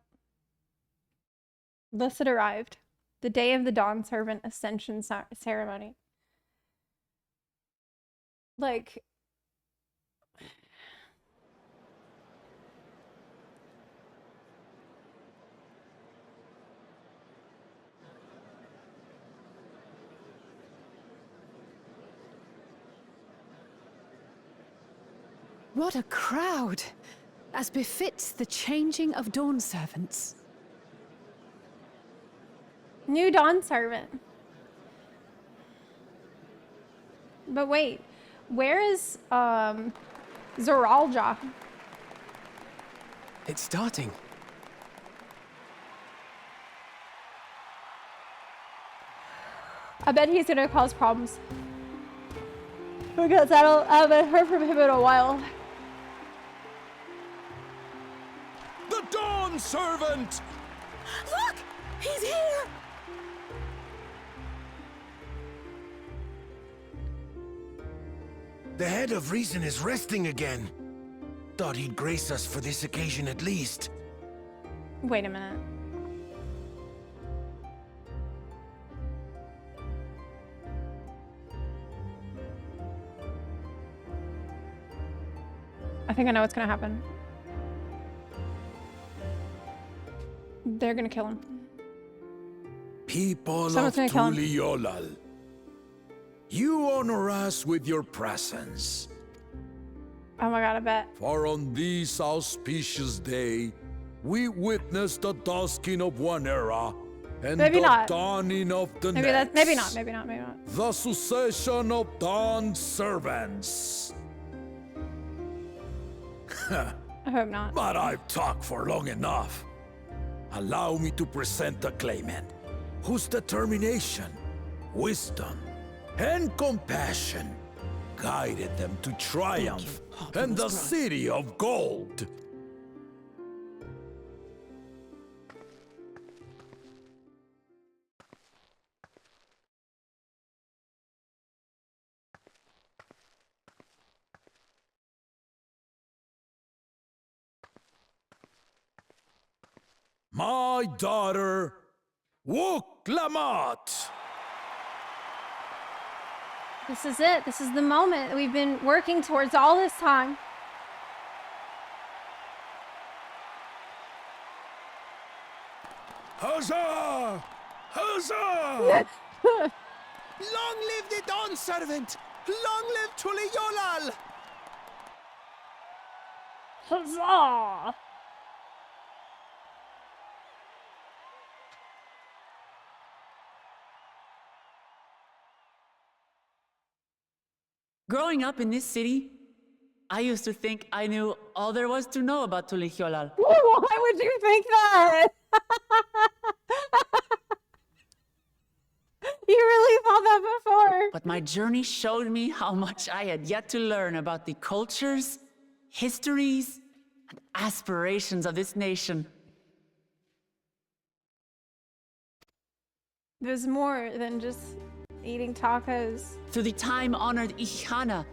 Thus it arrived. The day of the Dawn Servant Ascension ceremony. Like, What a crowd! As befits the changing of Dawn Servants. new Dawn Servant. But wait, where is Zoralja? It's starting. I bet he's gonna cause problems. Because I haven't heard from him in a while. The Dawn Servant! Look! He's here! The head of reason is resting again. Thought he'd grace us for this occasion at least. Wait a minute. I think I know what's gonna happen. They're gonna kill him. People Someone's of gonna kill him. Tuliolal, you honor us with your presence. Oh my god, I bet. For on this auspicious day, we witness the dusking of one era and Maybe the not. dawning of the Maybe next. maybe not, maybe not, maybe not. The succession of Dawn Servants. I hope not. But I've talked for long enough. Allow me to present the claimant, whose determination, wisdom, and compassion guided them to triumph and the city of gold. My daughter, Wook Lamat. This is it. This is the moment that we've been working towards all this time. Huzzah! Huzzah! Long live the Dawn Servant! Long live Tuli Yolal! Huzzah! Growing up in this city, I used to think I knew all there was to know about Tulihyolal. Why would you think that? You really thought that before. But my journey showed me how much I had yet to learn about the cultures, histories, and aspirations of this nation. There's more than just eating tacos. Through the time-honored Ihana,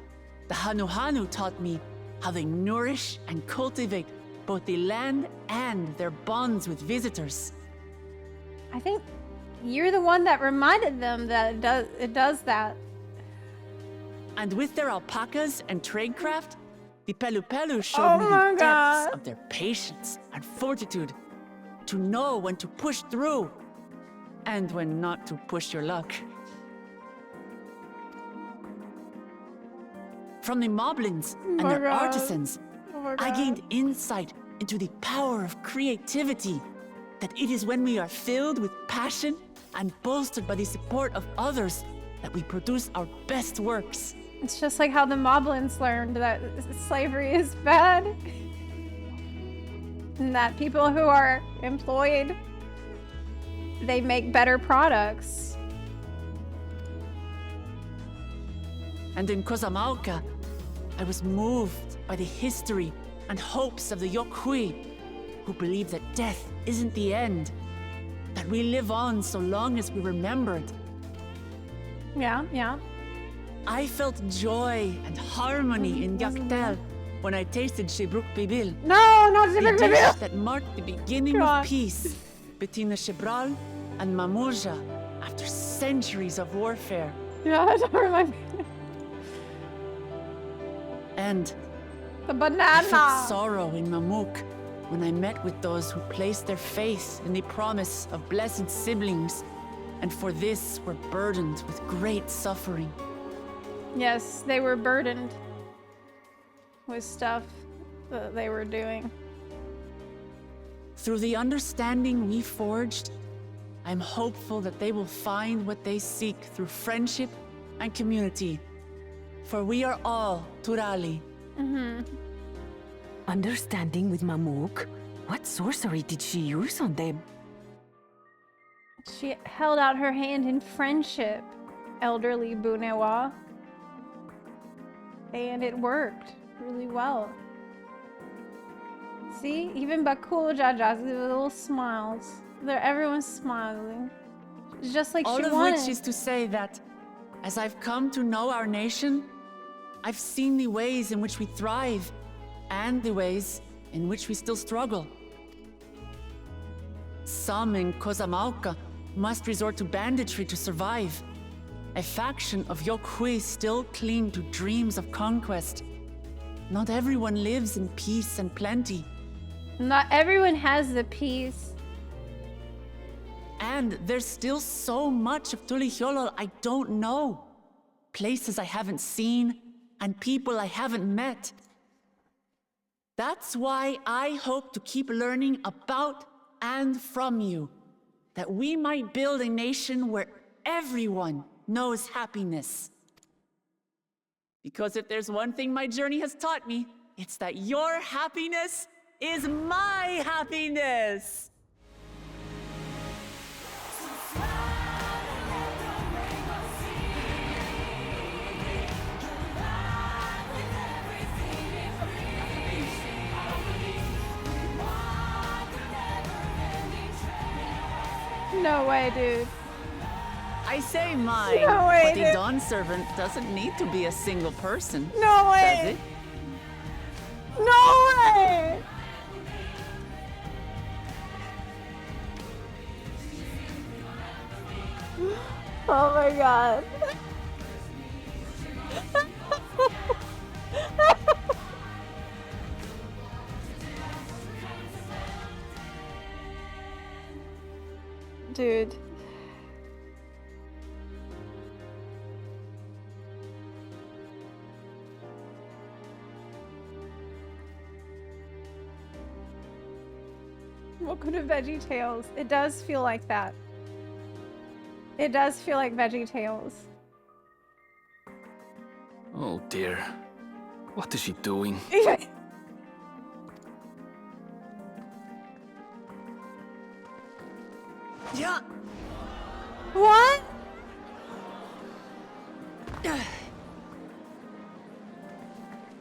the Hanuhanu taught me how they nourish and cultivate both the land and their bonds with visitors. I think you're the one that reminded them that it does that. And with their alpacas and tradecraft, the Pelupelu showed me the depths of their patience and fortitude to know when to push through and when not to push your luck. From the moblins and their artisans, I gained insight into the power of creativity, that it is when we are filled with passion and bolstered by the support of others that we produce our best works. It's just like how the moblins learned that slavery is bad. And that people who are employed, they make better products. And in Kozamauka, I was moved by the history and hopes of the Yokhui, who believe that death isn't the end, that we live on so long as we remembered. Yeah. I felt joy and harmony in Yaktel when I tasted Shibruk Bibil. No, not Shibruk The dish Bibil! that marked the beginning of peace between the Shibral and Mamurja after centuries of warfare. Yeah, I don't remember. And the banana. I felt sorrow in Mamuk when I met with those who placed their faith in the promise of blessed siblings, and for this were burdened with great suffering. Yes, they were burdened with stuff that they were doing. Through the understanding we forged, I'm hopeful that they will find what they seek through friendship and community. For we are all Turali. Understanding with Mamuk? What sorcery did she use on them? She held out her hand in friendship, elderly Bunewa. And it worked really well. See, even Bakul Jajas, the little smiles. Everyone's smiling. Just like all she of wanted. Which is to say that, as I've come to know our nation, I've seen the ways in which we thrive, and the ways in which we still struggle. Some in Kozamauka must resort to banditry to survive. A faction of Yokhui still cling to dreams of conquest. Not everyone lives in peace and plenty. Not everyone has the peace. And there's still so much of Tulihyolol I don't know. Places I haven't seen, and people I haven't met. That's why I hope to keep learning about and from you, that we might build a nation where everyone knows happiness. Because if there's one thing my journey has taught me, it's that your happiness is my happiness. No way, dude. I say mine, No way, but the dude. Dawn Servant doesn't need to be a single person. No way. Does it? No way! Oh my god. Dude. Welcome to Veggie Tales. It does feel like that. It does feel like Veggie Tales. Oh dear. What is she doing? Yeah. What?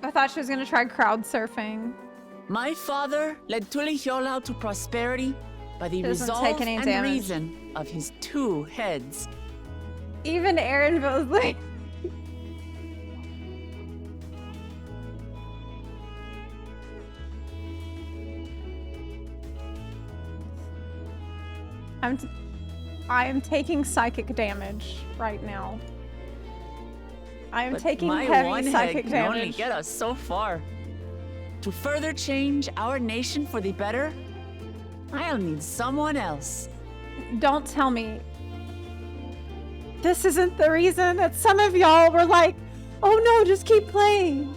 I thought she was gonna try crowd surfing. My father led Tuliyollal to prosperity by the Doesn't resolve take any and damage. reason of his 2 heads. Even Aaron was like... I am taking psychic damage right now. I am But taking my heavy one head psychic can only damage. get us so far. To further change our nation for the better, I'll need someone else. Don't tell me. This isn't the reason that some of y'all were like, oh no, just keep playing.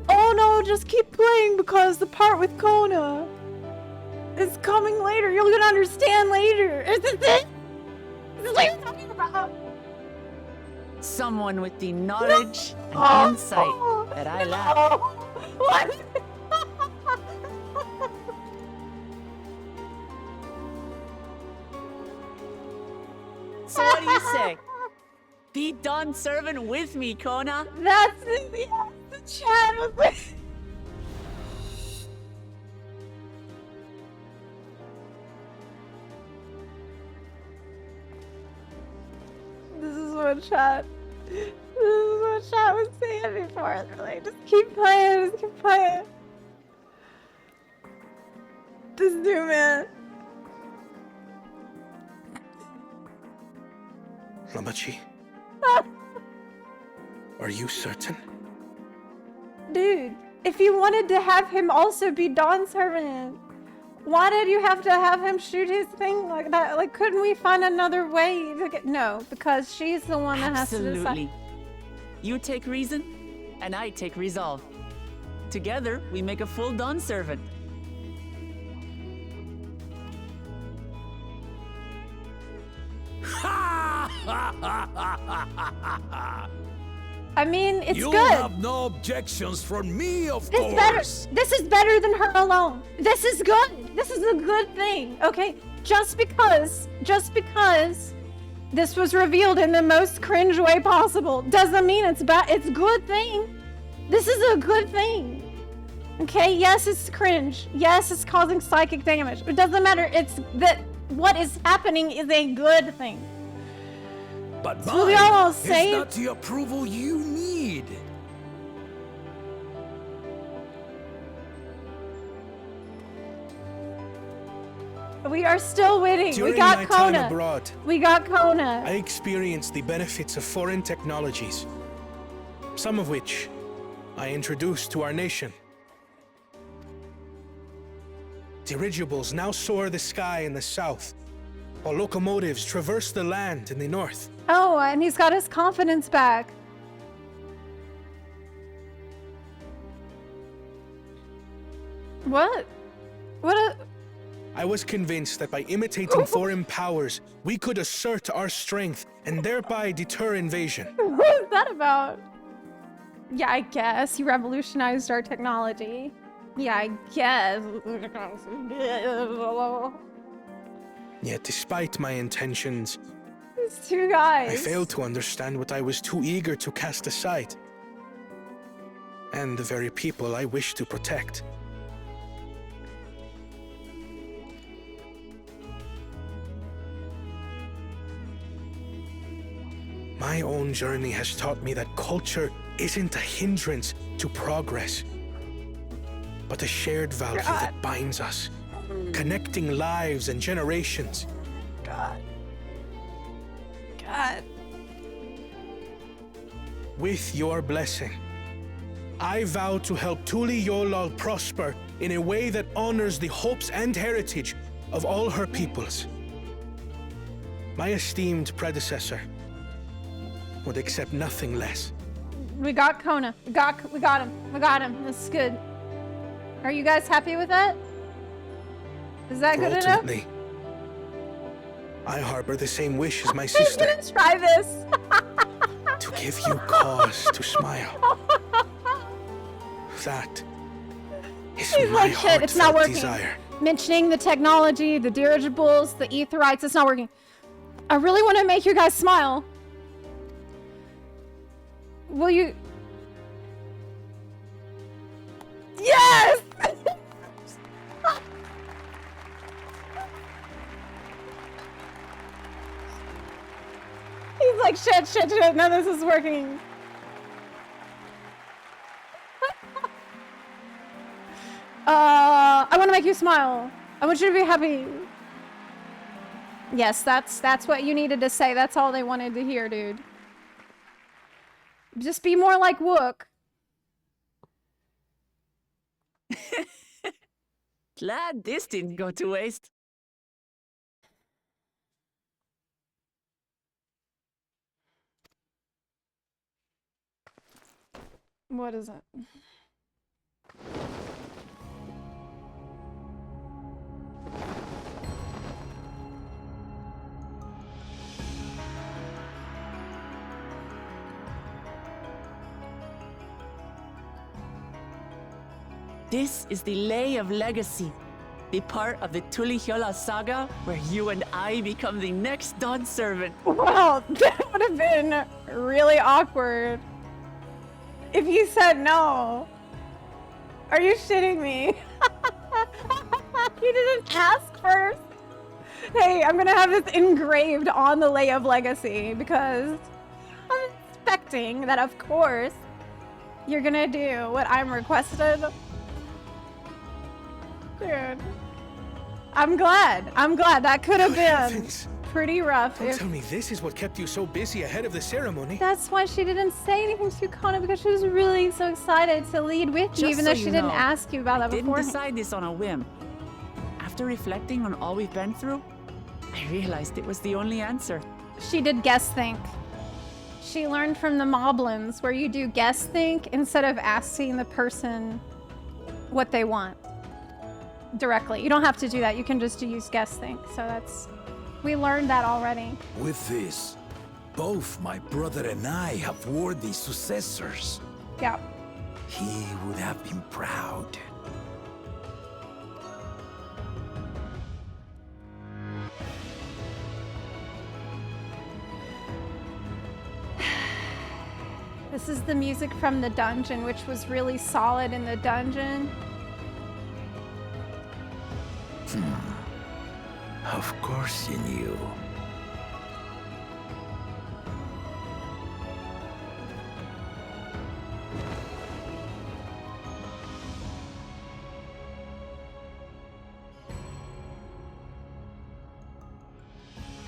Oh no, just keep playing because the part with Kona is coming later. You're gonna understand later. Is this it? Is this what you're talking about? Someone with the knowledge and insight that I lack. What? So what do you say? Be Dawn servant with me, Kona. That's the chat was like... This is what chat was saying before. They're like, just keep playing, just keep playing. This new man. Lamachi, are you certain? Dude, if you wanted to have him also be Dawn's servant, why did you have to have him shoot his thing like that? Like, couldn't we find another way to get... No, because she's the one that has to decide. Absolutely. You take reason, and I take resolve. Together, we make a full Dawn servant. I mean, it's you good. have no objections from me, of course. This is better than her alone. This is good. This is a good thing. Okay, just because this was revealed in the most cringe way possible doesn't mean it's bad. It's a good thing. This is a good thing. Okay, yes, it's cringe. Yes, it's causing psychic damage. It doesn't matter. It's that what is happening is a good thing. But So we all is say- not the approval you need. We are still waiting. During we got my Kona. time abroad, We got Kona. I experienced the benefits of foreign technologies, some of which I introduced to our nation. Dirigibles now soar the sky in the south, while locomotives traverse the land in the north. Oh, and he's got his confidence back. What? I was convinced that by imitating foreign powers, we could assert our strength and thereby deter invasion. What is that about? Yeah, I guess. He revolutionized our technology. Yeah, I guess. Yet despite my intentions, These two guys. I failed to understand what I was too eager to cast aside, and the very people I wish to protect. My own journey has taught me that culture isn't a hindrance to progress, but a shared value that binds us, connecting lives and generations. God. God. With your blessing, I vow to help Tuliyollal prosper in a way that honors the hopes and heritage of all her peoples. My esteemed predecessor would accept nothing less. We got Kona. We got him. We got him. This is good. Are you guys happy with that? Is that good enough? Ultimately, I harbor the same wish as my He's sister. gonna try this. To give you cause to smile. That is He's my like, shit, it's not heartfelt working. desire. Mentioning the technology, the dirigibles, the etherites, it's not working. I really want to make you guys smile. Will you? Yes! He's like, shit, none of this is working. I want to make you smile. I want you to be happy. Yes, that's what you needed to say. That's all they wanted to hear, dude. Just be more like Wook. Glad this didn't go to waste. What is it? This is the Lay of Legacy, the part of the Tulihyola saga where you and I become the next Dawn servant. Well, that would have been really awkward if you said no. Are you shitting me? You didn't ask first. Hey, I'm gonna have this engraved on the Lay of Legacy because I'm expecting that, of course, you're gonna do what I'm requested. Dude, I'm glad. That could have been pretty rough. Don't tell me this is what kept you so busy ahead of the ceremony. That's why she didn't say anything to you, Kona, because she was really so excited to lead with you, even though she didn't ask you about that before. I didn't decide this on a whim. After reflecting on all we've been through, I realized it was the only answer. She did guess think. She learned from the Moblins, where you do guess think instead of asking the person what they want directly. You don't have to do that. You can just use guess think. So we learned that already. With this, both my brother and I have worthy successors. Yeah. He would have been proud. This is the music from the dungeon, which was really solid in the dungeon. Of course you knew.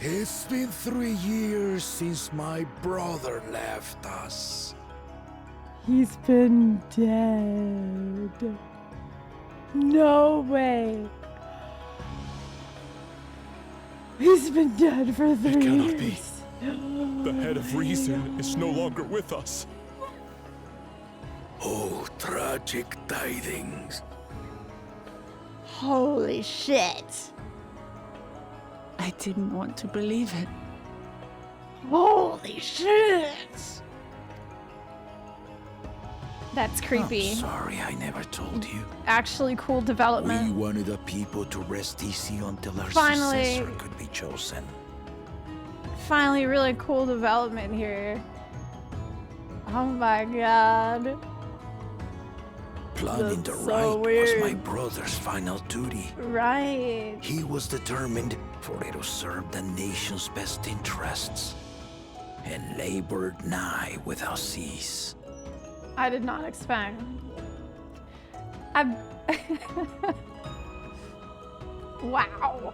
It's been 3 years since my brother left us. He's been dead. No way. He's been dead for 3 years. It cannot be. The head of reason is no longer with us. Oh, tragic tidings. Holy shit. I didn't want to believe it. Holy shit. That's creepy. I'm sorry I never told you. Actually cool development. We wanted the people to rest easy until our Finally. successor could be chosen. Finally, really cool development here. Oh my god. Planning the That's right so weird. was my brother's final duty. Right. He was determined for it to serve the nation's best interests, and labored nigh without cease. I did not expect. Wow.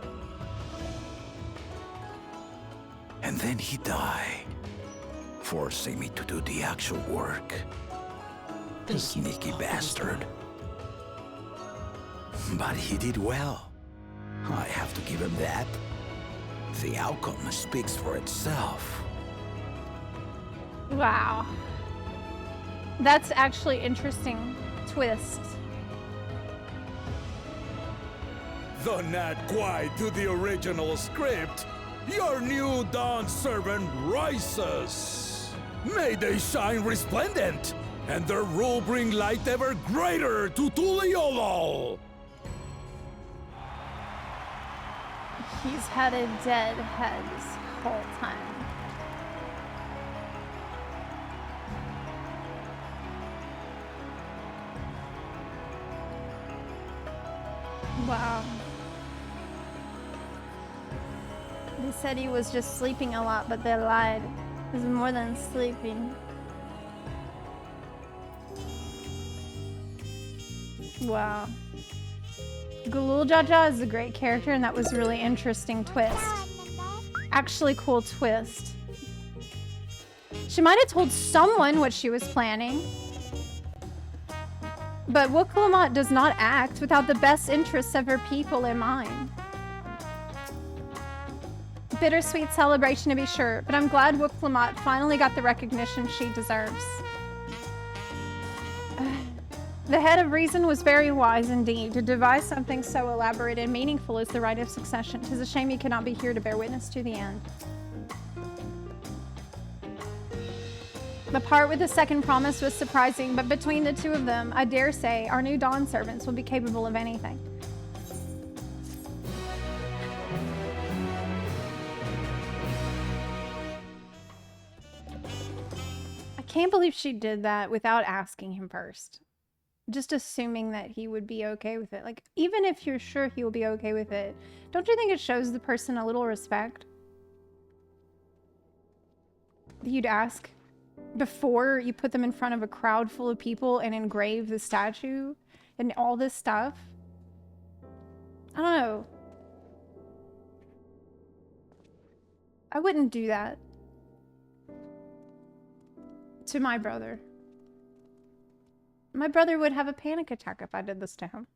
And then he died, forcing me to do the actual work. The sneaky bastard. But he did well. I have to give him that. The outcome speaks for itself. Wow. That's actually interesting twist. Though not quite to the original script, your new Dawn servant rises. May they shine resplendent, and their rule bring light ever greater to Tuliolol. He's had a dead head this whole time. Wow. They said he was just sleeping a lot, but they lied. It was more than sleeping. Wow. Galul Jaja is a great character, and that was a really interesting twist. Actually cool twist. She might have told someone what she was planning. But Woklamat does not act without the best interests of her people in mind. Bittersweet celebration to be sure, but I'm glad Woklamat finally got the recognition she deserves. The head of reason was very wise indeed. To devise something so elaborate and meaningful as the rite of succession. 'Tis a shame you cannot be here to bear witness to the end. The part with the second promise was surprising, but between the two of them, I dare say our new Dawn servants will be capable of anything. I can't believe she did that without asking him first. Just assuming that he would be okay with it. Like, even if you're sure he will be okay with it, don't you think it shows the person a little respect? You'd ask before you put them in front of a crowd full of people and engrave the statue and all this stuff. I don't know. I wouldn't do that to my brother. My brother would have a panic attack if I did this to him.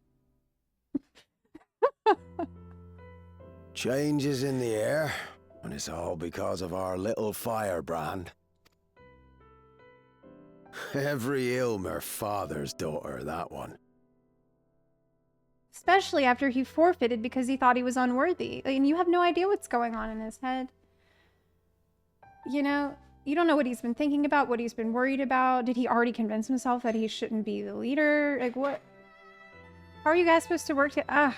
Change is in the air, and it's all because of our little firebrand. Every Ilmer father's daughter, that one. Especially after he forfeited because he thought he was unworthy. And you have no idea what's going on in his head. You know, you don't know what he's been thinking about, what he's been worried about. Did he already convince himself that he shouldn't be the leader? Like, what? How are you guys supposed to work together? Ah,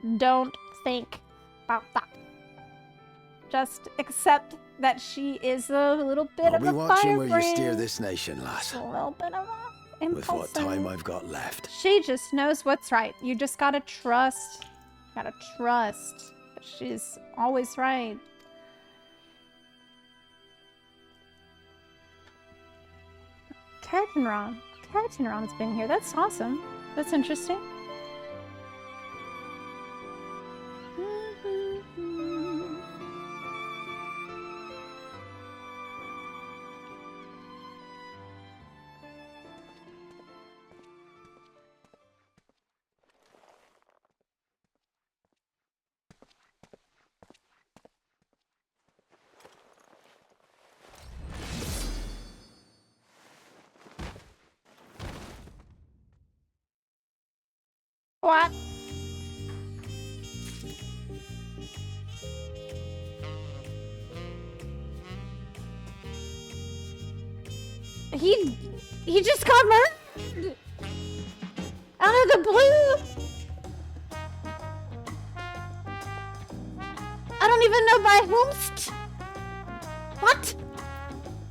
God. Don't think about that. Just accept that she is a little bit I'll of be a watching where you firebrand. steer this nation, lass. A little bit of a With what impulsive. time I've got left. She just knows what's right. You just gotta trust. Gotta trust. She's always right. Tartanron's been here. That's awesome. That's interesting. What? He just got murdered out of the blue. I don't even know by whomst. What?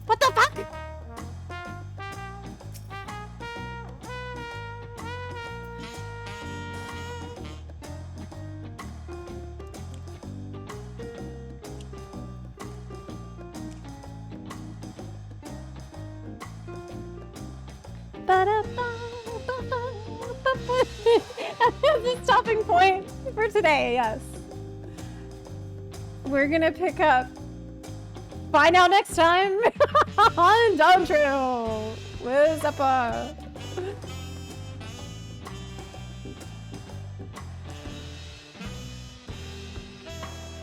What the fuck? That's the stopping point for today, yes. We're gonna pick up. Find out next time on Dawntrail with Zepla.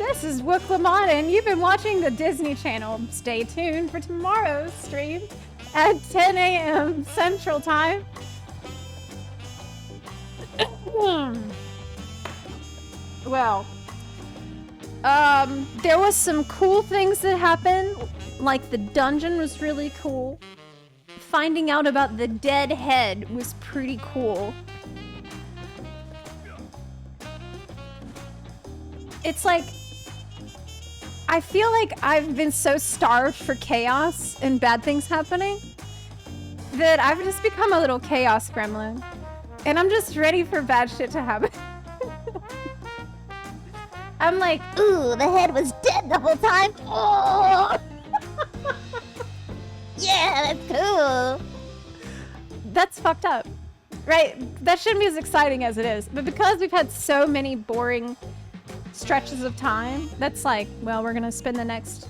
This is Wooklamana, and you've been watching the Disney Channel. Stay tuned for tomorrow's stream at 10 a.m. Central Time. Well, there was some cool things that happened. Like, the dungeon was really cool. Finding out about the dead head was pretty cool. It's like, I feel like I've been so starved for chaos and bad things happening that I've just become a little chaos gremlin. And I'm just ready for bad shit to happen. I'm like, ooh, the head was dead the whole time. Oh! Yeah, that's cool. That's fucked up, right? That shouldn't be as exciting as it is. But because we've had so many boring stretches of time, that's like, well, we're gonna spend the next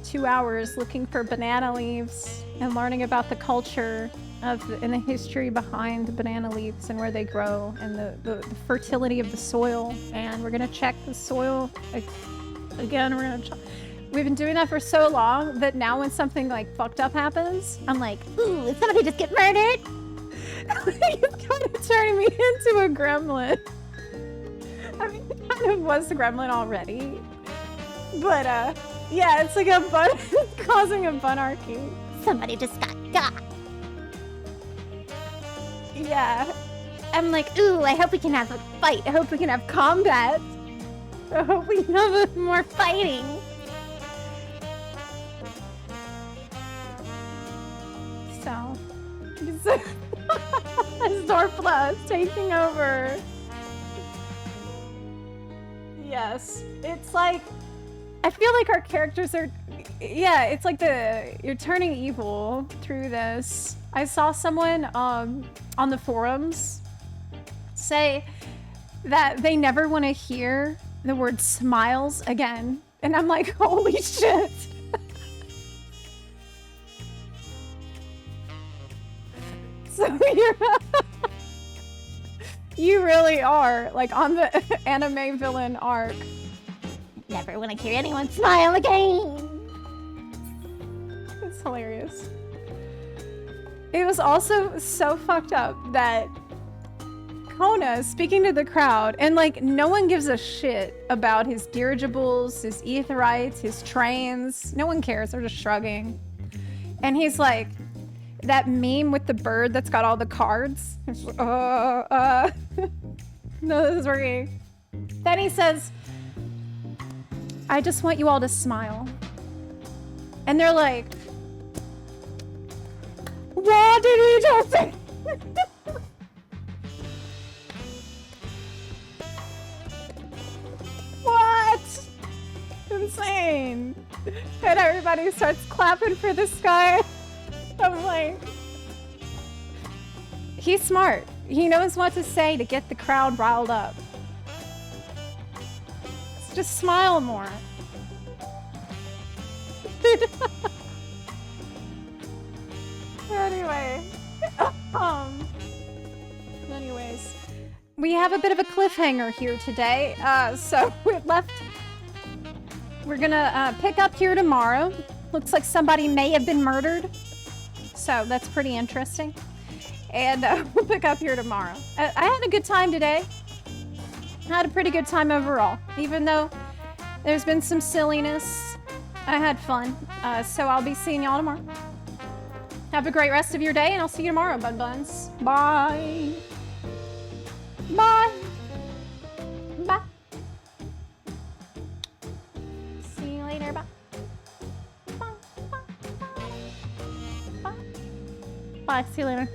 2 hours looking for banana leaves and learning about the culture and the history behind banana leaves and where they grow and the fertility of the soil. And we're gonna check the soil again. We've been doing that for so long that now when something like fucked up happens, I'm like, ooh, did somebody just get murdered? It's kind of turning me into a gremlin. I mean, it kind of was a gremlin already. But, yeah, it's like it's causing a bunarchy. Somebody just got. Yeah. I'm like, ooh, I hope we can have a fight. I hope we can have combat. I hope we can have more fighting. So, Zepla is taking over. Yes, it's like, I feel like our characters are, yeah, it's like you're turning evil through this. I saw someone on the forums say that they never want to hear the word smiles again. And I'm like, holy shit. So you really are like on the anime villain arc. Never want to hear anyone smile again. It's hilarious. It was also so fucked up that Kona is speaking to the crowd and like no one gives a shit about his dirigibles, his aetherites, his trains. No one cares. They're just shrugging. And he's like, that meme with the bird that's got all the cards. No, this is working. Then he says, I just want you all to smile. And they're like, what did he just say? What? Insane. And everybody starts clapping for this guy. I'm like, he's smart. He knows what to say to get the crowd riled up. Just smile more. Anyway, anyways, we have a bit of a cliffhanger here today. So we're gonna pick up here tomorrow. Looks like somebody may have been murdered. So that's pretty interesting. And we'll pick up here tomorrow. I had a good time today. I had a pretty good time overall. Even though there's been some silliness, I had fun. So I'll be seeing y'all tomorrow. Have a great rest of your day, and I'll see you tomorrow, Bun Buns. Bye. Bye. Bye. See you later. Bye. Bye. See you later.